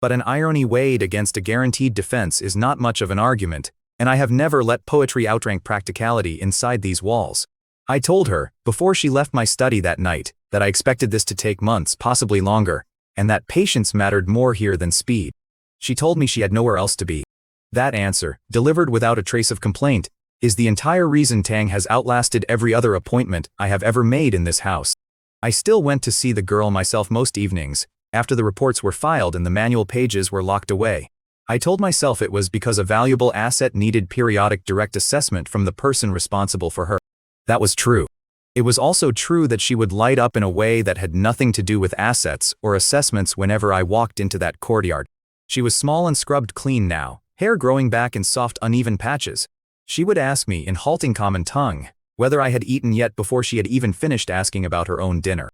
But an irony weighed against a guaranteed defense is not much of an argument, and I have never let poetry outrank practicality inside these walls. I told her, before she left my study that night, that I expected this to take months, possibly longer, and that patience mattered more here than speed. She told me she had nowhere else to be. That answer, delivered without a trace of complaint, is the entire reason Tang has outlasted every other appointment I have ever made in this house. I still went to see the girl myself most evenings, after the reports were filed and the manual pages were locked away. I told myself it was because a valuable asset needed periodic direct assessment from the person responsible for her. That was true. It was also true that she would light up in a way that had nothing to do with assets or assessments whenever I walked into that courtyard. She was small and scrubbed clean now, hair growing back in soft uneven patches. She would ask me in halting common tongue whether I had eaten yet before she had even finished asking about her own dinner.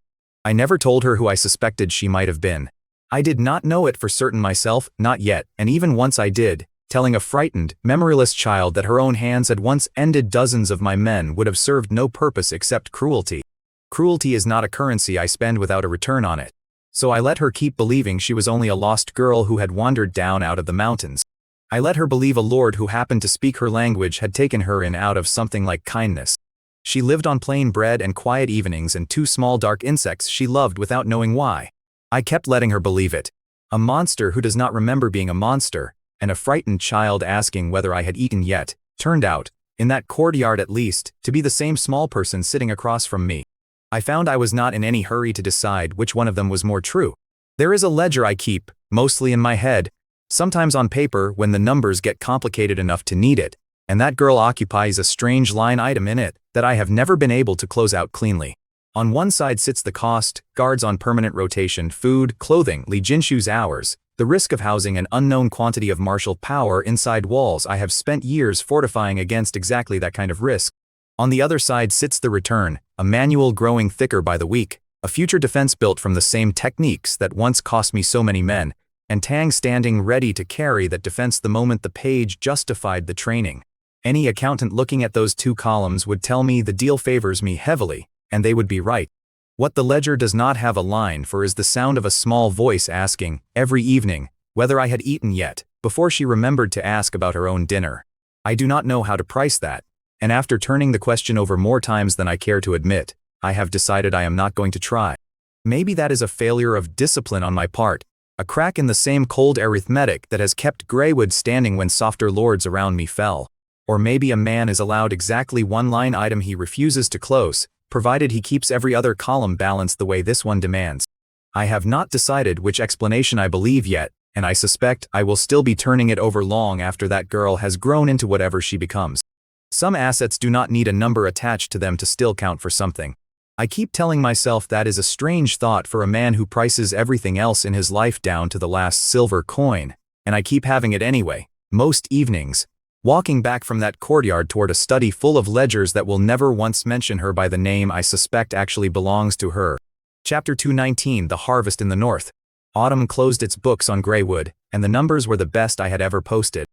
I never told her who I suspected she might have been. I did not know it for certain myself, not yet, and even once I did, telling a frightened, memoryless child that her own hands had once ended dozens of my men would have served no purpose except cruelty. Cruelty is not a currency I spend without a return on it. So I let her keep believing she was only a lost girl who had wandered down out of the mountains. I let her believe a lord who happened to speak her language had taken her in out of something like kindness. She lived on plain bread and quiet evenings and 2 small dark insects she loved without knowing why. I kept letting her believe it. A monster who does not remember being a monster, and a frightened child asking whether I had eaten yet, turned out, in that courtyard at least, to be the same small person sitting across from me. I found I was not in any hurry to decide which one of them was more true. There is a ledger I keep, mostly in my head, sometimes on paper when the numbers get complicated enough to need it, and that girl occupies a strange line item in it that I have never been able to close out cleanly. On one side sits the cost, guards on permanent rotation, food, clothing, Jinshu's hours, the risk of housing an unknown quantity of martial power inside walls I have spent years fortifying against exactly that kind of risk. On the other side sits the return, a manual growing thicker by the week, a future defense built from the same techniques that once cost me so many men, and Tang standing ready to carry that defense the moment the page justified the training. Any accountant looking at those two columns would tell me the deal favors me heavily, and they would be right. What the ledger does not have a line for is the sound of a small voice asking, every evening, whether I had eaten yet, before she remembered to ask about her own dinner. I do not know how to price that, and after turning the question over more times than I care to admit, I have decided I am not going to try. Maybe that is a failure of discipline on my part, a crack in the same cold arithmetic that has kept Greywood standing when softer lords around me fell. Or maybe a man is allowed exactly one line item he refuses to close, provided he keeps every other column balanced the way this one demands. I have not decided which explanation I believe yet, and I suspect I will still be turning it over long after that girl has grown into whatever she becomes. Some assets do not need a number attached to them to still count for something. I keep telling myself that is a strange thought for a man who prices everything else in his life down to the last silver coin, and I keep having it anyway, most evenings, walking back from that courtyard toward a study full of ledgers that will never once mention her by the name I suspect actually belongs to her. Chapter 219, The Harvest in the North. Autumn closed its books on Greywood, and the numbers were the best I had ever posted.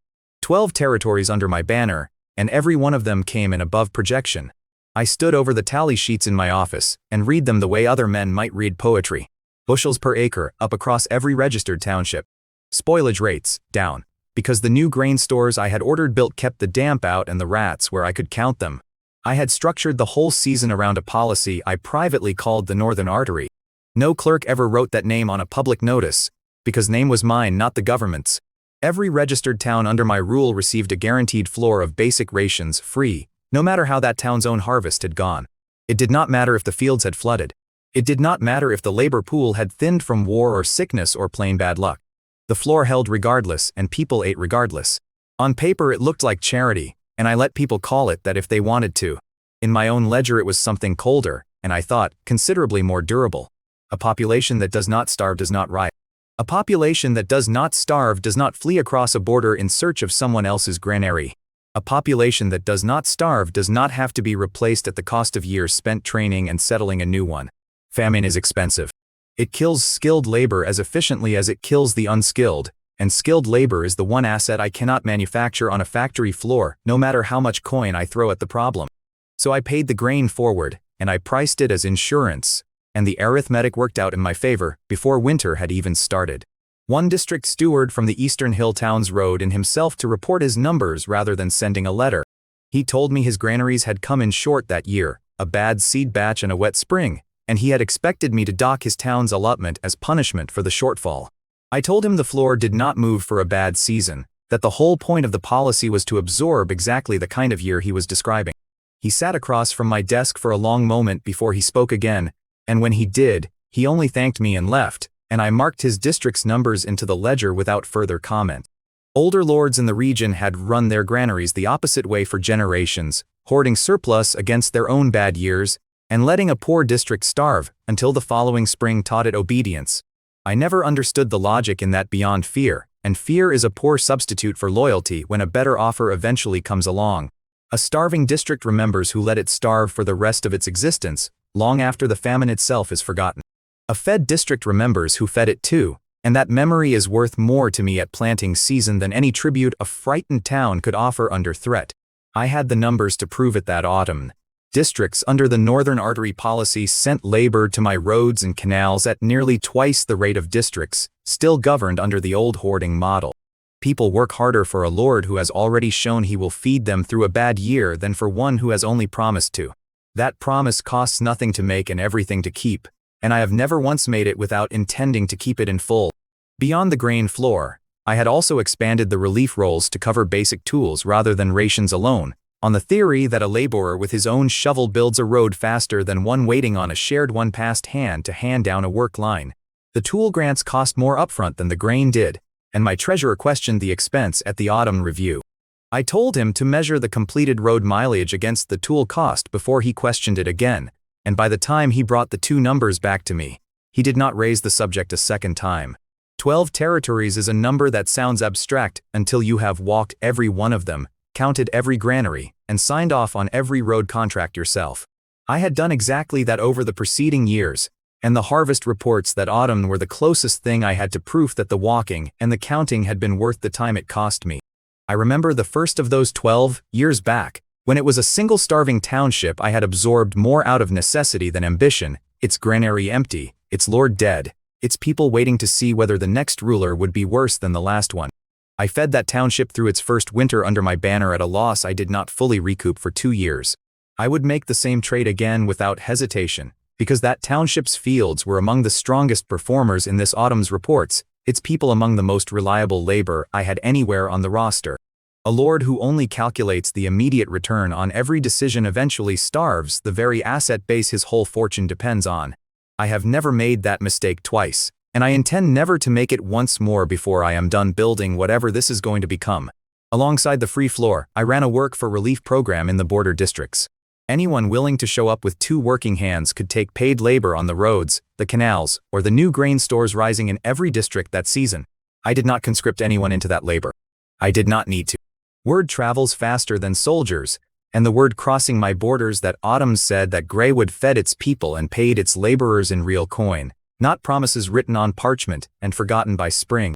12 territories under my banner, and every one of them came in above projection. I stood over the tally sheets in my office, and read them the way other men might read poetry. Bushels per acre, up across every registered township. Spoilage rates, down, because the new grain stores I had ordered built kept the damp out and the rats where I could count them. I had structured the whole season around a policy I privately called the Northern Artery. No clerk ever wrote that name on a public notice, because name was mine, not the government's. Every registered town under my rule received a guaranteed floor of basic rations, free, no matter how that town's own harvest had gone. It did not matter if the fields had flooded. It did not matter if the labor pool had thinned from war or sickness or plain bad luck. The floor held regardless, and people ate regardless. On paper it looked like charity, and I let people call it that if they wanted to. In my own ledger it was something colder, and I thought, considerably more durable. A population that does not starve does not riot. A population that does not starve does not flee across a border in search of someone else's granary. A population that does not starve does not have to be replaced at the cost of years spent training and settling a new one. Famine is expensive. It kills skilled labor as efficiently as it kills the unskilled, and skilled labor is the one asset I cannot manufacture on a factory floor, no matter how much coin I throw at the problem. So I paid the grain forward, and I priced it as insurance, and the arithmetic worked out in my favor before winter had even started. One district steward from the eastern hill towns rode in himself to report his numbers rather than sending a letter. He told me his granaries had come in short that year, a bad seed batch and a wet spring, and he had expected me to dock his town's allotment as punishment for the shortfall. I told him the floor did not move for a bad season, that the whole point of the policy was to absorb exactly the kind of year he was describing. He sat across from my desk for a long moment before he spoke again, and when he did, he only thanked me and left, and I marked his district's numbers into the ledger without further comment. Older lords in the region had run their granaries the opposite way for generations, hoarding surplus against their own bad years, and letting a poor district starve until the following spring taught it obedience. I never understood the logic in that beyond fear, and fear is a poor substitute for loyalty when a better offer eventually comes along. A starving district remembers who let it starve for the rest of its existence, long after the famine itself is forgotten. A fed district remembers who fed it too, and that memory is worth more to me at planting season than any tribute a frightened town could offer under threat. I had the numbers to prove it that autumn. Districts under the Northern Artery policy sent labor to my roads and canals at nearly twice the rate of districts, still governed under the old hoarding model. People work harder for a lord who has already shown he will feed them through a bad year than for one who has only promised to. That promise costs nothing to make and everything to keep, and I have never once made it without intending to keep it in full. Beyond the grain floor, I had also expanded the relief rolls to cover basic tools rather than rations alone, on the theory that a laborer with his own shovel builds a road faster than one waiting on a shared one passed hand to hand down a work line. The tool grants cost more upfront than the grain did, and my treasurer questioned the expense at the autumn review. I told him to measure the completed road mileage against the tool cost before he questioned it again, and by the time he brought the two numbers back to me, he did not raise the subject a second time. 12 territories is a number that sounds abstract until you have walked every one of them, counted every granary, and signed off on every road contract yourself. I had done exactly that over the preceding years, and the harvest reports that autumn were the closest thing I had to proof that the walking and the counting had been worth the time it cost me. I remember the first of those 12 years back, when it was a single starving township. I had absorbed more out of necessity than ambition, its granary empty, its lord dead, its people waiting to see whether the next ruler would be worse than the last one. I fed that township through its first winter under my banner at a loss I did not fully recoup for 2 years. I would make the same trade again without hesitation, because that township's fields were among the strongest performers in this autumn's reports, its people among the most reliable labor I had anywhere on the roster. A lord who only calculates the immediate return on every decision eventually starves the very asset base his whole fortune depends on. I have never made that mistake twice, and I intend never to make it once more before I am done building whatever this is going to become. Alongside the free floor, I ran a work for relief program in the border districts. Anyone willing to show up with 2 working hands could take paid labor on the roads, the canals, or the new grain stores rising in every district that season. I did not conscript anyone into that labor. I did not need to. Word travels faster than soldiers, and the word crossing my borders that autumn said that Greywood fed its people and paid its laborers in real coin, not promises written on parchment and forgotten by spring.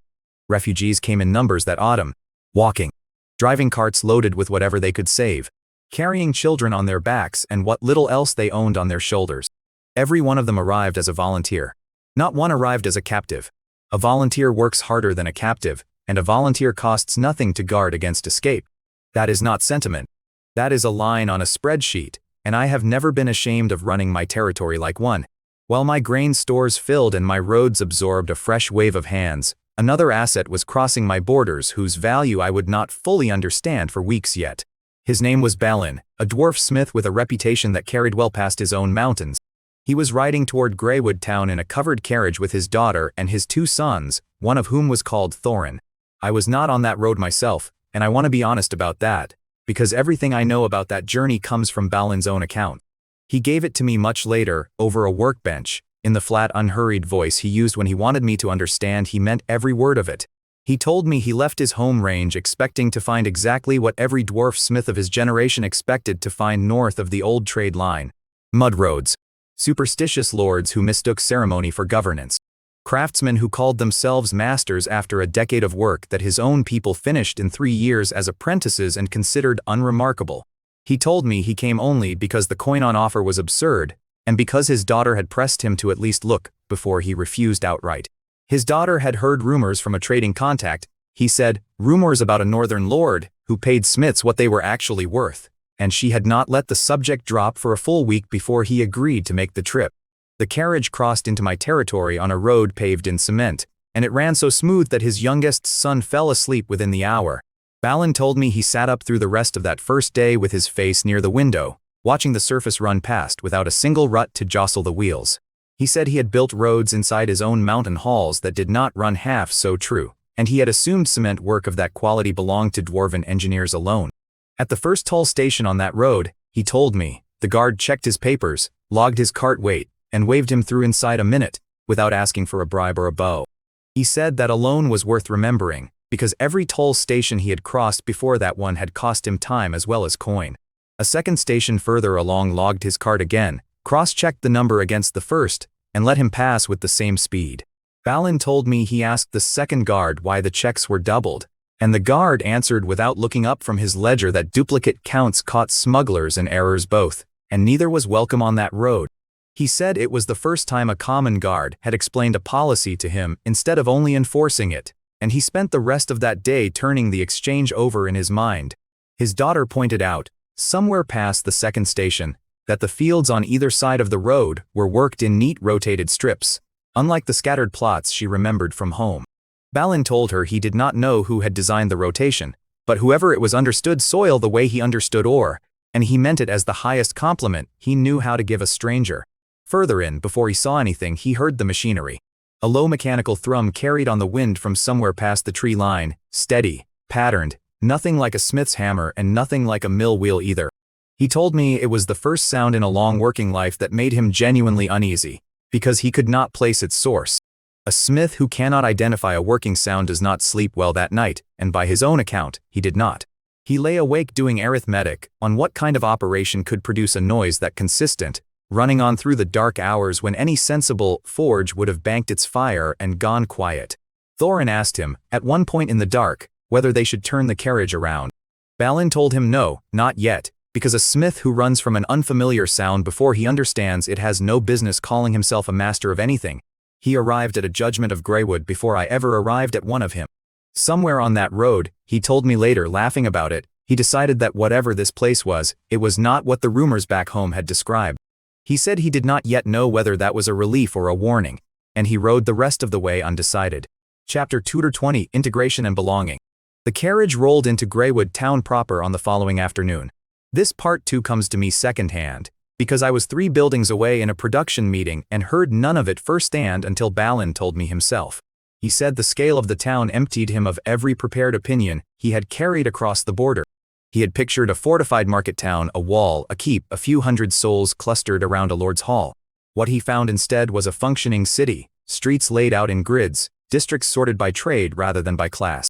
Refugees came in numbers that autumn, walking, driving carts loaded with whatever they could save, carrying children on their backs and what little else they owned on their shoulders. Every one of them arrived as a volunteer. Not one arrived as a captive. A volunteer works harder than a captive, and a volunteer costs nothing to guard against escape. That is not sentiment. That is a line on a spreadsheet, and I have never been ashamed of running my territory like one. While my grain stores filled and my roads absorbed a fresh wave of hands, another asset was crossing my borders whose value I would not fully understand for weeks yet. His name was Balin, a dwarf smith with a reputation that carried well past his own mountains. He was riding toward Greywood town in a covered carriage with his daughter and his 2 sons, one of whom was called Thorin. I was not on that road myself, and I want to be honest about that, because everything I know about that journey comes from Balin's own account. He gave it to me much later, over a workbench, in the flat, unhurried voice he used when he wanted me to understand he meant every word of it. He told me he left his home range expecting to find exactly what every dwarf smith of his generation expected to find north of the old trade line. Mud roads. Superstitious lords who mistook ceremony for governance. Craftsmen who called themselves masters after a decade of work that his own people finished in 3 years as apprentices and considered unremarkable. He told me he came only because the coin on offer was absurd, and because his daughter had pressed him to at least look before he refused outright. His daughter had heard rumors from a trading contact, he said, rumors about a northern lord who paid smiths what they were actually worth, and she had not let the subject drop for a full week before he agreed to make the trip. The carriage crossed into my territory on a road paved in cement, and it ran so smooth that his youngest son fell asleep within the hour. Balin told me he sat up through the rest of that first day with his face near the window, watching the surface run past without a single rut to jostle the wheels. He said he had built roads inside his own mountain halls that did not run half so true, and he had assumed cement work of that quality belonged to dwarven engineers alone. At the first toll station on that road, he told me, the guard checked his papers, logged his cart weight, and waved him through inside a minute, without asking for a bribe or a bow. He said that alone was worth remembering, because every toll station he had crossed before that one had cost him time as well as coin. A second station further along logged his cart again, cross-checked the number against the first, and let him pass with the same speed. Balin told me he asked the second guard why the checks were doubled, and the guard answered without looking up from his ledger that duplicate counts caught smugglers and errors both, and neither was welcome on that road. He said it was the first time a common guard had explained a policy to him instead of only enforcing it, and he spent the rest of that day turning the exchange over in his mind. His daughter pointed out, somewhere past the second station, that the fields on either side of the road were worked in neat rotated strips, unlike the scattered plots she remembered from home. Balin told her he did not know who had designed the rotation, but whoever it was understood soil the way he understood ore, and he meant it as the highest compliment he knew how to give a stranger. Further in, before he saw anything, he heard the machinery. A low mechanical thrum carried on the wind from somewhere past the tree line, steady, patterned, nothing like a smith's hammer and nothing like a mill wheel either. He told me it was the first sound in a long working life that made him genuinely uneasy, because he could not place its source. A smith who cannot identify a working sound does not sleep well that night, and by his own account, he did not. He lay awake doing arithmetic on what kind of operation could produce a noise that consistent, running on through the dark hours when any sensible forge would have banked its fire and gone quiet. Thorin asked him, at one point in the dark, whether they should turn the carriage around. Balin told him no, not yet, because a smith who runs from an unfamiliar sound before he understands it has no business calling himself a master of anything. He arrived at a judgment of Greywood before I ever arrived at one of him. Somewhere on that road, he told me later, laughing about it, he decided that whatever this place was, it was not what the rumors back home had described. He said he did not yet know whether that was a relief or a warning, and he rode the rest of the way undecided. Chapter 220, Integration and Belonging. The carriage rolled into Greywood town proper on the following afternoon. This part too comes to me secondhand, because I was 3 buildings away in a production meeting and heard none of it firsthand until Balin told me himself. He said the scale of the town emptied him of every prepared opinion he had carried across the border. He had pictured a fortified market town, a wall, a keep, a few hundred souls clustered around a lord's hall. What he found instead was a functioning city, streets laid out in grids, districts sorted by trade rather than by class.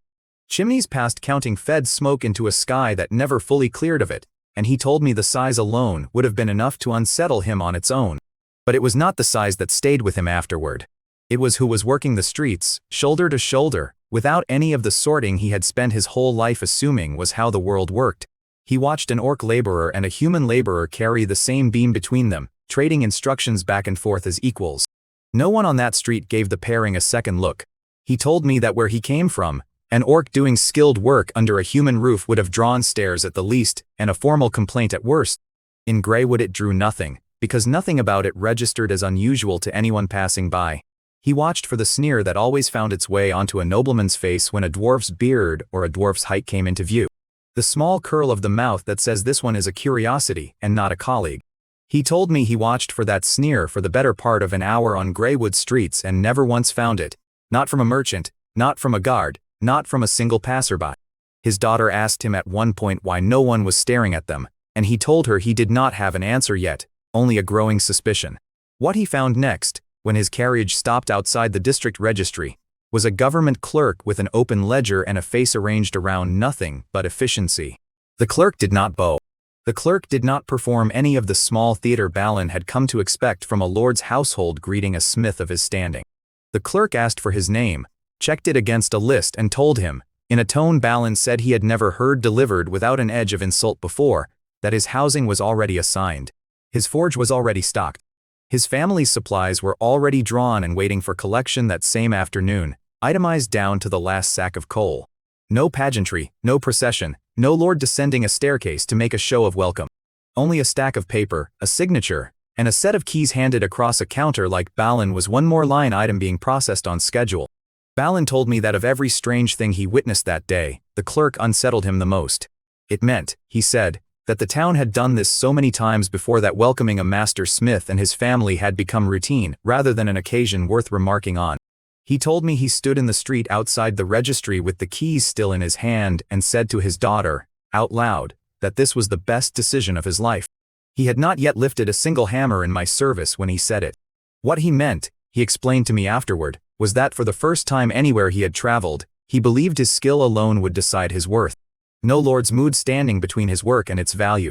Chimneys past counting fed smoke into a sky that never fully cleared of it, and he told me the size alone would have been enough to unsettle him on its own. But it was not the size that stayed with him afterward. It was who was working the streets, shoulder to shoulder, without any of the sorting he had spent his whole life assuming was how the world worked. He watched an orc laborer and a human laborer carry the same beam between them, trading instructions back and forth as equals. No one on that street gave the pairing a second look. He told me that where he came from, an orc doing skilled work under a human roof would have drawn stares at the least, and a formal complaint at worst. In Greywood it drew nothing, because nothing about it registered as unusual to anyone passing by. He watched for the sneer that always found its way onto a nobleman's face when a dwarf's beard or a dwarf's height came into view. The small curl of the mouth that says this one is a curiosity and not a colleague. He told me he watched for that sneer for the better part of an hour on Greywood streets and never once found it. Not from a merchant, not from a guard, not from a single passerby. His daughter asked him at one point why no one was staring at them, and he told her he did not have an answer yet, only a growing suspicion. What he found next, when his carriage stopped outside the district registry, was a government clerk with an open ledger and a face arranged around nothing but efficiency. The clerk did not bow. The clerk did not perform any of the small theater Balin had come to expect from a lord's household greeting a smith of his standing. The clerk asked for his name, checked it against a list and told him, in a tone Balin said he had never heard delivered without an edge of insult before, that his housing was already assigned. His forge was already stocked. His family's supplies were already drawn and waiting for collection that same afternoon, itemized down to the last sack of coal. No pageantry, no procession, no lord descending a staircase to make a show of welcome. Only a stack of paper, a signature, and a set of keys handed across a counter like Balin was one more line item being processed on schedule. Balin told me that of every strange thing he witnessed that day, the clerk unsettled him the most. It meant, he said, that the town had done this so many times before that welcoming a master smith and his family had become routine rather than an occasion worth remarking on. He told me he stood in the street outside the registry with the keys still in his hand and said to his daughter, out loud, that this was the best decision of his life. He had not yet lifted a single hammer in my service when he said it. What he meant, he explained to me afterward, was that for the first time anywhere he had traveled, he believed his skill alone would decide his worth. No lord's mood standing between his work and its value.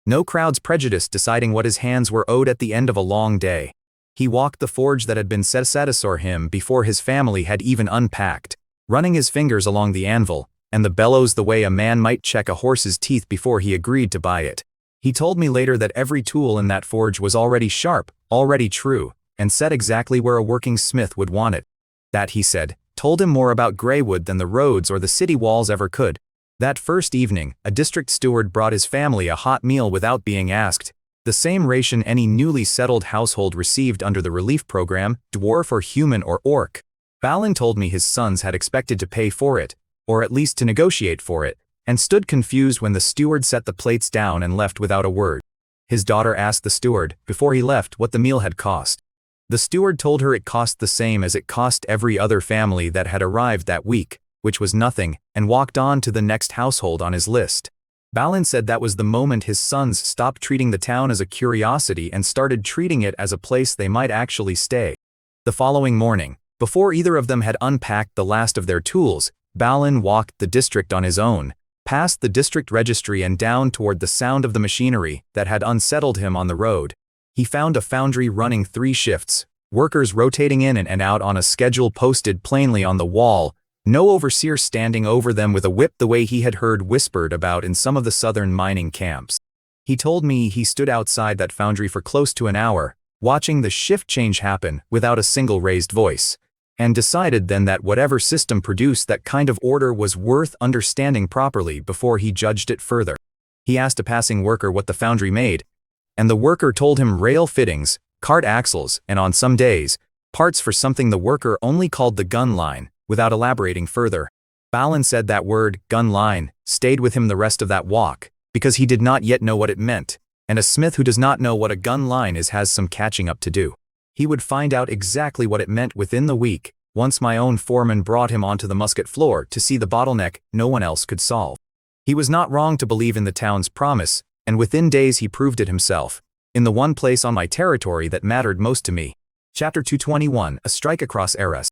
No crowd's prejudice deciding what his hands were owed at the end of a long day. He walked the forge that had been set for him before his family had even unpacked, running his fingers along the anvil, and the bellows the way a man might check a horse's teeth before he agreed to buy it. He told me later that every tool in that forge was already sharp, already true, and set exactly where a working smith would want it. That, he said, told him more about Greywood than the roads or the city walls ever could. That first evening, a district steward brought his family a hot meal without being asked, the same ration any newly settled household received under the relief program, dwarf or human or orc. Balin told me his sons had expected to pay for it, or at least to negotiate for it, and stood confused when the steward set the plates down and left without a word. His daughter asked the steward, before he left, what the meal had cost. The steward told her it cost the same as it cost every other family that had arrived that week, which was nothing, and walked on to the next household on his list. Balin said that was the moment his sons stopped treating the town as a curiosity and started treating it as a place they might actually stay. The following morning, before either of them had unpacked the last of their tools, Balin walked the district on his own, past the district registry and down toward the sound of the machinery that had unsettled him on the road. He found a foundry running 3 shifts, workers rotating in and out on a schedule posted plainly on the wall, no overseer standing over them with a whip the way he had heard whispered about in some of the southern mining camps. He told me he stood outside that foundry for close to an hour, watching the shift change happen without a single raised voice, and decided then that whatever system produced that kind of order was worth understanding properly before he judged it further. He asked a passing worker what the foundry made, and the worker told him rail fittings, cart axles, and on some days, parts for something the worker only called the gun line, without elaborating further. Balin said that word, gun line, stayed with him the rest of that walk, because he did not yet know what it meant, and a smith who does not know what a gun line is has some catching up to do. He would find out exactly what it meant within the week, once my own foreman brought him onto the musket floor to see the bottleneck no one else could solve. He was not wrong to believe in the town's promise, and within days he proved it himself, in the one place on my territory that mattered most to me. Chapter 221, A Strike Across Eras.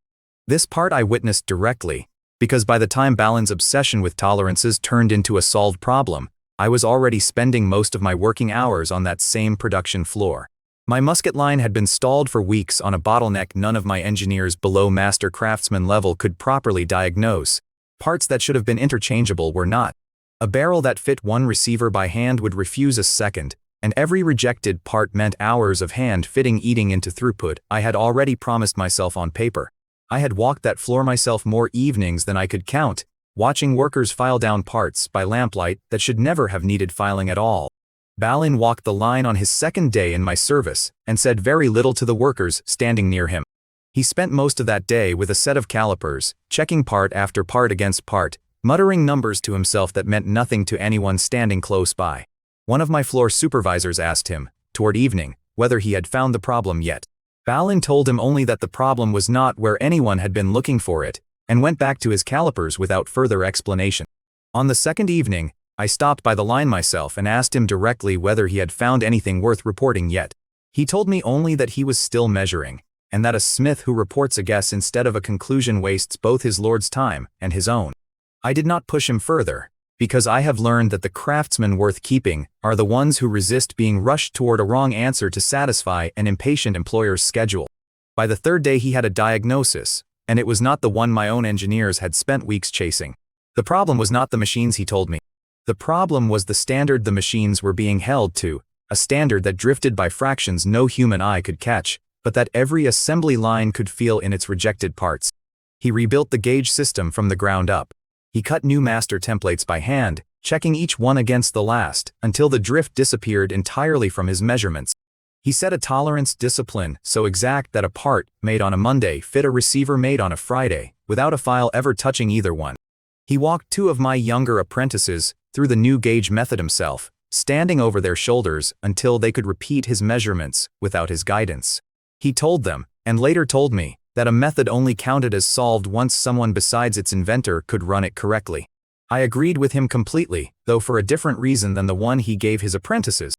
This part I witnessed directly, because by the time Balin's obsession with tolerances turned into a solved problem, I was already spending most of my working hours on that same production floor. My musket line had been stalled for weeks on a bottleneck none of my engineers below master craftsman level could properly diagnose. Parts that should have been interchangeable were not. A barrel that fit one receiver by hand would refuse a second, and every rejected part meant hours of hand fitting eating into throughput I had already promised myself on paper. I had walked that floor myself more evenings than I could count, watching workers file down parts by lamplight that should never have needed filing at all. Balin walked the line on his second day in my service and said very little to the workers standing near him. He spent most of that day with a set of calipers, checking part after part against part, muttering numbers to himself that meant nothing to anyone standing close by. One of my floor supervisors asked him, toward evening, whether he had found the problem yet. Balin told him only that the problem was not where anyone had been looking for it, and went back to his calipers without further explanation. On the second evening, I stopped by the line myself and asked him directly whether he had found anything worth reporting yet. He told me only that he was still measuring, and that a smith who reports a guess instead of a conclusion wastes both his lord's time and his own. I did not push him further, because I have learned that the craftsmen worth keeping are the ones who resist being rushed toward a wrong answer to satisfy an impatient employer's schedule. By the third day he had a diagnosis, and it was not the one my own engineers had spent weeks chasing. The problem was not the machines, he told me. The problem was the standard the machines were being held to, a standard that drifted by fractions no human eye could catch, but that every assembly line could feel in its rejected parts. He rebuilt the gauge system from the ground up. He cut new master templates by hand, checking each one against the last, until the drift disappeared entirely from his measurements. He set a tolerance discipline so exact that a part made on a Monday fit a receiver made on a Friday, without a file ever touching either one. He walked 2 of my younger apprentices through the new gauge method himself, standing over their shoulders until they could repeat his measurements without his guidance. He told them, and later told me, that a method only counted as solved once someone besides its inventor could run it correctly. I agreed with him completely, though for a different reason than the one he gave his apprentices.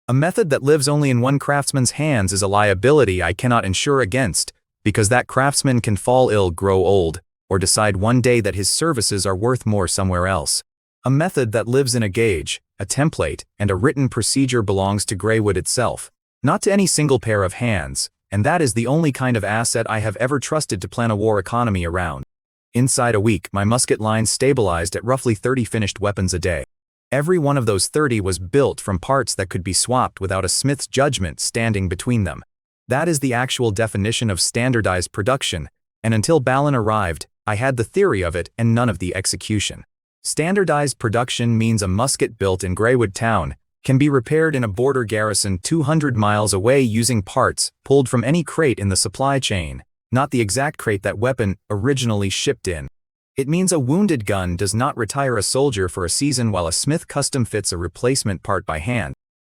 A method that lives only in one craftsman's hands is a liability I cannot insure against, because that craftsman can fall ill, grow old, or decide one day that his services are worth more somewhere else. A method that lives in a gauge, a template, and a written procedure belongs to Greywood itself, not to any single pair of hands, and that is the only kind of asset I have ever trusted to plan a war economy around. Inside a week, my musket line stabilized at roughly 30 finished weapons a day. Every one of those 30 was built from parts that could be swapped without a smith's judgment standing between them. That is the actual definition of standardized production, and until Balin arrived, I had the theory of it and none of the execution. Standardized production means a musket built in Greywood Town can be repaired in a border garrison 200 miles away using parts pulled from any crate in the supply chain, not the exact crate that weapon originally shipped in. It means a wounded gun does not retire a soldier for a season while a smith custom fits a replacement part by hand.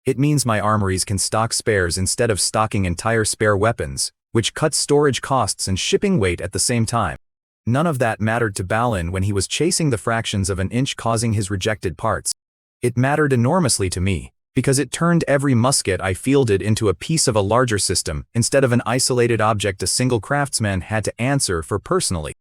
It means my armories can stock spares instead of stocking entire spare weapons, which cuts storage costs and shipping weight at the same time. None of that mattered to Balin when he was chasing the fractions of an inch causing his rejected parts. It mattered enormously to me, because it turned every musket I fielded into a piece of a larger system instead of an isolated object a single craftsman had to answer for personally.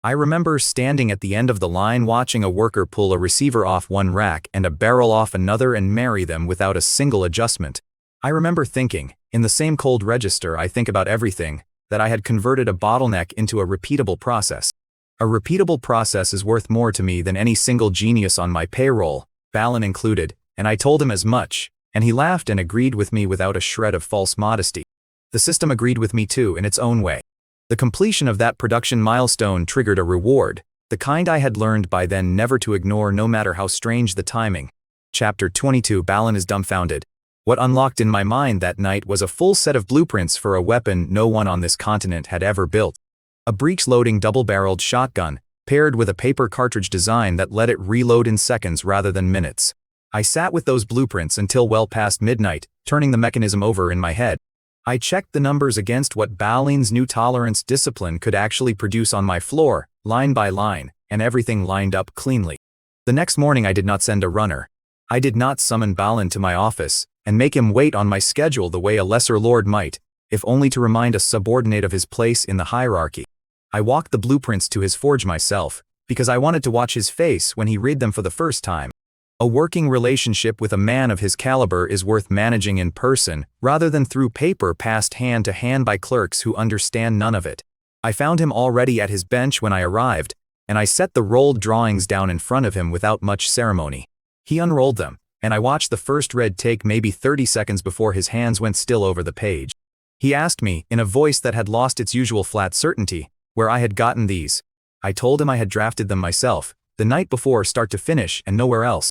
I remember standing at the end of the line watching a worker pull a receiver off one rack and a barrel off another and marry them without a single adjustment. I remember thinking, in the same cold register I think about everything, that I had converted a bottleneck into a repeatable process. A repeatable process is worth more to me than any single genius on my payroll, Balin included, and I told him as much, and he laughed and agreed with me without a shred of false modesty. The system agreed with me too in its own way. The completion of that production milestone triggered a reward, the kind I had learned by then never to ignore no matter how strange the timing. Chapter 22. Balin is dumbfounded. What unlocked in my mind that night was a full set of blueprints for a weapon no one on this continent had ever built. A breech-loading double-barreled shotgun, paired with a paper cartridge design that let it reload in seconds rather than minutes. I sat with those blueprints until well past midnight, turning the mechanism over in my head. I checked the numbers against what Balin's new tolerance discipline could actually produce on my floor, line by line, and everything lined up cleanly. The next morning I did not send a runner. I did not summon Balin to my office and make him wait on my schedule the way a lesser lord might, if only to remind a subordinate of his place in the hierarchy. I walked the blueprints to his forge myself, because I wanted to watch his face when he read them for the first time. A working relationship with a man of his caliber is worth managing in person, rather than through paper passed hand to hand by clerks who understand none of it. I found him already at his bench when I arrived, and I set the rolled drawings down in front of him without much ceremony. He unrolled them, and I watched the first read take maybe 30 seconds before his hands went still over the page. He asked me, in a voice that had lost its usual flat certainty, where I had gotten these. I told him I had drafted them myself, the night before start to finish and nowhere else.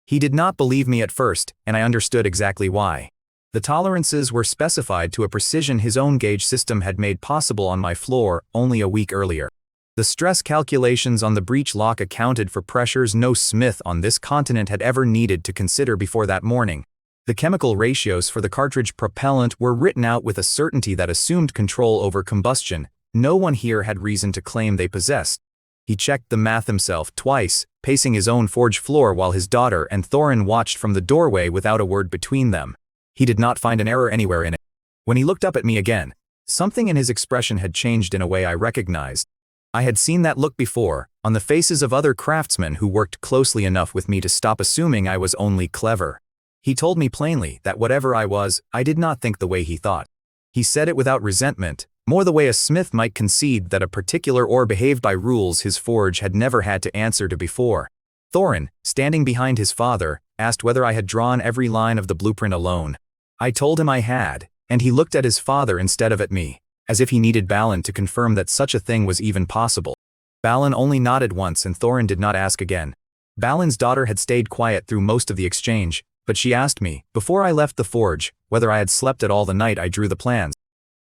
He did not believe me at first, and I understood exactly why. The tolerances were specified to a precision his own gauge system had made possible on my floor only a week earlier. The stress calculations on the breech lock accounted for pressures no smith on this continent had ever needed to consider before that morning. The chemical ratios for the cartridge propellant were written out with a certainty that assumed control over combustion no one here had reason to claim they possessed. He checked the math himself twice, pacing his own forge floor while his daughter and Thorin watched from the doorway without a word between them. He did not find an error anywhere in it. When he looked up at me again, something in his expression had changed in a way I recognized. I had seen that look before, on the faces of other craftsmen who worked closely enough with me to stop assuming I was only clever. He told me plainly that whatever I was, I did not think the way he thought. He said it without resentment, more the way a smith might concede that a particular ore behaved by rules his forge had never had to answer to before. Thorin, standing behind his father, asked whether I had drawn every line of the blueprint alone. I told him I had, and he looked at his father instead of at me, as if he needed Balin to confirm that such a thing was even possible. Balin only nodded once and Thorin did not ask again. Balin's daughter had stayed quiet through most of the exchange, but she asked me, before I left the forge, whether I had slept at all the night I drew the plans.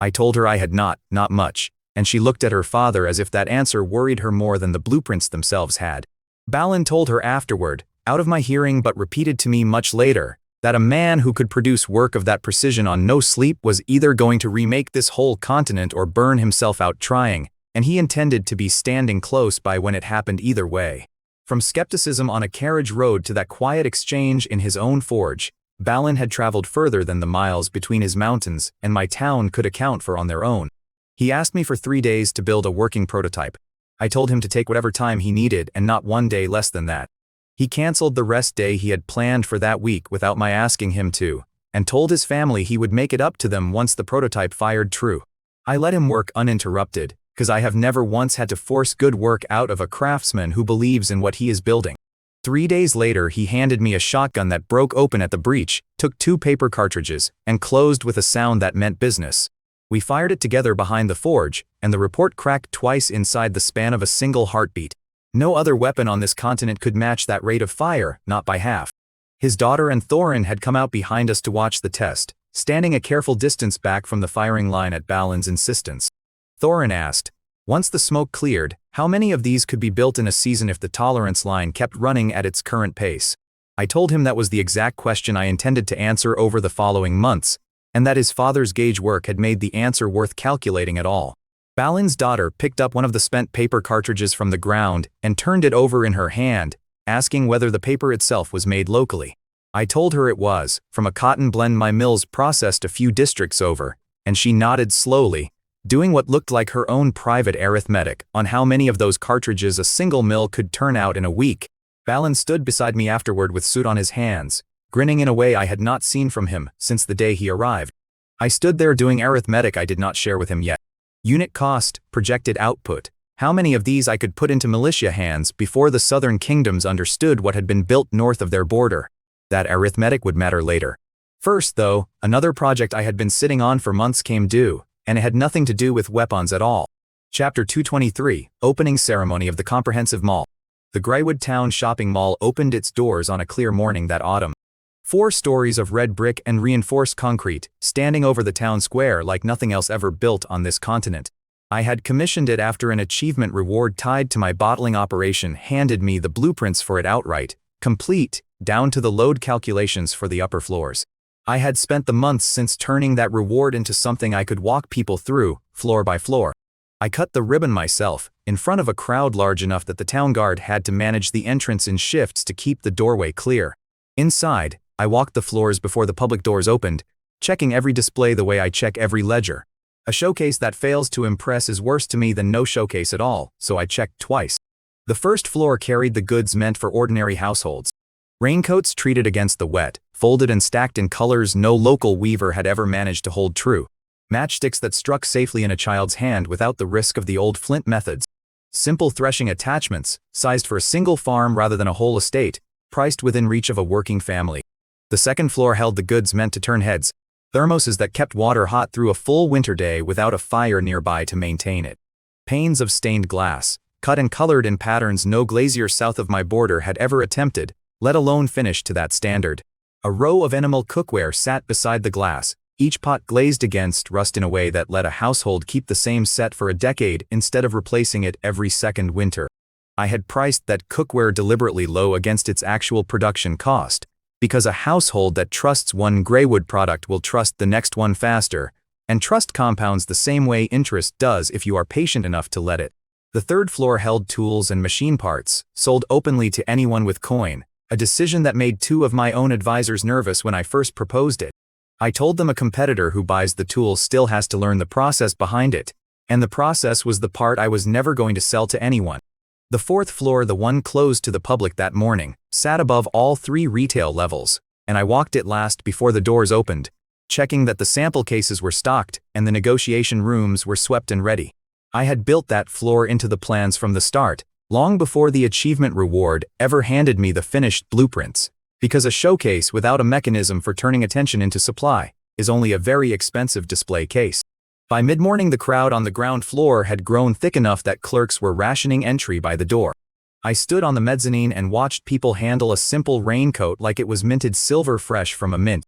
I told her I had not much, and she looked at her father as if that answer worried her more than the blueprints themselves had. Balin told her afterward, out of my hearing but repeated to me much later, that a man who could produce work of that precision on no sleep was either going to remake this whole continent or burn himself out trying, and he intended to be standing close by when it happened either way. From skepticism on a carriage road to that quiet exchange in his own forge, Balin had traveled further than the miles between his mountains and my town could account for on their own. He asked me for 3 days to build a working prototype. I told him to take whatever time he needed and not 1 day less than that. He canceled the rest day he had planned for that week without my asking him to, and told his family he would make it up to them once the prototype fired true. I let him work uninterrupted, because I have never once had to force good work out of a craftsman who believes in what he is building. 3 days later he handed me a shotgun that broke open at the breech, took 2 paper cartridges, and closed with a sound that meant business. We fired it together behind the forge, and the report cracked twice inside the span of a single heartbeat. No other weapon on this continent could match that rate of fire, not by half. His daughter and Thorin had come out behind us to watch the test, standing a careful distance back from the firing line at Balin's insistence. Thorin asked. Once the smoke cleared, how many of these could be built in a season if the tolerance line kept running at its current pace? I told him that was the exact question I intended to answer over the following months, and that his father's gauge work had made the answer worth calculating at all. Balin's daughter picked up one of the spent paper cartridges from the ground and turned it over in her hand, asking whether the paper itself was made locally. I told her it was, from a cotton blend my mills processed a few districts over, and she nodded slowly, doing what looked like her own private arithmetic on how many of those cartridges a single mill could turn out in a week. Balin stood beside me afterward with soot on his hands, grinning in a way I had not seen from him since the day he arrived. I stood there doing arithmetic I did not share with him yet. Unit cost, projected output, how many of these I could put into militia hands before the southern kingdoms understood what had been built north of their border. That arithmetic would matter later. First, though, another project I had been sitting on for months came due, and it had nothing to do with weapons at all. Chapter 223, Opening Ceremony of the Comprehensive Mall. The Greywood Town Shopping Mall opened its doors on a clear morning that autumn. 4 stories of red brick and reinforced concrete, standing over the town square like nothing else ever built on this continent. I had commissioned it after an achievement reward tied to my bottling operation handed me the blueprints for it outright, complete, down to the load calculations for the upper floors. I had spent the months since turning that reward into something I could walk people through, floor by floor. I cut the ribbon myself, in front of a crowd large enough that the town guard had to manage the entrance in shifts to keep the doorway clear. Inside, I walked the floors before the public doors opened, checking every display the way I check every ledger. A showcase that fails to impress is worse to me than no showcase at all, so I checked twice. The first floor carried the goods meant for ordinary households. Raincoats treated against the wet, folded and stacked in colors no local weaver had ever managed to hold true. Matchsticks that struck safely in a child's hand without the risk of the old flint methods. Simple threshing attachments, sized for a single farm rather than a whole estate, priced within reach of a working family. The second floor held the goods meant to turn heads, thermoses that kept water hot through a full winter day without a fire nearby to maintain it. Panes of stained glass, cut and colored in patterns no glazier south of my border had ever attempted, let alone finished to that standard. A row of enamel cookware sat beside the glass, each pot glazed against rust in a way that let a household keep the same set for a decade instead of replacing it every second winter. I had priced that cookware deliberately low against its actual production cost, because a household that trusts one Greywood product will trust the next one faster, and trust compounds the same way interest does if you are patient enough to let it. The third floor held tools and machine parts, sold openly to anyone with coin, a decision that made 2 of my own advisors nervous when I first proposed it. I told them a competitor who buys the tools still has to learn the process behind it, and the process was the part I was never going to sell to anyone. The fourth floor, the one closed to the public that morning, sat above all 3 retail levels, and I walked it last before the doors opened, checking that the sample cases were stocked and the negotiation rooms were swept and ready. I had built that floor into the plans from the start, long before the achievement reward ever handed me the finished blueprints, because a showcase without a mechanism for turning attention into supply is only a very expensive display case. By mid-morning the crowd on the ground floor had grown thick enough that clerks were rationing entry by the door. I stood on the mezzanine and watched people handle a simple raincoat like it was minted silver fresh from a mint.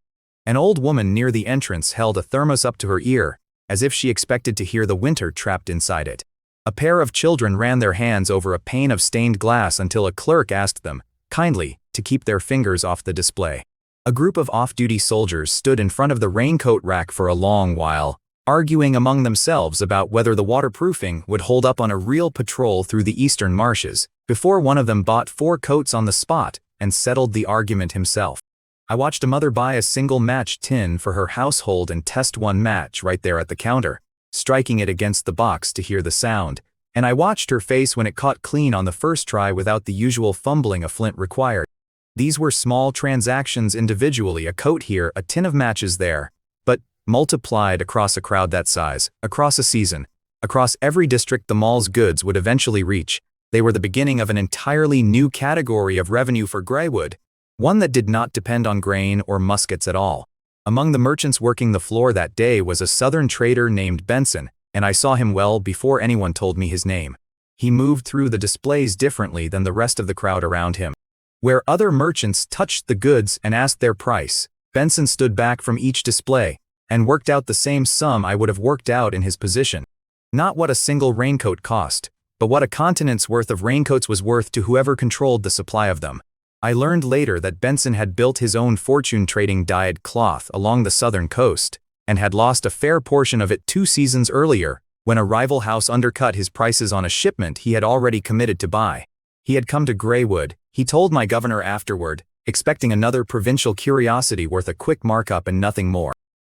An old woman near the entrance held a thermos up to her ear, as if she expected to hear the winter trapped inside it. A pair of children ran their hands over a pane of stained glass until a clerk asked them, kindly, to keep their fingers off the display. A group of off-duty soldiers stood in front of the raincoat rack for a long while, arguing among themselves about whether the waterproofing would hold up on a real patrol through the eastern marshes, before one of them bought 4 coats on the spot and settled the argument himself. I watched a mother buy a single match tin for her household and test one match right there at the counter, striking it against the box to hear the sound, and I watched her face when it caught clean on the first try without the usual fumbling a flint required. These were small transactions individually, a coat here, a tin of matches there, but multiplied across a crowd that size, across a season, across every district the mall's goods would eventually reach, they were the beginning of an entirely new category of revenue for Greywood, one that did not depend on grain or muskets at all. Among the merchants working the floor that day was a southern trader named Benson, and I saw him well before anyone told me his name. He moved through the displays differently than the rest of the crowd around him. Where other merchants touched the goods and asked their price, Benson stood back from each display and worked out the same sum I would have worked out in his position. Not what a single raincoat cost, but what a continent's worth of raincoats was worth to whoever controlled the supply of them. I learned later that Benson had built his own fortune-trading dyed cloth along the southern coast, and had lost a fair portion of it 2 seasons earlier, when a rival house undercut his prices on a shipment he had already committed to buy. He had come to Greywood, he told my governor afterward, expecting another provincial curiosity worth a quick markup and nothing more.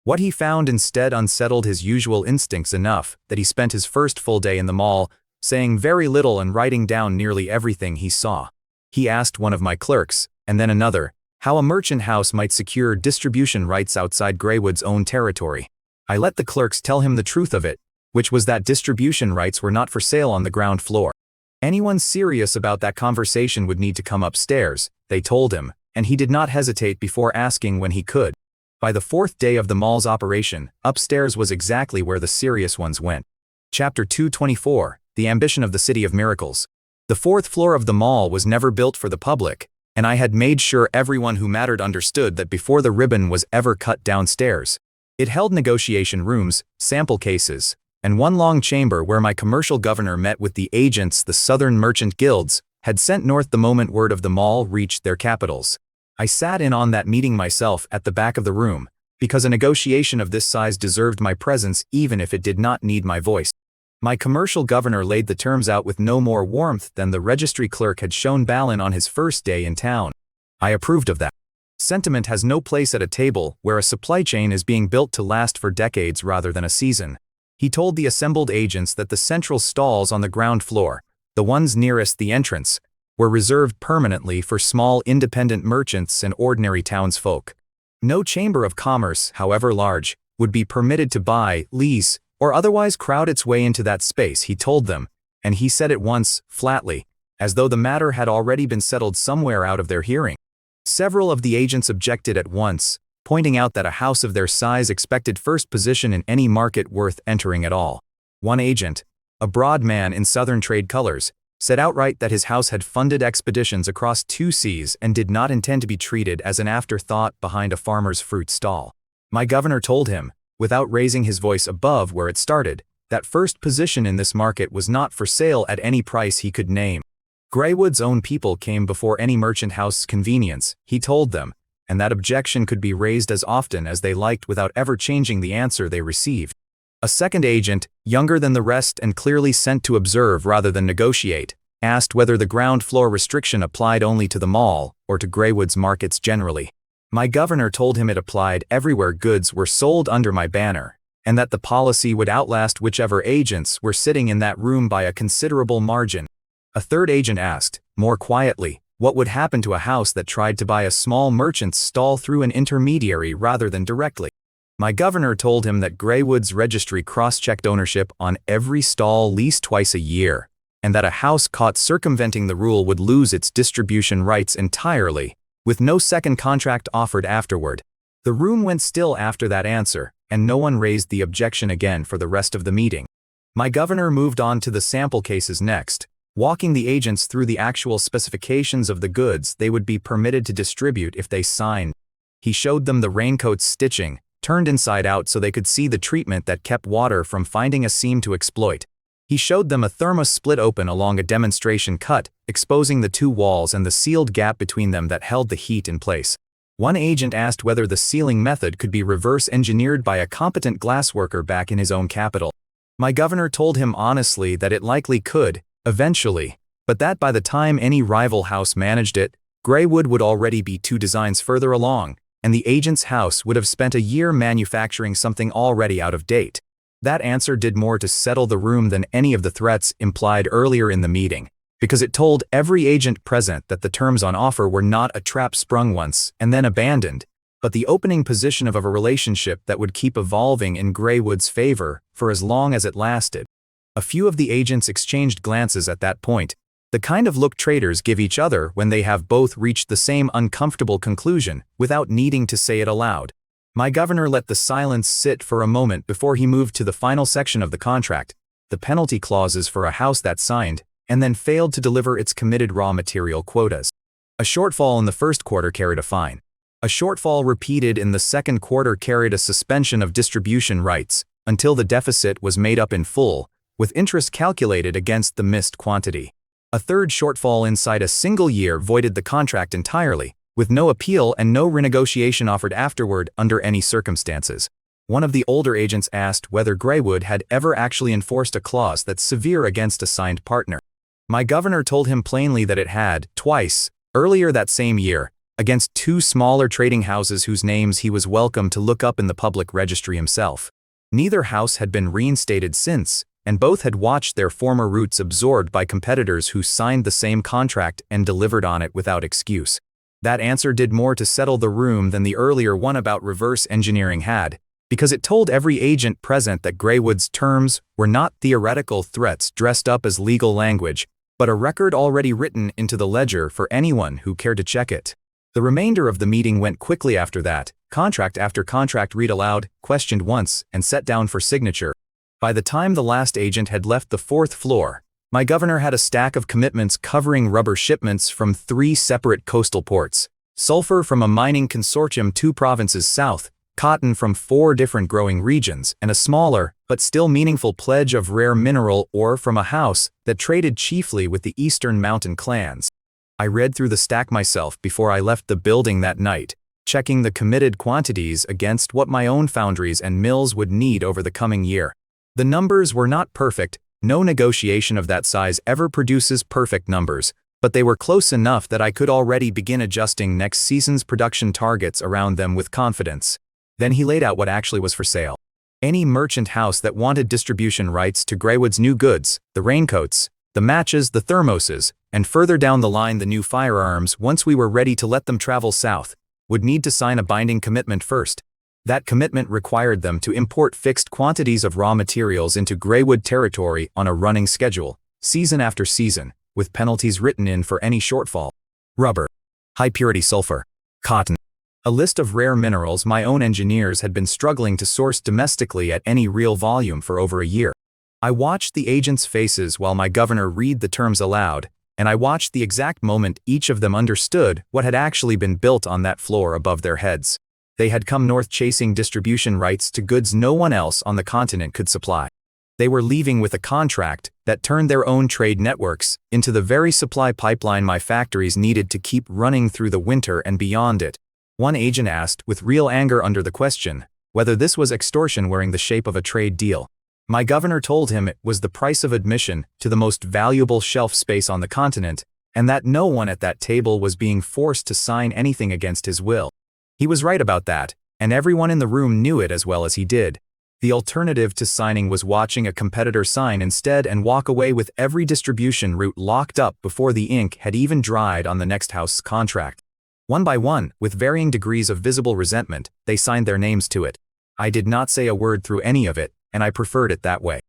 What he found instead unsettled his usual instincts enough that he spent his first full day in the mall, saying very little and writing down nearly everything he saw. He asked one of my clerks, and then another, how a merchant house might secure distribution rights outside Greywood's own territory. I let the clerks tell him the truth of it, which was that distribution rights were not for sale on the ground floor. Anyone serious about that conversation would need to come upstairs, they told him, and he did not hesitate before asking when he could. By the 4th day of the mall's operation, upstairs was exactly where the serious ones went. Chapter 224, The Ambition of the City of Miracles. The 4th floor of the mall was never built for the public, and I had made sure everyone who mattered understood that before the ribbon was ever cut downstairs. It held negotiation rooms, sample cases, and one long chamber where my commercial governor met with the agents the southern merchant guilds had sent north the moment word of the mall reached their capitals. I sat in on that meeting myself at the back of the room, because a negotiation of this size deserved my presence even if it did not need my voice. My commercial governor laid the terms out with no more warmth than the registry clerk had shown Balin on his first day in town. I approved of that. Sentiment has no place at a table where a supply chain is being built to last for decades rather than a season. He told the assembled agents that the central stalls on the ground floor, the ones nearest the entrance, were reserved permanently for small independent merchants and ordinary townsfolk. No chamber of commerce, however large, would be permitted to buy, lease, or otherwise crowd its way into that space, he told them, and he said it once, flatly, as though the matter had already been settled somewhere out of their hearing. Several of the agents objected at once, pointing out that a house of their size expected first position in any market worth entering at all. One agent, a broad man in southern trade colors, said outright that his house had funded expeditions across 2 seas and did not intend to be treated as an afterthought behind a farmer's fruit stall. My governor told him, without raising his voice above where it started, that first position in this market was not for sale at any price he could name. Greywood's own people came before any merchant house's convenience, he told them, and that objection could be raised as often as they liked without ever changing the answer they received. A second agent, younger than the rest and clearly sent to observe rather than negotiate, asked whether the ground floor restriction applied only to the mall or to Greywood's markets generally. My governor told him it applied everywhere goods were sold under my banner, and that the policy would outlast whichever agents were sitting in that room by a considerable margin. A third agent asked, more quietly, what would happen to a house that tried to buy a small merchant's stall through an intermediary rather than directly. My governor told him that Greywood's registry cross-checked ownership on every stall least twice a year, and that a house caught circumventing the rule would lose its distribution rights entirely, with no second contract offered afterward. The room went still after that answer, and no one raised the objection again for the rest of the meeting. My governor moved on to the sample cases next, walking the agents through the actual specifications of the goods they would be permitted to distribute if they signed. He showed them the raincoat's stitching, turned inside out so they could see the treatment that kept water from finding a seam to exploit. He showed them a thermos split open along a demonstration cut, exposing the 2 walls and the sealed gap between them that held the heat in place. One agent asked whether the sealing method could be reverse engineered by a competent glassworker back in his own capital. My governor told him honestly that it likely could, eventually, but that by the time any rival house managed it, Greywood would already be 2 designs further along, and the agent's house would have spent a year manufacturing something already out of date. That answer did more to settle the room than any of the threats implied earlier in the meeting, because it told every agent present that the terms on offer were not a trap sprung once and then abandoned, but the opening position of a relationship that would keep evolving in Greywood's favor for as long as it lasted. A few of the agents exchanged glances at that point, the kind of look traders give each other when they have both reached the same uncomfortable conclusion without needing to say it aloud. My governor let the silence sit for a moment before he moved to the final section of the contract, the penalty clauses for a house that signed, and then failed to deliver its committed raw material quotas. A shortfall in the first quarter carried a fine. A shortfall repeated in the second quarter carried a suspension of distribution rights until the deficit was made up in full, with interest calculated against the missed quantity. A third shortfall inside a single year voided the contract entirely, with no appeal and no renegotiation offered afterward under any circumstances. One of the older agents asked whether Greywood had ever actually enforced a clause that's severe against a signed partner. My governor told him plainly that it had, twice, earlier that same year, against two smaller trading houses whose names he was welcome to look up in the public registry himself. Neither house had been reinstated since, and both had watched their former roots absorbed by competitors who signed the same contract and delivered on it without excuse. That answer did more to settle the room than the earlier one about reverse engineering had, because it told every agent present that Greywood's terms were not theoretical threats dressed up as legal language, but a record already written into the ledger for anyone who cared to check it. The remainder of the meeting went quickly after that, contract after contract read aloud, questioned once, and set down for signature. By the time the last agent had left the fourth floor, my governor had a stack of commitments covering rubber shipments from 3 separate coastal ports, sulfur from a mining consortium 2 provinces south, cotton from 4 different growing regions, and a smaller, but still meaningful pledge of rare mineral ore from a house that traded chiefly with the eastern mountain clans. I read through the stack myself before I left the building that night, checking the committed quantities against what my own foundries and mills would need over the coming year. The numbers were not perfect, no negotiation of that size ever produces perfect numbers, but they were close enough that I could already begin adjusting next season's production targets around them with confidence. Then he laid out what actually was for sale. Any merchant house that wanted distribution rights to Greywood's new goods, the raincoats, the matches, the thermoses, and further down the line the new firearms once we were ready to let them travel south, would need to sign a binding commitment first. That commitment required them to import fixed quantities of raw materials into Greywood territory on a running schedule, season after season, with penalties written in for any shortfall. Rubber, high-purity sulfur, cotton. A list of rare minerals my own engineers had been struggling to source domestically at any real volume for over a year. I watched the agents' faces while my governor read the terms aloud, and I watched the exact moment each of them understood what had actually been built on that floor above their heads. They had come north chasing distribution rights to goods no one else on the continent could supply. They were leaving with a contract that turned their own trade networks into the very supply pipeline my factories needed to keep running through the winter and beyond it. One agent asked, with real anger under the question, whether this was extortion wearing the shape of a trade deal. My governor told him it was the price of admission to the most valuable shelf space on the continent, and that no one at that table was being forced to sign anything against his will. He was right about that, and everyone in the room knew it as well as he did. The alternative to signing was watching a competitor sign instead and walk away with every distribution route locked up before the ink had even dried on the next house's contract. One by one, with varying degrees of visible resentment, they signed their names to it. I did not say a word through any of it, and I preferred it that way.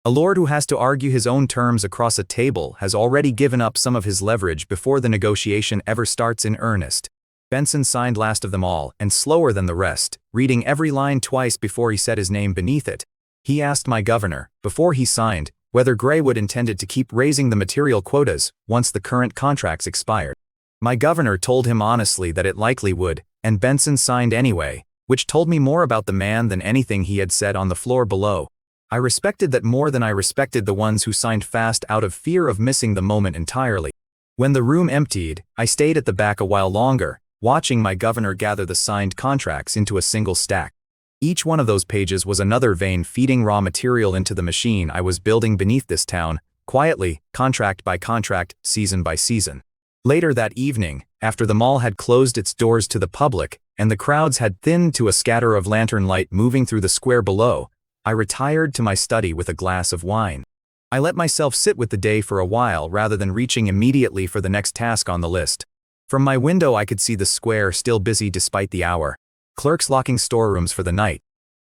A lord who has to argue his own terms across a table has already given up some of his leverage before the negotiation ever starts in earnest. Benson signed last of them all, and slower than the rest, reading every line twice before he said his name beneath it. He asked my governor, before he signed, whether Greywood intended to keep raising the material quotas once the current contracts expired. My governor told him honestly that it likely would, and Benson signed anyway, which told me more about the man than anything he had said on the floor below. I respected that more than I respected the ones who signed fast out of fear of missing the moment entirely. When the room emptied, I stayed at the back a while longer, watching my governor gather the signed contracts into a single stack. Each one of those pages was another vein feeding raw material into the machine I was building beneath this town, quietly, contract by contract, season by season. Later that evening, after the mall had closed its doors to the public, and the crowds had thinned to a scatter of lantern light moving through the square below, I retired to my study with a glass of wine. I let myself sit with the day for a while rather than reaching immediately for the next task on the list. From my window I could see the square still busy despite the hour. Clerks locking storerooms for the night.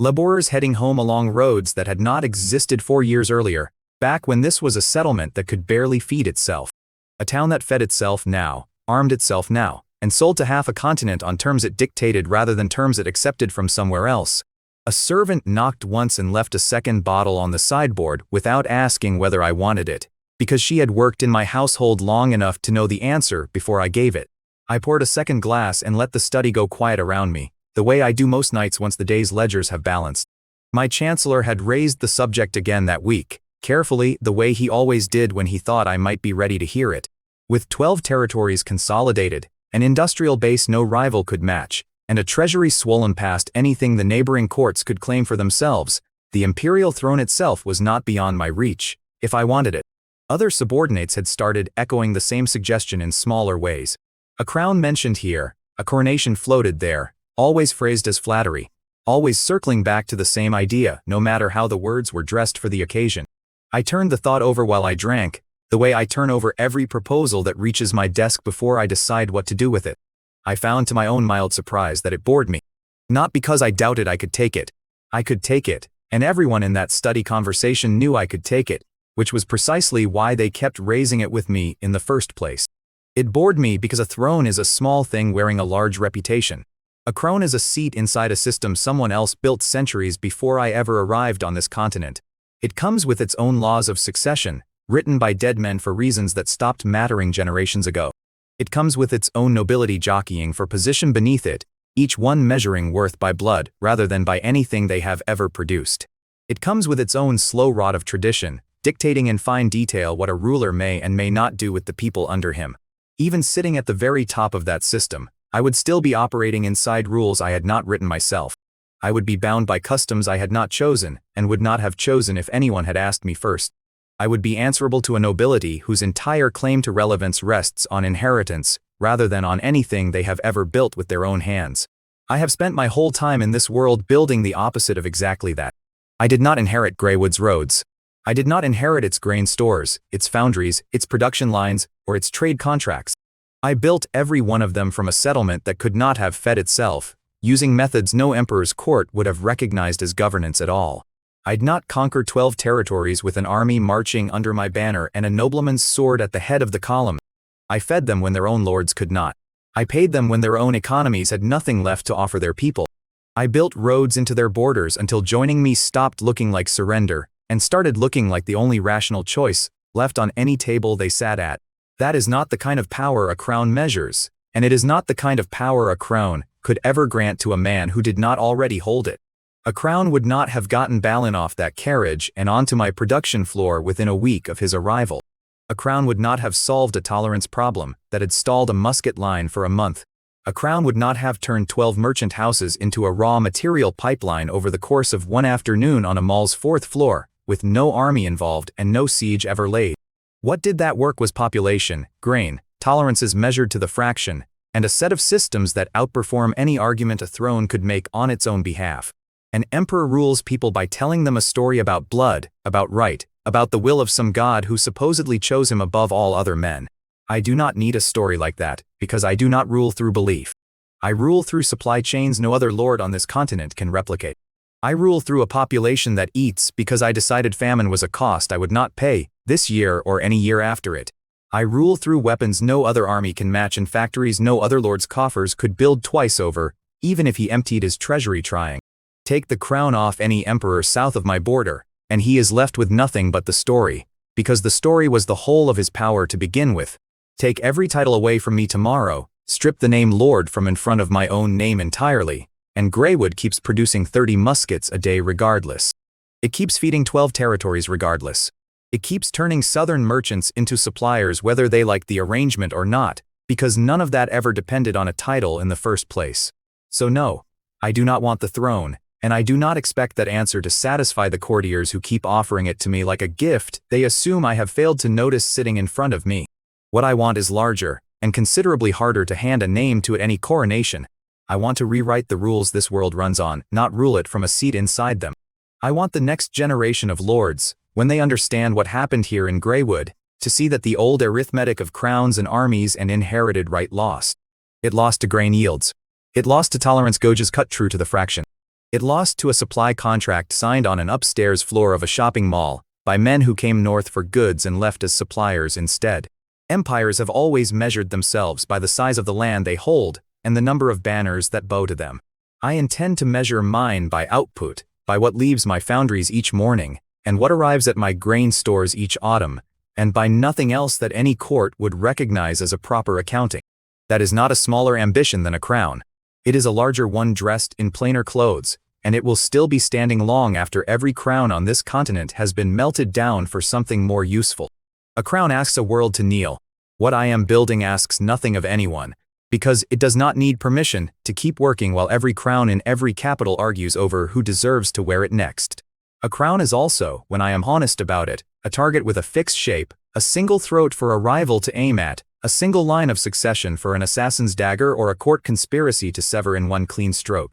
Laborers heading home along roads that had not existed 4 years earlier, back when this was a settlement that could barely feed itself. A town that fed itself now, armed itself now, and sold to half a continent on terms it dictated rather than terms it accepted from somewhere else. A servant knocked once and left a second bottle on the sideboard without asking whether I wanted it, because she had worked in my household long enough to know the answer before I gave it. I poured a second glass and let the study go quiet around me, the way I do most nights once the day's ledgers have balanced. My chancellor had raised the subject again that week, carefully, the way he always did when he thought I might be ready to hear it. With 12 territories consolidated, an industrial base no rival could match, and a treasury swollen past anything the neighboring courts could claim for themselves, the imperial throne itself was not beyond my reach, if I wanted it. Other subordinates had started echoing the same suggestion in smaller ways. A crown mentioned here, a coronation floated there, always phrased as flattery, always circling back to the same idea, no matter how the words were dressed for the occasion. I turned the thought over while I drank, the way I turn over every proposal that reaches my desk before I decide what to do with it. I found to my own mild surprise that it bored me. Not because I doubted I could take it. I could take it, and everyone in that study conversation knew I could take it, which was precisely why they kept raising it with me in the first place. It bored me because a throne is a small thing wearing a large reputation. A crown is a seat inside a system someone else built centuries before I ever arrived on this continent. It comes with its own laws of succession, written by dead men for reasons that stopped mattering generations ago. It comes with its own nobility jockeying for position beneath it, each one measuring worth by blood rather than by anything they have ever produced. It comes with its own slow rod of tradition, dictating in fine detail what a ruler may and may not do with the people under him. Even sitting at the very top of that system, I would still be operating inside rules I had not written myself. I would be bound by customs I had not chosen, and would not have chosen if anyone had asked me first. I would be answerable to a nobility whose entire claim to relevance rests on inheritance, rather than on anything they have ever built with their own hands. I have spent my whole time in this world building the opposite of exactly that. I did not inherit Greywood's roads. I did not inherit its grain stores, its foundries, its production lines, or its trade contracts. I built every one of them from a settlement that could not have fed itself, using methods no emperor's court would have recognized as governance at all. I'd not conquer 12 territories with an army marching under my banner and a nobleman's sword at the head of the column. I fed them when their own lords could not. I paid them when their own economies had nothing left to offer their people. I built roads into their borders until joining me stopped looking like surrender, and started looking like the only rational choice left on any table they sat at. That is not the kind of power a crown measures, and it is not the kind of power a crown could ever grant to a man who did not already hold it. A crown would not have gotten Balin off that carriage and onto my production floor within a week of his arrival. A crown would not have solved a tolerance problem that had stalled a musket line for a month. A crown would not have turned 12 merchant houses into a raw material pipeline over the course of one afternoon on a mall's 4th floor, with no army involved and no siege ever laid. What did that work was population, grain, tolerances measured to the fraction, and a set of systems that outperform any argument a throne could make on its own behalf. An emperor rules people by telling them a story about blood, about right, about the will of some god who supposedly chose him above all other men. I do not need a story like that, because I do not rule through belief. I rule through supply chains no other lord on this continent can replicate. I rule through a population that eats because I decided famine was a cost I would not pay, this year or any year after it. I rule through weapons no other army can match and factories no other lord's coffers could build twice over, even if he emptied his treasury trying. Take the crown off any emperor south of my border, and he is left with nothing but the story, because the story was the whole of his power to begin with. Take every title away from me tomorrow, strip the name Lord from in front of my own name entirely, and Greywood keeps producing 30 muskets a day regardless. It keeps feeding 12 territories regardless. It keeps turning southern merchants into suppliers whether they like the arrangement or not, because none of that ever depended on a title in the first place. So no, I do not want the throne, and I do not expect that answer to satisfy the courtiers who keep offering it to me like a gift they assume I have failed to notice sitting in front of me. What I want is larger, and considerably harder to hand a name to at any coronation. I want to rewrite the rules this world runs on, not rule it from a seat inside them. I want the next generation of lords, when they understand what happened here in Greywood, to see that the old arithmetic of crowns and armies and inherited right lost. It lost to grain yields. It lost to tolerance gauges cut true to the fraction. It lost to a supply contract signed on an upstairs floor of a shopping mall, by men who came north for goods and left as suppliers instead. Empires have always measured themselves by the size of the land they hold, and the number of banners that bow to them. I intend to measure mine by output, by what leaves my foundries each morning, and what arrives at my grain stores each autumn, and by nothing else that any court would recognize as a proper accounting. That is not a smaller ambition than a crown. It is a larger one dressed in plainer clothes, and it will still be standing long after every crown on this continent has been melted down for something more useful. A crown asks a world to kneel. What I am building asks nothing of anyone, because it does not need permission to keep working while every crown in every capital argues over who deserves to wear it next. A crown is also, when I am honest about it, a target with a fixed shape, a single throat for a rival to aim at, a single line of succession for an assassin's dagger or a court conspiracy to sever in one clean stroke.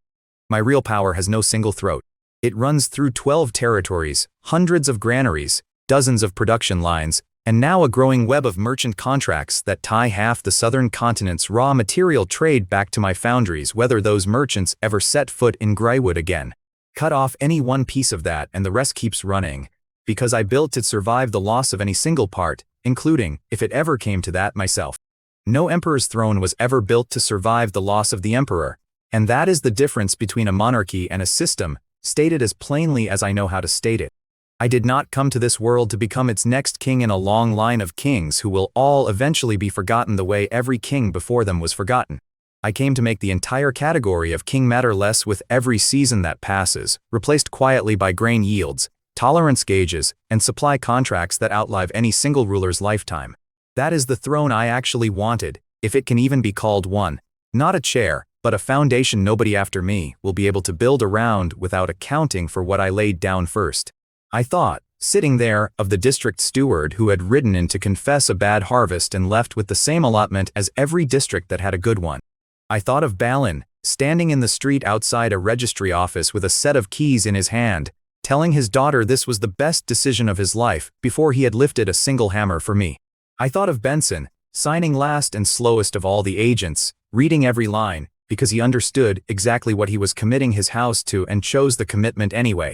My real power has no single throat. It runs through 12 territories, hundreds of granaries, dozens of production lines, and now a growing web of merchant contracts that tie half the southern continent's raw material trade back to my foundries, whether those merchants ever set foot in Greywood again. Cut off any one piece of that and the rest keeps running, because I built to survive the loss of any single part, including, if it ever came to that, myself. No emperor's throne was ever built to survive the loss of the emperor, and that is the difference between a monarchy and a system, stated as plainly as I know how to state it. I did not come to this world to become its next king in a long line of kings who will all eventually be forgotten the way every king before them was forgotten. I came to make the entire category of king matter less with every season that passes, replaced quietly by grain yields, tolerance gauges, and supply contracts that outlive any single ruler's lifetime. That is the throne I actually wanted, if it can even be called one. Not a chair, but a foundation nobody after me will be able to build around without accounting for what I laid down first. I thought, sitting there, of the district steward who had ridden in to confess a bad harvest and left with the same allotment as every district that had a good one. I thought of Balin, standing in the street outside a registry office with a set of keys in his hand, telling his daughter this was the best decision of his life before he had lifted a single hammer for me. I thought of Benson, signing last and slowest of all the agents, reading every line, because he understood exactly what he was committing his house to and chose the commitment anyway.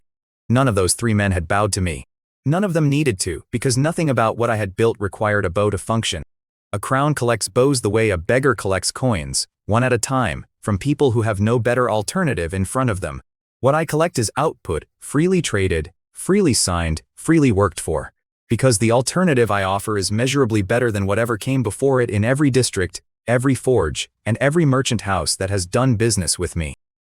None of those three men had bowed to me. None of them needed to, because nothing about what I had built required a bow to function. A crown collects bows the way a beggar collects coins, one at a time, from people who have no better alternative in front of them. What I collect is output, freely traded, freely signed, freely worked for. Because the alternative I offer is measurably better than whatever came before it in every district, every forge, and every merchant house that has done business with me.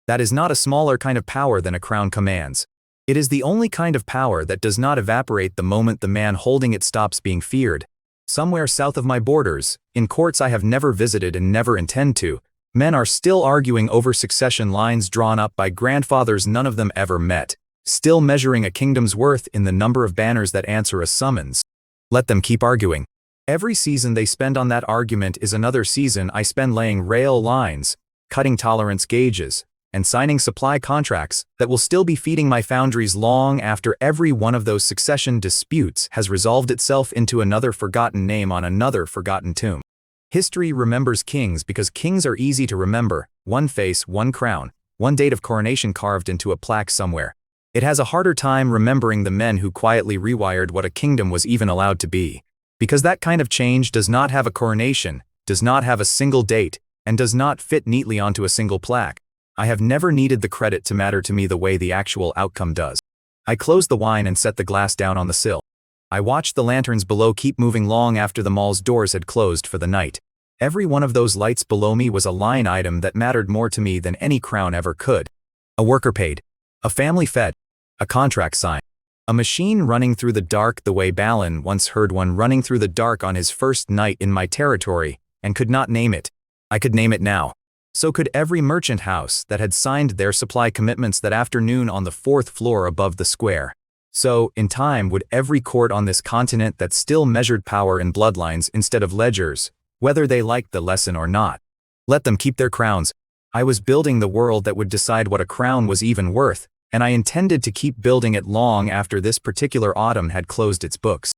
That is not a smaller kind of power than a crown commands. It is the only kind of power that does not evaporate the moment the man holding it stops being feared. Somewhere south of my borders, in courts I have never visited and never intend to, men are still arguing over succession lines drawn up by grandfathers none of them ever met, still measuring a kingdom's worth in the number of banners that answer a summons. Let them keep arguing. Every season they spend on that argument is another season I spend laying rail lines, cutting tolerance gauges, and signing supply contracts that will still be feeding my foundries long after every one of those succession disputes has resolved itself into another forgotten name on another forgotten tomb. History remembers kings because kings are easy to remember, one face, one crown, one date of coronation carved into a plaque somewhere. It has a harder time remembering the men who quietly rewired what a kingdom was even allowed to be, because that kind of change does not have a coronation, does not have a single date, and does not fit neatly onto a single plaque. I have never needed the credit to matter to me the way the actual outcome does. I closed the wine and set the glass down on the sill. I watched the lanterns below keep moving long after the mall's doors had closed for the night. Every one of those lights below me was a line item that mattered more to me than any crown ever could. A worker paid. A family fed. A contract signed. A machine running through the dark the way Balin once heard one running through the dark on his first night in my territory, and could not name it. I could name it now. So could every merchant house that had signed their supply commitments that afternoon on the 4th floor above the square. So, in time, would every court on this continent that still measured power in bloodlines instead of ledgers, whether they liked the lesson or not. Let them keep their crowns. I was building the world that would decide what a crown was even worth, and I intended to keep building it long after this particular autumn had closed its books.